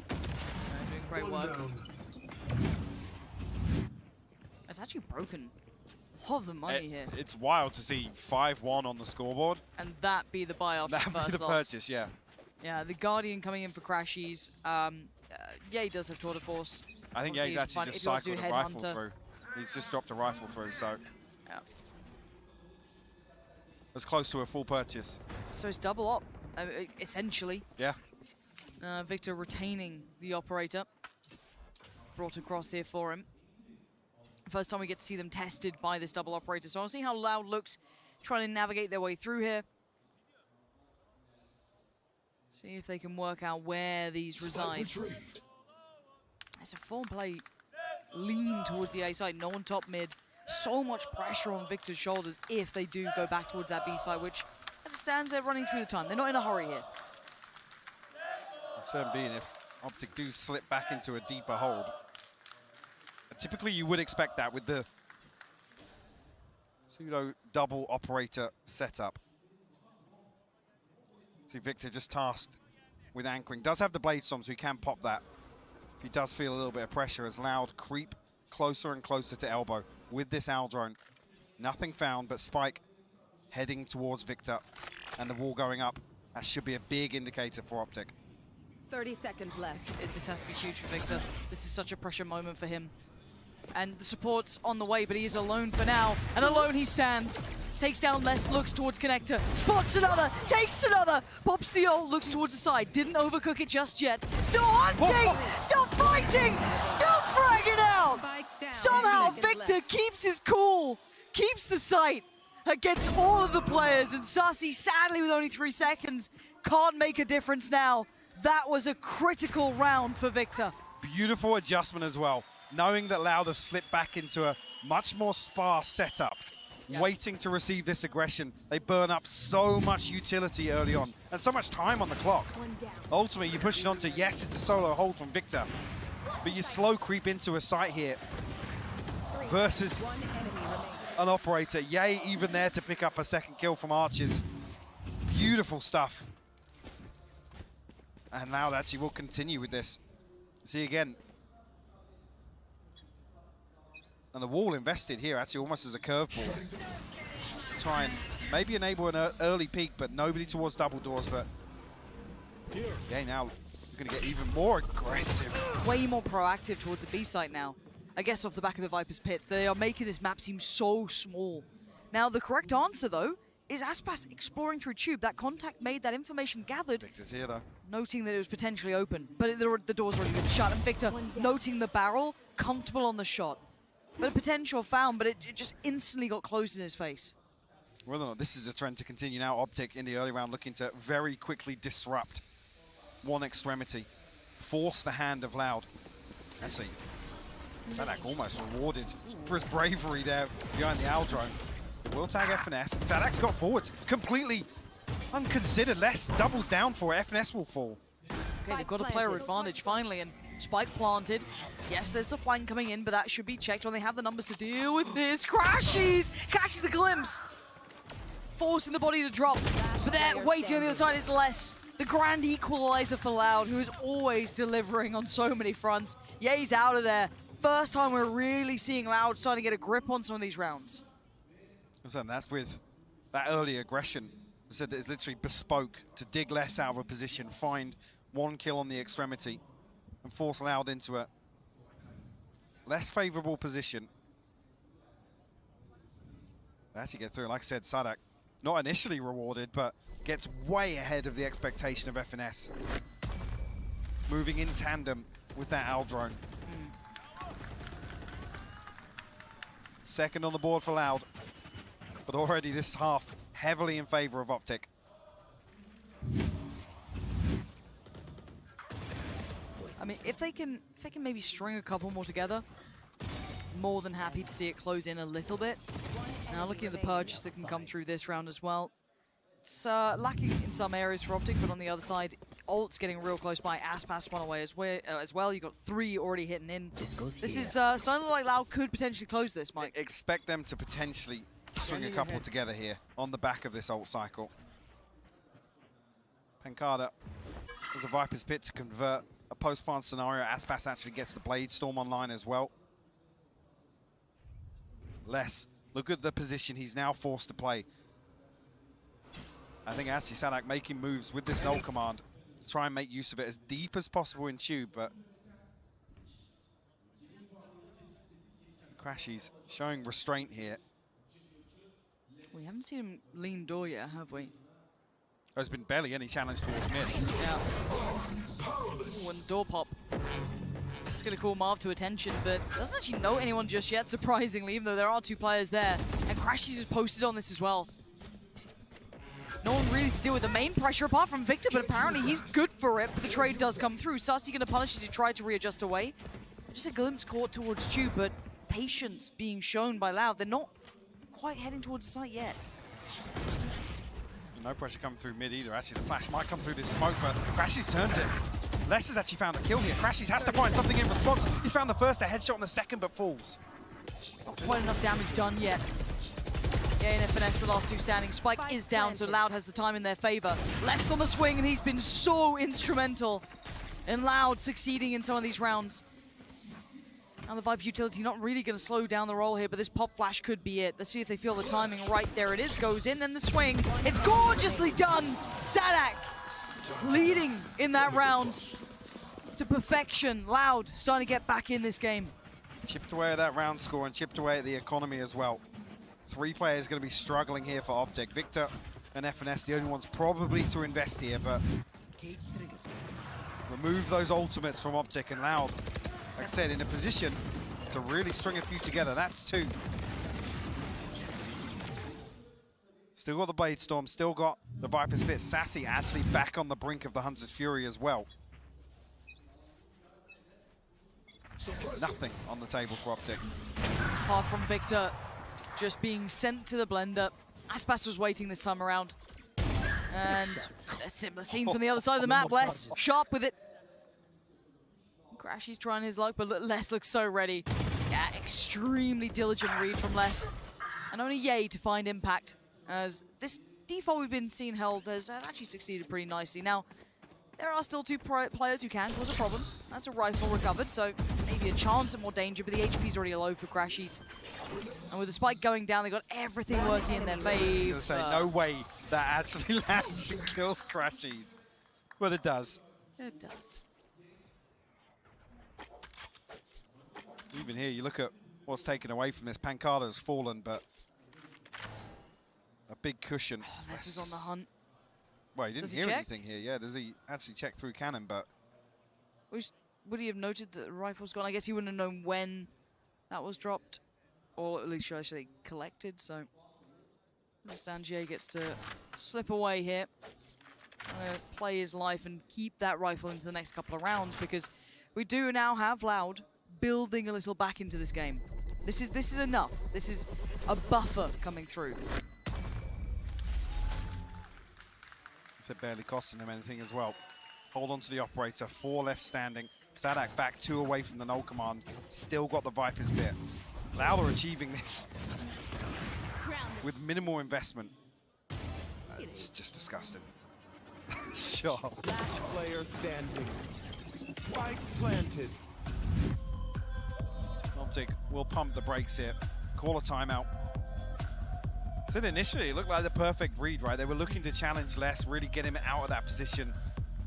Doing great work. It's actually broken a lot of the money here. It's wild to see 5-1 on the scoreboard. And that be the buy after That the be first the loss. purchase, yeah. Yeah, the Guardian coming in for Crashies. Ye does have tour de force. I think Obviously, Ye's actually if just he wants to do cycled a rifle Headhunter. through. He's just dropped a rifle through, so Yeah. it's close to a full purchase. So it's double up, essentially. Yeah. Victor retaining the operator. Brought across here for him. First time we get to see them tested by this double operator. So I'll see how Loud looks, trying to navigate their way through here. See if they can work out where these reside. It's a full play lean towards the A side, no one top mid. So much pressure on Victor's shoulders if they do go back towards that B side, which as it stands, they're running through the time. They're not in a hurry here. Concern being if OpTic do slip back into a deeper hold. Typically you would expect that with the pseudo double operator setup. See Victor just tasked with anchoring. Does have the blade storm, so he can pop that. If he does feel a little bit of pressure as Loud creep closer and closer to elbow with this owl drone. Nothing found, but Spike heading towards Victor and the wall going up. That should be a big indicator for OpTic. 30 seconds left. This has to be huge for Victor. This is such a pressure moment for him. And the support's on the way, but he is alone for now. And alone he stands. Takes down less, looks towards connector. Spots another, takes another. Pops the ult, looks towards the side. Didn't overcook it just yet. Still hunting, still fighting, still fragging out. Somehow Victor keeps his cool, keeps the sight against all of the players. And Sussy, sadly with only 3 seconds, can't make a difference now. That was a critical round for Victor. Beautiful adjustment as well. Knowing that Loud have slipped back into a much more sparse setup, waiting to receive this aggression. They burn up so much utility early on and so much time on the clock. Ultimately, you push it onto, yes, it's a solo hold from Victor, but you slow creep into a site here versus an operator. Ye even there to pick up a second kill from Archers. Beautiful stuff. And Loud actually will continue with this. See again. And the wall invested here actually almost as a curveball. Try and maybe enable an early peek, but nobody towards double doors. But yeah, now we're going to get even more aggressive. Way more proactive towards the B site now. I guess off the back of the Viper's pits, they are making this map seem so small. Now the correct answer though is Aspas exploring through tube. That contact made, that information gathered. Victor's here though. Noting that it was potentially open, but the door's already been shut. And Victor noting the barrel, comfortable on the shot. But a potential found, but it just instantly got closed in his face. Whether or not this is a trend to continue now, OpTic in the early round looking to very quickly disrupt one extremity, force the hand of Loud. Let's see. Sadak almost rewarded for his bravery there behind the owl drone. Will tag FNS. Sadak's got forwards, completely unconsidered. Less doubles down for it. FNS will fall. Okay, they've got a player advantage finally, and Spike planted. Yes, there's the flank coming in, but that should be checked when they have the numbers to deal with this. Crashies! Catches the glimpse. Forcing the body to drop. But there, waiting on the other side is Less. The grand equalizer for Loud, who is always delivering on so many fronts. Ye's out of there. First time we're really seeing Loud starting to get a grip on some of these rounds. And that's with that early aggression. I said that it's literally bespoke to dig Less out of a position, find one kill on the extremity, and force Loud into a less favorable position. They actually get through. Like I said, Sadak not initially rewarded, but gets way ahead of the expectation of FNS. Moving in tandem with that Owl drone. Second on the board for Loud, but already this half heavily in favor of OpTic. I mean, if they can maybe string a couple more together, more than happy to see it close in a little bit. Now looking at the purchase that can come through this round as well. It's lacking in some areas for OpTic, but on the other side, Alt's getting real close by. Aspas one away as well. You got 3 already hitting in. This is starting to look like Loud could potentially close this, Mike. Expect them to potentially string a couple together here on the back of this ult cycle. Pancada has a Viper's Pit to convert a post-plant scenario. Aspas actually gets the Blade Storm online as well. Les, look at the position he's now forced to play. I think actually Sadak making moves with this null command to try and make use of it as deep as possible in tube, but Crashies showing restraint here. We haven't seen him lean door yet, have we? There's been barely any challenge towards mid. Yeah. Ooh, and door pop. It's going to call Marv to attention, but doesn't actually know anyone just yet, surprisingly, even though there are 2 players there. And Crashies is posted on this as well. No one really to deal with the main pressure apart from Victor, but apparently he's good for it, but the trade does come through. Sassy going to punish as he tried to readjust away. Just a glimpse caught towards Tube, but patience being shown by Loud. They're not quite heading towards the site yet. No pressure coming through mid either. Actually, the flash might come through this smoke, but Crashies turns it. Les has actually found a kill here. Crashies has to find something in response. He's found the first, a headshot on the second, but falls. Not quite enough damage done yet. Yeah, in FNS, the last 2 standing. Spike is down, so Loud has the time in their favor. Les on the swing, and he's been so instrumental in Loud succeeding in some of these rounds. Now the Viper utility not really going to slow down the roll here, but this pop flash could be it. Let's see if they feel the timing right. There it is, goes in, and the swing. It's gorgeously done! Sadak leading in that round to perfection. Loud starting to get back in this game. Chipped away at that round score and chipped away at the economy as well. 3 players going to be struggling here for OpTic. Victor and FNS, the only ones probably to invest here, but remove those ultimates from OpTic, and Loud, like I said, in a position to really string a few together. That's 2. Still got the Blade Storm, still got the Viper's Pit. Sassy actually back on the brink of the Hunter's Fury as well. Nothing on the table for OpTic. Apart from Victor just being sent to the blender. Aspas was waiting this time around. And similar scenes on the other side of the map. Les sharp with it. Crashy's trying his luck, but Les looks so ready. Yeah, extremely diligent read from Les. And only Ye to find impact, as this default we've been seeing held has actually succeeded pretty nicely. Now, there are still 2 players who can cause a problem. That's a rifle recovered, so maybe a chance at more danger, but the HP's already low for Crashies. And with the spike going down, they've got everything working in their favor. I was going to say, no way that actually lands and kills Crashies. But it does. It does. Even here, you look at what's taken away from this. Pancada's fallen, but a big cushion. Oh, Les is on the hunt. Well, he didn't hear anything here. Yeah, does he actually check through cannon, but... Would he have noted that the rifle's gone? I guess he wouldn't have known when that was dropped, or at least should I say collected, so... Stangier gets to slip away here. Play his life and keep that rifle into the next couple of rounds, because we do now have Loud building a little back into this game. This is enough. This is a buffer coming through. It barely costing him anything as well. Hold on to the operator, 4 left standing. Sadak back 2 away from the null command. Still got the Viper's Pit. Loud are achieving this with minimal investment. It's just disgusting. Sure. Last player standing. Spike planted. OpTic will pump the brakes here. Call a timeout. So initially, it looked like the perfect read, right? They were looking to challenge Les, really get him out of that position,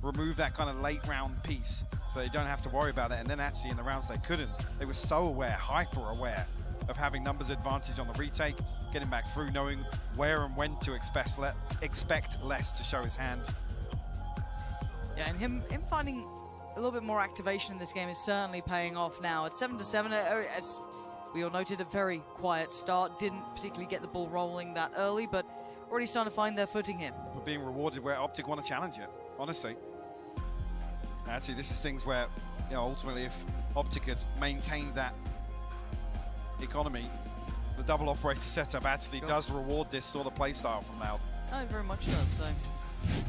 remove that kind of late round piece so they don't have to worry about it. And then actually in the rounds they couldn't. They were so aware, hyper aware of having numbers advantage on the retake, getting back through, knowing where and when to expect less to show his hand. Yeah, and him finding a little bit more activation in this game is certainly paying off now. At 7-7, as we all noted, a very quiet start. Didn't particularly get the ball rolling that early, but already starting to find their footing here. But being rewarded where OpTic want to challenge it, honestly. Actually, this is things where, you know, ultimately if OpTic had maintained that economy, the double operator setup actually does reward this sort of play style from Loud. Oh, it very much does, so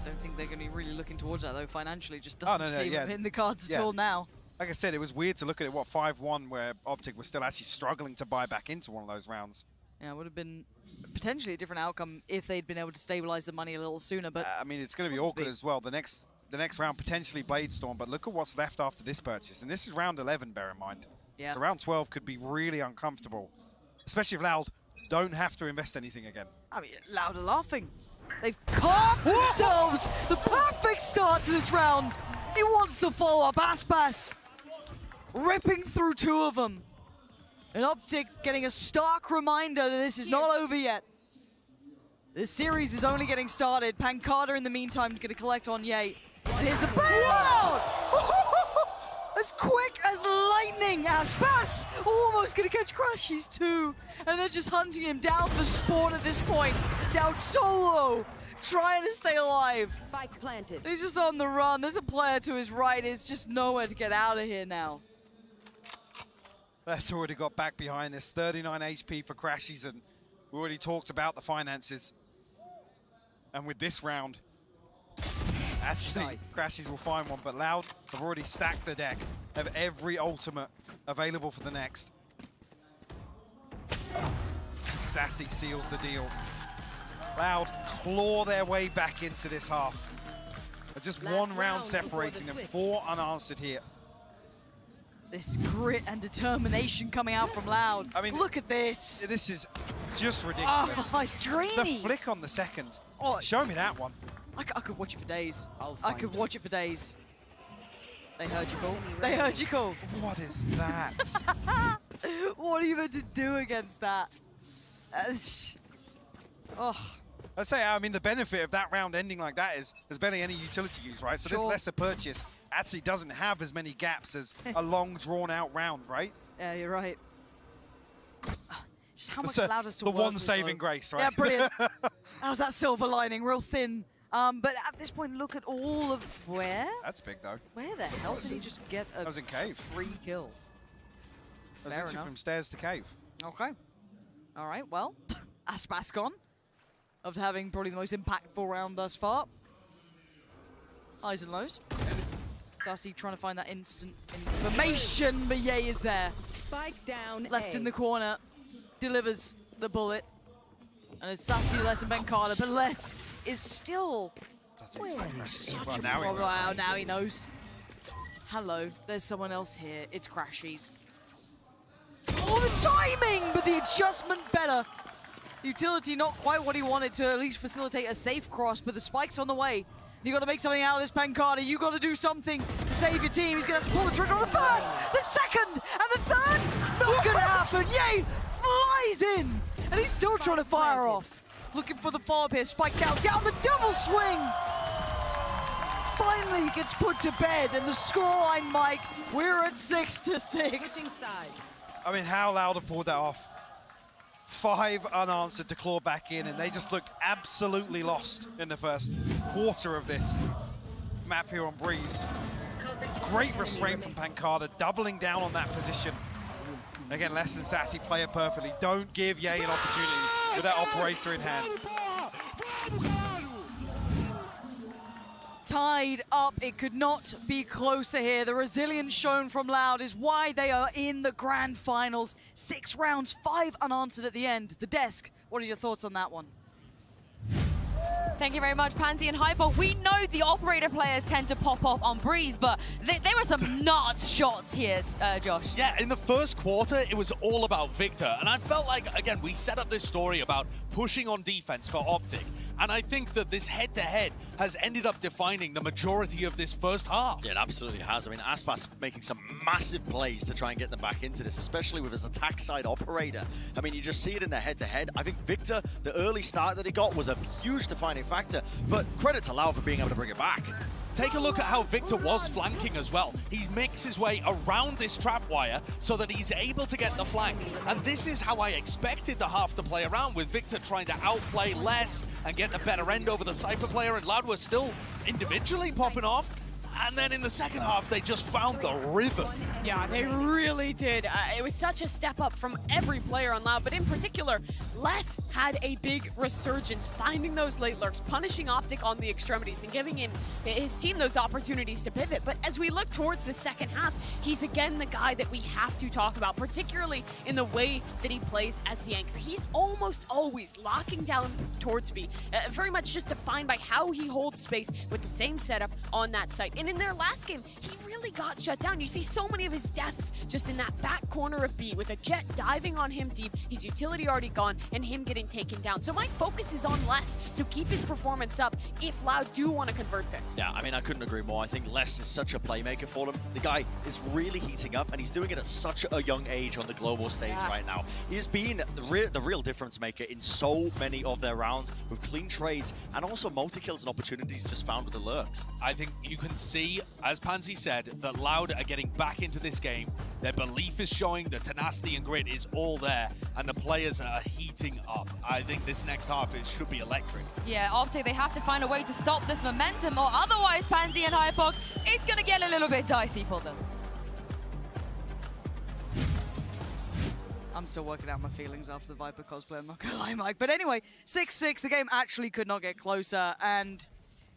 don't think they're going to be really looking towards that, though, financially. Just doesn't seem in the cards at all now. Like I said, it was weird to look at it, 5-1, where OpTic was still actually struggling to buy back into one of those rounds. Yeah, it would have been potentially a different outcome if they'd been able to stabilize the money a little sooner, but... I mean, it's going to be awkward as well. The next round, potentially Bladestorm, but look at what's left after this purchase. And this is round 11, bear in mind. Yeah. So round 12 could be really uncomfortable, especially if Loud don't have to invest anything again. I mean, Loud are laughing. They've carved themselves the perfect start to this round. He wants to follow up Aspas, ripping through two of them. And OpTic getting a stark reminder that this is not over yet. This series is only getting started. Pancada, in the meantime, going to collect on Ye. And here's the bailout! As quick as lightning, Aspas almost going to catch Crashies too. And they're just hunting him down for spawn at this point. Down solo, trying to stay alive. Spike planted. He's just on the run. There's a player to his right. There's just nowhere to get out of here now. That's already got back behind this. 39 HP for Crashies, and we already talked about the finances. And with this round, actually, Crashies will find one, but Loud have already stacked the deck, have every ultimate available for the next. Sassy seals the deal. Loud claw their way back into this half. Just one round separating them, 4 unanswered here. This grit and determination coming out from Loud. I mean, look at this. This is just ridiculous. Oh, it's dreamy. The flick on the second. Oh, show me that one. I could watch it for days. I could watch it for days. They heard you call. They heard you call. What is that? What are you meant to do against that? Let's say, I mean, the benefit of that round ending like that is there's barely any utility use, right? So this lesser purchase actually doesn't have as many gaps as a long, drawn-out round, right? Yeah, you're right. Just how much Loud has to the work one with, saving though. grace, right? Yeah, brilliant. How's that silver lining? Real thin. But at this point, look at all of where? That's big, though. Where the hell did he just get a that was in cave. free kill? That was from stairs to cave. Okay. All right, well, Aspas gone. Of having probably the most impactful round thus far. Highs and lows. Sassy trying to find that instant information, but Ye is there. Spike down. Left in the corner, delivers the bullet. And it's Sassy, Les, and Pancada, but Les is still such a problem. Wow, now he knows. Hello, there's someone else here. It's Crashies. Oh, the timing, but the adjustment better. Utility not quite what he wanted to at least facilitate a safe cross, but the spike's on the way. You got to make something out of this, Pancada. You got to do something to save your team. He's going to have to pull the trigger on the first, the second, and the third. Not going to happen. Ye flies in, and he's still trying to fire off. Looking for the follow-up here. Spike down the double swing. Finally gets put to bed, and the scoreline, Mike, we're at 6-6. I mean, how Loud have pulled that off. 5 unanswered to claw back in, and they just looked absolutely lost in the first quarter of this map here on Breeze. Great restraint from Pancada, doubling down on that position. Again, Les and Sassy play it perfectly. Don't give Ye an opportunity with that operator in hand. Tied up, it could not be closer here. The resilience shown from Loud is why they are in the grand finals. 6 rounds, 5 unanswered at the end. The desk, what are your thoughts on that one? Thank you very much, Pansy and Hyper. We know the operator players tend to pop off on Breeze, but there were some nuts shots here, Josh. Yeah, in the first quarter, it was all about Victor. And I felt like, again, we set up this story about pushing on defense for OpTic. And I think that this head-to-head has ended up defining the majority of this first half. Yeah, it absolutely has. I mean, Aspas making some massive plays to try and get them back into this, especially with his attack side operator. I mean, you just see it in their head-to-head. I think Victor, the early start that he got was a huge defining factor, but credit to Lau for being able to bring it back. Take a look at how Victor was flanking as well. He makes his way around this trap wire so that he's able to get the flank. And this is how I expected the half to play around, with Victor trying to outplay less and get the better end over the Cypher player, and Loud was still individually popping off. And then in the second half, they just found the rhythm. Yeah, they really did. It was such a step up from every player on Loud, but in particular, Les had a big resurgence, finding those late lurks, punishing OpTic on the extremities, and giving his team those opportunities to pivot. But as we look towards the second half, he's again the guy that we have to talk about, particularly in the way that he plays as the anchor. He's almost always locking down towards B, very much just defined by how he holds space with the same setup on that site. And in their last game, he really got shut down. You see so many of his deaths just in that back corner of B, with a Jet diving on him deep, his utility already gone, and him getting taken down. So my focus is on Les to keep his performance up if Loud do want to convert this. Yeah, I mean, I couldn't agree more. I think Les is such a playmaker for them. The guy is really heating up, and he's doing it at such a young age on the global stage right now. He's been the real difference maker in so many of their rounds, with clean trades and also multi-kills and opportunities just found with the lurks. I think you can see, as Pansy said, that Loud are getting back into this game. Their belief is showing, the tenacity and grit is all there, and the players are heating up. I think this next half, it should be electric. Yeah, OpTic, they have to find a way to stop this momentum, or otherwise Pansy and Hypok, it's going to get a little bit dicey for them. I'm still working out my feelings after the Viper cosplay, I'm not gonna lie, Mike. But anyway, 6-6, the game actually could not get closer, and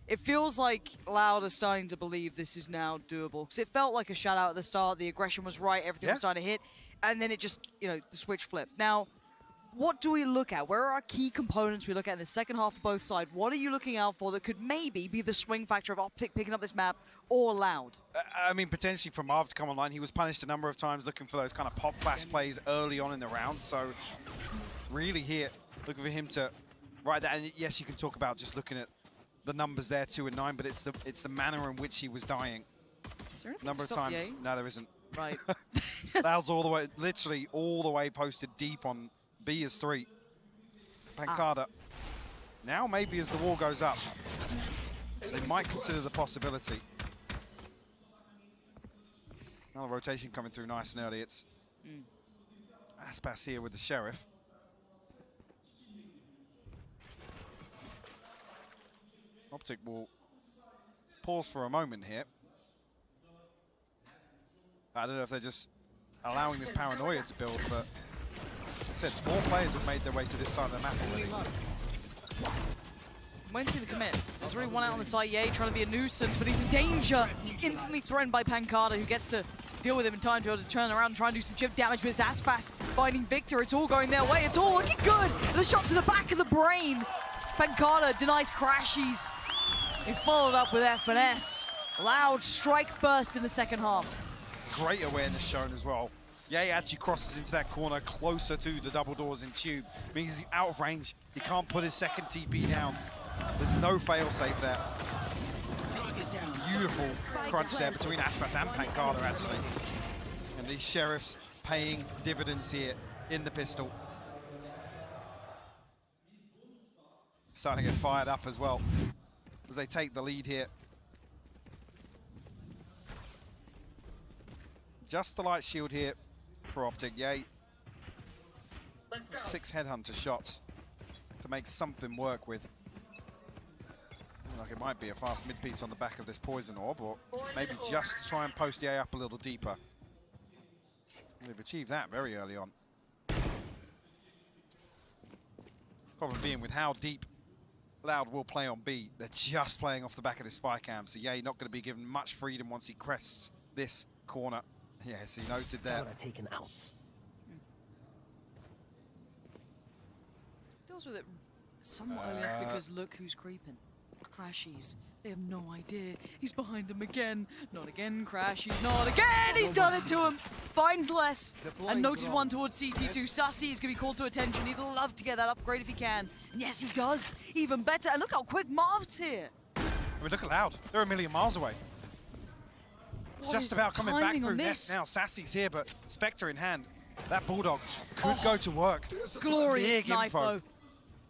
it feels like Loud are starting to believe this is now doable. Because it felt like a shutout at the start, the aggression was right, everything was starting to hit, and then it just, you know, the switch flipped. Now, what do we look at? Where are our key components we look at in the second half of both sides? What are you looking out for that could maybe be the swing factor of OpTic picking up this map, or Loud? I mean, potentially for Marv to come online, he was punished a number of times looking for those kind of pop flash plays early on in the round. So really here, looking for him to write that. And yes, you can talk about just looking at the numbers there, 2 and 9, but it's the manner in which he was dying. Is there anything Number of times. Yay? No, there isn't. Right. Loud's all the way, literally all the way posted deep on B is 3. Pancada. Now maybe as the wall goes up, they might consider the possibility. Another rotation coming through nice and early. It's Aspas here with the Sheriff. OpTic will pause for a moment here. I don't know if they're just allowing this paranoia to build, but as I said, 4 players have made their way to this side of the map already. Won't see the commit. There's really one out on the side, Yay, trying to be a nuisance, but he's in danger. Instantly threatened by Pancada, who gets to deal with him in time to be able to turn around and try and do some chip damage, but it's Aspas finding Victor. It's all going their way. It's all looking good. And a shot to the back of the brain. Pancada denies Crashies. He's followed up with FNS. Loud strike first in the second half. Great awareness shown as well. Yay actually crosses into that corner closer to the double doors in Tube. Means he's out of range. He can't put his second TP down. There's no fail-safe there. Beautiful crunch there between Aspas and Pancada, actually. And these Sheriffs paying dividends here in the pistol. Starting to get fired up as well as they take the lead here. Just the light shield here for OpTic. Yay. 6 headhunter shots to make something work with. Like it might be a fast mid piece on the back of this poison orb, or maybe just to try and post Yay up a little deeper. They've achieved that very early on. Problem being with how deep Loud will play on B, they're just playing off the back of this spy cam, so Yay not going to be given much freedom once he crests this corner. Yes, he noted there. Taken out. Deals with it somewhat early because look who's creeping. Crashies They have no idea. He's behind him again. Not again, Crash. He's not again. He's done it to him. Finds less. And notice one towards CT2. Sassy is going to be called to attention. He'd love to get that upgrade if he can. And yes, he does. Even better. And look how quick Marv's here. I mean, look at Loud. They're a million miles away. Just about coming back through Nest now. Sassy's here, but Spectre in hand. That Bulldog could go to work. Glorious Big snipe, info. though.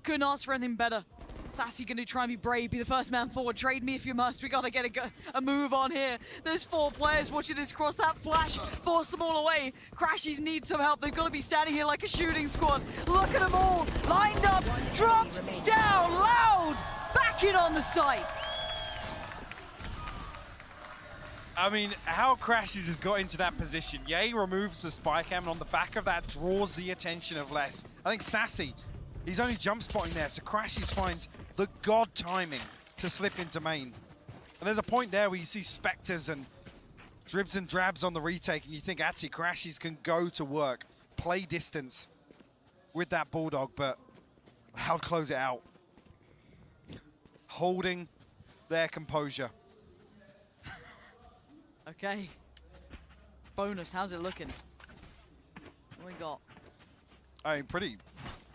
Couldn't ask for anything better. Sassy going to try and be brave, be the first man forward. Trade me if you must. We got to get a move on here. There's 4 players watching this cross. That flash forced them all away. Crashies need some help. They've got to be standing here like a shooting squad. Look at them all. Lined up, dropped, down, Loud. Back in on the site. I mean, how Crashes has got into that position. Ye removes the spy cam, and on the back of that draws the attention of Les. I think Sassy, he's only jump spotting there, so Crashes finds the god timing to slip into main. And there's a point there where you see Spectres and dribs and drabs on the retake, and you think actually Crashes can go to work, play distance with that Bulldog, but Loud close it out. Holding their composure. Okay. Bonus, how's it looking? What we got? I mean, pretty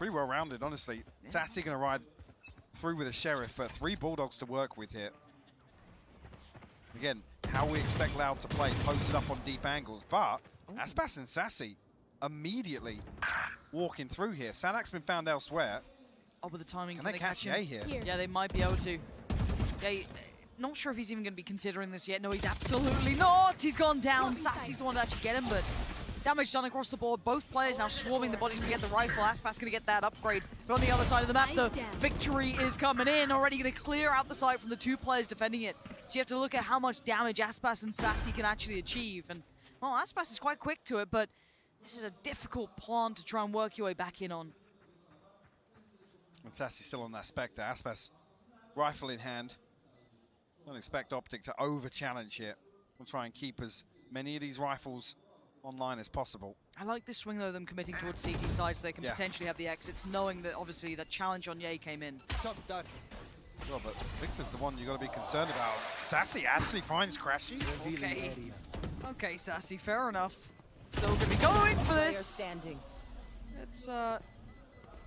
well-rounded, honestly. Yeah. Sassy going to ride through with a Sheriff, but 3 Bulldogs to work with here. Again, how we expect Loud to play, posted up on deep angles, but Aspas and Sassy immediately walking through here. Sanak's been found elsewhere. Oh, but the timing. Can they catch him? Ye here? Yeah, they might be able to. Ye, not sure if he's even going to be considering this yet. No, he's absolutely not. He's gone down. Sassy's the one to actually get him, but damage done across the board. Both players now swarming the body to get the rifle. Aspas going to get that upgrade. But on the other side of the map, the victory is coming in. Already going to clear out the site from the 2 players defending it. So you have to look at how much damage Aspas and Sassy can actually achieve. And, well, Aspas is quite quick to it, but this is a difficult plant to try and work your way back in on. And Sassy's still on that Spectre. Aspas, rifle in hand. Don't expect OpTic to over-challenge here. We'll try and keep as many of these rifles online as possible. I like this swing, though, them committing towards CT side so they can potentially have the exits, knowing that, obviously, that challenge on Ye came in. Well, but Victor's the one you got to be concerned about. Sassy actually finds Crashies. Okay. Okay, Sassy, fair enough. Still going to be going for this. It's a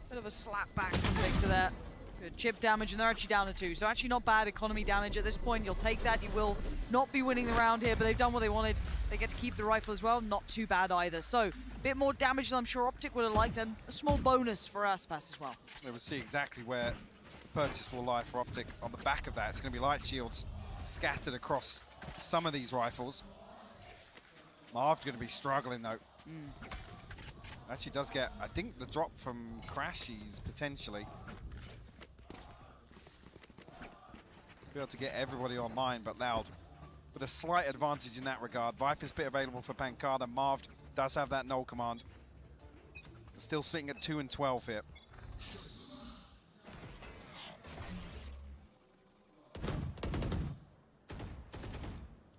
bit of a slap back from Victor there. Good chip damage, and they're actually down to 2. So actually not bad economy damage at this point. You'll take that. You will not be winning the round here, but they've done what they wanted. They get to keep the rifle as well. Not too bad either. So a bit more damage than I'm sure OpTic would have liked, and a small bonus for Aspas as well. We will see exactly where purchase will lie for OpTic. On the back of that, it's going to be light shields scattered across some of these rifles. Marv's going to be struggling, though. Actually does get, I think, the drop from Crashies, potentially. Be able to get everybody online, but Loud with a slight advantage in that regard. Viper's bit available for Pancada. Marv does have that null command. Still sitting at 2 and 12 here.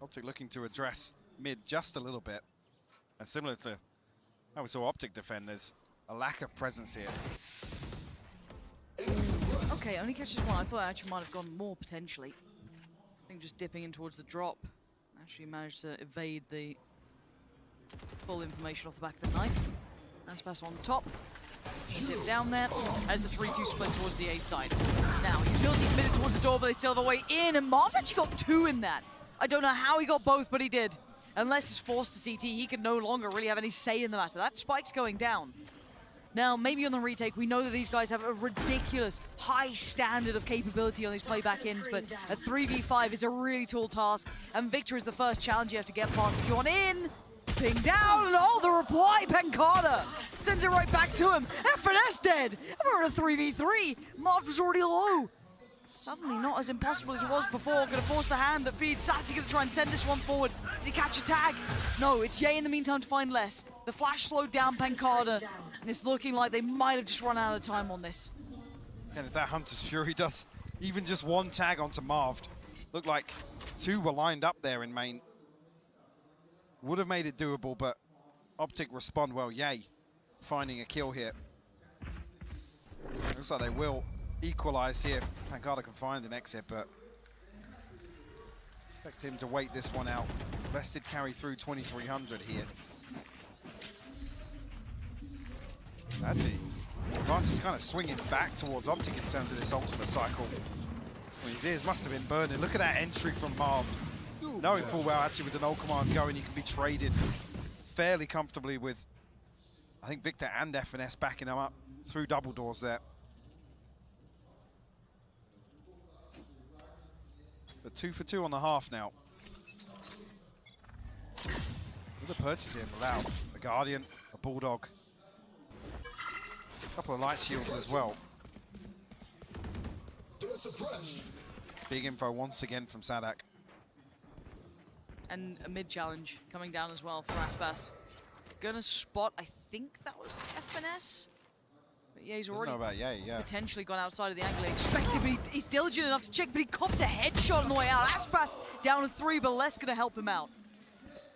OpTic looking to address mid just a little bit. And similar to how we saw OpTic defend, there's a lack of presence here. Okay, only catches 1. I thought I actually might have gone more, potentially. I think just dipping in towards the drop. Actually managed to evade the full information off the back of the knife. Aspas on top. Dip down there as the 3-2 split towards the A side. Now, Utility committed towards the door, but they still have the way in, and Marv actually got 2 in that. I don't know how he got both, but he did. Unless he's forced to CT, he can no longer really have any say in the matter. That spike's going down. Now, maybe on the retake, we know that these guys have a ridiculous high standard of capability on these playback ins, but a 3v5 is a really tall task, and Victor is the first challenge you have to get past. If you want in, ping down, and oh, the reply, Pancada sends it right back to him. FNS dead, and we're in a 3v3. Marv was already low. Suddenly not as impossible as it was before. Gonna force the hand that feeds. Sassy gonna try and send this one forward. Does he catch a tag? No, it's Ye in the meantime to find less. The flash slowed down Pancada, and it's looking like they might have just run out of time on this. And if that Hunter's Fury does even just 1 tag onto Marv, looked like 2 were lined up there in main. Would have made it doable, but OpTic respond well. Ye finding a kill here. Looks like they will equalize here. Pancada can find an exit, but Expect him to wait this one out. Best did carry through 2300 here. Actually, Advantage is kind of swinging back towards OpTic in terms of this ultimate cycle. Well, his ears must have been burning. Look at that entry from Marv. Knowing full well, actually, with an ult command going, you can be traded fairly comfortably with, I think, Victor and FNS backing him up through double doors there. But 2 for 2 on the half now. With a purchase here for Loud. A Guardian, a Bulldog. A couple of light shields as well. Big info once again from Sadak. And a mid challenge coming down as well for Aspas. Gonna spot, I think that was FNS. But yeah, he's already potentially gone outside of the angle. Expect to be, he's diligent enough to check, but he copped a headshot on the way out. Aspas down to 3, but Les gonna help him out.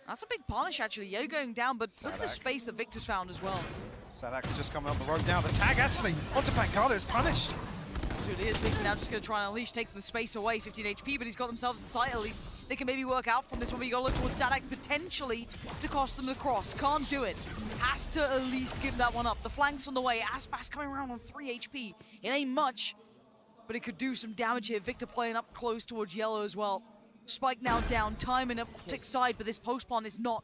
That's a big punish actually. Yo going down, but look at the space that Victor's found as well. Sadak's just coming up the road now. The tag actually onto Pancada is punished. Absolutely is. Victor now just going to try and unleash, take the space away, 15 HP, but he's got themselves the site at least. They can maybe work out from this one, but you got to look towards Sadak potentially to cost them the cross. Can't do it. Has to at least give that one up. The flank's on the way. Aspas coming around on 3 HP. It ain't much, but it could do some damage here. Victor playing up close towards yellow as well. Spike now down, time in OpTic side, but this post plant is not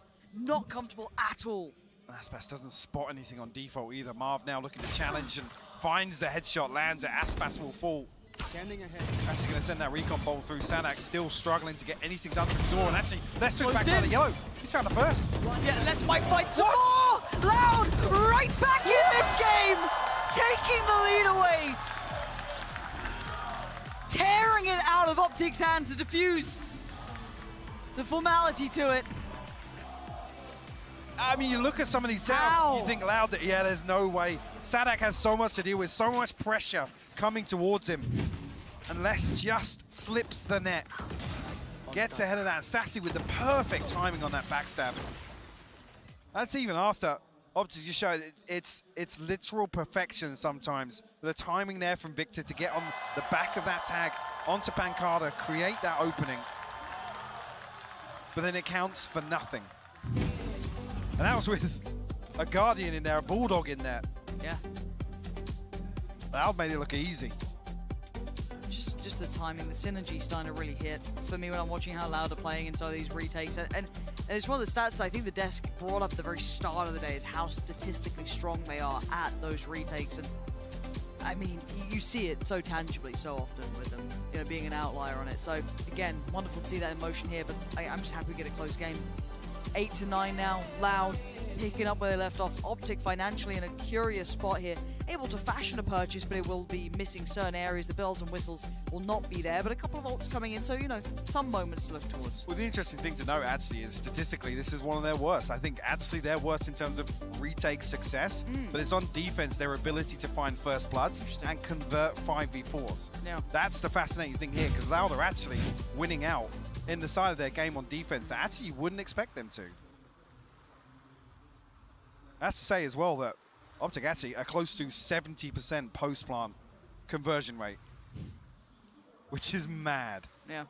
comfortable at all. Aspas doesn't spot anything on default either. Marv now looking to challenge and finds the headshot, lands it. Aspas will fall. Standing ahead. Actually going to send that recon bolt through. Sadak still struggling to get anything done through the door. And actually, let's took back to the yellow. He's found the first. Yeah, let's fight some more! Loud right back in this game! Taking the lead away! Tearing it out of OpTic's hands to defuse the formality to it. I mean, you look at some of these setups, you think Loud that, yeah, there's no way. Sadak has so much to deal with, so much pressure coming towards him. And Les just slips the net. Gets ahead of that. Sassy with the perfect timing on that backstab. That's even after OpTic just showed it's literal perfection sometimes. The timing there from Victor to get on the back of that tag onto Pancada, create that opening. But then it counts for nothing. And that was with a Guardian in there, a Bulldog in there. Yeah. Loud made it look easy. Just the timing, the synergy starting to really hit for me when I'm watching how Loud are playing in some of these retakes. And it's one of the stats I think the desk brought up at the very start of the day is how statistically strong they are at those retakes. And I mean, you see it so tangibly so often with them, you know, being an outlier on it. So again, wonderful to see that in motion here, but I'm just happy we get a close game. 8 to 9 now. Loud picking up where they left off. OpTic financially in a curious spot here. Able to fashion a purchase, but it will be missing certain areas. The bells and whistles will not be there, but a couple of ults coming in, so, you know, some moments to look towards. Well, the interesting thing to note, actually, is statistically, this is one of their worst. I think, actually, they're worst in terms of retake success, but it's on defense, their ability to find first bloods and convert 5v4s. Yeah. That's the fascinating thing here, because Loud are actually winning out in the side of their game on defense that actually you wouldn't expect them to. That's to say as well that OpTic actually are close to 70% post-plant conversion rate, which is mad. Yeah.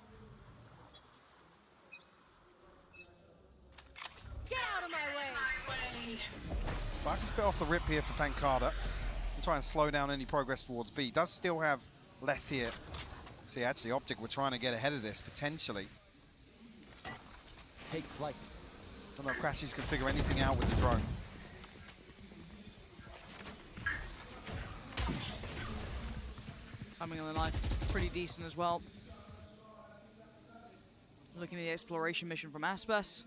Get out of my way! Spark's bit off the rip here for Pancada. Try and slow down any progress towards B. Does still have less here. See, actually, OpTic were trying to get ahead of this, potentially. Take flight. I don't know if Crashies can figure anything out with the drone. Timing on the knife, pretty decent as well. Looking at the exploration mission from Aspas.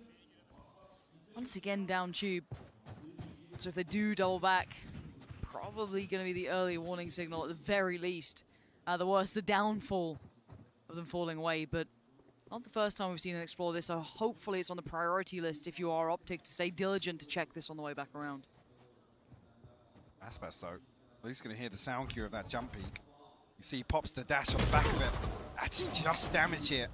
Once again, down tube. So if they do double back, probably going to be the early warning signal at the very least. The worst, the downfall of them falling away, but not the first time we've seen them explore this, so hopefully it's on the priority list if you are OpTic to stay diligent to check this on the way back around. Aspas, though, at least going to hear the sound cue of that jump peak. You see he pops the dash on the back of it. That's just damage here.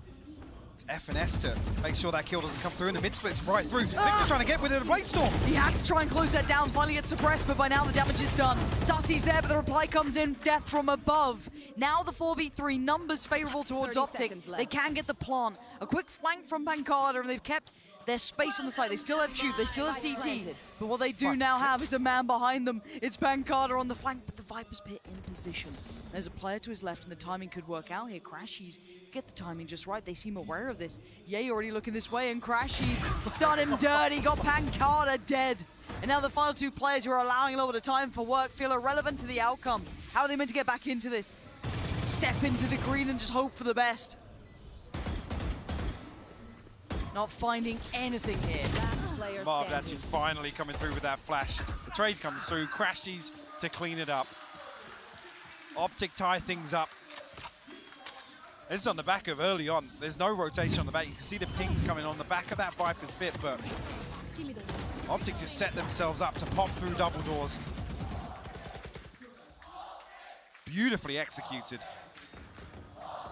It's FNS to make sure that kill doesn't come through, and the mid-split's right through. Victor trying to get with it, a Blade Storm. He had to try and close that down, finally gets suppressed, but by now the damage is done. Sassy's there, but the reply comes in, death from above. Now the 4v3, numbers favorable towards 30 OpTic. seconds left. They can get the plant. A quick flank from Pancada, and they've kept their space on the side. They still have Tube, they still have CT, but what they do now have is a man behind them. It's Pancada on the flank, but the Viper's Pit in position. There's a player to his left, and the timing could work out here. Crashies get the timing just right. They seem aware of this. Yay already looking this way, and Crashies done him dirty, got Pancada dead. And now the final two players who are allowing a little bit of time for work feel irrelevant to the outcome. How are they meant to get back into this? Step into the green and just hope for the best. Not finding anything here. Marv actually finally coming through with that flash. The trade comes through, Crashies to clean it up. OpTic tie things up. This is on the back of early on. There's no rotation on the back. You can see the pings coming on the back of that Viper's Pit, but OpTic just set themselves up to pop through double doors. Beautifully executed.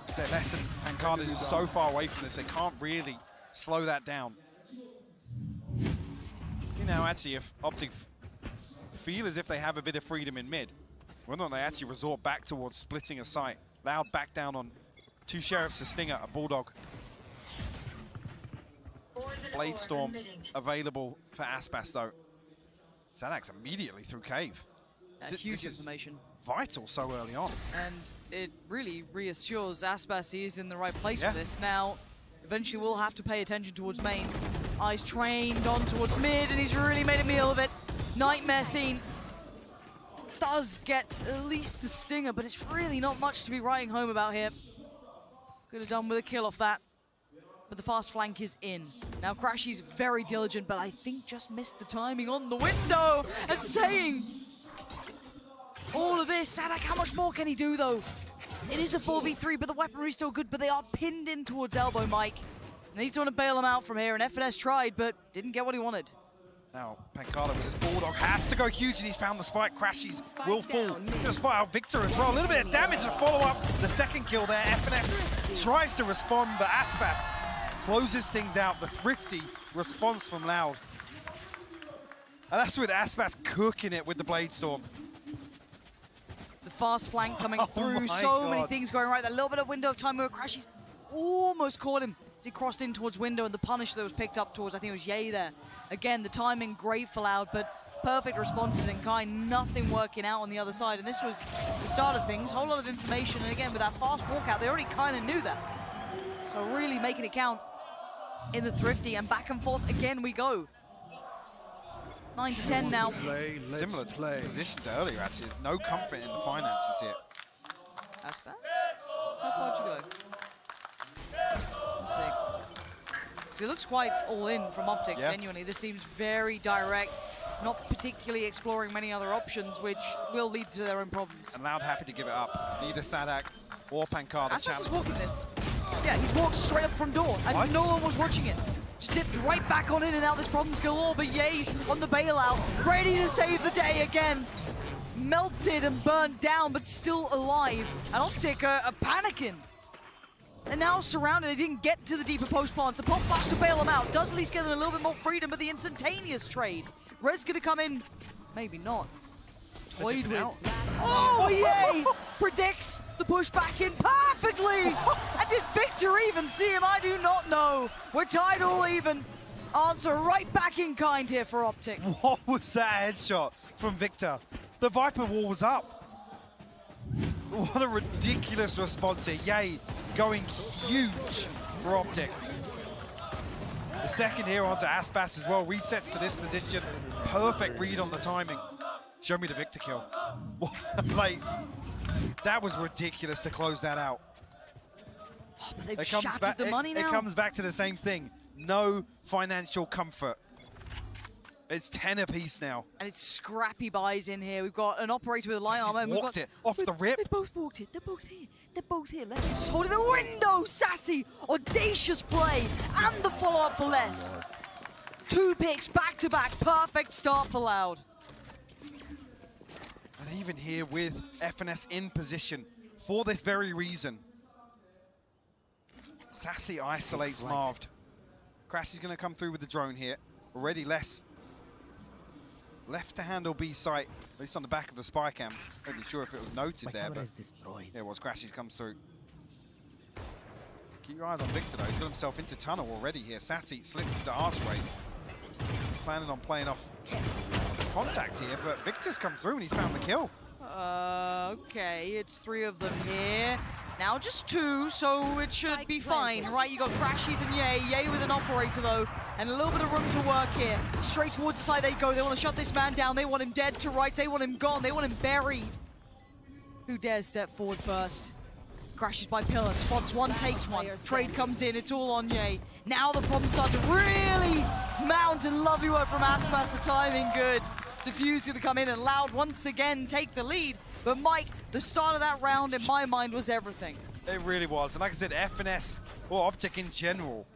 So Lesson and Carnage is so far away from this, they can't really slow that down. See now, actually, if OpTic feel as if they have a bit of freedom in mid, whether or not they actually resort back towards splitting a site. Loud back down on two Sheriffs, a Stinger, a Bulldog. Blade Storm available for Aspas, though. Sadak's immediately through Cave. Huge information. Vital so early on. And it really reassures Aspas he is in the right place for this. Now, eventually we'll have to pay attention towards main. Eyes trained on towards mid, and he's really made a meal of it. Nightmare scene does get at least the Stinger, but it's really not much to be writing home about here. Could have done with a kill off that. But the fast flank is in. Now Crashy's very diligent, but I think just missed the timing on the window. And saying all of this, Sadak, how much more can he do though? It is a 4v3, but the weaponry's still good, but they are pinned in towards elbow, Mike. Needs to want to bail him out from here, and FNS tried, but didn't get what he wanted. Now, Pancada with his Bulldog has to go huge, and he's found the spike. Crashies will fall. Gonna spot out Victor as well. A little bit of damage to follow up the second kill there. FNS tries to respond, but Aspas closes things out. The thrifty response from Loud. And that's with Aspas cooking it with the Blade Storm. The fast flank coming through. So many things going right. That little bit of window of time where Crashies almost caught him as he crossed in towards window, and the punish that was picked up towards, I think it was Ye there. Again, the timing great for Loud, but perfect responses in kind. Nothing working out on the other side. And this was the start of things. Whole lot of information. And again, with that fast walkout, they already kind of knew that. So really making it count in the thrifty, and back and forth again we go. 9 to 10 now. Similar position to earlier, actually. There's no comfort in the finances here. That's bad. How far would you go? Let's see. 'Cause it looks quite all in from OpTic, genuinely. This seems very direct, not particularly exploring many other options, which will lead to their own problems. And Loud happy to give it up. Neither Sadak or Pancada Aspas challenge. is walking this. Yeah, he's walked straight up from door, and no one was watching it. Just dipped right back on in, and now this problem's galore, but Ye on the bailout, ready to save the day again. Melted and burned down, but still alive. And OpTic are panicking. And now surrounded, they didn't get to the deeper post plants. The pop flash to bail them out does at least give them a little bit more freedom, but the instantaneous trade. Rez gonna come in, maybe not. Toyed with. Oh, Ye predicts the push back in perfectly. And did Victor even see him? I do not know. We're tied all even. Answer right back in kind here for OpTic. What was that headshot from Victor? The Viper wall was up. What a ridiculous response here. Ye going huge for OpTic. The second here onto Aspas as well. Resets to this position. Perfect read on the timing. Show me the Victor kill. Like, that was ridiculous to close that out. Oh, but they've shattered the money now. It comes back to the same thing. No financial comfort. It's 10 apiece now. And it's scrappy buys in here. We've got an operator with a light armor. And walked it off the rip. They both walked it. They're both here. They're both here. Let's just hold it. The window. Sassy, audacious play. And the follow-up for Les. 2 picks back-to-back. Perfect start for Loud. And even here with FNS in position for this very reason. Sassy isolates Marved. Crash is going to come through with the drone here. Already less left to handle B site, at least on the back of the spy cam. Not really sure if it was noted there, but yeah, it was. Crashes comes through. Keep your eyes on Victor though. He's got himself into tunnel already here. Sassy slipped into archway. He's planning on playing off contact here, but Victor's come through and he's found the kill. Okay, it's 3 of them here. Now just 2, so it should be fine, right? You got Crashies and Ye. Ye with an operator though, and a little bit of room to work here. Straight towards the side they go. They want to shut this man down. They want him dead to right. They want him gone. They want him buried. Who dares step forward first? Crashes by Pillar, spots one, takes one. Trade comes in, it's all on Ye. Now the problem starts to really mount, and lovely work from Aspas, the timing good. Diffuse gonna come in and Loud once again take the lead. But Mike, the start of that round in my mind was everything. It really was, and like I said, FNS, or OpTic in general,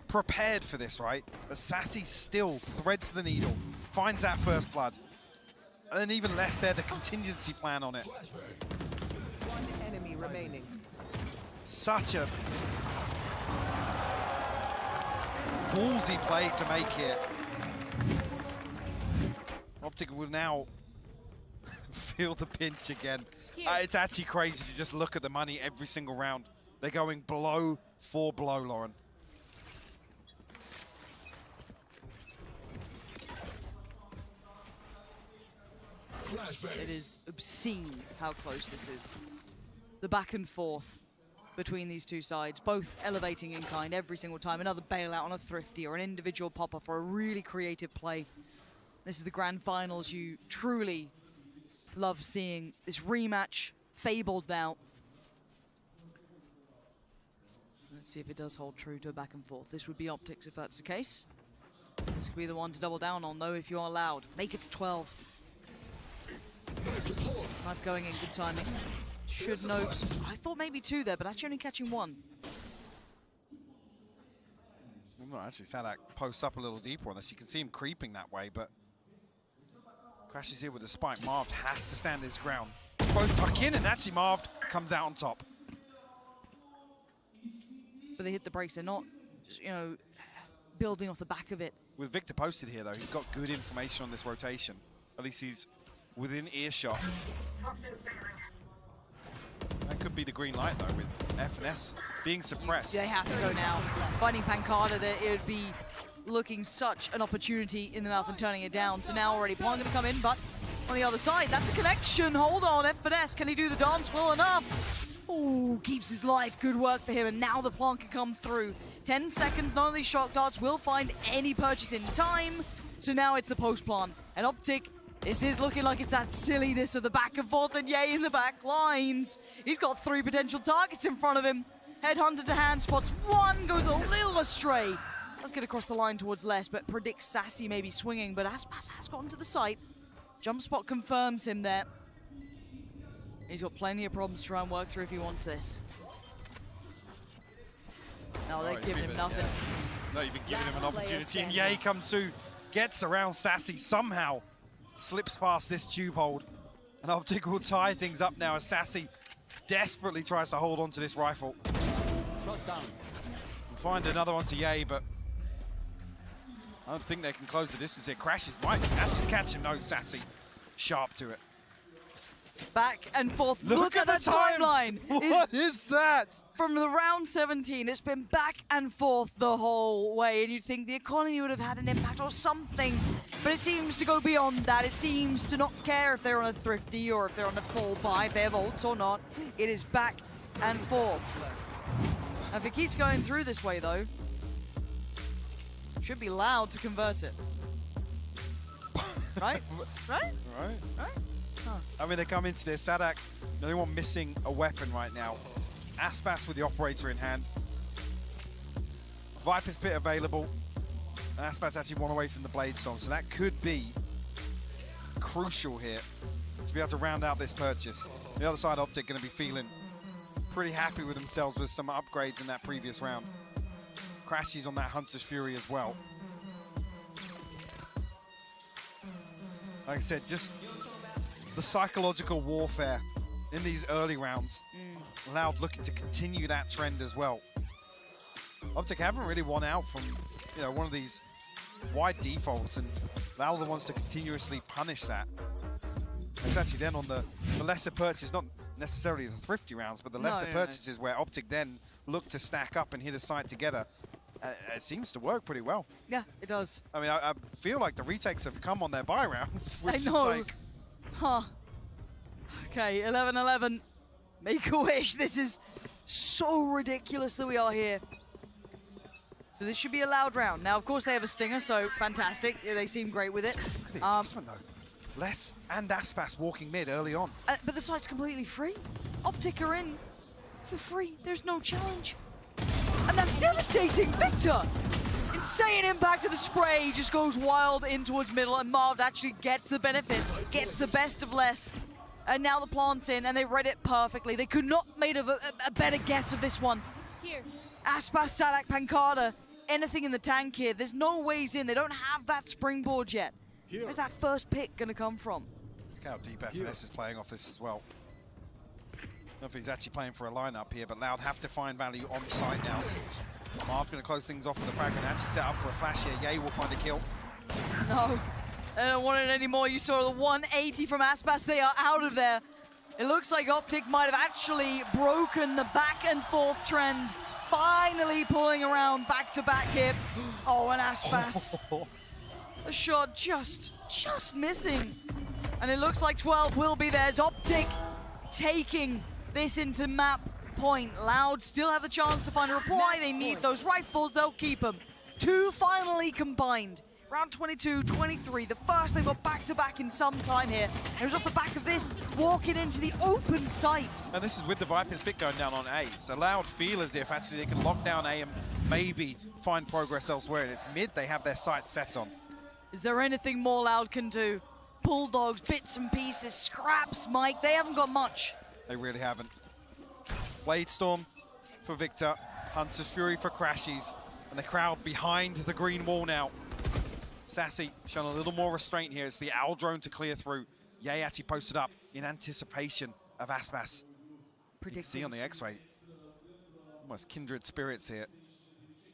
prepared for this, right? But Sassy still threads the needle, finds that first blood. And then even less there, the contingency plan on it. One enemy remaining. Such a ballsy play to make here. OpTic will now feel the pinch again. It's actually crazy to just look at the money every single round. They're going blow for blow, Lauren. It is obscene how close this is. The back and forth between these two sides, both elevating in kind every single time. Another bailout on a Thrifty or an individual pop-up for a really creative play. This is the grand finals you truly love seeing. This rematch, fabled now. Let's see if it does hold true to a back and forth. This would be OpTic if that's the case. This could be the one to double down on though if you are allowed. Make it to 12. Knife going in, good timing. Should note, I thought maybe 2 there, but actually only catching 1. I'm not actually Sadak posts up a little deeper on this. You can see him creeping that way, but Crashes here with the spike. Marved has to stand his ground. Both tuck in, and actually Marved comes out on top. But they hit the brakes. They're not, you know, building off the back of it. With Victor posted here, though, he's got good information on this rotation. At least he's within earshot. That could be the green light, though, with FNS being suppressed. They have to go now. Finding Pancada, that it would be looking such an opportunity in the mouth and turning it down. So now already Pong going to come in, but on the other side, that's a connection. Hold on, FNS, can he do the dance well enough? Oh, keeps his life. Good work for him, and now the plant can come through. 10 seconds, none of these shock darts will find any purchase in time. So now it's the post plant. And OpTic, this is looking like it's that silliness of the back and forth, and Ye in the back lines. He's got 3 potential targets in front of him. Headhunter to hand, spots 1, goes a little astray. Let's get across the line towards Les, but predicts Sassy maybe swinging, but Aspas has gotten to the site. Jump spot confirms him there. He's got plenty of problems to try and work through if he wants this. No, they're giving him nothing. Yeah. Not even giving him an opportunity, and Ye comes through, gets around Sassy somehow. Slips past this tube hold, and OpTic will tie things up now as Sassy desperately tries to hold on to this rifle. Shot down. We'll find another one to Ye, but I don't think they can close the distance here. Crashes might actually catch him. No, Sassy sharp to it. Back and forth. Look at the timeline. What is that? From the round 17, it's been back and forth the whole way, and you'd think the economy would have had an impact or something, but it seems to go beyond that. It seems to not care if they're on a Thrifty or if they're on a full buy, if they have ults or not. It is back and forth. If it keeps going through this way, though, it should be Loud to convert it. Right? Right? Right. Right? Huh. I mean, they come into this. Sadak, the only one missing a weapon right now. Aspas with the operator in hand. Viper's Pit available. And Aspas actually one away from the Blade Storm, so that could be crucial here to be able to round out this purchase. The other side, OpTic, going to be feeling pretty happy with themselves with some upgrades in that previous round. Crashes on that Hunter's Fury as well. Like I said, just the psychological warfare in these early rounds. Loud looking to continue that trend as well. OpTic haven't really won out from, you know, one of these wide defaults, and Val are the ones to continuously punish that. It's actually then on the lesser purchases, not necessarily the thrifty rounds, but the lesser purchases where OpTic then look to stack up and hit a side together. It seems to work pretty well. Yeah, it does. I mean, I feel like the retakes have come on their buy rounds, which I know. is like... Huh. Okay, 11-11. Make a wish. This is so ridiculous that we are here. So this should be a loud round. Now, of course, they have a stinger, so fantastic. Yeah, they seem great with it. Look at the adjustment, though. Les and Aspas walking mid early on. But the site's completely free. OpTic are in for free. There's no challenge. And that's devastating. Victor! Insane impact of the spray. He just goes wild in towards middle, and Marv actually gets the benefit, gets the best of Les. And now the plant's in, and they read it perfectly. They could not have made a better guess of this one. Here. Aspas, Salak, Pancada, anything in the tank here. There's no ways in. They don't have that springboard yet. Where's that first pick going to come from? Look how deep FNS is playing off this as well. I don't know if he's actually playing for a lineup here, but Loud have to find value on site now. Marv's going to close things off with a fragment, actually set up for a flash here. Ye will find a kill. No, they don't want it anymore. You saw the 180 from Aspas. They are out of there. It looks like OpTic might have actually broken the back and forth trend. Finally pulling around back-to-back here. Oh, and Aspas. The shot just missing. And it looks like 12 will be theirs. OpTic taking this into map point. Loud still have the chance to find a reply. They need those rifles. They'll keep them. Two finally combined. Round 22, 23. The first they've got back-to-back in some time here. It was off the back of this, walking into the open site. And this is with the Viper's pick going down on A. So Loud feel as if actually they can lock down A and maybe find progress elsewhere. And it's mid they have their sights set on. Is there anything more Loud can do? Bulldogs, bits and pieces, scraps, Mike. They haven't got much. They really haven't. Blade Storm for Victor. Hunter's Fury for Crashies. And the crowd behind the green wall now. Sassy showing a little more restraint here. It's the Owl drone to clear through. Ye actually posted up in anticipation of Aspas. You can see on the X-ray. Almost kindred spirits here.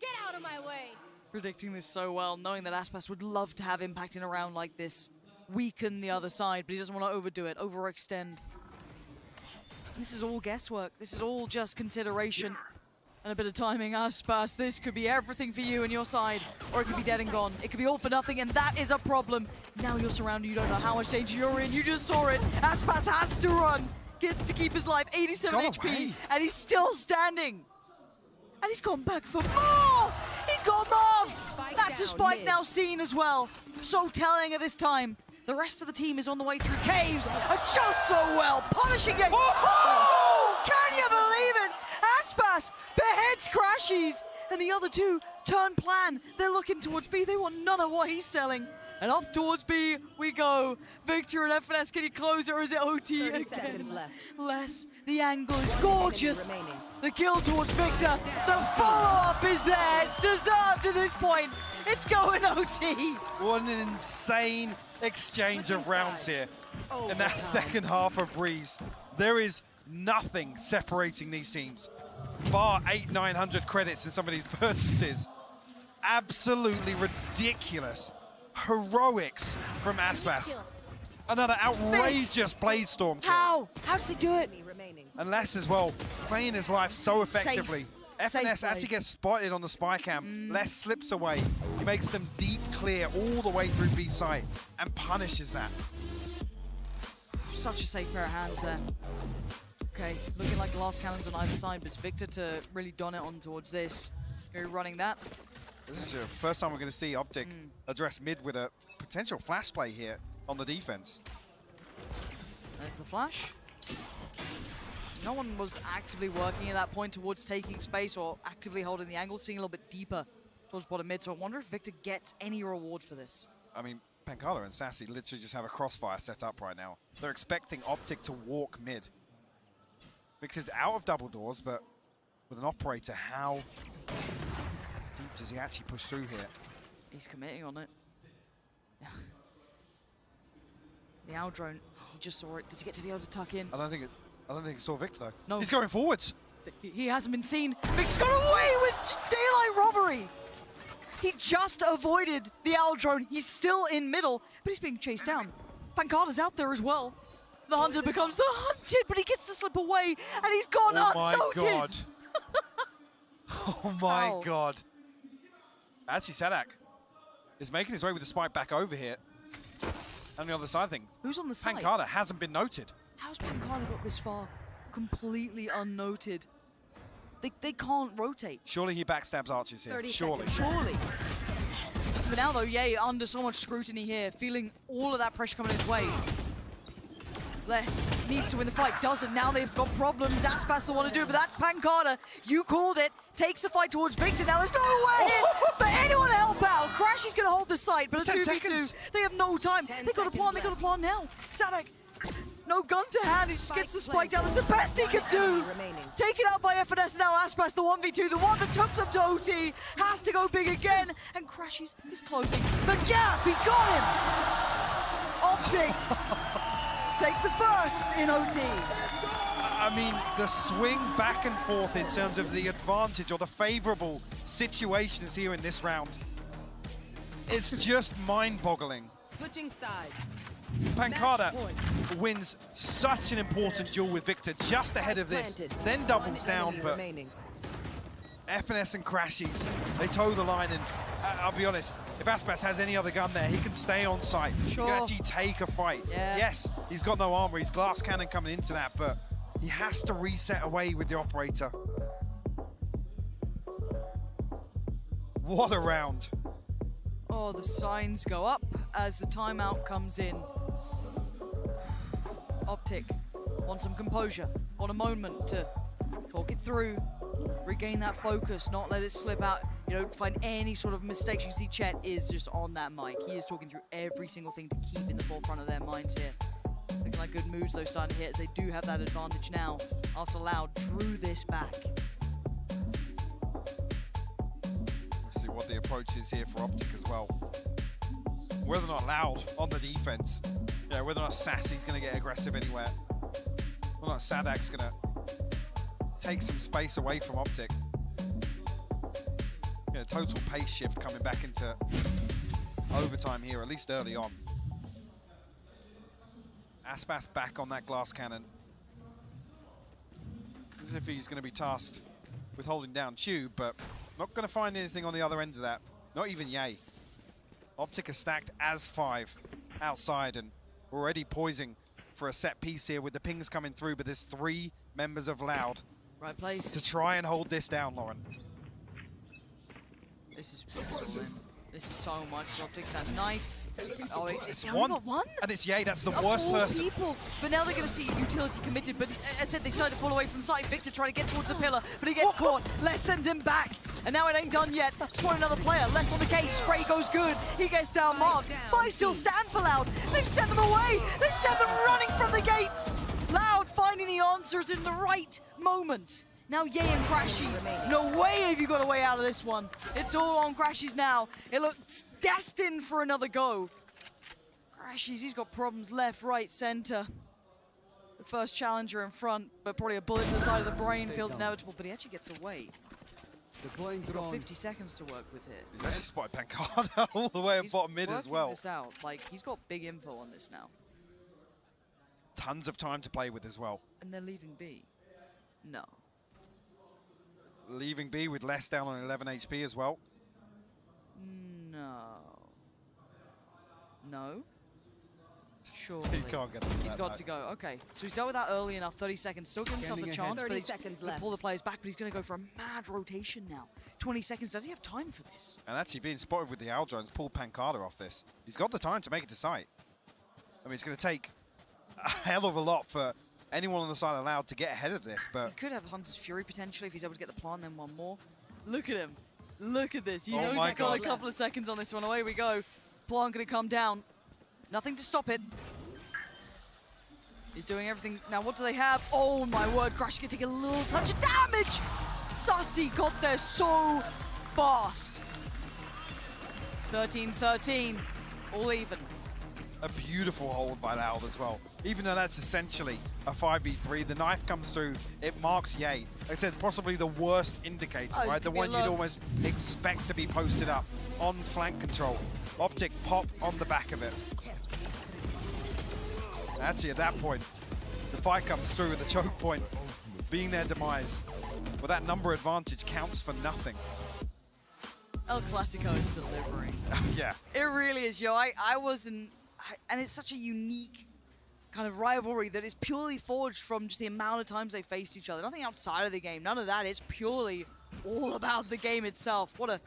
Get out of my way. Predicting this so well, knowing that Aspas would love to have impact in a round like this. Weaken the other side, but he doesn't want to overdo it, overextend. This is all guesswork. This is all just consideration. And a bit of timing. Aspas, this could be everything for you and your side, or it could be dead and gone. It could be all for nothing, and that is a problem. Now you're surrounded, you don't know how much danger you're in. You just saw it. Aspas has to run. Gets to keep his life, 87 HP, and he's still standing. And he's gone back for more! He's got Marv! That's a spike now seen as well. So telling at this time. The rest of the team is on the way through caves. Just so well, punishing it. Oh! Can you believe it? Aspas beheads Crashies, and the other two turn plan. They're looking towards B. They want none of what he's selling. And off towards B we go. Victor and FNS, can you close it, or is it OT again? Less. The angle is gorgeous. The kill towards Victor. The follow-up is there. It's deserved at this point. It's going OT. What an insane exchange of rounds here in that second half of Breeze. There is nothing separating these teams. Bar 800-900 credits in some of these purchases. Absolutely ridiculous. Heroics from Aspas. Another outrageous Blade Storm kill. How? How does he do it? And Les as well, playing his life so effectively. FNS actually gets spotted on the spy cam. Les slips away. He makes them deep clear all the way through B site and punishes that. Such a safe pair of hands there. Okay, looking like the last cannons on either side, but it's Victor to really don it on towards this. You're running that. This is the first time we're going to see OpTic address mid with a potential flash play here on the defense. There's the flash. No one was actively working at that point towards taking space or actively holding the angle, seeing a little bit deeper towards bottom mid. So I wonder if Victor gets any reward for this. I mean, Pancada and Sassy literally just have a crossfire set up right now. They're expecting OpTic to walk mid. Because out of double doors, but with an operator, how deep does he actually push through here? He's committing on it. The Owl drone, he just saw it. Does he get to be able to tuck in? I don't think he saw Victor though. No. He's going forwards. He hasn't been seen. Victor's got away with just daylight robbery. He just avoided the owl drone. He's still in middle, but he's being chased down. Pancada's out there as well. The hunter becomes the hunted, but he gets to slip away, and he's gone unnoted. God. Oh my God. Actually, Sadak is making his way with the spike back over here. On the other side thing. Who's on the side? Pancada hasn't been noted. How's Pancada got this far? Completely unnoted. They can't rotate. Surely he backstabs archers here. Surely. Surely. But now though, Ye under so much scrutiny here, feeling all of that pressure coming his way. Les needs to win the fight, doesn't. Now they've got problems. Aspas the one to do it, but that's Pancada. You called it. Takes the fight towards Victor. Now there's nowhere for anyone to help out. Crash is going to hold the site, but a 2v2. They have no time. They got a plan. They got a plan now. Sadak, no gun to hand. He just gets the spike down. That's the best he could do. Taken out by FNS now. Aspas the 1v2. The one that took them to OT has to go big again. And Crash is closing the gap. He's got him. OpTic. Take the first in OT. I mean, the swing back and forth in terms of the advantage or the favorable situations here in this round. It's just mind-boggling. Switching sides. Pancada wins such an important duel with Victor just ahead of this, then doubles down, but FNS and Crashies, they toe the line, and I'll be honest, if Aspas has any other gun there, he can stay on site. Sure. He can actually take a fight. Yeah. Yes, he's got no armor, he's glass cannon coming into that, but he has to reset away with the operator. What a round. Oh, the signs go up as the timeout comes in. OpTic want some composure, want a moment to talk it through, regain that focus, not let it slip out. You don't find any sort of mistakes. You can see Chet is just on that mic. He is talking through every single thing to keep in the forefront of their minds here. Looking like good moves though starting to hit as they do have that advantage now after Loud drew this back. We'll see what the approach is here for OpTic as well. Whether or not Loud on the defense, whether or not Sassy's going to get aggressive anywhere, whether or not Sadak's going to take some space away from OpTic. Total pace shift coming back into overtime here, at least early on. Aspas back on that glass cannon. As if he's going to be tasked with holding down Tube, but not going to find anything on the other end of that. Not even Ye. OpTic is stacked as 5 outside and already poising for a set piece here with the pings coming through, but there's 3 members of Loud. Right place. To try and hold this down, Lauren. This is so much. OpTic, that knife. Oh, it's one. One? And it's Ye, that's the worst person. People. But now they're going to see utility committed. But as I said, they started to fall away from the side. Victor trying to get towards the pillar, but he gets caught. Les sends him back. And now it ain't done yet. Spawn another player. Les on the case. Stray goes good. He gets down marked. 5 still stand for Loud. They've sent them away. They've sent them running from the gates. Loud finding the answers in the right moment. Now Ye and Crashies, no way have you got a way out of this one. It's all on Crashies now. It looks destined for another go. Crashies, he's got problems left, right, center. The first challenger in front, but probably a bullet to the side of the brain feels inevitable, but he actually gets away. He's got 50 seconds to work with here. He's actually spotted Pancada all the way at bottom mid as well. This out. Like, he's got big info on this now. Tons of time to play with as well. And they're leaving B. No. Leaving B with less down on 11 HP as well. No. No? Surely. He can't get He's got to go. Okay, so he's dealt with that early enough. 30 seconds. Still giving himself a chance, but he's going to pull the players back, but he's going to go for a mad rotation now. 20 seconds. Does he have time for this? And actually being spotted with the Owl Drones pulled Pancada off this. He's got the time to make it to site. I mean, it's going to take a hell of a lot for anyone on the side allowed to get ahead of this, but... He could have Hunter's Fury potentially if he's able to get the plant, then one more. Look at him. Look at this. You know he's got a couple of seconds on this one. Away we go. Plant going to come down. Nothing to stop it. He's doing everything. Now, what do they have? Oh, my word. Crash can take a little touch of damage. Sussy got there so fast. 13-13. All even. A beautiful hold by Loud as well. Even though that's essentially a 5v3, the knife comes through, it marks Yay. Like I said, possibly the worst indicator, right? The one you'd almost expect to be posted up on flank control. OpTic pop on the back of it. Actually, at that point, the fight comes through with the choke point being their demise. Well, that number advantage counts for nothing. El Clasico is delivering. Yeah. It really is, yo. I wasn't... And it's such a unique kind of rivalry that is purely forged from just the amount of times they faced each other. Nothing outside of the game. None of that. It's purely all about the game itself. What a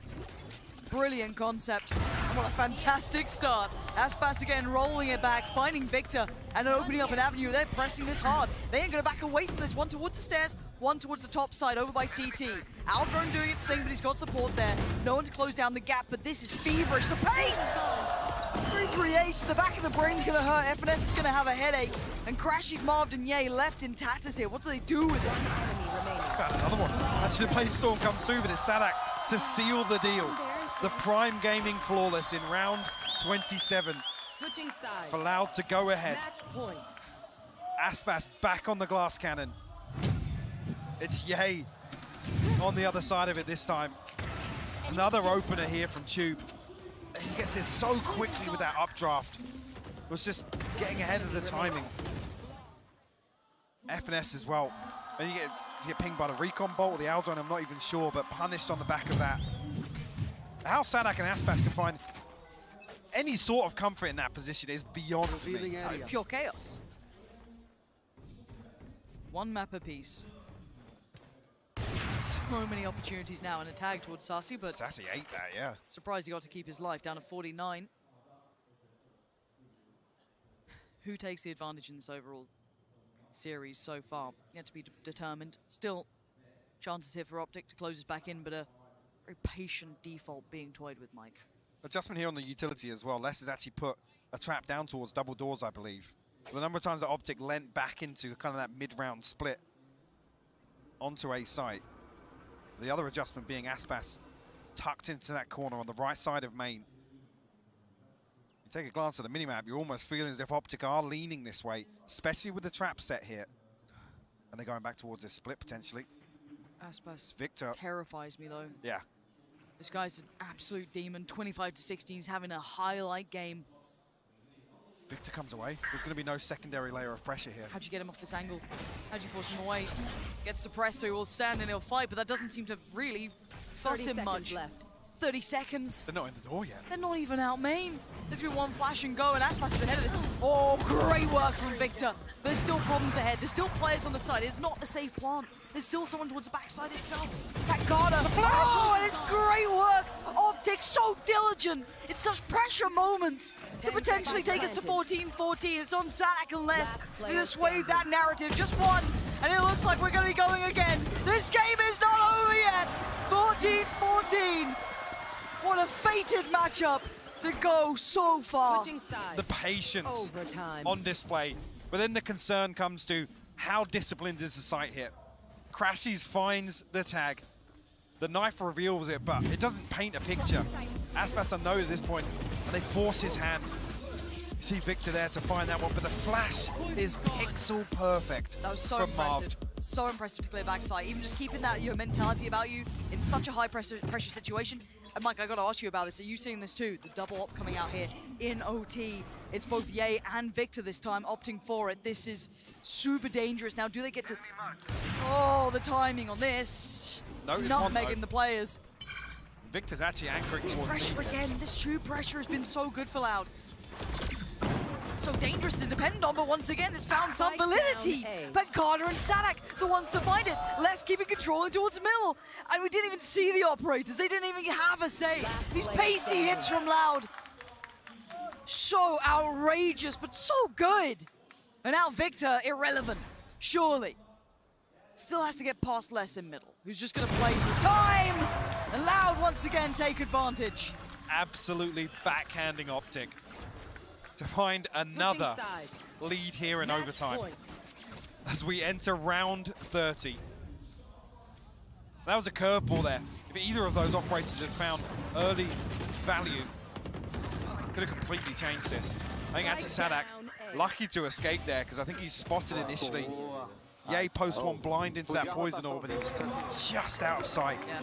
brilliant concept. And what a fantastic start. Aspas again rolling it back, finding Victor, and opening up an avenue. They're pressing this hard. They ain't going to back away from this. One towards the stairs, one towards the top side, over by CT. Aldrone doing its thing, but he's got support there. No one to close down the gap, but this is feverish. The pace! 338, the back of the brain's going to hurt. FNS is going to have a headache. And Crashy's Marved and Yay left in tatters here. What do they do with it? Found another one. Actually, the Blade Storm comes through, but it's Sadak to seal the deal. The Prime Gaming flawless in round 27. Switching sides. Allowed to go ahead. Match point. Aspas back on the glass cannon. It's Yay on the other side of it this time. Another opener here from Tube. And he gets it so quickly with that updraft. It was just getting ahead of the timing. FNS as well. And you get pinged by the recon bolt or the Aldrone, I'm not even sure, but punished on the back of that. How Sadak and Aspas can find any sort of comfort in that position is beyond me. Pure chaos. One map apiece. So many opportunities now and a tag towards Sassy, but Sassy ate that, yeah. Surprised he got to keep his life down to 49. Who takes the advantage in this overall series so far? Yet to be determined. Still, chances here for OpTic to close us back in, but a very patient default being toyed with, Mike. Adjustment here on the utility as well. Les has actually put a trap down towards double doors, I believe. The number of times that OpTic leant back into kind of that mid-round split onto a site. The other adjustment being Aspas tucked into that corner on the right side of main. You take a glance at the minimap, you're almost feeling as if OpTic are leaning this way, especially with the trap set here. And they're going back towards this split potentially. Aspas Victor terrifies me though. Yeah. This guy's an absolute demon. 25 to 16. He's having a highlight game. Victor comes away. There's going to be no secondary layer of pressure here. How'd you get him off this angle? How'd you force him away? Gets suppressed, so he will stand and he'll fight, but that doesn't seem to really fuss him much. Left. 30 seconds. They're not in the door yet. They're not even out main. There's going to be one flash and go, and Aspas is ahead of this. Oh, great work from Victor. But there's still problems ahead. There's still players on the side. It's not a safe plant. There's still someone towards the backside itself. That Carter. Oh, and it's great work. OpTic so diligent. It's such pressure moments to potentially take us to 14-14. It's on Sadak and Les to dissuade that narrative. Just one, and it looks like we're going to be going again. This game is not over yet. 14-14. What a fated matchup to go so far. The patience on display. But then the concern comes to how disciplined is the site here. Crashies finds the tag. The knife reveals it, but it doesn't paint a picture. Aspas unknown at this point, and they force his hand. You see Victor there to find that one, but the flash is pixel perfect. That was so impressive. So impressive to clear backside. Even just keeping that your mentality about you in such a high pressure situation. And Mike, I got to ask you about this. Are you seeing this too? The double op coming out here in OT. It's both Yay and Victor this time opting for it. This is super dangerous. Now, do they get to... Oh, the timing on this. No, nutmegging the players. Victor's actually anchoring towards pressure again. This true pressure has been so good for Loud. So dangerous to depend on, but once again, it's found some validity. But Carter and Sadak, the ones to find it. Let's keep it controlling towards middle. And we didn't even see the operators. They didn't even have a say. These pacey hits from Loud. So outrageous, but so good. And now Victor, irrelevant, surely. Still has to get past Les in middle, who's just going to play for time. And Loud once again take advantage. Absolutely backhanding OpTic to find another lead here in overtime as we enter round 30. That was a curveball there. If either of those operators had found early value, could have completely changed this. I think actually Sadak lucky to escape there because I think he's spotted initially. Yay post one blind into that poison orb, and he's just out of sight. Yeah.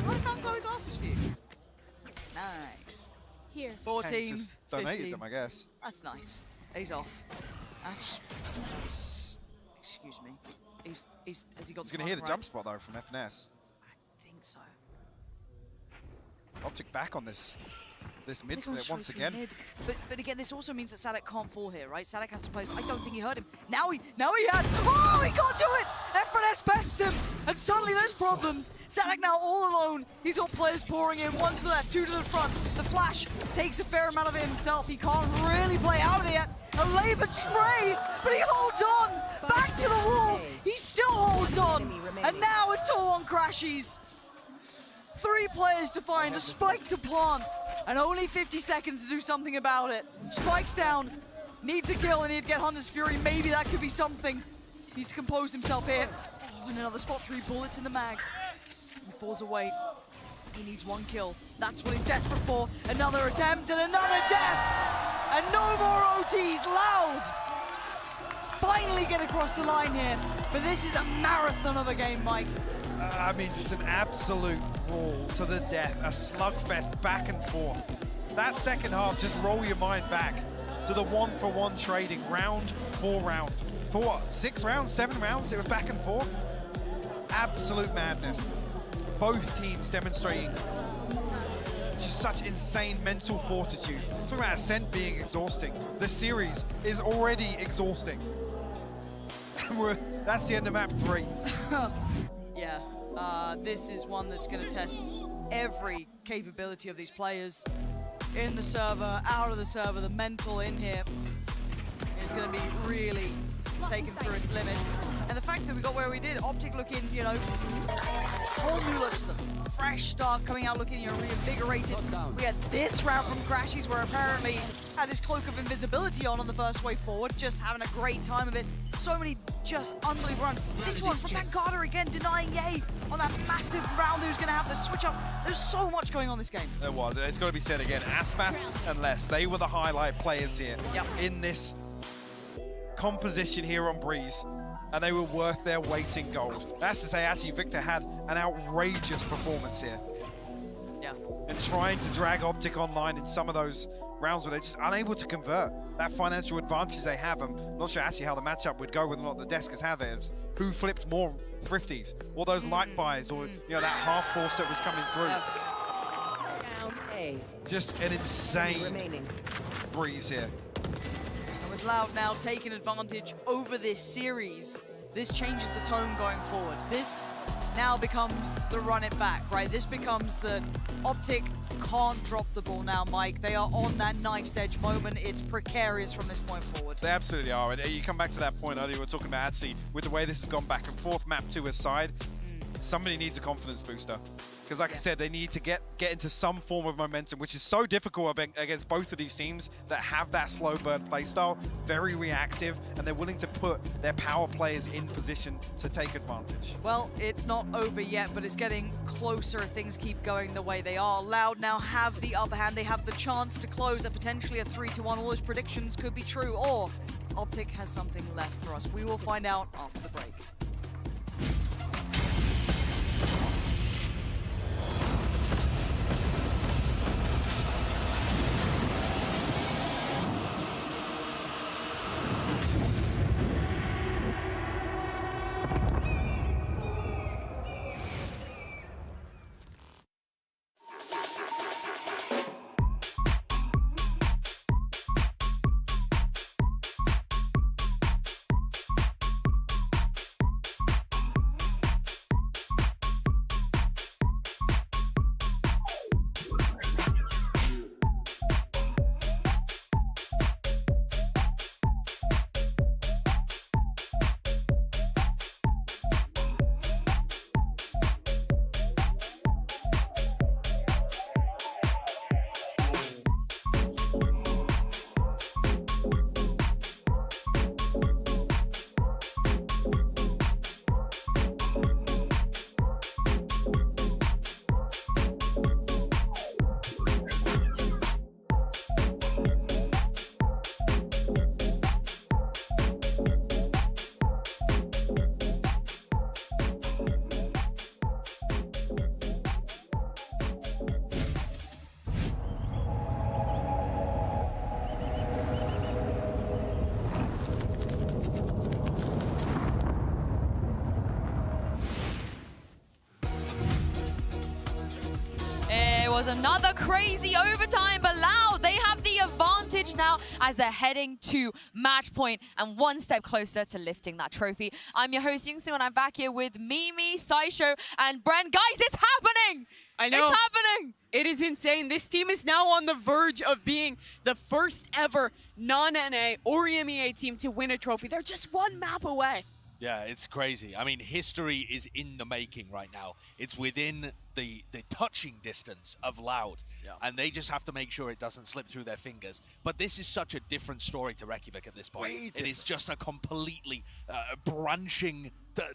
I found glowing glasses for you. Nice. Here. 14. Just donated 15. them, I guess. That's nice. He's off. That's excuse me. Has he got? He's going to hear the jump spot though from FNS. I think so. OpTic back on this mid split once again. Mid. But again, this also means that Sadek can't fall here, right? Sadek has to play. I don't think he heard him. Now he has. Oh, he can't do it. FNS bests him, and suddenly there's problems. Sadek now all alone. He's got players pouring in. One to the left, two to the front. The flash takes a fair amount of it himself. He can't really play out of it yet. A labored spray, but he holds on. Back to the wall. He still holds on. And now it's all on Crashies. 3 players to find, a spike to plant, and only 50 seconds to do something about it. Spike's down, needs a kill, and he'd get Hunter's Fury. Maybe that could be something. He's composed himself here. Oh, and another spot, 3 bullets in the mag. He falls away. He needs 1 kill. That's what he's desperate for. Another attempt and another death. And no more OTs, Loud. Finally get across the line here. But this is a marathon of a game, Mike. I mean, just an absolute brawl to the death, a slugfest back and forth. That second half, just roll your mind back to the 1-for-1 trading, round for round. For what, 6 rounds, 7 rounds, it was back and forth? Absolute madness. Both teams demonstrating just such insane mental fortitude. Talking about Ascent being exhausting. The series is already exhausting. That's the end of map 3. Yeah, this is one that's going to test every capability of these players. In the server, out of the server, the mental in here is going to be really taken through its limits. And the fact that we got where we did, OpTic looking, you know, whole new look to them. Fresh start coming out looking, you know, reinvigorated. We had this round from Crashies where apparently had his cloak of invisibility on the first way forward, just having a great time of it. So many just unbelievable runs. This one from Mankata again, denying Yay on that massive round that was going to have the switch up. There's so much going on this game. There was. It's got to be said again. Aspas and Les, they were the highlight players here in this composition here on Breeze, and they were worth their weight in gold. That's to say, actually, Victor had an outrageous performance here. Yeah. And trying to drag OpTic online in some of those rounds where they're just unable to convert that financial advantage they have. I'm not sure actually how the matchup would go, whether or not the Deskers have it. Who flipped more thrifties, or those light buys, or you know, that half force that was coming through. Down A. Just an insane Breeze here. And with Loud now taking advantage over this series, this changes the tone going forward. This now becomes the run it back, right? This becomes the OpTic can't drop the ball now, Mike. They are on that knife's edge moment. It's precarious from this point forward. They absolutely are. And you come back to that point earlier, we were talking about Adsy, with the way this has gone back and forth, map 2 aside, somebody needs a confidence booster. Because like I said, they need to get into some form of momentum, which is so difficult against both of these teams that have that slow burn playstyle, very reactive, and they're willing to put their power players in position to take advantage. Well, it's not over yet, but it's getting closer. Things keep going the way they are. Loud now have the upper hand. They have the chance to close at potentially a 3-1. All those predictions could be true, or OpTic has something left for us. We will find out after the break. was another crazy overtime, but Loud, they have the advantage now as they're heading to match point and one step closer to lifting that trophy. I'm your host, Yingsu, and I'm back here with Mimi, Saisho, and Brent. Guys, it's happening! I know. It's happening! It is insane. This team is now on the verge of being the first ever non-NA or EMEA team to win a trophy. They're just one map away. Yeah, it's crazy. I mean, history is in the making right now. It's within the touching distance of Loud, and they just have to make sure it doesn't slip through their fingers. But this is such a different story to Reykjavik at this point. It is just a completely branching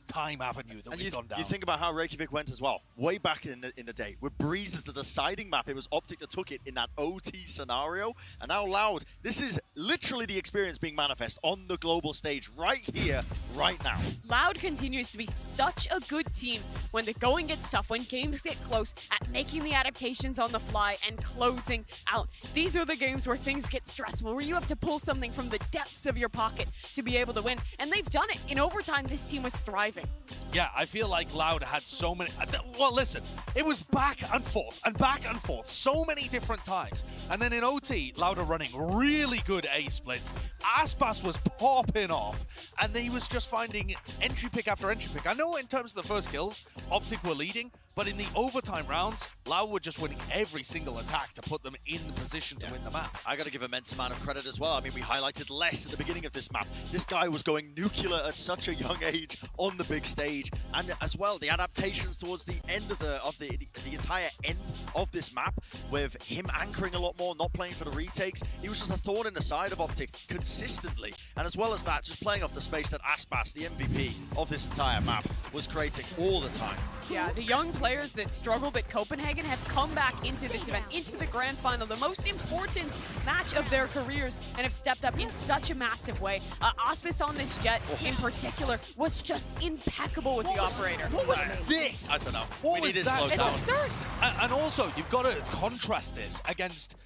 time avenue that we've gone down. You think about how Reykjavik went as well, way back in the day. With Breeze as the deciding map, it was OpTic that took it in that OT scenario. And now Loud, this is literally the experience being manifest on the global stage right here, right now. Loud continues to be such a good team when the going gets tough, when games get close, at making the adaptations on the fly and closing out. These are the games where things get stressful, where you have to pull something from the depths of your pocket to be able to win. And they've done it. In overtime, this team was thriving. Yeah, I feel like Loud had so many... Well, listen, it was back and forth so many different times. And then in OT, Loud are running really good A splits. Aspas was popping off, and he was just finding entry pick after entry pick. I know in terms of the first kills, OpTic were leading, but in the overtime rounds, Loud were just winning every single attack to put them in the position to win the map. I got to give immense amount of credit as well. I mean, we highlighted Les at the beginning of this map. This guy was going nuclear at such a young age on the big stage, and as well the adaptations towards the end of the entire end of this map, with him anchoring a lot more, not playing for the retakes. He was just a thorn in the side of OpTic consistently, and as well as that, just playing off the space that Aspas, the MVP of this entire map, was creating all the time. Yeah, the young players that struggled at Copenhagen have come back into this event, into the grand final, the most important match of their careers, and have stepped up in such a massive way. Aspas on this jet in particular was just impeccable with the operator. What was this? I don't know. What was that? It's absurd. And also, you've got to contrast this against,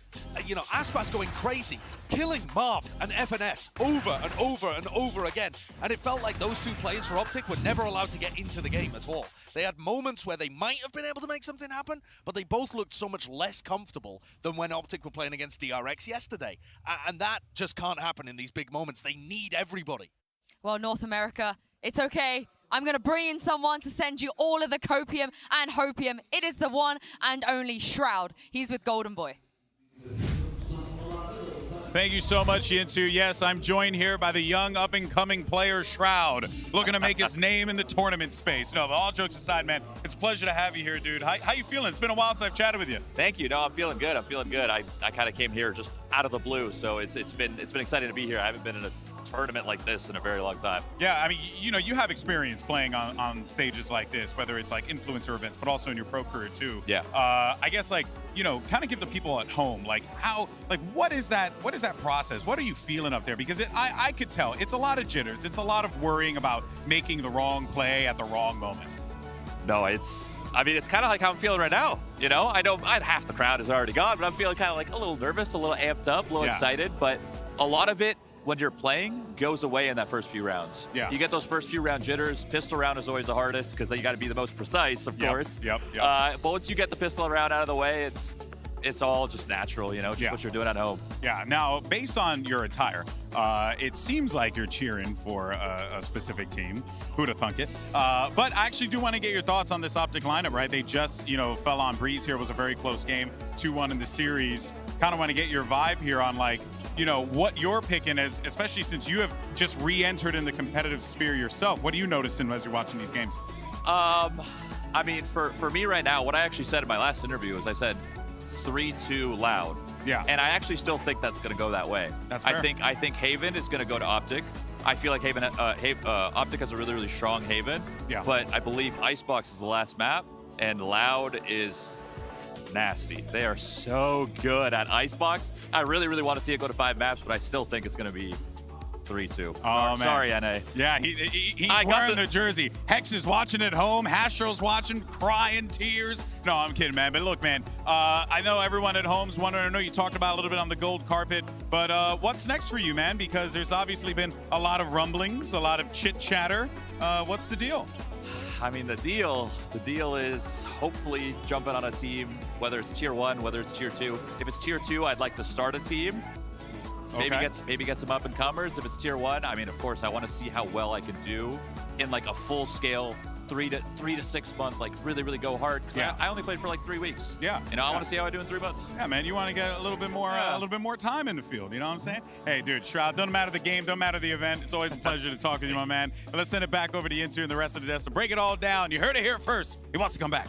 you know, Aspas going crazy, killing Marved and FNS over and over and over again. And it felt like those two players for OpTic were never allowed to get into the game at all. They had moments where they might have been able to make something happen, but they both looked so much less comfortable than when OpTic were playing against DRX yesterday. And that just can't happen in these big moments. They need everybody. Well, North America, it's okay. I'm going to bring in someone to send you all of the copium and hopium. It is the one and only Shroud. He's with Golden Boy. Thank you so much, Yinsu. Yes, I'm joined here by the young up-and-coming player Shroud, looking to make his name in the tournament space. No, but all jokes aside, man, it's a pleasure to have you here, dude. How you feeling? It's been a while since I've chatted with you. Thank you. No, I'm feeling good. I'm feeling good. I kind of came here just out of the blue, so it's been exciting to be here. I haven't been in a tournament like this in a very long time. Yeah, I mean, you know, you have experience playing on stages like this, whether it's like influencer events, but also in your pro career too. Yeah. I guess, like, you know, kind of give the people at home, like, what is that process? What are you feeling up there? Because I could tell it's a lot of jitters. It's a lot of worrying about making the wrong play at the wrong moment. No, it's kind of like how I'm feeling right now. You know, I know half the crowd is already gone, but I'm feeling kind of like a little nervous, a little amped up, a little excited. But a lot of it, when you're playing, goes away in that first few rounds. Yeah. You get those first few round jitters. Pistol round is always the hardest because then you got to be the most precise, of course. Yep. But once you get the pistol round out of the way, it's all just natural, you know, just what you're doing at home. Yeah. Now, based on your attire, it seems like you're cheering for a specific team. Who'd have thunk it? But I actually do want to get your thoughts on this OpTic lineup, right? They just, you know, fell on Breeze here. It was a very close game, 2-1 in the series. Kind of want to get your vibe here on, like, you know, what you're picking, as especially since you have just re-entered in the competitive sphere yourself. What are you noticing as you're watching these games? I mean, for me right now, what I actually said in my last interview is I said 3-2 Loud. Yeah. And I actually still think that's going to go that way. That's fair. I think Haven is going to go to OpTic. I feel like OpTic has a really, really strong Haven. Yeah. But I believe Icebox is the last map, and Loud is nasty. They are so good at Icebox. I really, really want to see it go to 5 maps, but I still think it's going to be 3-2. Oh, man. Sorry, NA. Yeah, he's wearing the jersey. Hex is watching at home. Hastro's watching, crying tears. No, I'm kidding, man. But look, man, I know everyone at home's wondering. I know you talked about a little bit on the gold carpet, but what's next for you, man? Because there's obviously been a lot of rumblings, a lot of chit-chatter. What's the deal? I mean, the deal is hopefully jumping on a team, whether it's tier 1, whether it's tier 2. If it's tier 2, I'd like to start a team. Maybe get some up and comers. If it's tier 1, I mean, of course, I want to see how well I can do in like a full scale 3 to 6 month, like really go hard. Because I only played for like 3 weeks. Yeah. You know, I want to see how I do in 3 months. Yeah, man, you want to get a little bit more time in the field. You know what I'm saying? Hey, dude, Shroud, doesn't matter the game, don't matter the event. It's always a pleasure to talk with you, my man. But let's send it back over to Yinsu and the rest of the desk to break it all down. You heard it here first. He wants to come back.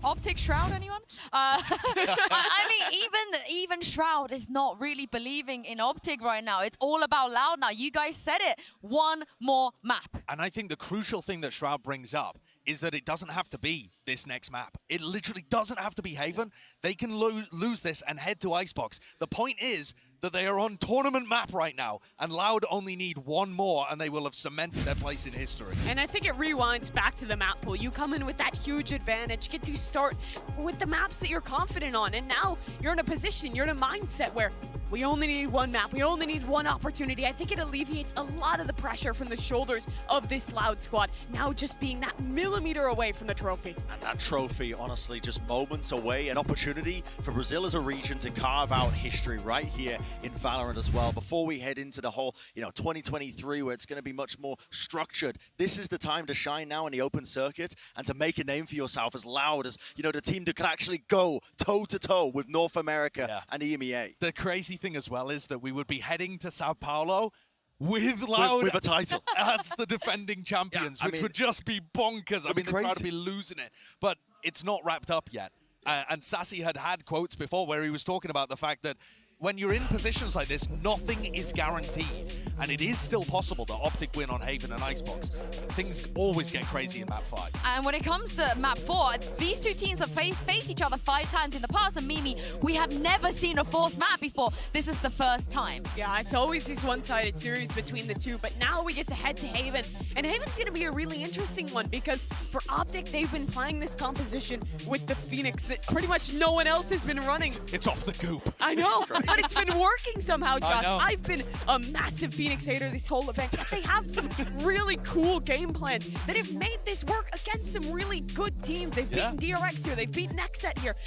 OpTic Shroud, anyone? I mean, even Shroud is not really believing in OpTic right now. It's all about Loud now. You guys said it. One more map. And I think the crucial thing that Shroud brings up is that it doesn't have to be this next map. It literally doesn't have to be Haven. They can lose this and head to Icebox. The point is that they are on tournament map right now, and Loud only need one more, and they will have cemented their place in history. And I think it rewinds back to the map pool. You come in with that huge advantage, get to start with the maps that you're confident on, and now you're in a position, you're in a mindset where we only need one map, we only need one opportunity. I think it alleviates a lot of the pressure from the shoulders of this Loud squad, now just being that millimeter away from the trophy. And that trophy, honestly, just moments away, an opportunity for Brazil as a region to carve out history right here in Valorant as well. Before we head into the whole, 2023, where it's going to be much more structured, this is the time to shine now in the open circuit and to make a name for yourself as Loud as, the team that could actually go toe-to-toe with North America and EMEA. The crazy thing as well is that we would be heading to Sao Paulo with Loud with a title as the defending champions, which would just be bonkers. I mean, the crowd would be losing it. But it's not wrapped up yet. And Sassy had quotes before where he was talking about the fact that when you're in positions like this, nothing is guaranteed. And it is still possible that OpTic win on Haven and Icebox. Things always get crazy in Map 5. And when it comes to Map 4, these two teams have faced each other 5 times in the past. And Mimi, we have never seen a 4th map before. This is the first time. Yeah, it's always this one-sided series between the two. But now we get to head to Haven. And Haven's going to be a really interesting one because for OpTic, they've been playing this composition with the Phoenix that pretty much no one else has been running. It's off the goop. I know. But it's been working somehow, Josh. I've been a massive Phoenix hater this whole event. Yet they have some really cool game plans that have made this work against some really good teams. They've beaten DRX here. They've beaten Nexet here.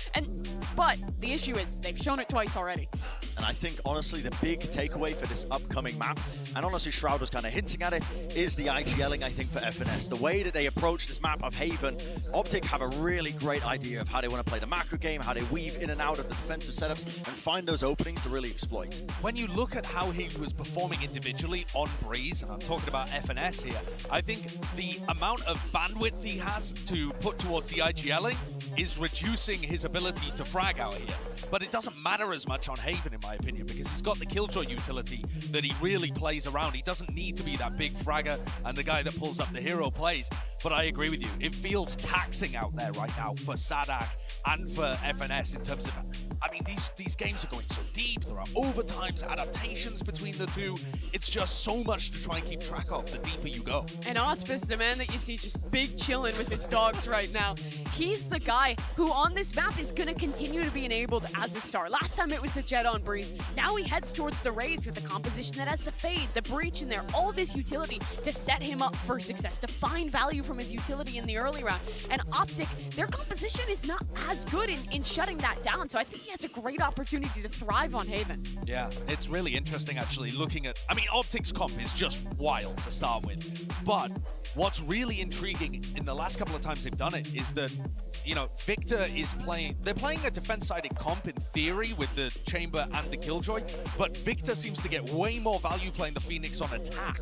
But the issue is they've shown it twice already. And I think, honestly, the big takeaway for this upcoming map, and honestly, Shroud was kind of hinting at it, is the IGLing, I think, for FNS. The way that they approach this map of Haven, OpTic have a really great idea of how they want to play the macro game, how they weave in and out of the defensive setups, and find those openings to really exploit. When you look at how he was performing individually on Breeze, and I'm talking about FNS here, I think the amount of bandwidth he has to put towards the IGLing is reducing his ability to frag out here. But it doesn't matter as much on Haven, in my opinion, because he's got the Killjoy utility that he really plays around. He doesn't need to be that big fragger and the guy that pulls up the hero plays. But I agree with you. It feels taxing out there right now for Sadak and for FNS in terms of, I mean, these games are going so deep. There are overtimes, adaptations between the two. It's just so much to try and keep track of the deeper you go. And Auspice, the man that you see just big chilling with his dogs right now, he's the guy who on this map is going to continue to be enabled as a star. Last time it was the Jet on Breeze. Now he heads towards the Raze with the composition that has the Fade, the Breach in there, all this utility to set him up for success, to find value from his utility in the early round. And OpTic, their composition is not as good in shutting that down, so I think he has a great opportunity to thrive on Haven. Yeah, it's really interesting actually looking at, I mean, OpTic's comp is just wild to start with, but what's really intriguing in the last couple of times they've done it is that, Victor is playing, they're playing a defense-sided comp in theory with the Chamber and the Killjoy, but Victor seems to get way more value playing the Phoenix on attack,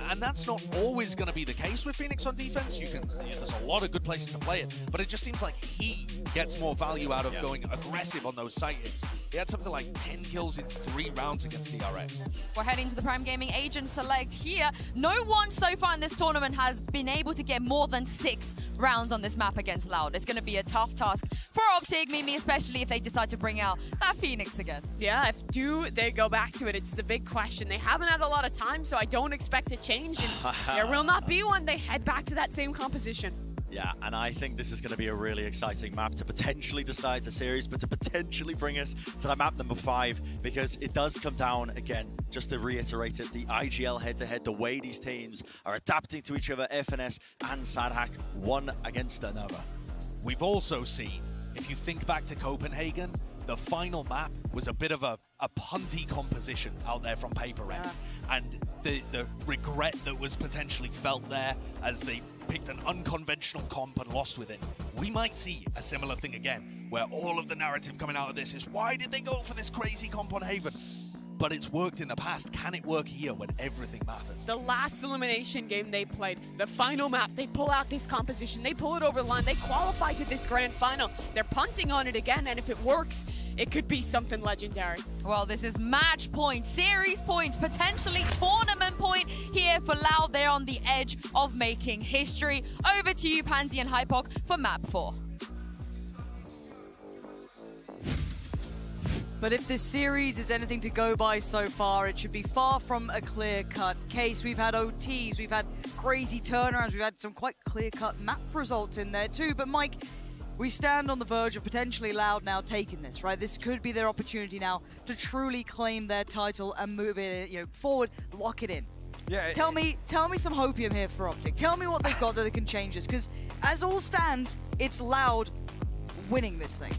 and that's not always going to be the case with Phoenix on defense. There's a lot of good places to play it, but it just seems like he gets more value out of going aggressive on those site hits. He had something like 10 kills in 3 rounds against DRX. We're heading to the Prime Gaming Agent Select here. No one so far in this tournament has been able to get more than 6 rounds on this map against Loud. It's going to be a tough task for OpTic, Mimi, especially if they decide to bring out that Phoenix again. Yeah, if they go back to it, it's the big question. They haven't had a lot of time, so I don't expect a change, and there will not be one. They head back to that same composition. Yeah, and I think this is going to be a really exciting map to potentially decide the series, but to potentially bring us to the map number 5, because it does come down, again, just to reiterate it, the IGL head-to-head, the way these teams are adapting to each other, FNS and Sadhack, one against another. We've also seen, if you think back to Copenhagen, the final map was a bit of a punty composition out there from Paper Rex. And the regret that was potentially felt there as they picked an unconventional comp and lost with it. We might see a similar thing again, where all of the narrative coming out of this is, why did they go for this crazy comp on Haven? But it's worked in the past. Can it work here when everything matters? The last elimination game they played, the final map, they pull out this composition, they pull it over the line, they qualify to this grand final. They're punting on it again, and if it works, it could be something legendary. Well, this is match point, series point, potentially tournament point here for Loud. They're on the edge of making history. Over to you, Pansy and Hypok, for map 4. But if this series is anything to go by so far, it should be far from a clear-cut case. We've had OTs, we've had crazy turnarounds, we've had some quite clear-cut map results in there too. But Mike, we stand on the verge of potentially Loud now taking this, right? This could be their opportunity now to truly claim their title and move it, forward, lock it in. Yeah. Tell me some hopium here for OpTic. Tell me what they've got that they can change this, because as all stands, it's Loud winning this thing.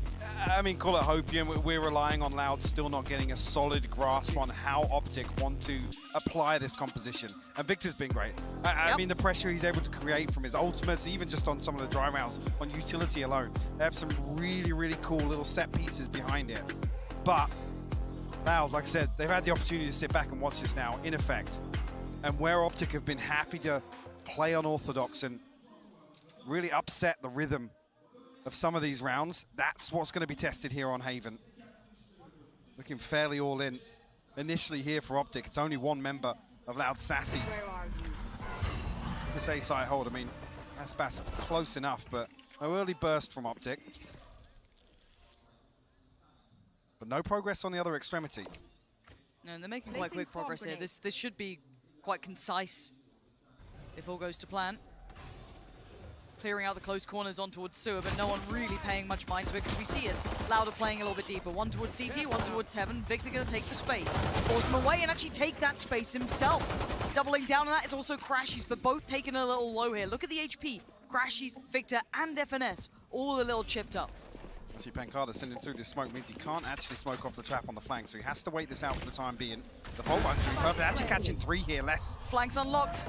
I mean, call it hopium. We're relying on Loud still not getting a solid grasp on how OpTic want to apply this composition. And Victor's been great. I mean, the pressure he's able to create from his ultimates, even just on some of the dry rounds, on utility alone. They have some really, really cool little set pieces behind it. But Loud, like I said, they've had the opportunity to sit back and watch this now, in effect. And where OpTic have been happy to play unorthodox and really upset the rhythm of some of these rounds, that's what's going to be tested here on Haven. Looking fairly all in. Initially here for OpTic, it's only one member of Loud, Sassy. This A side hold, I mean, that's close enough, but no early burst from OpTic. But no progress on the other extremity. No, and they're making quite quick progress here. This should be quite concise if all goes to plan. Clearing out the close corners on towards Sewer, but no one really paying much mind to it because we see it. Louder playing a little bit deeper. One towards CT, one towards Heaven. Victor going to take the space. Force him away and actually take that space himself. Doubling down on that, it's also Crashies, but both taking a little low here. Look at the HP. Crashies, Victor, and FNS, all a little chipped up. See Pancada sending through this smoke means he can't actually smoke off the trap on the flank, so he has to wait this out for the time being. The fault line's doing perfect. Actually catching 3 here, less. Flanks unlocked.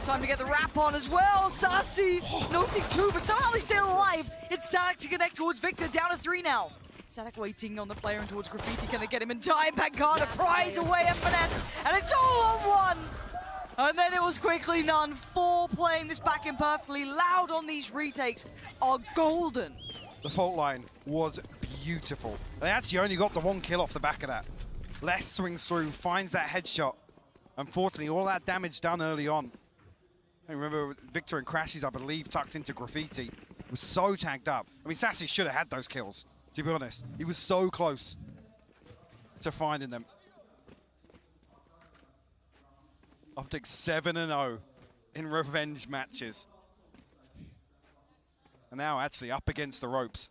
Time to get the wrap on as well. Sassy noting 2, but somehow he's still alive. It's Sadhack to connect towards Victor, down to 3 now. Sadhack waiting on the player and towards Graffiti. Can they get him in time? Pancada pries away FNS, and it's all on 1. And then it was quickly none. 4 playing this back in perfectly. Loud on these retakes are golden. The fault line was beautiful. They actually only got the 1 kill off the back of that. Les swings through, finds that headshot. Unfortunately, all that damage done early on. I remember Victor and Crashies, I believe, tucked into Graffiti. Was so tagged up. I mean, Sassy should have had those kills, to be honest. He was so close to finding them. OpTic 7-0 in revenge matches. And now actually up against the ropes.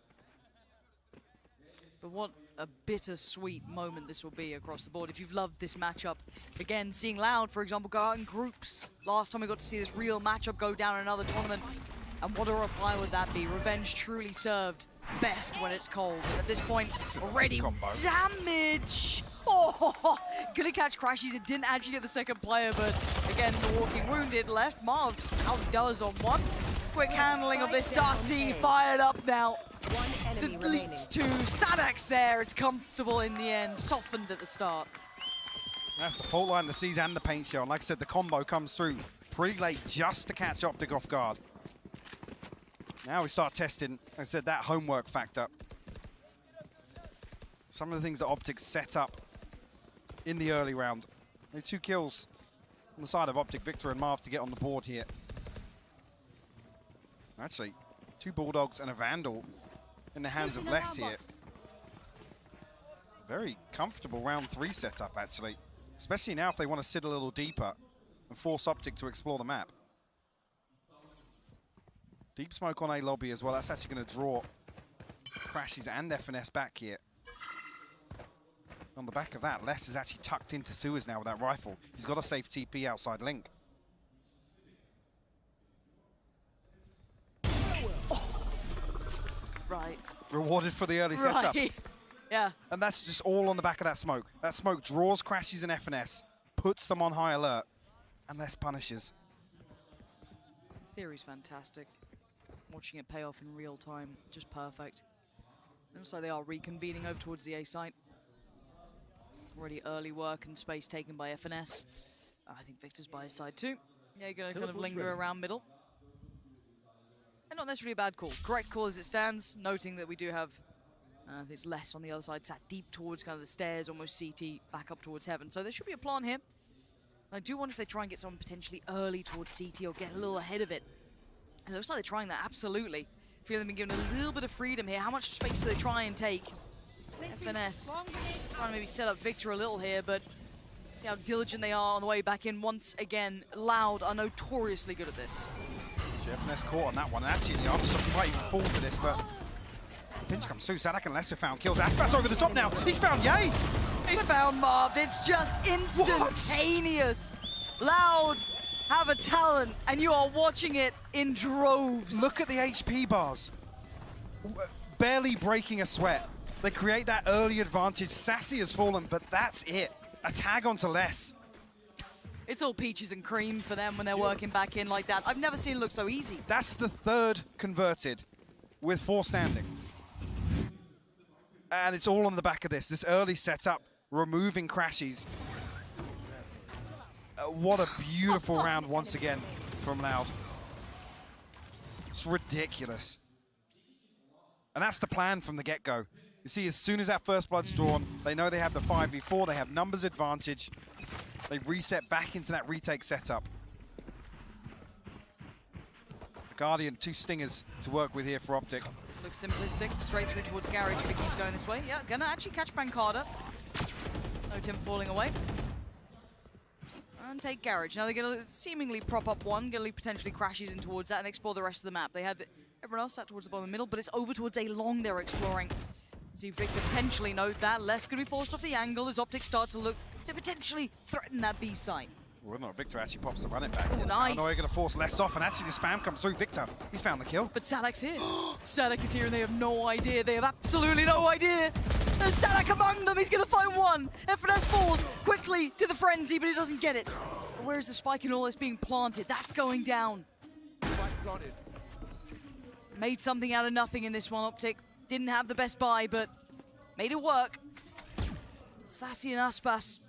But what a bittersweet moment this will be across the board. If you've loved this matchup, again, seeing Loud, for example, go out in groups. Last time we got to see this real matchup go down in another tournament. And what a reply would that be? Revenge truly served best when it's cold. And at this point, already damage. Oh, gonna catch Crashies. It didn't actually get the second player, but again, the walking wounded left. Marv outdoes on 1. Quick handling of this. Sassy fired up now. That leads to Sadhack's there. It's comfortable in the end. Softened at the start. That's the fault line, the C's and the paint shell. And like I said, the combo comes through pretty late just to catch OpTic off guard. Now we start testing, like I said, that homework factor. Some of the things that OpTic set up in the early round. 2 kills on the side of OpTic, Victor and Marv to get on the board here. Actually, 2 Bulldogs and a Vandal in the hands of Les here. Very comfortable round 3 setup, actually. Especially now if they want to sit a little deeper and force OpTic to explore the map. Deep smoke on A lobby as well. That's actually going to draw Crashies and FNS back here. On the back of that, Les is actually tucked into sewers now with that rifle. He's got a safe TP outside Link. Right. Rewarded for the early setup. Yeah. And that's just all on the back of that smoke. That smoke draws Crashies and FNS, puts them on high alert, and Les punishes. The theory's fantastic. Watching it pay off in real time, just perfect. Looks like they are reconvening over towards the A site. Already early work and space taken by FNS. I think Victor's by his side too. Yeah, you're going to kind of linger around middle. And not necessarily a bad call. Correct call as it stands, noting that we do have this less on the other side, sat deep towards kind of the stairs, almost CT, back up towards heaven. So there should be a plan here. I do wonder if they try and get someone potentially early towards CT or get a little ahead of it. It looks like they're trying that, absolutely. Feel they've been given a little bit of freedom here. How much space do they try and take? FNS trying to maybe set up Victor a little here, but see how diligent they are on the way back in. Once again, Loud are notoriously good at this. See, FNS caught on that one, and actually the answer might even fall to this, but pinch comes through. Sadak and Lesser found kills. Aspas over the top now. He's found Yay! He's found Marv. It's just instantaneous. Loud have a talent, and you are watching it in droves. Look at the HP bars. Barely breaking a sweat. They create that early advantage. Sassy has fallen, but that's it. A tag onto Les. It's all peaches and cream for them when they're working back in like that. I've never seen it look so easy. That's the third converted with 4 standing. And it's all on the back of this early setup, removing Crashies. What a beautiful round once again from Loud. It's ridiculous. And that's the plan from the get-go. You see, as soon as that first blood's drawn, they know they have the 5v4, they have numbers advantage. They reset back into that retake setup. The Guardian, 2 stingers to work with here for OpTic. Looks simplistic, straight through towards Garage if it keeps going this way. Yeah, gonna actually catch Pancada. No Tim falling away. And take Garage. Now they're gonna seemingly prop up one, gonna potentially Crashies in towards that and explore the rest of the map. They had everyone else sat towards the bottom of the middle, but it's over towards A long they're exploring. See Victor potentially note that. Less gonna be forced off the angle as OpTic start to look to potentially threaten that B site. Well, no, Victor actually pops the running back. Oh, nice. No, they're going to force Les off, and actually the spam comes through. Victor, he's found the kill. But Sadak's here. Sadak is here, and they have no idea. They have absolutely no idea. There's Sadak among them. He's going to find one. FNS falls quickly to the frenzy, but he doesn't get it. Where's the spike and all this being planted? That's going down. Made something out of nothing in this one, OpTic. Didn't have the best buy, but made it work. Sassy and Aspas.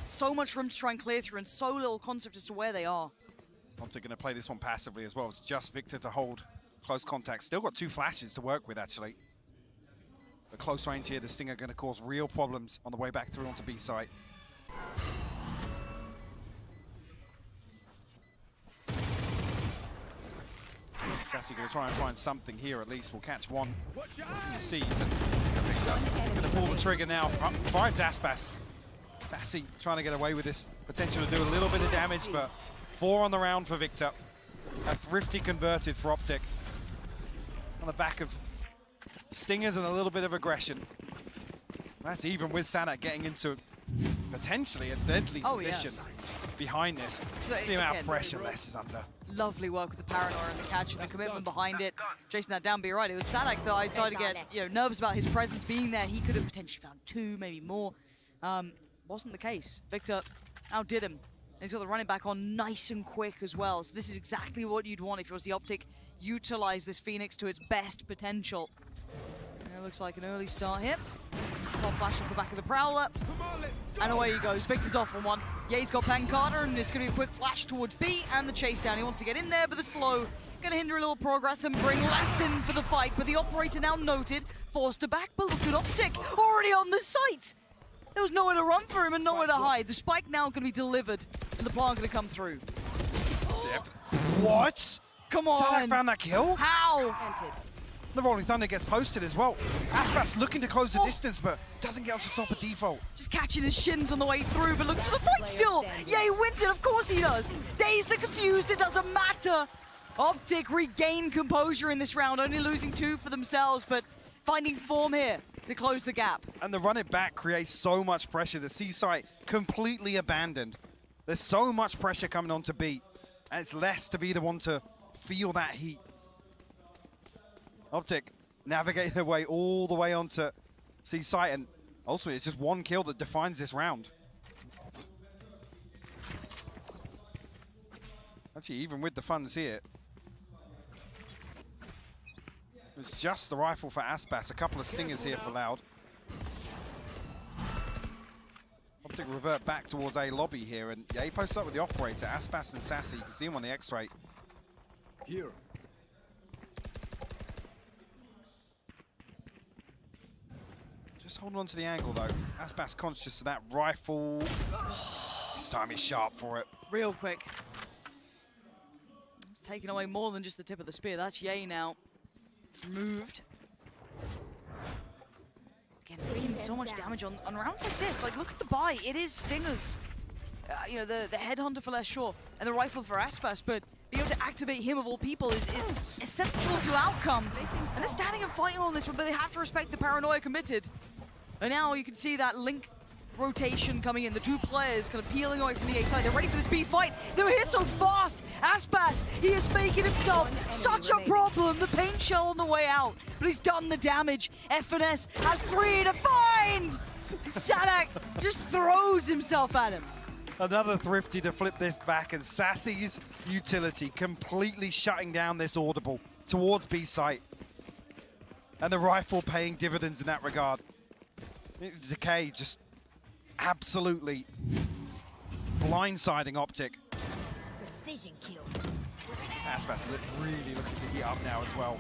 So much room to try and clear through and so little concept as to where they are. OpTic going to play this one passively as well. It's just Victor to hold close contact. Still got 2 flashes to work with, actually. The close range here, the Stinger going to cause real problems on the way back through onto B site. Sassy going to try and find something here at least. We'll catch one in the seas. And Victor going to pull the trigger now. Finds Aspas. Sassy trying to get away with this. Potential to do a little bit of damage, but 4 on the round for Victor. A thrifty converted for OpTic. On the back of stingers and a little bit of aggression. That's even with Sadak getting into potentially a deadly position behind this. So see the amount of pressure Les is under. Lovely work with the paranoia and the catch and the commitment behind it. Chasing that down, but you're right. It was Sadak that I started to get nervous about his presence being there. He could have potentially found 2, maybe more. Wasn't the case. Victor outdid him. And he's got the running back on nice and quick as well. So this is exactly what you'd want if it was the OpTic. Utilize this Phoenix to its best potential. And it looks like an early start here. Pop flash off the back of the Prowler. And away he goes. Victor's off on one. Yeah, he's got Pancada, and it's going to be a quick flash towards B and the chase down. He wants to get in there, but the slow going to hinder a little progress and bring less in for the fight. But the operator now noted, forced to back, but look at OpTic. Already on the site. There was nowhere to run for him and nowhere to hide. The spike now going to be delivered, and the plant going to come through. What? Come on. Sadak found that kill? How? The Rolling Thunder gets posted as well. Aspas looking to close the distance, but doesn't get on to top of default. Just catching his shins on the way through, but looks for the fight still. Yeah, he wins it. Of course he does. Dazed and confused. It doesn't matter. OpTic regain composure in this round, only losing 2 for themselves, but finding form here to close the gap. And the run it back creates so much pressure. The C site completely abandoned. There's so much pressure coming on to B, and it's less to be the one to feel that heat. OpTic navigate their way all the way onto C site, and ultimately it's just one kill that defines this round. Actually, even with the funds here, it's just the rifle for Aspas. A couple of stingers here for Loud. OpTic revert back towards A lobby here, and yeah, he posted up with the operator. Aspas and Sassy, you can see him on the X-ray. Here. Just holding on to the angle though. Aspas conscious of that rifle. This time he's sharp for it. Real quick. It's taken away more than just the tip of the spear. That's Ye now. Moved. Again, making so much damage on rounds like this. Like, look at the buy. It is stingers. You know, the headhunter for less sure, and the rifle for Aspas, but being able to activate him of all people is essential to outcome. And they're standing and fighting on this one, but they have to respect the paranoia committed. And now you can see that link rotation coming in. The 2 players kind of peeling away from the A side. They're ready for this B fight. They were here so fast. Aspas, he is making himself such a problem. The paint shell on the way out, but he's done the damage. FNS has 3 to find. Sadak just throws himself at him. Another Thrifty to flip this back, and Sassy's utility completely shutting down this audible towards B site. And the rifle paying dividends in that regard. Decay just absolutely blindsiding OpTic. Precision kill. Aspas really looking to heat up now as well.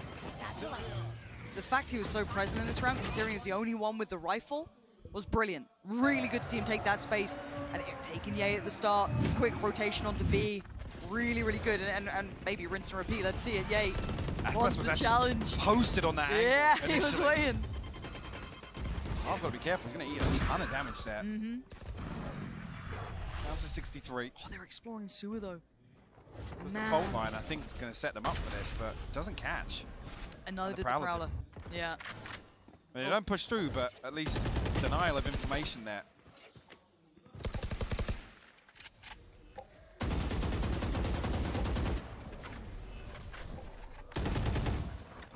The fact he was so present in this round, considering he's the only one with the rifle, was brilliant. Really good to see him take that space. And taking Ye at the start, quick rotation onto B. Really, really good. And maybe rinse and repeat. Let's see it. Ye wants the challenge. Posted on that angle. Yeah, initially. he was waiting. I've got to be careful. He's going to eat a ton of damage there. Mm-hmm. Down to 63. Oh, they're exploring sewer, though. Was the fault line, I think, going to set them up for this, but doesn't catch. And neither did the Prowler. Yeah. I mean, they don't push through, but at least denial of information there.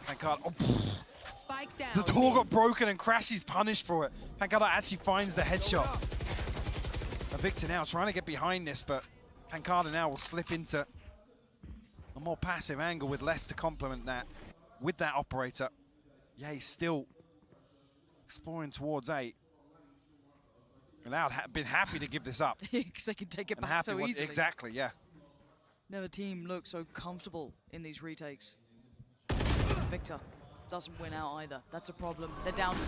Thank God. Oh, Spike down. the door got broken and Crashy's punished for it. Pancada actually finds the headshot. A Victor now trying to get behind this, but Pancada now will slip into a more passive angle with less to complement that. With that operator, yeah, he's still exploring towards A. Loud been happy to give this up. Because they can take it back so easily. Exactly, yeah. Never team looked so comfortable in these retakes. Victor doesn't win out either. That's a problem. They're down to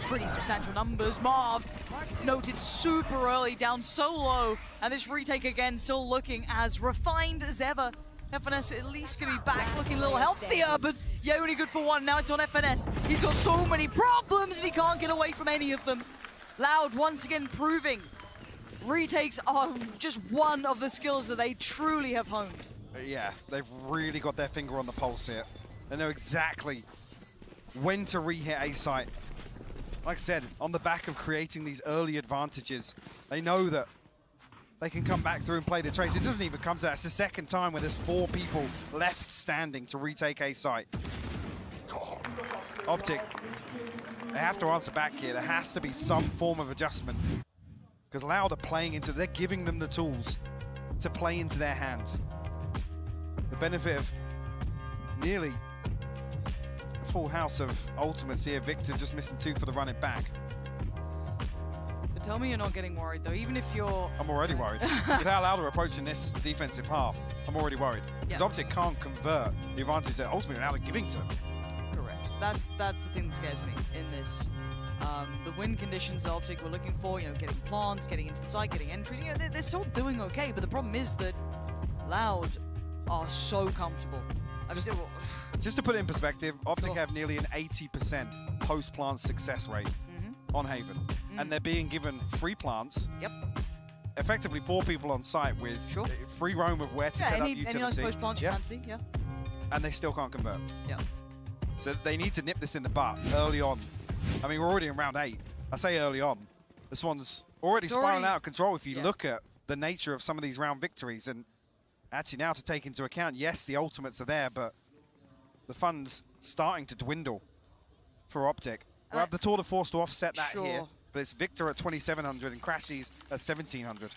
pretty substantial numbers. Marved noted super early, down so low. And this retake again still looking as refined as ever. FNS at least going to be back looking a little healthier, but yeah, only good for 1. Now it's on FNS. He's got so many problems and he can't get away from any of them. Loud once again proving retakes are just one of the skills that they truly have honed. Yeah, they've really got their finger on the pulse here. They know exactly when to re-hit A site. Like I said, on the back of creating these early advantages, they know that they can come back through and play the trades. It doesn't even come to that. It's the second time where there's 4 people left standing to retake A site. OpTic, they have to answer back here. There has to be some form of adjustment. Because Loud are playing into, they're giving them the tools to play into their hands. The benefit of nearly a full house of ultimates here. Victor just missing 2 for the run it back. But tell me you're not getting worried though, even if you're... I'm already worried. With how Loud are approaching this defensive half, I'm already worried. Because OpTic can't convert the advantage that ultimately Loud are giving to them. Correct. That's the thing that scares me in this. The win conditions that OpTic were looking for, you know, getting plants, getting into the site, getting entries, you know, they're still doing okay, but the problem is that Loud are so comfortable. Just to put it in perspective, OpTic have nearly an 80% post-plant success rate on Haven. And they're being given free plants. Yep. Effectively 4 people on site with free roam of where to set up utility. Any nice post-plant you fancy, yeah. and they still can't convert. Yeah. So they need to nip this in the butt early on. I mean, we're already in round 8. I say early on. This one's already spiraling out of control if you look at the nature of some of these round victories. And actually now to take into account, yes, the ultimates are there, but the fun's starting to dwindle for OpTic. We'll have the Tour de Force to offset that here, but it's Victor at 2,700 and Crashies at 1,700.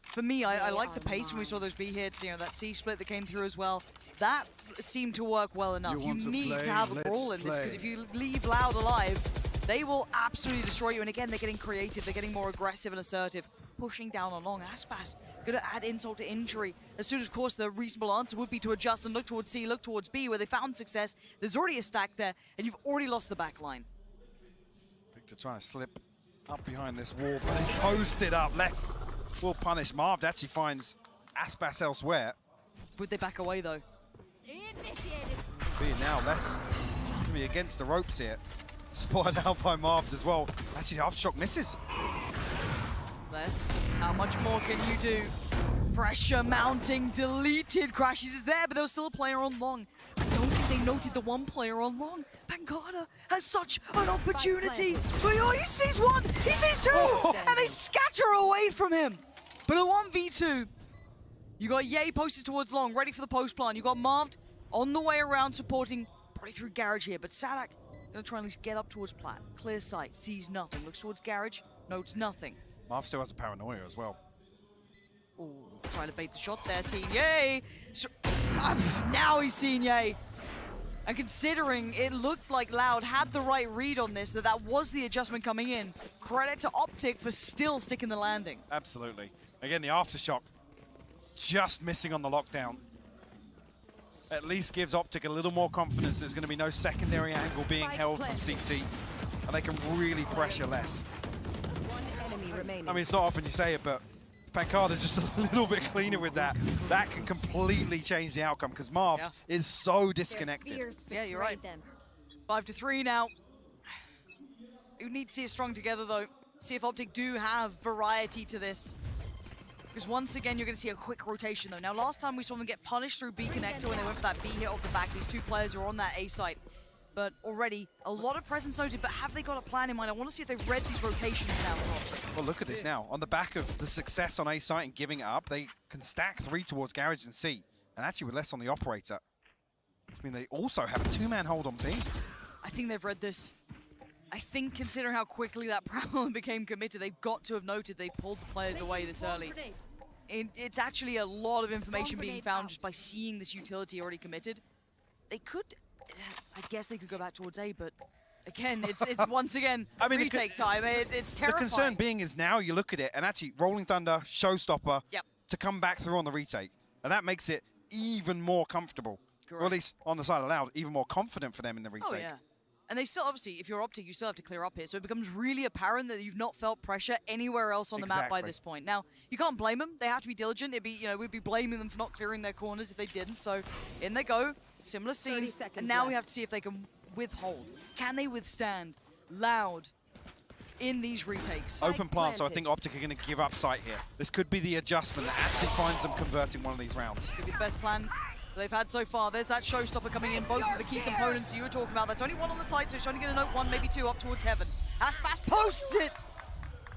For me, I like the pace when we saw those B hits, you know, that C split that came through as well. That seemed to work well enough. You need to have a brawl in this, because if you leave Loud alive, they will absolutely destroy you. And again, they're getting creative, they're getting more aggressive and assertive, pushing down on long. Aspas gonna add insult to injury. As soon as, of course, the reasonable answer would be to adjust and look towards C, look towards B, where they found success. There's already a stack there, and you've already lost the back line. Victor trying to slip up behind this wall, but he's posted up. Less will punish. Marv actually finds Aspas elsewhere. Would they back away, though? Being now less gonna be against the ropes here. Spotted out by Marv as well. Actually, Aftershock misses. Less, how much more can you do? Pressure mounting, deleted. Crashes is there, but there was still a player on long. I don't think they noted the one player on long. Pangada has such an opportunity. But oh, he sees one, he sees two, and they scatter away from him. But a 1v2. You got Ye posted towards long, ready for the post plan. You got Marv on the way around, supporting probably through Garage here, but Sadak gonna try and at least get up towards Plat. Clear sight, sees nothing. Looks towards Garage, notes nothing. Marv still has a paranoia as well. Ooh, trying to bait the shot there, seen Ye. So, now he's seen Ye. And considering it looked like Loud had the right read on this, that was the adjustment coming in. Credit to OpTic for still sticking the landing. Absolutely. Again, the Aftershock just missing on the lockdown. At least gives OpTic a little more confidence. There's going to be no secondary angle being held from CT, and they can really pressure less. I mean, it's not often you say it, but Pancada's just a little bit cleaner with that. That can completely change the outcome, because Marv is so disconnected. Yeah, you're right. 5-3 now. You need to see it strung together, though. See if OpTic do have variety to this. Because once again, you're going to see a quick rotation, though. Now, last time we saw them get punished through B connector when they went for that B hit off the back. These two players are on that A site. But already, a lot of presence noted, but have they got a plan in mind? I want to see if they've read these rotations now. Well, look at this now. On the back of the success on A site and giving it up, they can stack 3 towards Garage and C. And actually with less on the operator. I mean, they also have a 2-man hold on B. I think they've read this. I think, considering how quickly that Prowler became committed, they've got to have noted they pulled the players away this early. It's actually a lot of information being found just by seeing this utility already committed. They could, I guess they could go back towards A, but again, it's once again, retake time. It's terrifying. The concern being is now you look at it, and actually Rolling Thunder, Showstopper, to come back through on the retake. And that makes it even more comfortable. Correct. Or at least on the side of Loud, even more confident for them in the retake. Oh, yeah. And they still, obviously, if you're OpTic, you still have to clear up here. So it becomes really apparent that you've not felt pressure anywhere else on the map by this point. Now, you can't blame them. They have to be diligent. It'd be, we'd be blaming them for not clearing their corners if they didn't. So in they go. Similar scenes. And now we have to see if they can withhold. Can they withstand Loud in these retakes? Open plant, so I think OpTic are going to give up sight here. This could be the adjustment that actually finds them converting one of these rounds. Could be the best plan they've had so far. There's that Showstopper coming in, both of the key components you were talking about. That's only one on the side, so he's trying to get a note 1, maybe 2 up towards heaven. Aspas posts it!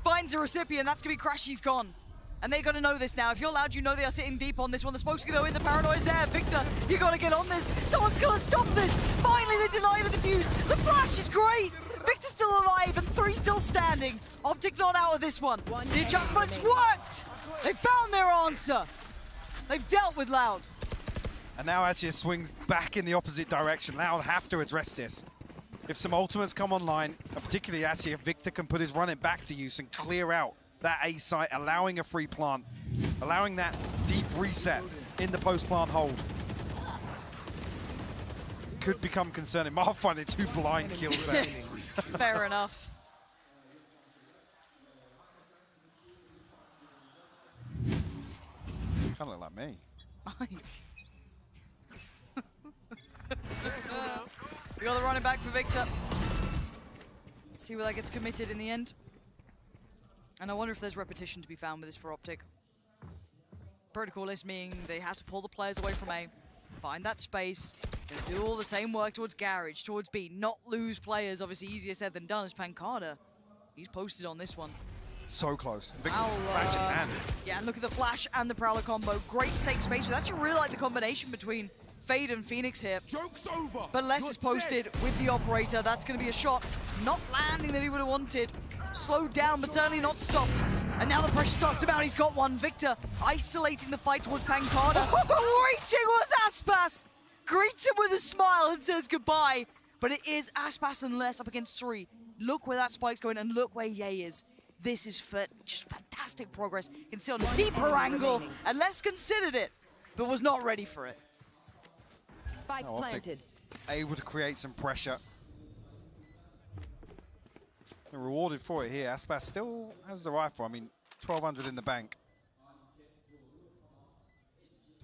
Finds a recipient, that's going to be Crashy's gone. And they got to know this now. If you're Loud, you know they are sitting deep on this one. The smoke's going to go in, the paranoia's there. Victor, you got to get on this. Someone's got to stop this. Finally, they deny the defuse. The flash is great. Victor's still alive and 3 still standing. OpTic not out of this one. The adjustments worked. They found their answer. They've dealt with Loud. And now actually it swings back in the opposite direction. Loud have to address this. If some ultimates come online, and particularly actually if Victor can put his running back to use and clear out that A site, allowing a free plant, allowing that deep reset in the post-plant hold, could become concerning. Marv finding 2 blind kills there. Fair enough. Kind of look like me. We got the running back for Victor. See where that gets committed in the end. And I wonder if there's repetition to be found with this for OpTic. Protocol is meaning they have to pull the players away from A, find that space, Gonna do all the same work towards Garage, towards B, not lose players. Obviously, easier said than done as Pancada. He's posted on this one. So close. Big Prowler. flash in hand. Yeah, and look at the flash and the Prowler combo. Great to take space. We actually really like the combination between Fade and Phoenix here. Joke's over. But Les is posted with the operator. That's going to be a shot. Not landing that he would have wanted. Slowed down, but certainly not stopped. And now the pressure starts to mount. He's got one. Victor isolating the fight towards Pancada. Waiting was Aspas. Greets him with a smile and says goodbye. But it is Aspas and Les up against 3. Look where that spike's going and look where Ye is. This is just fantastic progress. You can see on a deeper angle. And Les considered it, but was not ready for it. Spike planted. Able to create some pressure. And rewarded for it here. Aspas still has the rifle. I mean, 1,200 in the bank.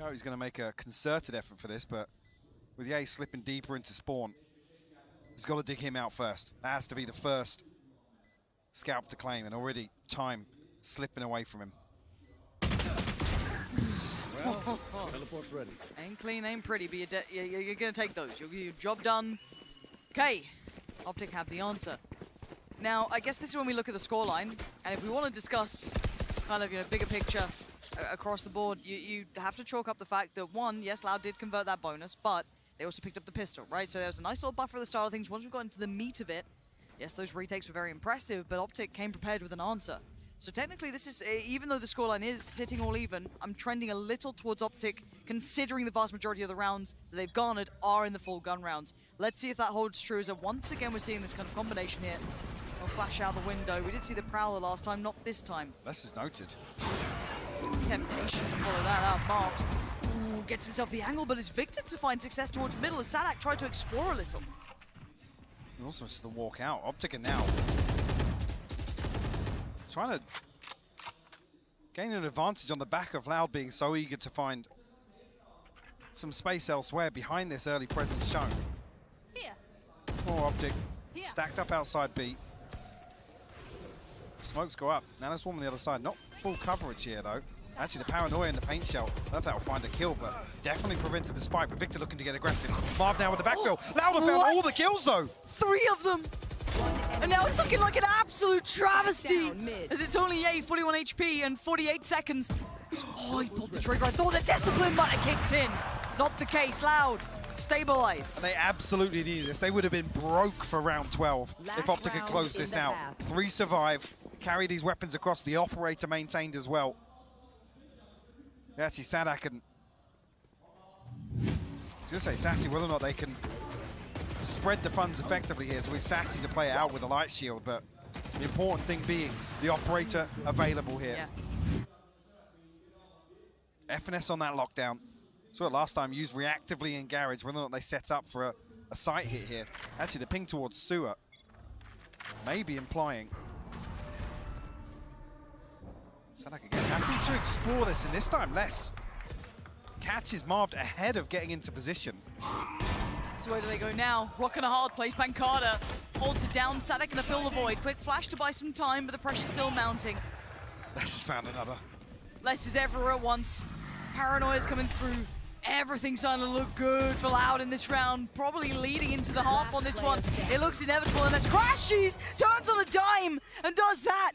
Oh, he's going to make a concerted effort for this, but with Ye slipping deeper into spawn, he's got to dig him out first. That has to be the first scalp to claim, and already time slipping away from him. Well, teleport's ready. Ain't clean, ain't pretty, but you're going to take those. Your job done. Okay, OpTic have the answer. Now, I guess this is when we look at the scoreline, and if we want to discuss kind of, bigger picture across the board, you have to chalk up the fact that, one, yes, Loud did convert that bonus, but they also picked up the pistol, right? So there was a nice little buffer at the start of things. Once we got into the meat of it, yes, those retakes were very impressive, but OpTic came prepared with an answer. So technically, this is, even though the scoreline is sitting all even, I'm trending a little towards OpTic, considering the vast majority of the rounds that they've garnered are in the full gun rounds. Let's see if that holds true, as once again we're seeing this kind of combination here. We'll flash out the window. We did see the Prowler last time, not this time. This is noted. Temptation to follow that out. Marved. Ooh, gets himself the angle, but it's Victor to find success towards middle as Sadak tried to explore a little. And also it's the walk out. OpTic now trying to gain an advantage on the back of Loud being so eager to find some space elsewhere behind this early presence shown. Here. More OpTic Here. stacked up outside B. Smokes go up. Now there's one on the other side. Not full coverage here though. Actually, the paranoia in the paint shell. I don't know if that'll find a kill, but definitely prevented the spike. But Victor looking to get aggressive. Marv now with the backfill. Louder found all the kills though. 3 of them. And now it's looking like an absolute travesty. As it's only Ye, 41 HP and 48 seconds. Oh, he pulled the trigger. I thought the discipline might have kicked in. Not the case. Loud. Stabilize. And they absolutely needed this. They would have been broke for round 12 if OpTic had closed this out. 3 survive. Carry these weapons across. The operator maintained as well. Actually, Sadak and I was going to say Sassy, whether or not they can spread the funds effectively here. So with Sassy to play it out with a light shield, but the important thing being the operator available here. Yeah. FNS on that lockdown. So last time used reactively in Garage, whether or not they set up for a sight hit here. Actually, the ping towards Sewer maybe implying. Sadak again, happy to explore this, and this time Les catches Marved ahead of getting into position. So where do they go now? Rock and a hard place. Pancada holds it down. Sadak gonna fill the void. Quick flash to buy some time, but the pressure's still mounting. Les has found another. Les is everywhere at once. Paranoia's coming through. Everything's starting to look good for Loud in this round. Probably leading into the half on this one. It looks inevitable, and Les crashes, turns on a dime, and does that.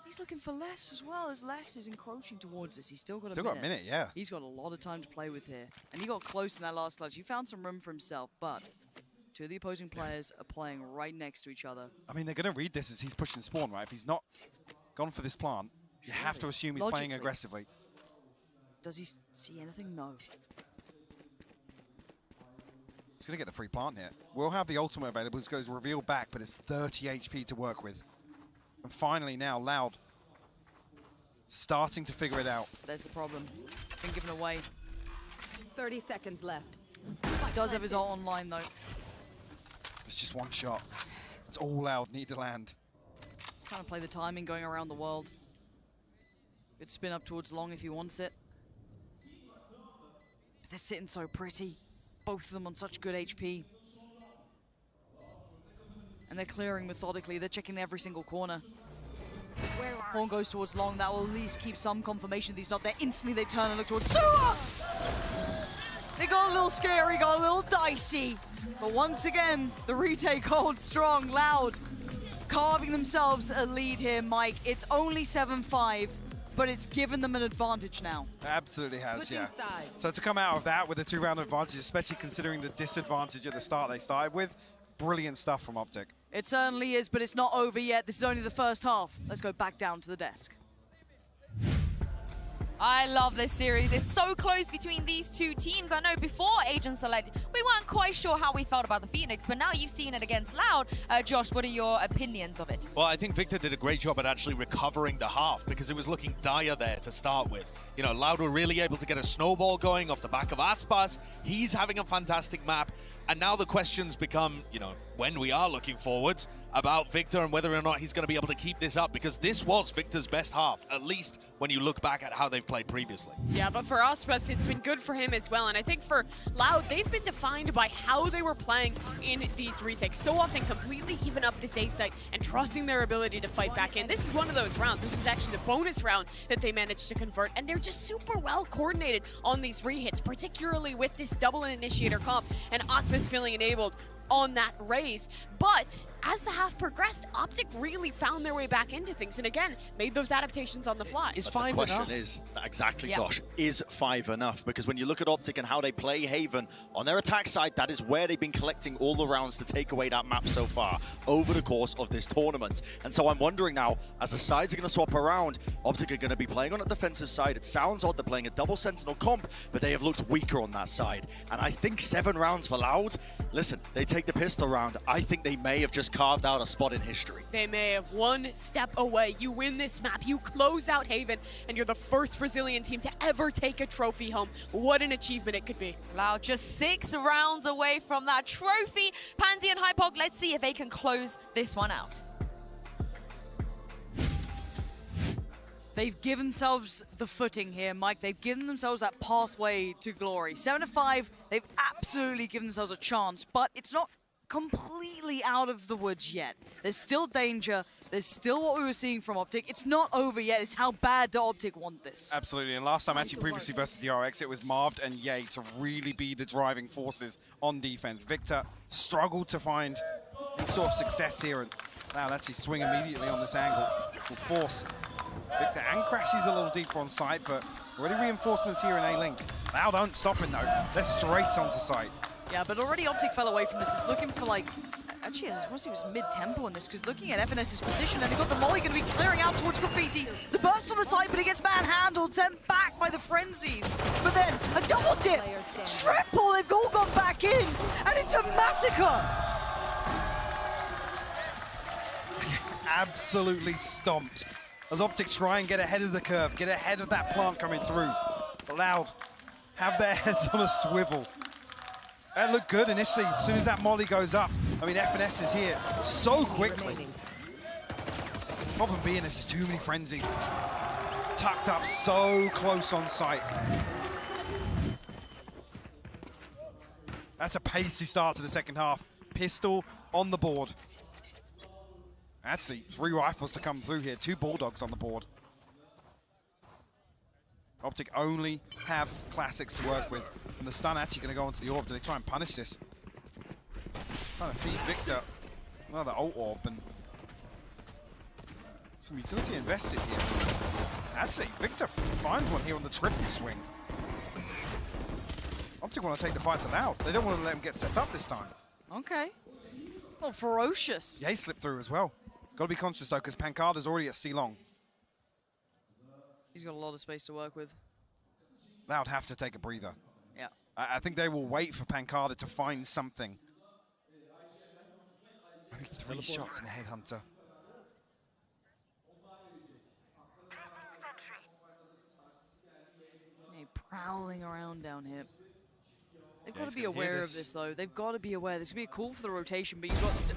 He's looking for Les as well, as Les is encroaching towards this. He's still got a minute. Yeah. He's got a lot of time to play with here. And he got close in that last clutch. He found some room for himself, but 2 of the opposing players are playing right next to each other. I mean, they're going to read this as he's pushing spawn, right? If he's not gone for this plant, you have to assume he's playing aggressively. Does he see anything? No. He's going to get the free plant here. We'll have the ultimate available. This goes reveal back, but it's 30 HP to work with. And finally now, Loud starting to figure it out. There's the problem. It's been given away. 30 seconds left. He does have his ult online though. It's just one shot. That's all Loud need to land. Trying to play the timing, going around the world. Good spin up towards long if he wants it. But they're sitting so pretty. Both of them on such good HP. And they're clearing methodically. They're checking every single corner. Horn goes towards long. That will at least keep some confirmation that he's not there. Instantly they turn and look towards Sewer! It got a little scary, got a little dicey. But once again, the retake holds strong. Loud carving themselves a lead here, Mike. It's only 7-5, but it's given them an advantage now. Absolutely has, yeah. So to come out of that with a 2-round advantage, especially considering the disadvantage at the start they started with, brilliant stuff from OpTic. It certainly is, but it's not over yet. This is only the first half. Let's go back down to the desk. I love this series. It's so close between these two teams. I know before Agent Select, we weren't quite sure how we felt about the Phoenix, but now you've seen it against Loud. Josh, what are your opinions of it? Well, I think Victor did a great job at actually recovering the half because it was looking dire there to start with. You know, Loud were really able to get a snowball going off the back of Aspas. He's having a fantastic map. And now the questions become, you know, when we are looking forwards about Victor and whether or not he's going to be able to keep this up, because this was Victor's best half, at least when you look back at how they've played previously. Yeah, but for Aspas, it's been good for him as well. And I think for Loud, they've been defined by how they were playing in these retakes. So often completely even up this A site and trusting their ability to fight back in. This is one of those rounds. This is actually the bonus round that they managed to convert. And they're just super well coordinated on these rehits, particularly with this double initiator comp and Aspas feeling enabled on that raise. But as the half progressed, OpTic really found their way back into things and again made those adaptations on the fly. Is 5 enough? The question is, exactly, yeah. Josh, is 5 enough? Because when you look at OpTic and how they play Haven, on their attack side, that is where they've been collecting all the rounds to take away that map so far over the course of this tournament. And so I'm wondering now, as the sides are going to swap around, OpTic are going to be playing on a defensive side. It sounds odd they're playing a double Sentinel comp, but they have looked weaker on that side. And I think 7 rounds for Loud, listen, they take the pistol round. I think they may have just carved out a spot in history. They may have one step away. You win this map, you close out Haven, and you're the first Brazilian team to ever take a trophy home. What an achievement it could be. Loud just 6 rounds away from that trophy. Pansy and Hypog, let's see if they can close this one out. They've given themselves the footing here, Mike. They've given themselves that pathway to glory. 7-5, they've absolutely given themselves a chance, but it's not completely out of the woods yet. There's still danger. There's still what we were seeing from OpTic. It's not over yet. It's how bad do OpTic want this. Absolutely, and last time actually previously versus the RX, it was Marved and Ye to really be the driving forces on defense. Victor struggled to find any sort of success here, and now actually swing immediately on this angle will force Victor and Crashy's a little deeper on site, but already reinforcements here in A-Link. Loud aren't stopping though. They're straight onto site. Yeah, but already OpTic fell away from this. It's looking for like, actually, I want to say it was mid-tempo in this, because looking at FNS's position, and they've got the Molly going to be clearing out towards Graffiti. The burst on the side, but it gets manhandled, sent back by the Frenzies. But then, a double dip, triple, they've all gone back in, and it's a massacre. Absolutely stomped. As OpTic try and get ahead of the curve, get ahead of that plant coming through. Loud have their heads on a swivel. That looked good initially, as soon as that molly goes up. I mean, FNS is here so quickly. Problem being, this is too many frenzies. Tucked up so close on site. That's a pacey start to the second half. Pistol on the board. Actually, 3 rifles to come through here, 2 Bulldogs on the board. OpTic only have classics to work with, and the stun actually going to go onto the orb. Do they try and punish this? Trying to feed Victor another ult orb, and some utility invested here. Actually, Victor finds one here on the triple swing. OpTic want to take the fight to Loud. They don't want to let him get set up this time. Okay. Well, ferocious. Ye slipped through as well. Got to be conscious though, because Pancada's already at C-Long. He's got a lot of space to work with. Loud have to take a breather. Yeah. I think they will wait for Pancada to find something. Only 3 shots in the Headhunter. Hey, prowling around down here. They've got to be aware of this, though. They've got to be aware. This could be a call for the rotation, but you've got...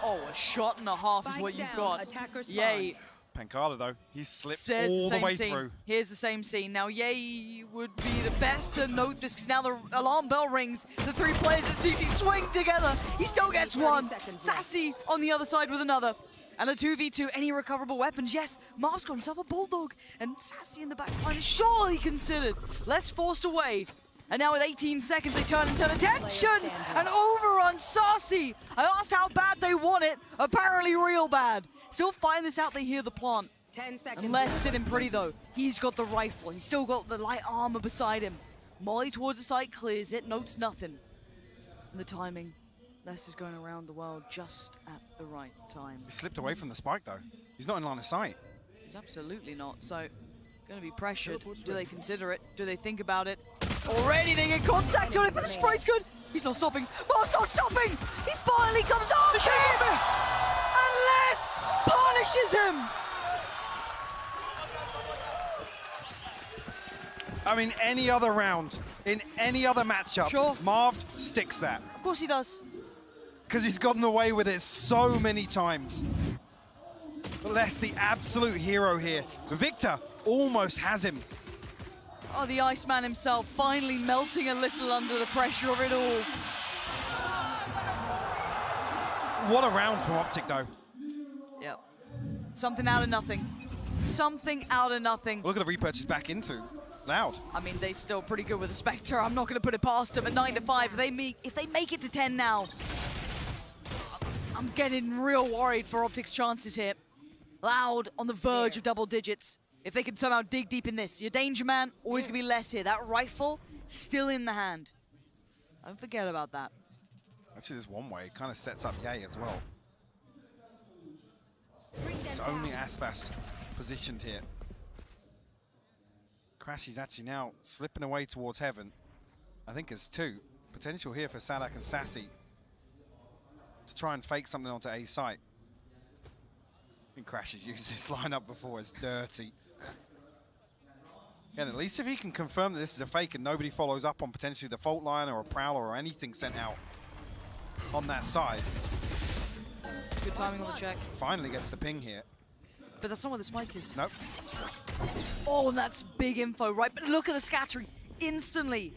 Oh, a shot and a half is what you've got. Yay. Pancada, though, he's slipped all the way through. Here's the same scene. Now, Yay would be the best to note this, because now the alarm bell rings. The 3 players at CT swing together. He still gets one. Sassy on the other side with another. And a 2v2, any recoverable weapons? Yes, Marv's got himself a Bulldog. And Sassy in the back line is surely considered. Less forced away. And now with 18 seconds, they turn attention! And overrun Sarsi! I asked how bad they want it. Apparently real bad. Still find this out, they hear the plant. 10 seconds. And Les sitting pretty though. He's got the rifle. He's still got the light armor beside him. Molly towards the side, clears it, notes nothing. And the timing. Les is going around the world just at the right time. He slipped away from the spike though. He's not in line of sight. He's absolutely not. So, going to be pressured. Do they consider it? Do they think about it? Already they get contact on it, but the spray's good. He's not stopping. Mob's not stopping. He finally comes off it. And Les punishes him. I mean, any other round, in any other matchup, Marv sticks that. Of course he does. Because he's gotten away with it so many times. But Les, the absolute hero here. Victor almost has him. Oh, the Iceman himself finally melting a little under the pressure of it all. What a round from OpTic, though. Yep. Something out of nothing. Something out of nothing. Look at the repurchase back into Loud. I mean, they're still pretty good with the Spectre. I'm not going to put it past them at 9-5. If they make it to 10 now, I'm getting real worried for OpTic's chances here. Loud on the verge of double digits. If they can somehow dig deep in this, your danger man always going to be less here. That rifle still in the hand. Don't forget about that. Actually, there's one way. It kind of sets up Yay as well. It's only Aspas positioned here. Crashy's actually now slipping away towards heaven. I think there's two. Potential here for Sadak and Sassy to try and fake something onto A site. I think Crashy's used this lineup before. It's dirty. And at least if he can confirm that this is a fake and nobody follows up on potentially the fault line or a prowler or anything sent out on that side. Good timing on the check. Finally gets the ping here. But that's not where the spike is. Nope. Oh, and that's big info, right? But look at the scattering. Instantly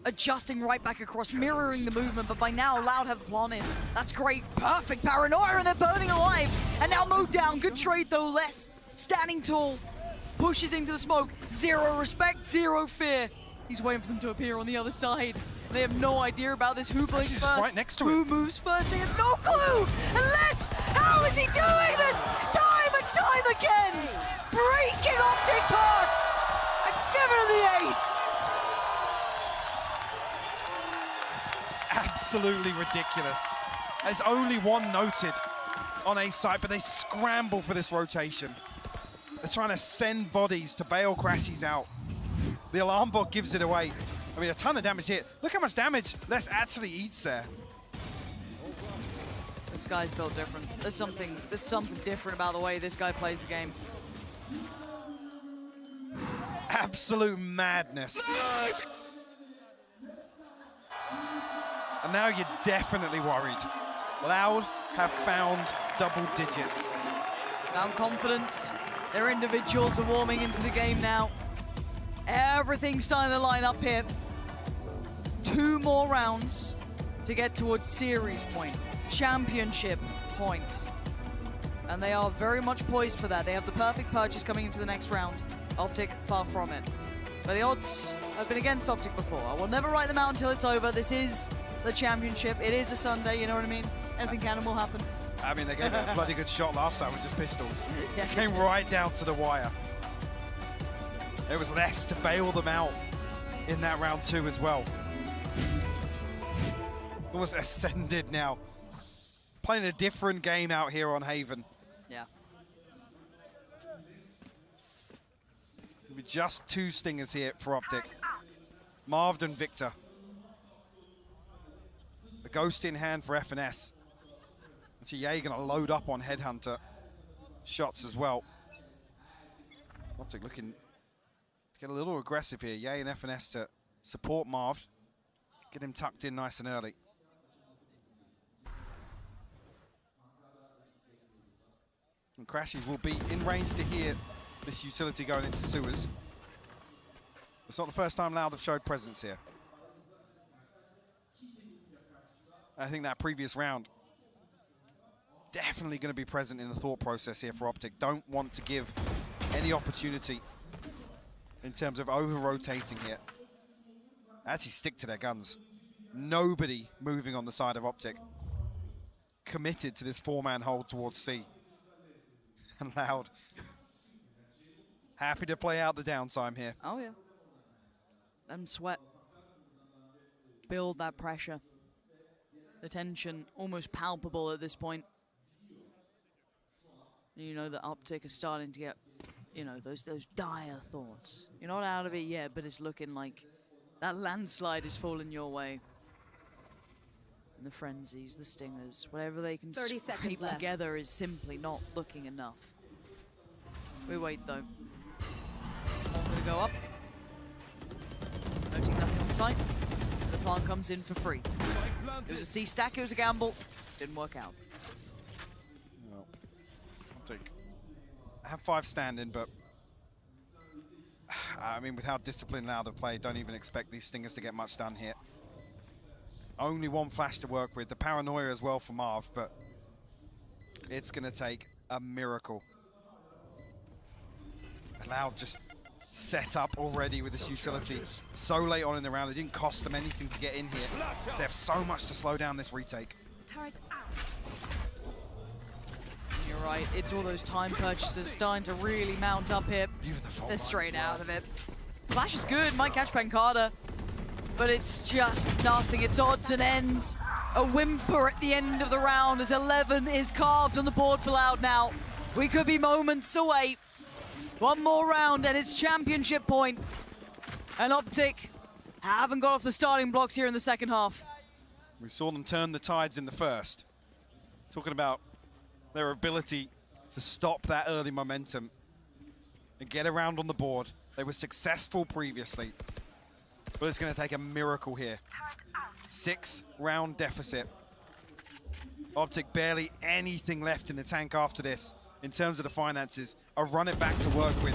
adjusting right back across, mirroring the movement, but by now Loud have the plan in. That's great. Perfect paranoia, and they're burning alive. And now mowed down. Good trade, though. Les standing tall. Pushes into the smoke. Zero respect, zero fear. He's waiting for them to appear on the other side. They have no idea about this. Who blinks first? Right next to Who moves first? They have no clue! Unless, how is he doing this? Time and time again! Breaking OpTic's hearts! And giving him the ace! Absolutely ridiculous. There's only one noted on A site, but they scramble for this rotation. They're trying to send bodies to bail Crashies out. The alarm bot gives it away. I mean, a ton of damage here. Look how much damage Les actually eats there. This guy's built different. There's something different about the way this guy plays the game. Absolute madness. And now you're definitely worried. Loud have found double digits. Found confidence. Their individuals are warming into the game now. Everything's starting to line up here. 2 more rounds to get towards series point, championship points. And they are very much poised for that. They have the perfect purchase coming into the next round. OpTic, far from it. But the odds have been against OpTic before. I will never write them out until it's over. This is the championship. It is a Sunday, you know what I mean? Anything can and will happen. I mean, they gave it a bloody good shot last time with just pistols. Yeah. Came right down to the wire. It was less to bail them out in that round 2 as well. Almost ascended now. Playing a different game out here on Haven. Yeah. It'll be just 2 stingers here for OpTic. Marv and Victor. The ghost in hand for FNS. Actually, yeah, you're going to load up on Headhunter shots as well. OpTic looking to get a little aggressive here. Yay and FNS to support Marv. Get him tucked in nice and early. And Crashies will be in range to hear this utility going into sewers. It's not the first time Loud have showed presence here. I think that previous round definitely going to be present in the thought process here for OpTic. Don't want to give any opportunity in terms of over-rotating here. actually stick to their guns. Nobody moving on the side of OpTic. Committed to this 4-man hold towards C. And Loud. Happy to play out the downtime here. Oh, yeah. Sweat. Build that pressure. The tension almost palpable at this point. You know that OpTic is starting to get, you know, those dire thoughts. You're not out of it yet, but it's looking like that landslide is falling your way. And the frenzies, the stingers, whatever they can 30 seconds scrape left. together is simply not looking enough. We wait though. All gonna go up. Noting nothing on site. The plant comes in for free. It was a C stack, it was a gamble. Didn't work out. Well, OpTic have 5 standing, but I mean, with how disciplined Loud have played, don't even expect these stingers to get much done here. Only 1 flash to work with. The paranoia as well for Marv, but it's going to take a miracle. Loud just set up already with this utility so late on in the round. It didn't cost them anything to get in here. So they have so much to slow down this retake. You're right, it's all those time purchases starting to really mount up here. Even the They're straight out of it. Flash is good, might catch Pancada, but it's just nothing. It's odds and ends. A whimper at the end of the round as 11 is carved on the board for Loud now. We could be moments away. 1 more round and it's championship point. And OpTic haven't got off the starting blocks here in the second half. We saw them turn the tides in the first. Talking about their ability to stop that early momentum and get around on the board. They were successful previously, but it's going to take a miracle here. 6-round deficit. OpTic barely anything left in the tank after this in terms of the finances. A run it back to work with.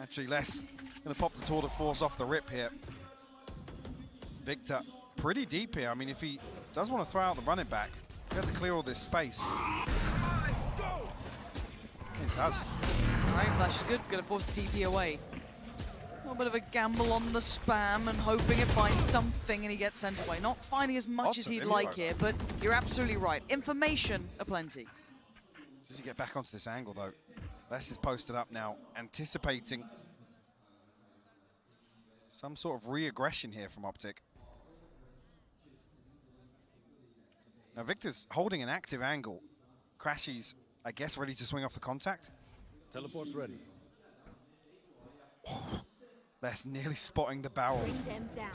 Actually, Les going to pop the tour de force off the rip here. Victor pretty deep here. I mean, if he does want to throw out the run it back, you have to clear all this space. It does. Right, flash is good. Going to force the TP away. A little bit of a gamble on the spam and hoping it finds something and he gets sent away. Not finding as much as he'd like here, but you're absolutely right. Information aplenty. Does he get back onto this angle though? Les is posted up now, anticipating some sort of re-aggression here from OpTic. Now Victor's holding an active angle. Crashy's, I guess, ready to swing off the contact. Teleport's ready. Les nearly spotting the barrel. Bring them down.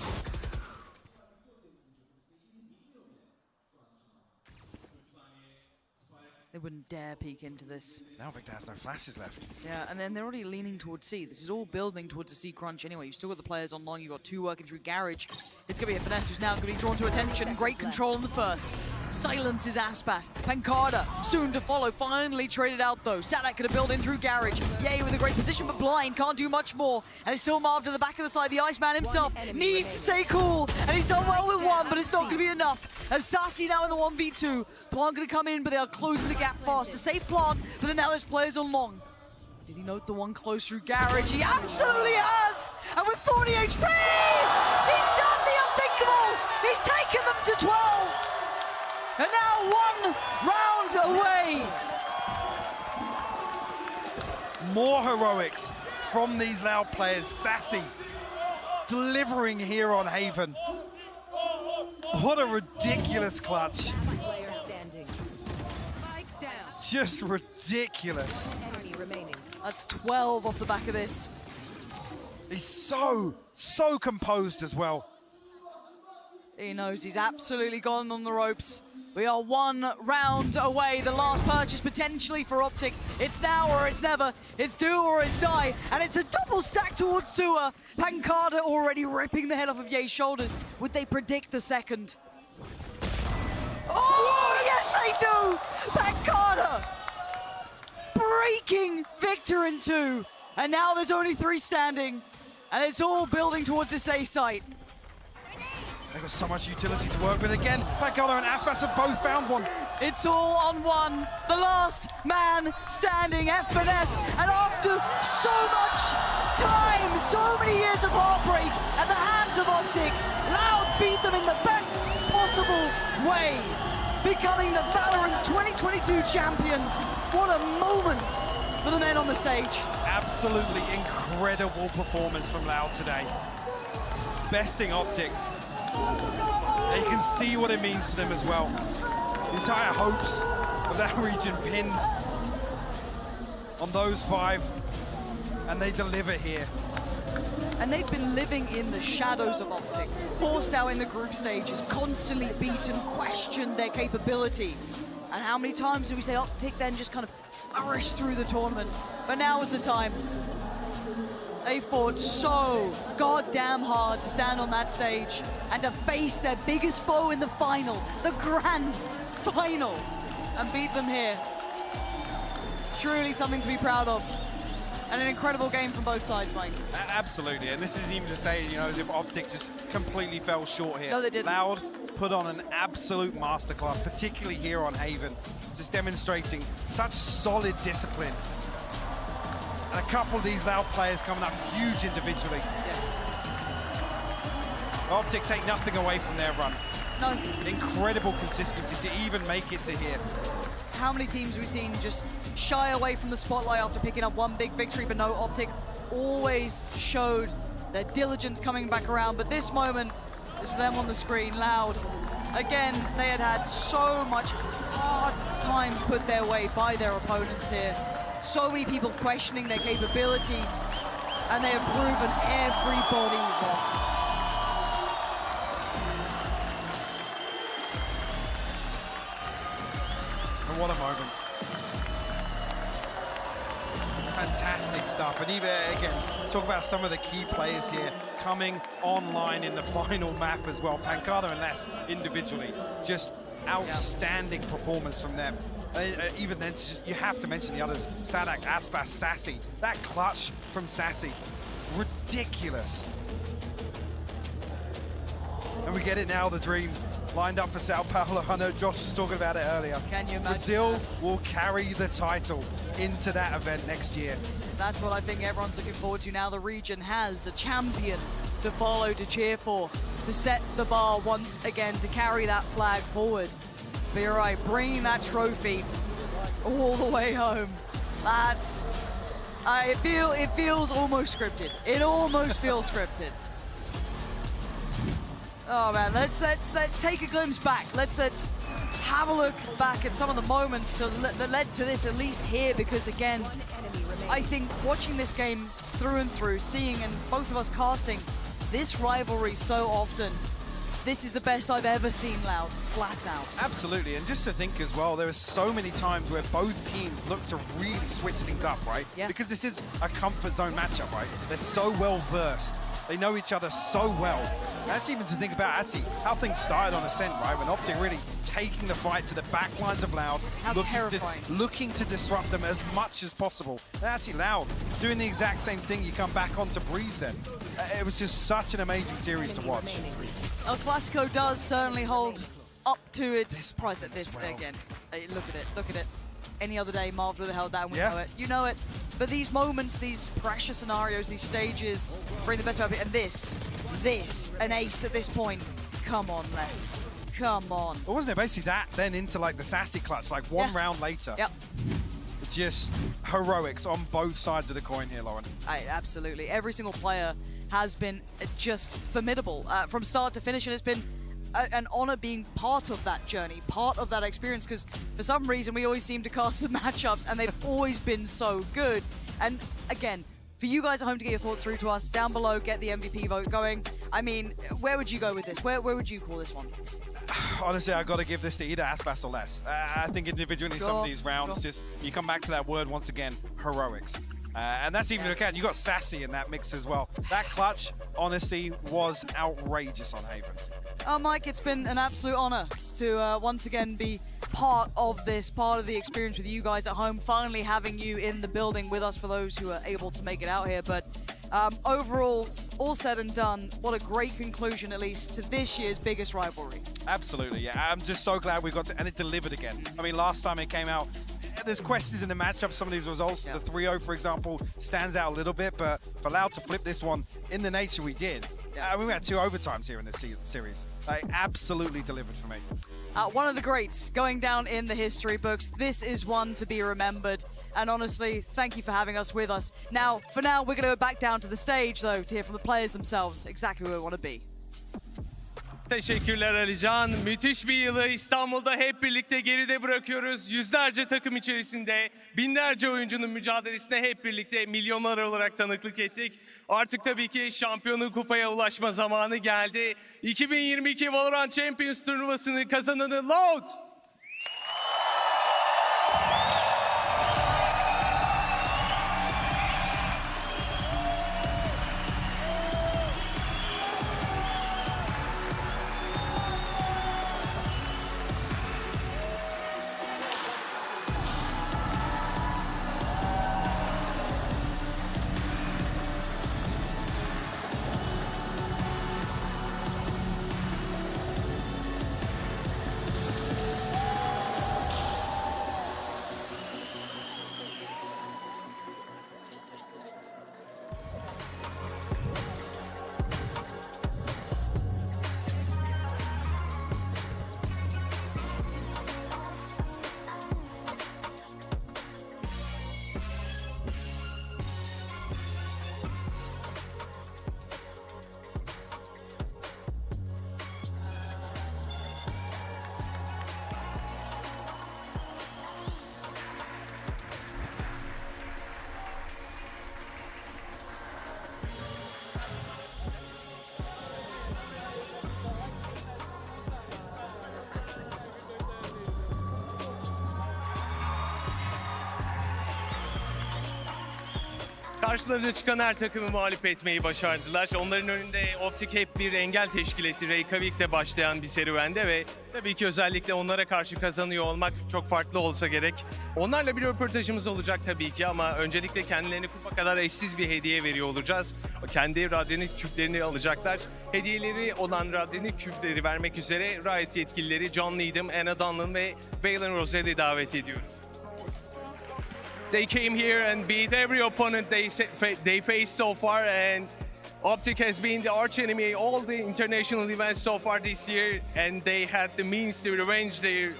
They wouldn't dare peek into this. Now Victor has no flashes left. Yeah, and then they're already leaning towards C. This is all building towards a C crunch anyway. You've still got the players on long. You've got 2 working through Garage. It's going to be a Finesse who's now going to be drawn to attention. Great control on the first. Silences Aspas. Pancada soon to follow. Finally traded out though. Sadak going to build in through Garage. Yay with a great position, but Blind can't do much more. And it's still Marv to the back of the side. The Iceman himself needs to stay cool. And he's done well with 1, but it's not going to be enough. As Sassy now in the 1v2. Plant going to come in, but they are closing the gap fast to save Plant, but then now there's players on long. Did he note the one close through Garage? He absolutely has! And with 40 HP, he's done the unthinkable! He's taken them to 12! And now 1 round away! More heroics from these Loud players. Sassy delivering here on Haven. What a ridiculous clutch. Just ridiculous. That's 12 off the back of this. He's so composed as well. He knows he's absolutely gone on the ropes. We are 1 round away. The last purchase potentially for OpTic. It's now or it's never. It's do or it's die. And it's a double stack towards Sua. Pancada already ripping the head off of Ye's shoulders. Would they predict the second? Oh, yes they do! Pancada breaking Victor in 2. And now there's only 3 standing. And it's all building towards this A site. They've got so much utility to work with again. Pancada and Aspas have both found 1. It's all on 1. The last man standing, Finesse. And after so much time, so so many years of heartbreak at the hands of OpTic, Loud beat them in the best possible way, becoming the VALORANT 2022 champion. What a moment for the men on the stage. Absolutely incredible performance from Loud today. Besting OpTic. You can see what it means to them as well. The entire hopes of that region pinned on those 5, and they deliver here. And they've been living in the shadows of OpTic, forced out in the group stages, constantly beaten, questioned their capability. And how many times do we say OpTic then just kind of flourished through the tournament? But now is the time. They fought so goddamn hard to stand on that stage and to face their biggest foe in the final, the grand final, and beat them here. Truly something to be proud of. And an incredible game from both sides, Mike. Absolutely, and this isn't even to say, you know, as if OpTic just completely fell short here. No, they didn't. Loud put on an absolute masterclass, particularly here on Haven, just demonstrating such solid discipline. And a couple of these Loud players coming up huge individually. Yes. OpTic take nothing away from their run. No. Incredible consistency to even make it to here. How many teams have we seen just shy away from the spotlight after picking up one big victory, but no, OpTic always showed their diligence coming back around. But this moment is for them on the screen, Loud. Again, they had so much hard time put their way by their opponents here. So many people questioning their capability, and they have proven everybody wrong. And what a moment. Fantastic stuff. And even, again, talk about some of the key players here coming online in the final map as well. Pancada and Les individually, just outstanding performance from them. Even then, you have to mention the others. Sadak, Aspas, Sassy. That clutch from Sassy, ridiculous. And we get it now, the dream. Lined up for Sao Paulo. I know Josh was talking about it earlier. Can you imagine? Brazil will carry the title into that event next year. That's what I think everyone's looking forward to now. The region has a champion to follow, to cheer for, to set the bar once again, to carry that flag forward. But you're right, bringing that trophy all the way home. That's... it feels almost scripted. It almost feels scripted. Oh man, let's take a glimpse back. Let's have a look back at some of the moments that led to this, at least here, because again, I think watching this game through and through, seeing and both of us casting this rivalry so often, this is the best I've ever seen Loud, flat out. Absolutely, and just to think as well, there are so many times where both teams look to really switch things up, right? Yeah. Because this is a comfort zone matchup, right? They're so well versed. They know each other so well. That's even to think about actually how things started on Ascent, right? When OpTic really taking the fight to the back lines of Loud, looking to disrupt them as much as possible. And actually Loud doing the exact same thing. You come back onto Breeze then. It was just such an amazing series to watch. El Clasico does certainly hold up to its price at this again. Look at it. Any other day, Marv would have held that and we know it. You know it. But these moments, these pressure scenarios, these stages bring the best out of it. And this, an ace at this point. Come on, Les. Come on. But wasn't it basically that then into like the Sassy clutch, like one round later? Yep. Just heroics on both sides of the coin here, Lauren. Absolutely. Every single player has been just formidable from start to finish, and it's been an honor being part of that journey, part of that experience, because for some reason we always seem to cast the matchups and they've always been so good. And again, for you guys at home to get your thoughts through to us, down below, get the MVP vote going. I mean, where would you go with this? Where would you call this one? Honestly, I've got to give this to either Aspas or Les. I think individually some of these rounds, just you come back to that word once again, heroics. And that's even again, you got Sassy in that mix as well. That clutch, honestly, was outrageous on Haven. Mike, it's been an absolute honor to once again be part of this, part of the experience with you guys at home, finally having you in the building with us for those who are able to make it out here. But overall, all said and done, what a great conclusion, at least, to this year's biggest rivalry. Absolutely, yeah. I'm just so glad we got to, and it delivered again. I mean, last time it came out, there's questions in the matchup. Some of these results, the 3-0, for example, stands out a little bit. But for Loud to flip this one in the nature we did, I mean, we had 2 overtimes here in this series. Like, absolutely delivered for me. One of the greats going down in the history books. This is one to be remembered. And honestly, thank you for having us with us. Now, for now, we're going to go back down to the stage, though, to hear from the players themselves exactly where we want to be. Teşekkürler Alican. Müthiş bir yılı İstanbul'da hep birlikte geride bırakıyoruz. Yüzlerce takım içerisinde binlerce oyuncunun mücadelesine hep birlikte milyonlar olarak tanıklık ettik. Artık tabii ki şampiyonun kupaya ulaşma zamanı geldi. 2022 VALORANT Champions turnuvasını kazananı Loud. Karşılarına çıkan her takımı mağlup etmeyi başardılar. Onların önünde OpTic hep bir engel teşkil etti. Reykjavik'te başlayan bir serüvende ve tabii ki özellikle onlara karşı kazanıyor olmak çok farklı olsa gerek. Onlarla bir röportajımız olacak tabii ki ama öncelikle kendilerine kupa kadar eşsiz bir hediye veriyor olacağız. Kendi radyanit küplerini alacaklar. Hediyeleri olan radyanit küpleri vermek üzere Riot yetkilileri John Needham, Anna Dunlan ve Valen Rosel'i davet ediyoruz. They came here and beat every opponent they faced so far, and OpTic has been the arch enemy all the international events so far this year, and they had the means to revenge their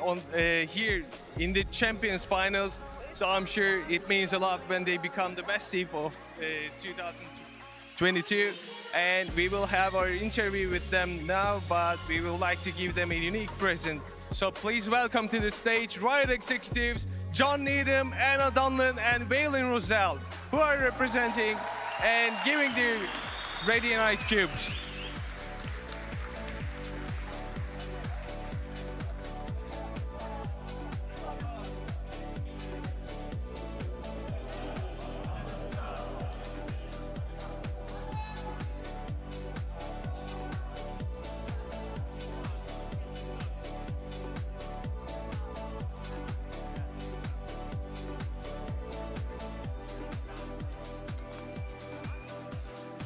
here in the Champions Finals. So I'm sure it means a lot when they become the best team of 2022. And we will have our interview with them now, but we would like to give them a unique present. So please welcome to the stage Riot executives John Needham, Anna Dunlan, and Valen Rosell, who are representing and giving the Radiant Cubes.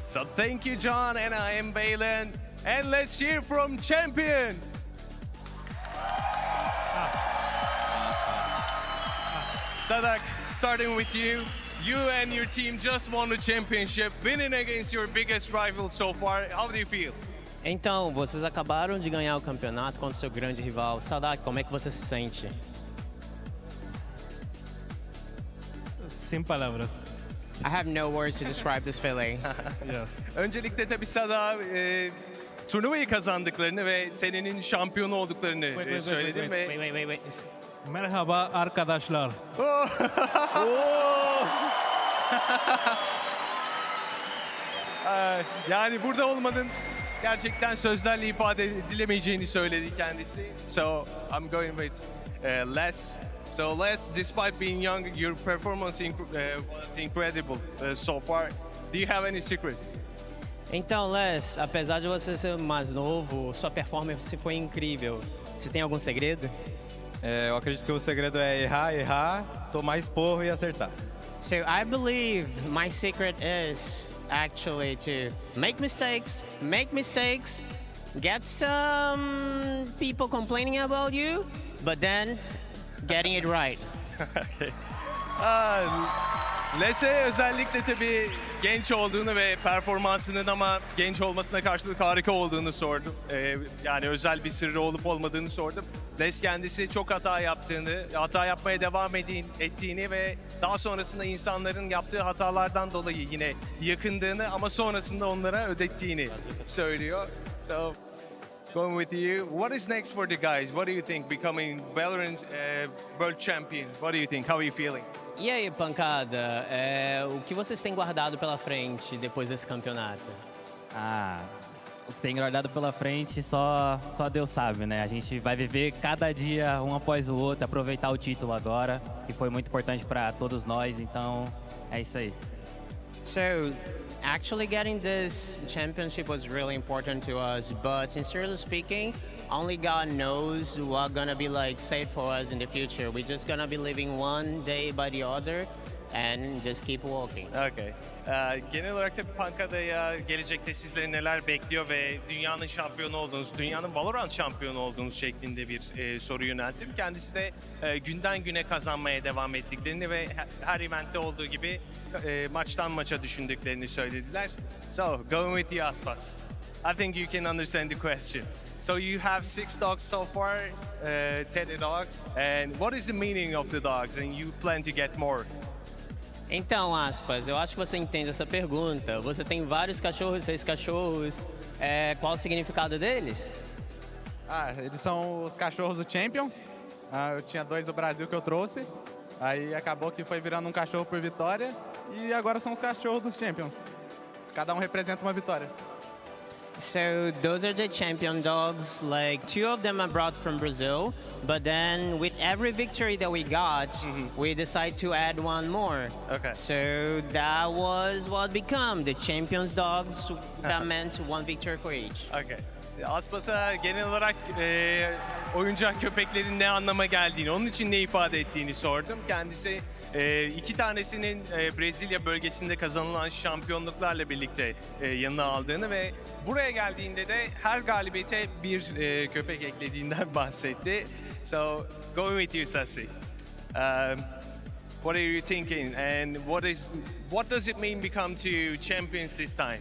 So thank you, John, and I am Valen. And let's hear from champions. Sadak, starting with you. You and your team just won the championship, winning against your biggest rival so far. How do you feel? Então, vocês acabaram de ganhar o campeonato contra o seu grande rival. Sadak, como é que você se sente? Sem palavras. I have no words to describe this feeling. Yes. Öncelikle tabii Sada turnuvayı kazandıklarını ve senenin şampiyonu olduklarını söyledim ve Merhaba arkadaşlar. Yani burada olmanın gerçekten sözlerle ifade edilemeyeceğini söyledi kendisi. So I'm going with Les. So Les, despite being young, your performance was incredible so far. Do you have any secret? Então, Les, apesar de você ser mais novo, sua performance foi incrível. Você tem algum segredo? Eu acredito que o segredo é errar, tomar esporro e acertar. So I believe my secret is actually to make mistakes, get some people complaining about you, but then getting it right. Okay. Lese özellikle tabii genç olduğunu ve performansının ama genç olmasına karşılık harika olduğunu sordum. Yani özel bir sırrı olup olmadığını sordum. Les kendisi çok hata yaptığını, hata yapmaya devam ettiğini ve daha sonrasında insanların yaptığı hatalardan dolayı yine yakındığını ama sonrasında onlara ödettiğini söylüyor. So, going with you, what is next for the guys? What do you think becoming VALORANT World Champion? What do you think? How are you feeling? E aí, pancada, o que vocês têm guardado pela frente depois desse campeonato? O que tem guardado pela frente só Deus sabe, né? A gente vai viver cada dia um após o outro, aproveitar o título agora, que foi muito importante para todos nós, então é isso aí. So, actually getting this championship was really important to us, but sincerely speaking, only God knows what's gonna be like safe for us in the future. We're just gonna be living one day by the other and just keep walking. Okay. Genel olarak tabii Pankada'ya gelecekte sizleri neler bekliyor ve dünyanın şampiyonu olduğunuz, dünyanın VALORANT şampiyonu olduğunuz şeklinde bir soru yönelttim. Kendisi de günden güne kazanmaya devam ettiklerini ve her eventte olduğu gibi maçtan maça düşündüklerini söylediler. So, going with you, Aspas. I think you can understand the question. So you have 6 dogs so far, Teddy dogs, and what is the meaning of the dogs? And you plan to get more? Então, Aspas, eu acho que você entende essa pergunta. Você tem vários cachorros, 6 cachorros. Qual o significado deles? Eles são os cachorros do Champions. Eu tinha 2 do Brasil que eu trouxe. Aí acabou que foi virando um cachorro por vitória. E agora são os cachorros dos Champions. Cada um representa uma vitória. So those are the champion dogs. Like 2 of them I brought from Brazil, but then with every victory that we got, we decided to add one more. Okay. So that was what became the champions dogs. That meant 1 victory for each. Okay. Aspas'a genel olarak oyuncak köpeklerin ne anlama geldiğini, onun için ne ifade ettiğini sordum. Kendisi 2 tanesinin Brezilya bölgesinde kazanılan şampiyonluklarla birlikte yanına aldığını ve buraya geldiğinde de her galibiyete bir köpek eklediğinden bahsetti. So, going with you, Sassi. What are you thinking and what does it mean become to champions this time?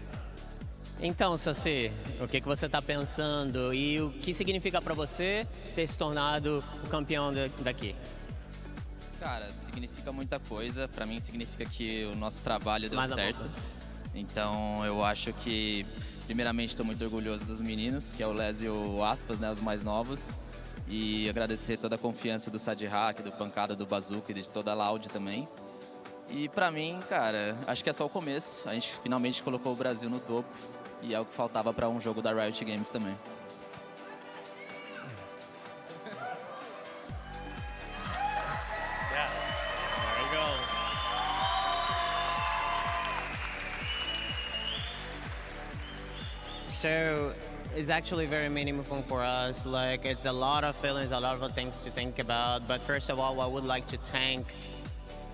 Então, Saci, o que você está pensando e o que significa para você ter se tornado o campeão daqui? Cara, significa muita coisa. Para mim significa que o nosso trabalho deu certo. Então eu acho que, primeiramente, estou muito orgulhoso dos meninos, que é o Les e o Aspas, né, os mais novos. E agradecer toda a confiança do Sadhack, do Pancada, do Bazooka e de toda a Loud também. E pra mim, cara, acho que é só o começo. A gente finalmente colocou o Brasil no topo. E é o que faltava para um jogo da Riot Games também. Yeah, there you go. So it's actually very meaningful for us. Like it's a lot of feelings, a lot of things to think about. But first of all, I would like to thank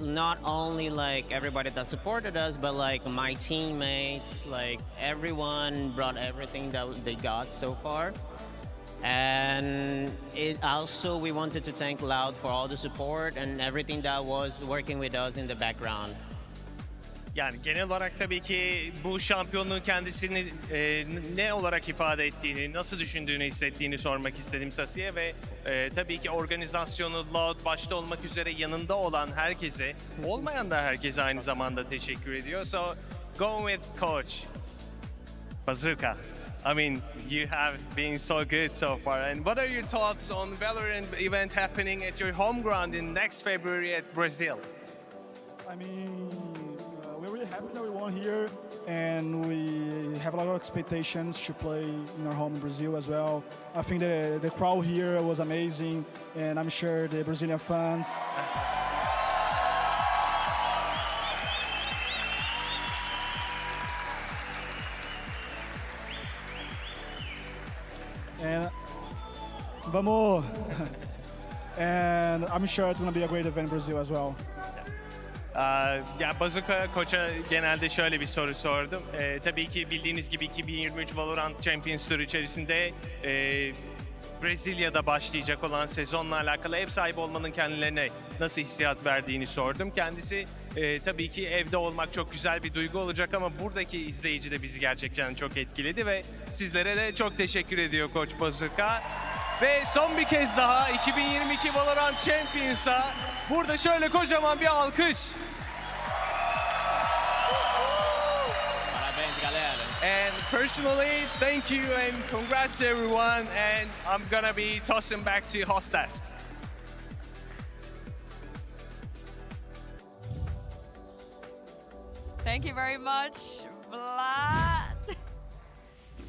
not only like everybody that supported us, but like my teammates, like everyone brought everything that they got so far. And it also, we wanted to thank Loud for all the support and everything that was working with us in the background. Yani genel olarak tabii ki bu şampiyonluğun kendisini ne olarak ifade ettiğini, nasıl düşündüğünü, hissettiğini sormak istedim Sasi'ye ve tabii ki organizasyonu, Loud başta olmak üzere yanında olan herkese, olmayan da herkese aynı zamanda teşekkür ediyor. So, going with Coach Bazooka. I mean, you have been so good so far. And what are your thoughts on VALORANT event happening at your home ground in next February at Brazil? I mean, we're really happy that we won here, and we have a lot of expectations to play in our home in Brazil as well. I think the crowd here was amazing, and I'm sure the Brazilian fans. And vamos! And I'm sure it's going to be a great event in Brazil as well. Ya Bazooka Koç'a genelde şöyle bir soru sordum. Tabii ki bildiğiniz gibi 2023 VALORANT Champions Tour içerisinde Brezilya'da başlayacak olan sezonla alakalı ev sahibi olmanın kendilerine nasıl hissiyat verdiğini sordum. Kendisi tabii ki evde olmak çok güzel bir duygu olacak ama buradaki izleyici de bizi gerçekten çok etkiledi ve sizlere de çok teşekkür ediyor Koç Bazooka. Ve son bir kez daha 2022 Valorant Champions'a burada şöyle kocaman bir alkış. And personally, thank you and congrats everyone. And I'm gonna be tossing back to Hostas. Thank you very much, Vlad.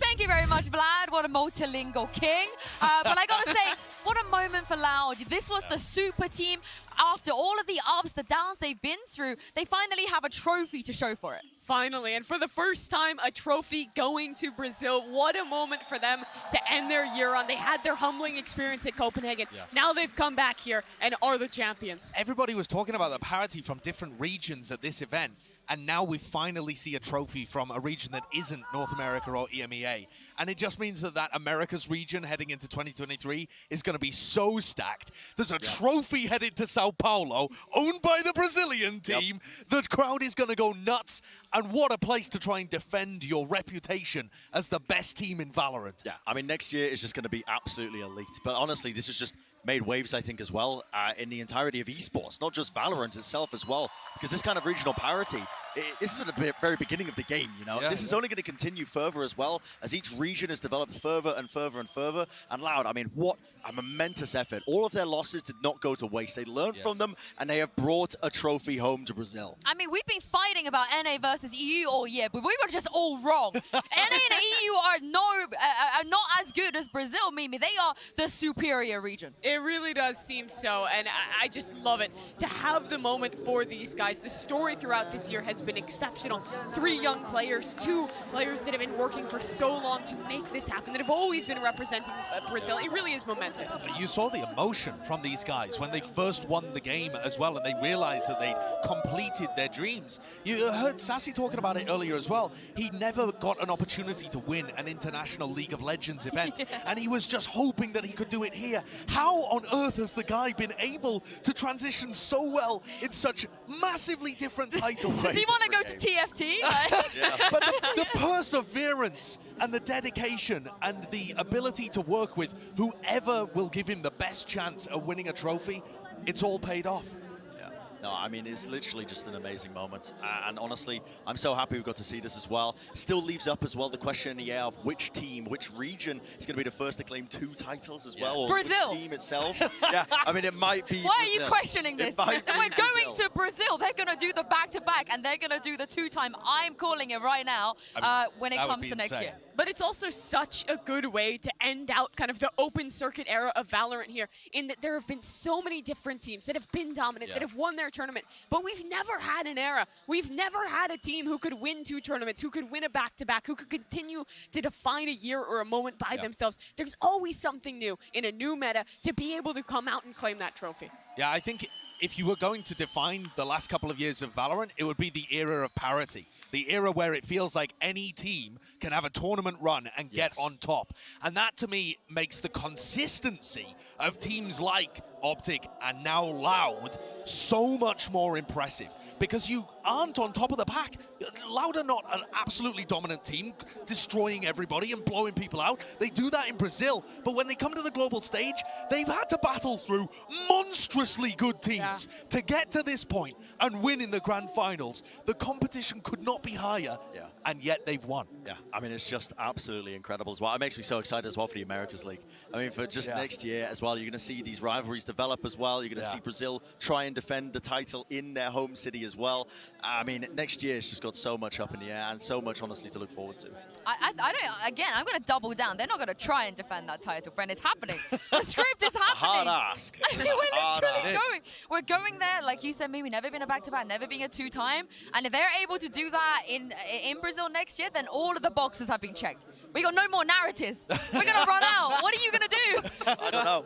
Thank you very much, Vlad. What a multilingual king. But I gotta say, what a moment for Loud. This was the super team. After all of the ups, the downs they've been through, they finally have a trophy to show for it. Finally, and for the first time, a trophy going to Brazil. What a moment for them to end their year on. They had their humbling experience at Copenhagen. Now they've come back here and are the champions. Everybody was talking about the parity from different regions at this event, and now we finally see a trophy from a region that isn't North America or EMEA. And it just means that America's region heading into 2023 is going to be so stacked. There's a trophy headed to Sao Paulo, owned by the Brazilian team. The crowd is going to go nuts. And what a place to try and defend your reputation as the best team in Valorant. Yeah, I mean, next year is just going to be absolutely elite. But honestly, this has just made waves, I think, as well, in the entirety of esports, not just Valorant itself as well, because this kind of regional parity, this is at the very beginning of the game, you know? This is only going to continue further as well, as each region is developed further and further and further. And Loud, I mean, what a momentous effort. All of their losses did not go to waste. They learned from them, and they have brought a trophy home to Brazil. I mean, we've been fighting about NA versus EU all year, but we were just all wrong. NA and EU are not as good as Brazil, Mimi. They are the superior region. It really does seem so, and I just love it to have the moment for these guys. The story throughout this year has been exceptional. 3 young players, 2 players that have been working for so long to make this happen, that have always been representing Brazil. It really is momentous. You saw the emotion from these guys when they first won the game as well, and they realized that they completed their dreams. You heard Sassy talking about it earlier as well. He never got an opportunity to win an international League of Legends event, and he was just hoping that he could do it here. How on earth has the guy been able to transition so well in such massively different titles? Does he want to go to TFT? But the perseverance and the dedication and the ability to work with whoever will give him the best chance of winning a trophy, it's all paid off. No, I mean, it's literally just an amazing moment. And honestly, I'm so happy we got to see this as well. Still leaves up as well the question in the air of which team, which region is going to be the first to claim 2 titles as well. Or Brazil. which team itself. Yeah, I mean, it might be Why Brazil. are you questioning this? We're going to Brazil. They're going to do the back-to-back, and they're going to do the 2-time. I'm calling it right now when it comes to next year. But it's also such a good way to end out kind of the open circuit era of Valorant here, in that there have been so many different teams that have been dominant, that have won their tournament. But we've never had an era. We've never had a team who could win 2 tournaments, who could win a back-to-back, who could continue to define a year or a moment by themselves. There's always something new in a new meta to be able to come out and claim that trophy. Yeah, I think if you were going to define the last couple of years of Valorant, it would be the era of parity. The era where it feels like any team can have a tournament run and get on top. And that, to me, makes the consistency of teams like OpTic and now Loud so much more impressive, because you aren't on top of the pack. Loud are not an absolutely dominant team, destroying everybody and blowing people out. They do that in Brazil, but when they come to the global stage, they've had to battle through monstrously good teams to get to this point and win in the grand finals. The competition could not be higher, and yet they've won. Yeah, I mean, it's just absolutely incredible as well. It makes me so excited as well for the Americas League. I mean, for just next year as well, you're going to see these rivalries develop as well. You're going to see Brazil try and defend the title in their home city as well. I mean, next year it's just got so much up in the air and so much, honestly, to look forward to. I don't, again, I'm going to double down. They're not going to try and defend that title, Brent. It's happening. The script is happening. Hard ask. I mean, we're literally going. We're going there, like you said, maybe never been a back-to-back, never being a 2-time. And if they're able to do that in Brazil, Brazil next year, then all of the boxes have been checked. We got no more narratives. We're going to run out. What are you going to do? I don't know.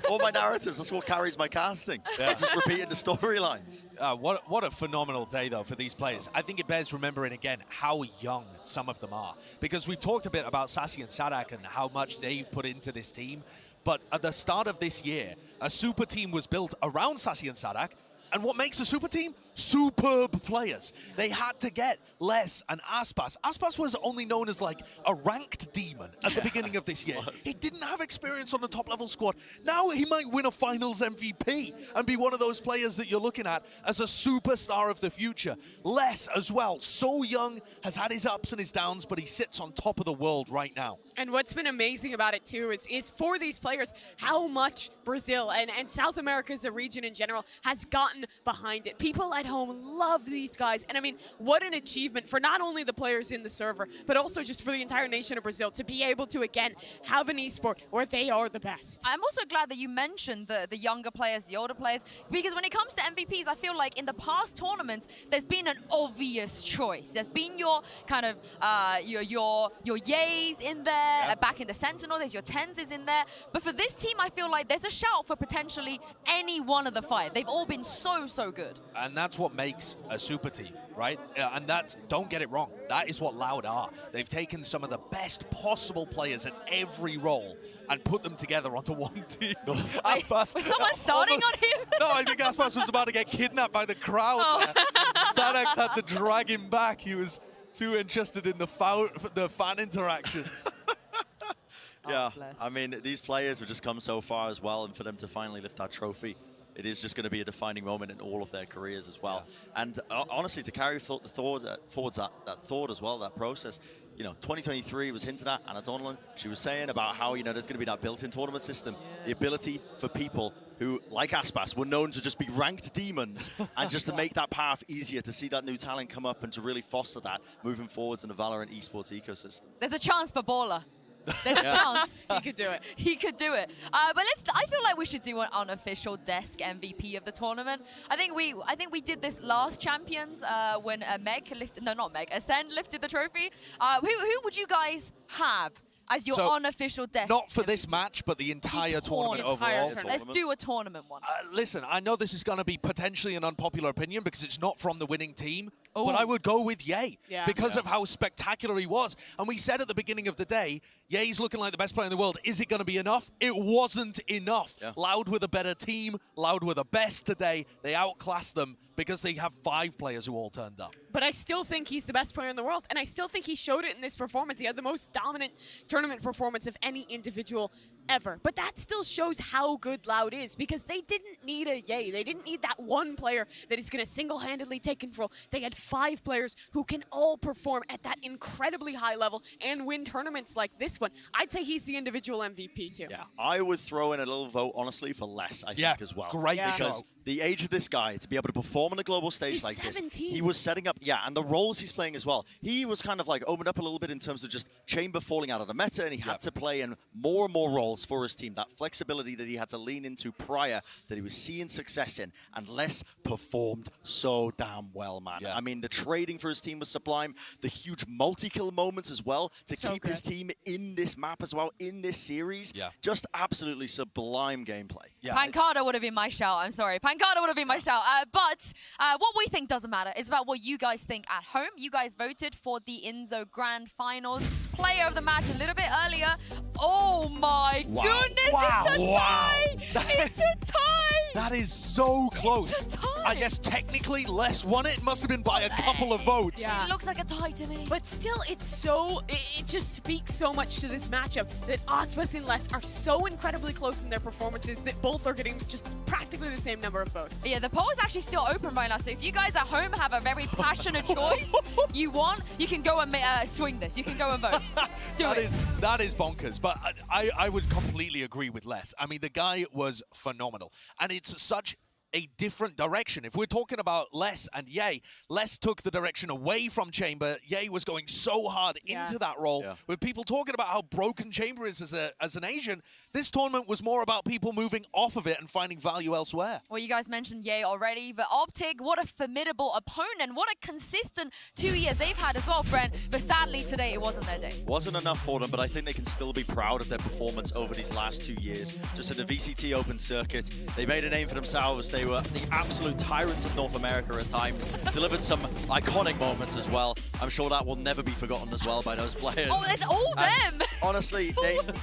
All my narratives, that's what carries my casting. Yeah. Just repeating the storylines. What a phenomenal day, though, for these players. I think it bears remembering again how young some of them are. Because we've talked a bit about Sassy and Sadak and how much they've put into this team. But at the start of this year, a super team was built around Sassy and Sadak. And what makes a super team? Superb players. They had to get Les and Aspas. Aspas was only known as like a ranked demon at the beginning of this year. He didn't have experience on the top level squad. Now he might win a finals MVP and be one of those players that you're looking at as a superstar of the future. Les as well, so young, has had his ups and his downs, but he sits on top of the world right now. And what's been amazing about it too is for these players, how much Brazil and South America as a region in general has gotten behind it. People at home love these guys. And I mean, what an achievement for not only the players in the server, but also just for the entire nation of Brazil to be able to, again, have an esport where they are the best. I'm also glad that you mentioned the younger players, the older players, because when it comes to MVPs, I feel like in the past tournaments, there's been an obvious choice. There's been your kind of, your Yays in there, back in the Sentinel, there's your Tenzes in there. But for this team, I feel like there's a shout for potentially any one of the five. They've all been so good. And that's what makes a super team, right? And that's, don't get it wrong, that is what Loud are. They've taken some of the best possible players at every role and put them together onto one team. Aspas, was someone starting on him? No, I think Aspas was about to get kidnapped by the crowd. Sadax had to drag him back. He was too interested in the fan interactions. Yeah, I mean, these players have just come so far as well, and for them to finally lift that trophy, it is just going to be a defining moment in all of their careers as well. Yeah. And honestly, to carry forwards that thought as well, that process, you know, 2023 was hinted at, Anna Donlan, she was saying about how, you know, there's going to be that built-in tournament system, the ability for people who, like Aspas, were known to just be ranked demons, and just to make that path easier, to see that new talent come up and to really foster that moving forwards in the VALORANT esports ecosystem. There's a chance for Baller. There's a chance. He could do it. He could do it. But I feel like we should do an unofficial desk MVP of the tournament. I think we did this last Champions when Ascend lifted the trophy. Who would you guys have as your unofficial desk? Not for this match, but the entire tournament overall. Let's do a tournament one. Listen, I know this is going to be potentially an unpopular opinion because it's not from the winning team, but I would go with Ye because of how spectacular he was. And we said at the beginning of the day, Ye's looking like the best player in the world. Is it going to be enough? It wasn't enough. Loud were the better team. Loud were the best today. They outclassed them because they have 5 players who all turned up. But I still think he's the best player in the world, and I still think he showed it in this performance. He had the most dominant tournament performance of any individual ever. But that still shows how good Loud is, because they didn't need a Ye. They didn't need that one player that is going to single-handedly take control. They had 5 players who can all perform at that incredibly high level and win tournaments like this one. I'd say he's the individual MVP too. Yeah, I would throw in a little vote, honestly, for Les, I think, as well. Great because the age of this guy, to be able to perform on a global stage He's like 17. this, he was setting up, and the roles he's playing as well. He was kind of like opened up a little bit in terms of just Chamber falling out of the meta, and he had to play in more and more roles for his team. That flexibility that he had to lean into prior, that he was seeing success in, and Les performed so damn well, man. I mean, the trading for his team was sublime. The huge multi-kill moments as well, to keep his team in this map as well, in this series. Just absolutely sublime gameplay. Pancada would have been my shout. I'm sorry. Pancada would have been my shout. But what we think doesn't matter. It's about what you guys think at home. You guys voted for the Inzo Grand Finals player of the match a little bit earlier. Oh my goodness, it's a tie! It's a tie! That is so close. I guess technically Les won it. Must have been by a couple of votes. It looks like a tie to me. But still, it's so, it just speaks so much to this matchup that Aspas and Les are so incredibly close in their performances that both are getting just practically the same number of votes. Yeah, the poll is actually still open right now. So if you guys at home have a very passionate choice you can go and swing this. You can go and vote. That is bonkers. But I would completely agree with Les. I mean, the guy was phenomenal. And it's such a different direction. If we're talking about Les and Ye, Les took the direction away from Chamber. Ye was going so hard into that role. With people talking about how broken Chamber is as an Asian, this tournament was more about people moving off of it and finding value elsewhere. Well, you guys mentioned Ye already, but OpTic, what a formidable opponent. What a consistent 2 years they've had as well, Brent. But sadly, today it wasn't their day. Wasn't enough for them, but I think they can still be proud of their performance over these last 2 years. Just in the VCT Open circuit, they made a name for themselves. They were the absolute tyrants of North America at times, delivered some iconic moments as well. I'm sure that will never be forgotten as well by those players. Oh, it's all them! Honestly,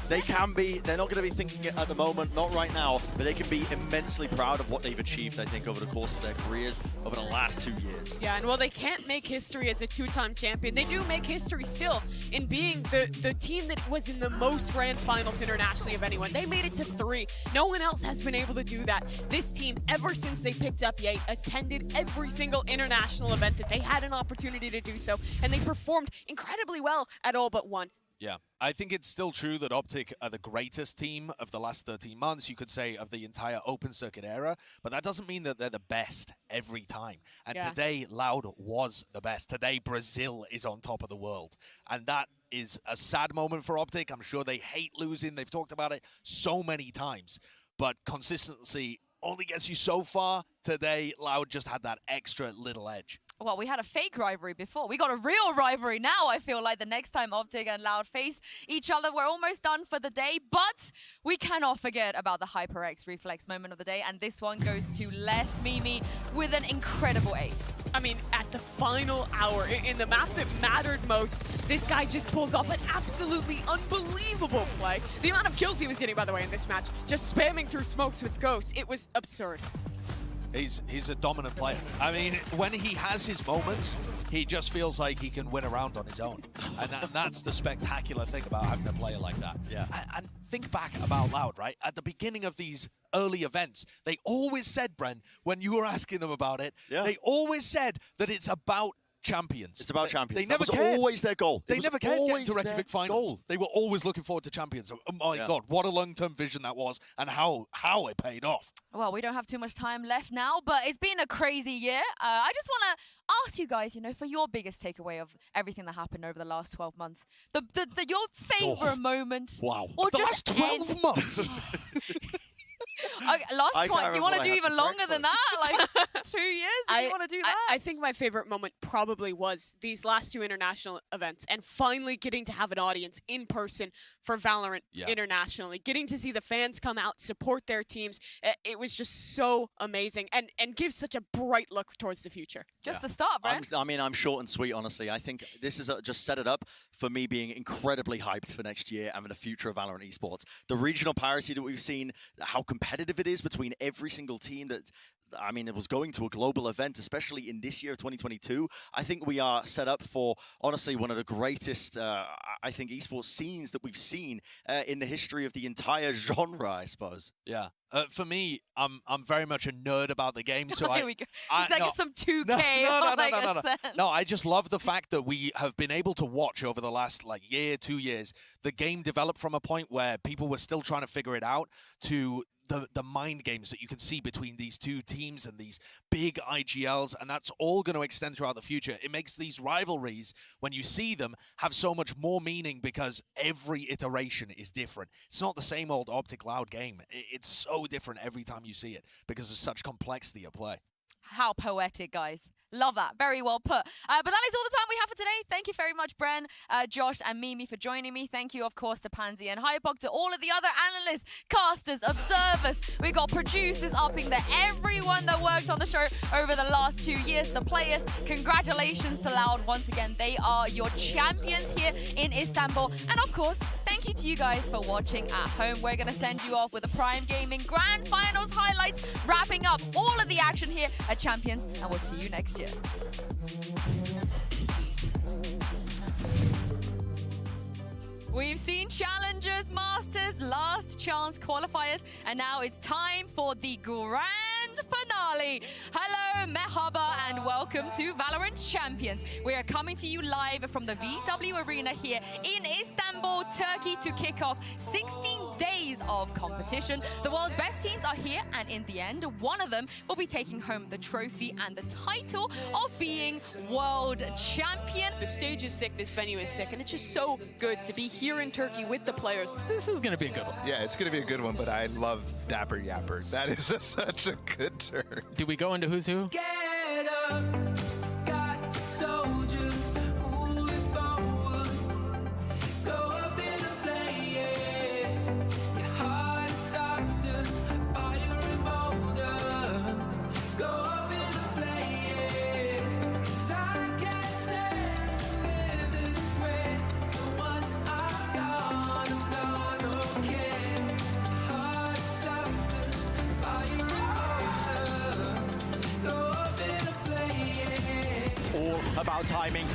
they can be, they're not going to be thinking it at the moment, not right now, but they can be immensely proud of what they've achieved, I think, over the course of their careers over the last 2 years. Yeah, and while they can't make history as a two-time champion, they do make history still in being the team that was in the most grand finals internationally of anyone. They made it to 3. No one else has been able to do that. This team, ever since they picked up Ye, attended every single international event that they had an opportunity to do so, and they performed incredibly well at all but one. Yeah, I think it's still true that OpTic are the greatest team of the last 13 months, you could say, of the entire open circuit era, but that doesn't mean that they're the best every time. And today, Loud was the best. Today, Brazil is on top of the world. And that is a sad moment for OpTic. I'm sure they hate losing. They've talked about it so many times. But consistency only gets you so far. Today, Loud just had that extra little edge. Well, we had a fake rivalry before. We got a real rivalry now. I feel like the next time OpTic and Loud face each other, we're almost done for the day. But we cannot forget about the HyperX reflex moment of the day. And this one goes to Les Mimi with an incredible ace. I mean, at the final hour, in the map that mattered most, this guy just pulls off an absolutely unbelievable play. The amount of kills he was getting, by the way, in this match, just spamming through smokes with ghosts, it was absurd. He's a dominant player. I mean, when he has his moments, he just feels like he can win a round on his own. And that's the spectacular thing about having a player like that. Yeah. And think back about Loud, right? At the beginning of these early events, they always said, Bren, when you were asking them about it, they always said that it's about champions. It's about champions. They never that was cared. always their goal. They never cared getting to Reykjavik finals. They were always looking forward to champions. Oh my God, what a long-term vision that was, and how it paid off. Well, we don't have too much time left now, but it's been a crazy year. I just want to ask you guys, for your biggest takeaway of everything that happened over the last 12 months. Your favorite moment. Wow. Or the just last 12 months. Okay, last point. Do you want to do even longer than that? Like 2 years? Do you want to do that? I think my favorite moment probably was these last 2 international events and finally getting to have an audience in person for VALORANT internationally. Getting to see the fans come out, support their teams. It was just so amazing and gives such a bright look towards the future. Just the start, Brent. I'm short and sweet, honestly. I think this is just set it up for me being incredibly hyped for next year and for the future of VALORANT esports. The regional parity that we've seen, how competitive it is between every single team that, I mean, it was going to a global event, especially in this year of 2022. I think we are set up for, honestly, one of the greatest, I think, esports scenes that we've seen in the history of the entire genre, I suppose. Yeah. For me, I'm very much a nerd about the game, so Here we go. It's like some 2K. No, I just love the fact that we have been able to watch over the last year, 2 years, the game develop from a point where people were still trying to figure it out to the mind games that you can see between these two teams and these big IGLs, and that's all going to extend throughout the future. It makes these rivalries, when you see them, have so much more meaning because every iteration is different. It's not the same old OpTic Loud game. It's so different every time you see it because there's such complexity at play. How poetic, guys. Love that. Very well put. But that is all the time we have for today. Thank you very much, Bren, Josh, and Mimi for joining me. Thank you, of course, to Pansy and Hypok, to all of the other analysts, casters, observers. We got producers upping there. Everyone that worked on the show over the last 2 years. The players, congratulations to Loud once again. They are your champions here in Istanbul. And, of course, thank you to you guys for watching at home. We're going to send you off with the Prime Gaming Grand Finals highlights, wrapping up all of the action here at Champions. And we'll see you next year. We've seen Challengers, Masters, Last Chance Qualifiers, and now it's time for the grand finale. Hello, merhaba, and welcome to VALORANT Champions. We are coming to you live from the VW Arena here in Istanbul, Turkey, to kick off 16 days of competition. The world's best teams are here, and in the end, one of them will be taking home the trophy and the title of being world champion. The stage is sick, this venue is sick, and it's just so good to be here in Turkey with the players. This is going to be a good one. Yeah, it's going to be a good one, but I love Dapper Yapper. That is just such a good turn. Do we go into who's who? Get up, got soldiers, moving forward. Go up in the flames, your heart is softer, fire and bolder. Go up in the flames, 'cause I can't stand to live this way. So once I'm gone, okay. Heart is softer, fire and bolder. Go up in the flames. All about timing.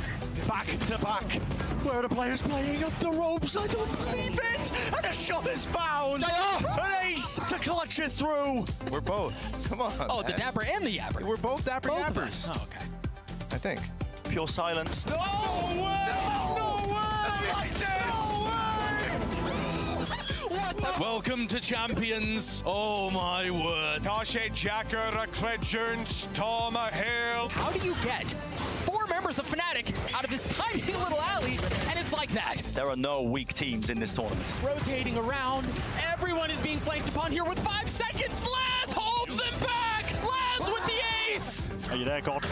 Back to back. Where are the players playing up the ropes? I don't believe it! And a shot is found! An ace to clutch it through! We're both. Come on. Oh, the man. Dapper and the Yapper. We're both Dapper Both of Yappers. us. Oh, okay. I think. Pure silence. No way! No way! Welcome to Champions. Oh my word. Tashe Jacker, Rakledjern, Toma Hill. How do you get 4 members of Fnatic out of this tiny little alley, and it's like that? There are no weak teams in this tournament. Rotating around, everyone is being flanked upon here with 5 seconds. Laz holds them back. Laz with the ace. Are you there, God?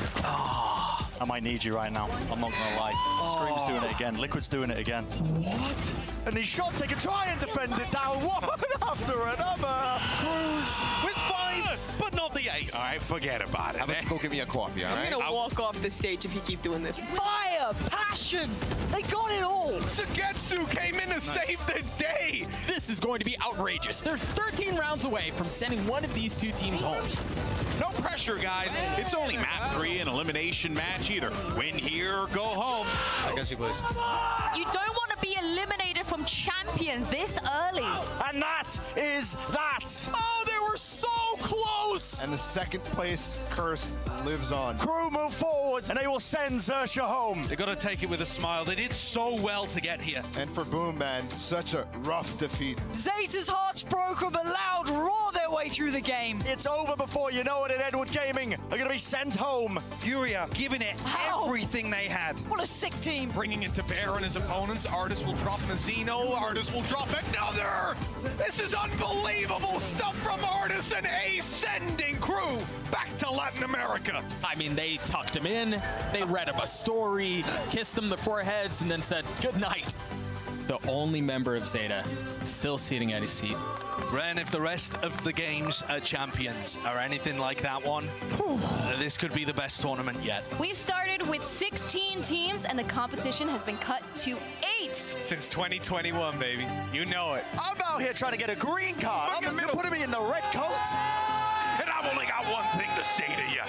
I might need you right now. I'm not gonna lie. Scream's doing it again. Liquid's doing it again. What? And these shots, they can try and defend it down one after another. Cruz with 5, but not the ace. All right, forget about it. How about you go get me a coffee, all right? I'm gonna walk off the stage if you keep doing this. Fire, passion, they got it all. Sugetsu came in to save the day. This is going to be outrageous. They're 13 rounds away from sending one of these 2 teams home. No pressure, guys. It's only map 3, an elimination match. Either win here or go home. I got you, please. You don't want to be eliminated from champions this early. And that is that. Oh, they were so close. And the second place curse lives on. Crew move forward, and they will send Zersha home. They got to take it with a smile. They did so well to get here. And for Boom, man, such a rough defeat. Zeta's heart's broken, but Loud roar their way through the game. It's over before you know it, and Edward Gaming are going to be sent home. Furia giving it everything they had. What a sick team. Bringing it to bear on his opponents. Artis will drop Mazzino. Artis will drop another. This is unbelievable stuff from Artis and Ace sending Crew back to Latin America. I mean, they tucked him in, they read him a story, kissed him the foreheads, and then said, good night. The only member of Zeta still sitting at his seat. Ren, if the rest of the games at Champions are anything like that one, this could be the best tournament yet. We've started with 16 teams, and the competition has been cut to 8. Since 2021, baby. You know it. I'm out here trying to get a green card. I'm putting me in the red coat. And I've only got one thing to say to you.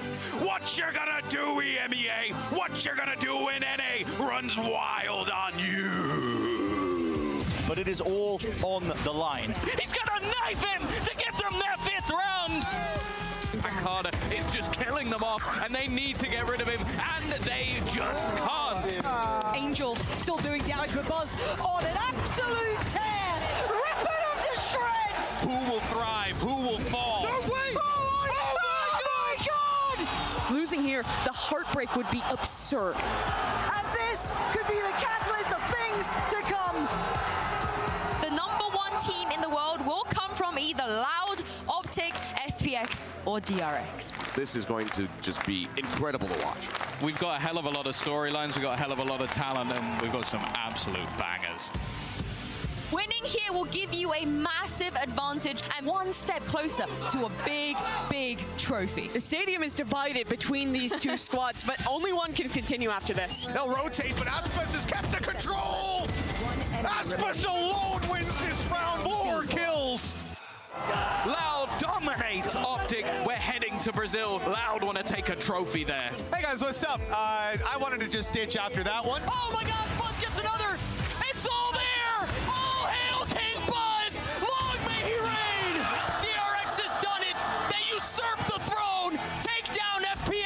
What you're gonna do, EMEA, what you're gonna do in NA runs wild on you. But it is all on the line. He's got a knife in to get them their 5th round. And Carter is just killing them off, and they need to get rid of him, and they just can't. Angel still doing damage, but Buzz on an absolute tear, ripping them to shreds. Who will thrive? Who will fall? No way! Oh my God! Losing here, the heartbreak would be absurd. And this could be the catalyst of things to come. The number 1 team in the world will come from either Loud, OpTic, FPX, or DRX. This is going to just be incredible to watch. We've got a hell of a lot of storylines, we've got a hell of a lot of talent, and we've got some absolute bangers. Winning here will give you a massive advantage and one step closer to a big, big trophy. The stadium is divided between these 2 squads, but only one can continue after this. They'll rotate, but Aspas has kept the control. Aspas alone wins this round. 4 kills. Loud dominate OpTic. We're heading to Brazil. Loud want to take a trophy there. Hey guys, what's up? I wanted to just ditch after that one. Oh my God, Buzz gets another. It's all there. All hail King Buzz. Long may he reign. DRX has done it. They usurp the throne. Take down FPX.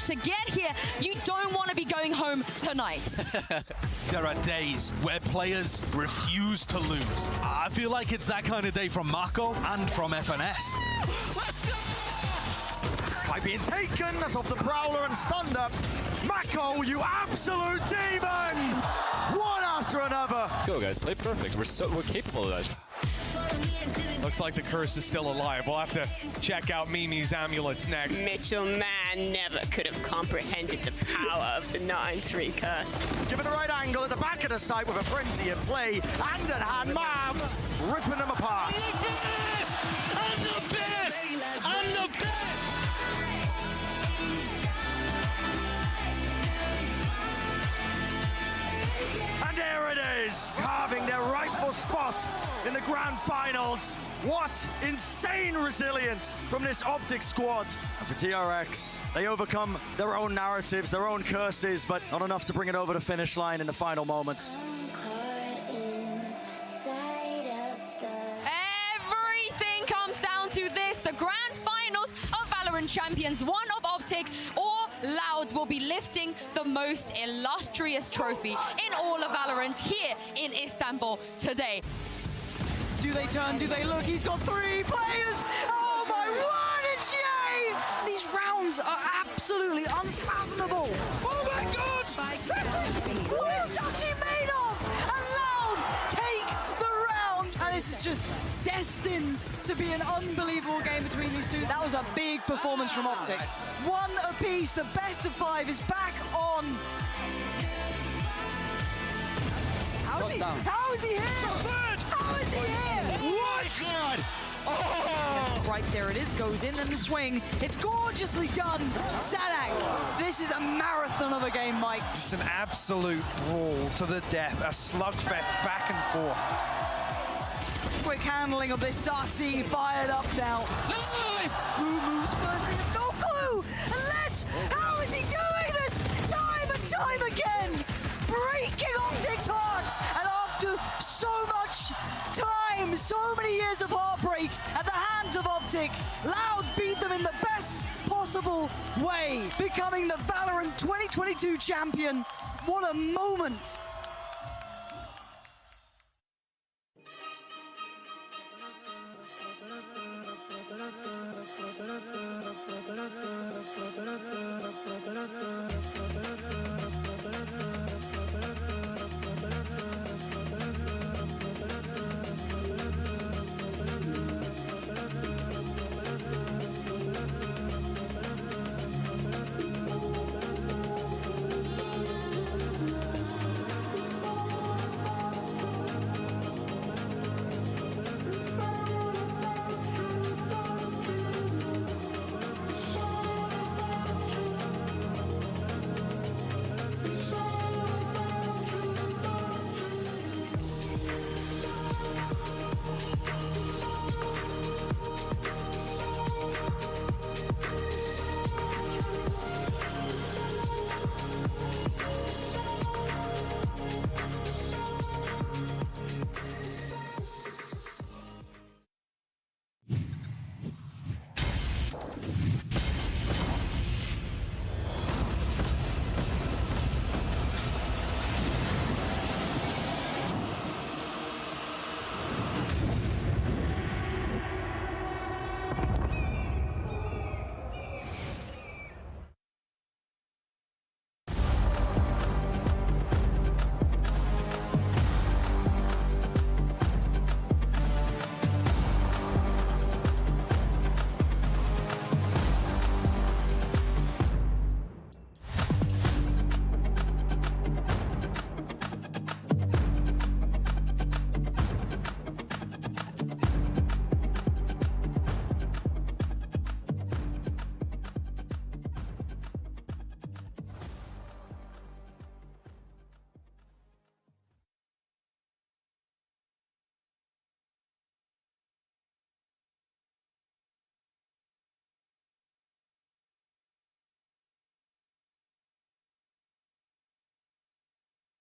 managed to get here, you don't want to be going home tonight. There are days where players refuse to lose. I feel like it's that kind of day from Marco and from FNS. Let's go! By being taken, that's off the Prowler and stunned up. Mako, you absolute demon! One after another. Let's go, guys. Play perfect. We're capable of that. Looks like the curse is still alive. We'll have to check out Mimi's amulets next. Mitchell Mann never could have comprehended the power of the 9-3 curse. He's given the right angle at the back of the site with a frenzy in play, and at hand marked, ripping them apart. And the best! And the best! And there it is, carving their rightful spot in the grand finals. What insane resilience from this OpTic squad. And for TRX, they overcome their own narratives, their own curses, but not enough to bring it over the finish line in the final moments. Everything comes down to this, the grand finals of VALORANT Champions, one of OpTic or Louds will be lifting the most illustrious trophy in all of VALORANT here in Istanbul today. Do they turn? Do they look? He's got 3 players! Oh my word, it's Shay! These rounds are absolutely unfathomable. Oh my god! Sassy! What is Sassy made of? And Loud take the round! And this is just destined to be an unbelievable game between these two. That was a big performance from OpTic. 1 apiece, the best of 5 is back on. How is he? How is he here? How is he here? What? God! Oh! Right there it is, goes in and the swing. It's gorgeously done. Sadak, this is a marathon of a game, Mike. Just an absolute brawl to the death, a slugfest back and forth. Quick handling of this Sassy, fired up now. Who moves first? They have no clue. Unless, how is he doing this time and time again? Breaking OpTic's hearts, and after so much time, so many years of heartbreak at the hands of OpTic, Loud beat them in the best possible way, becoming the VALORANT 2022 champion. What a moment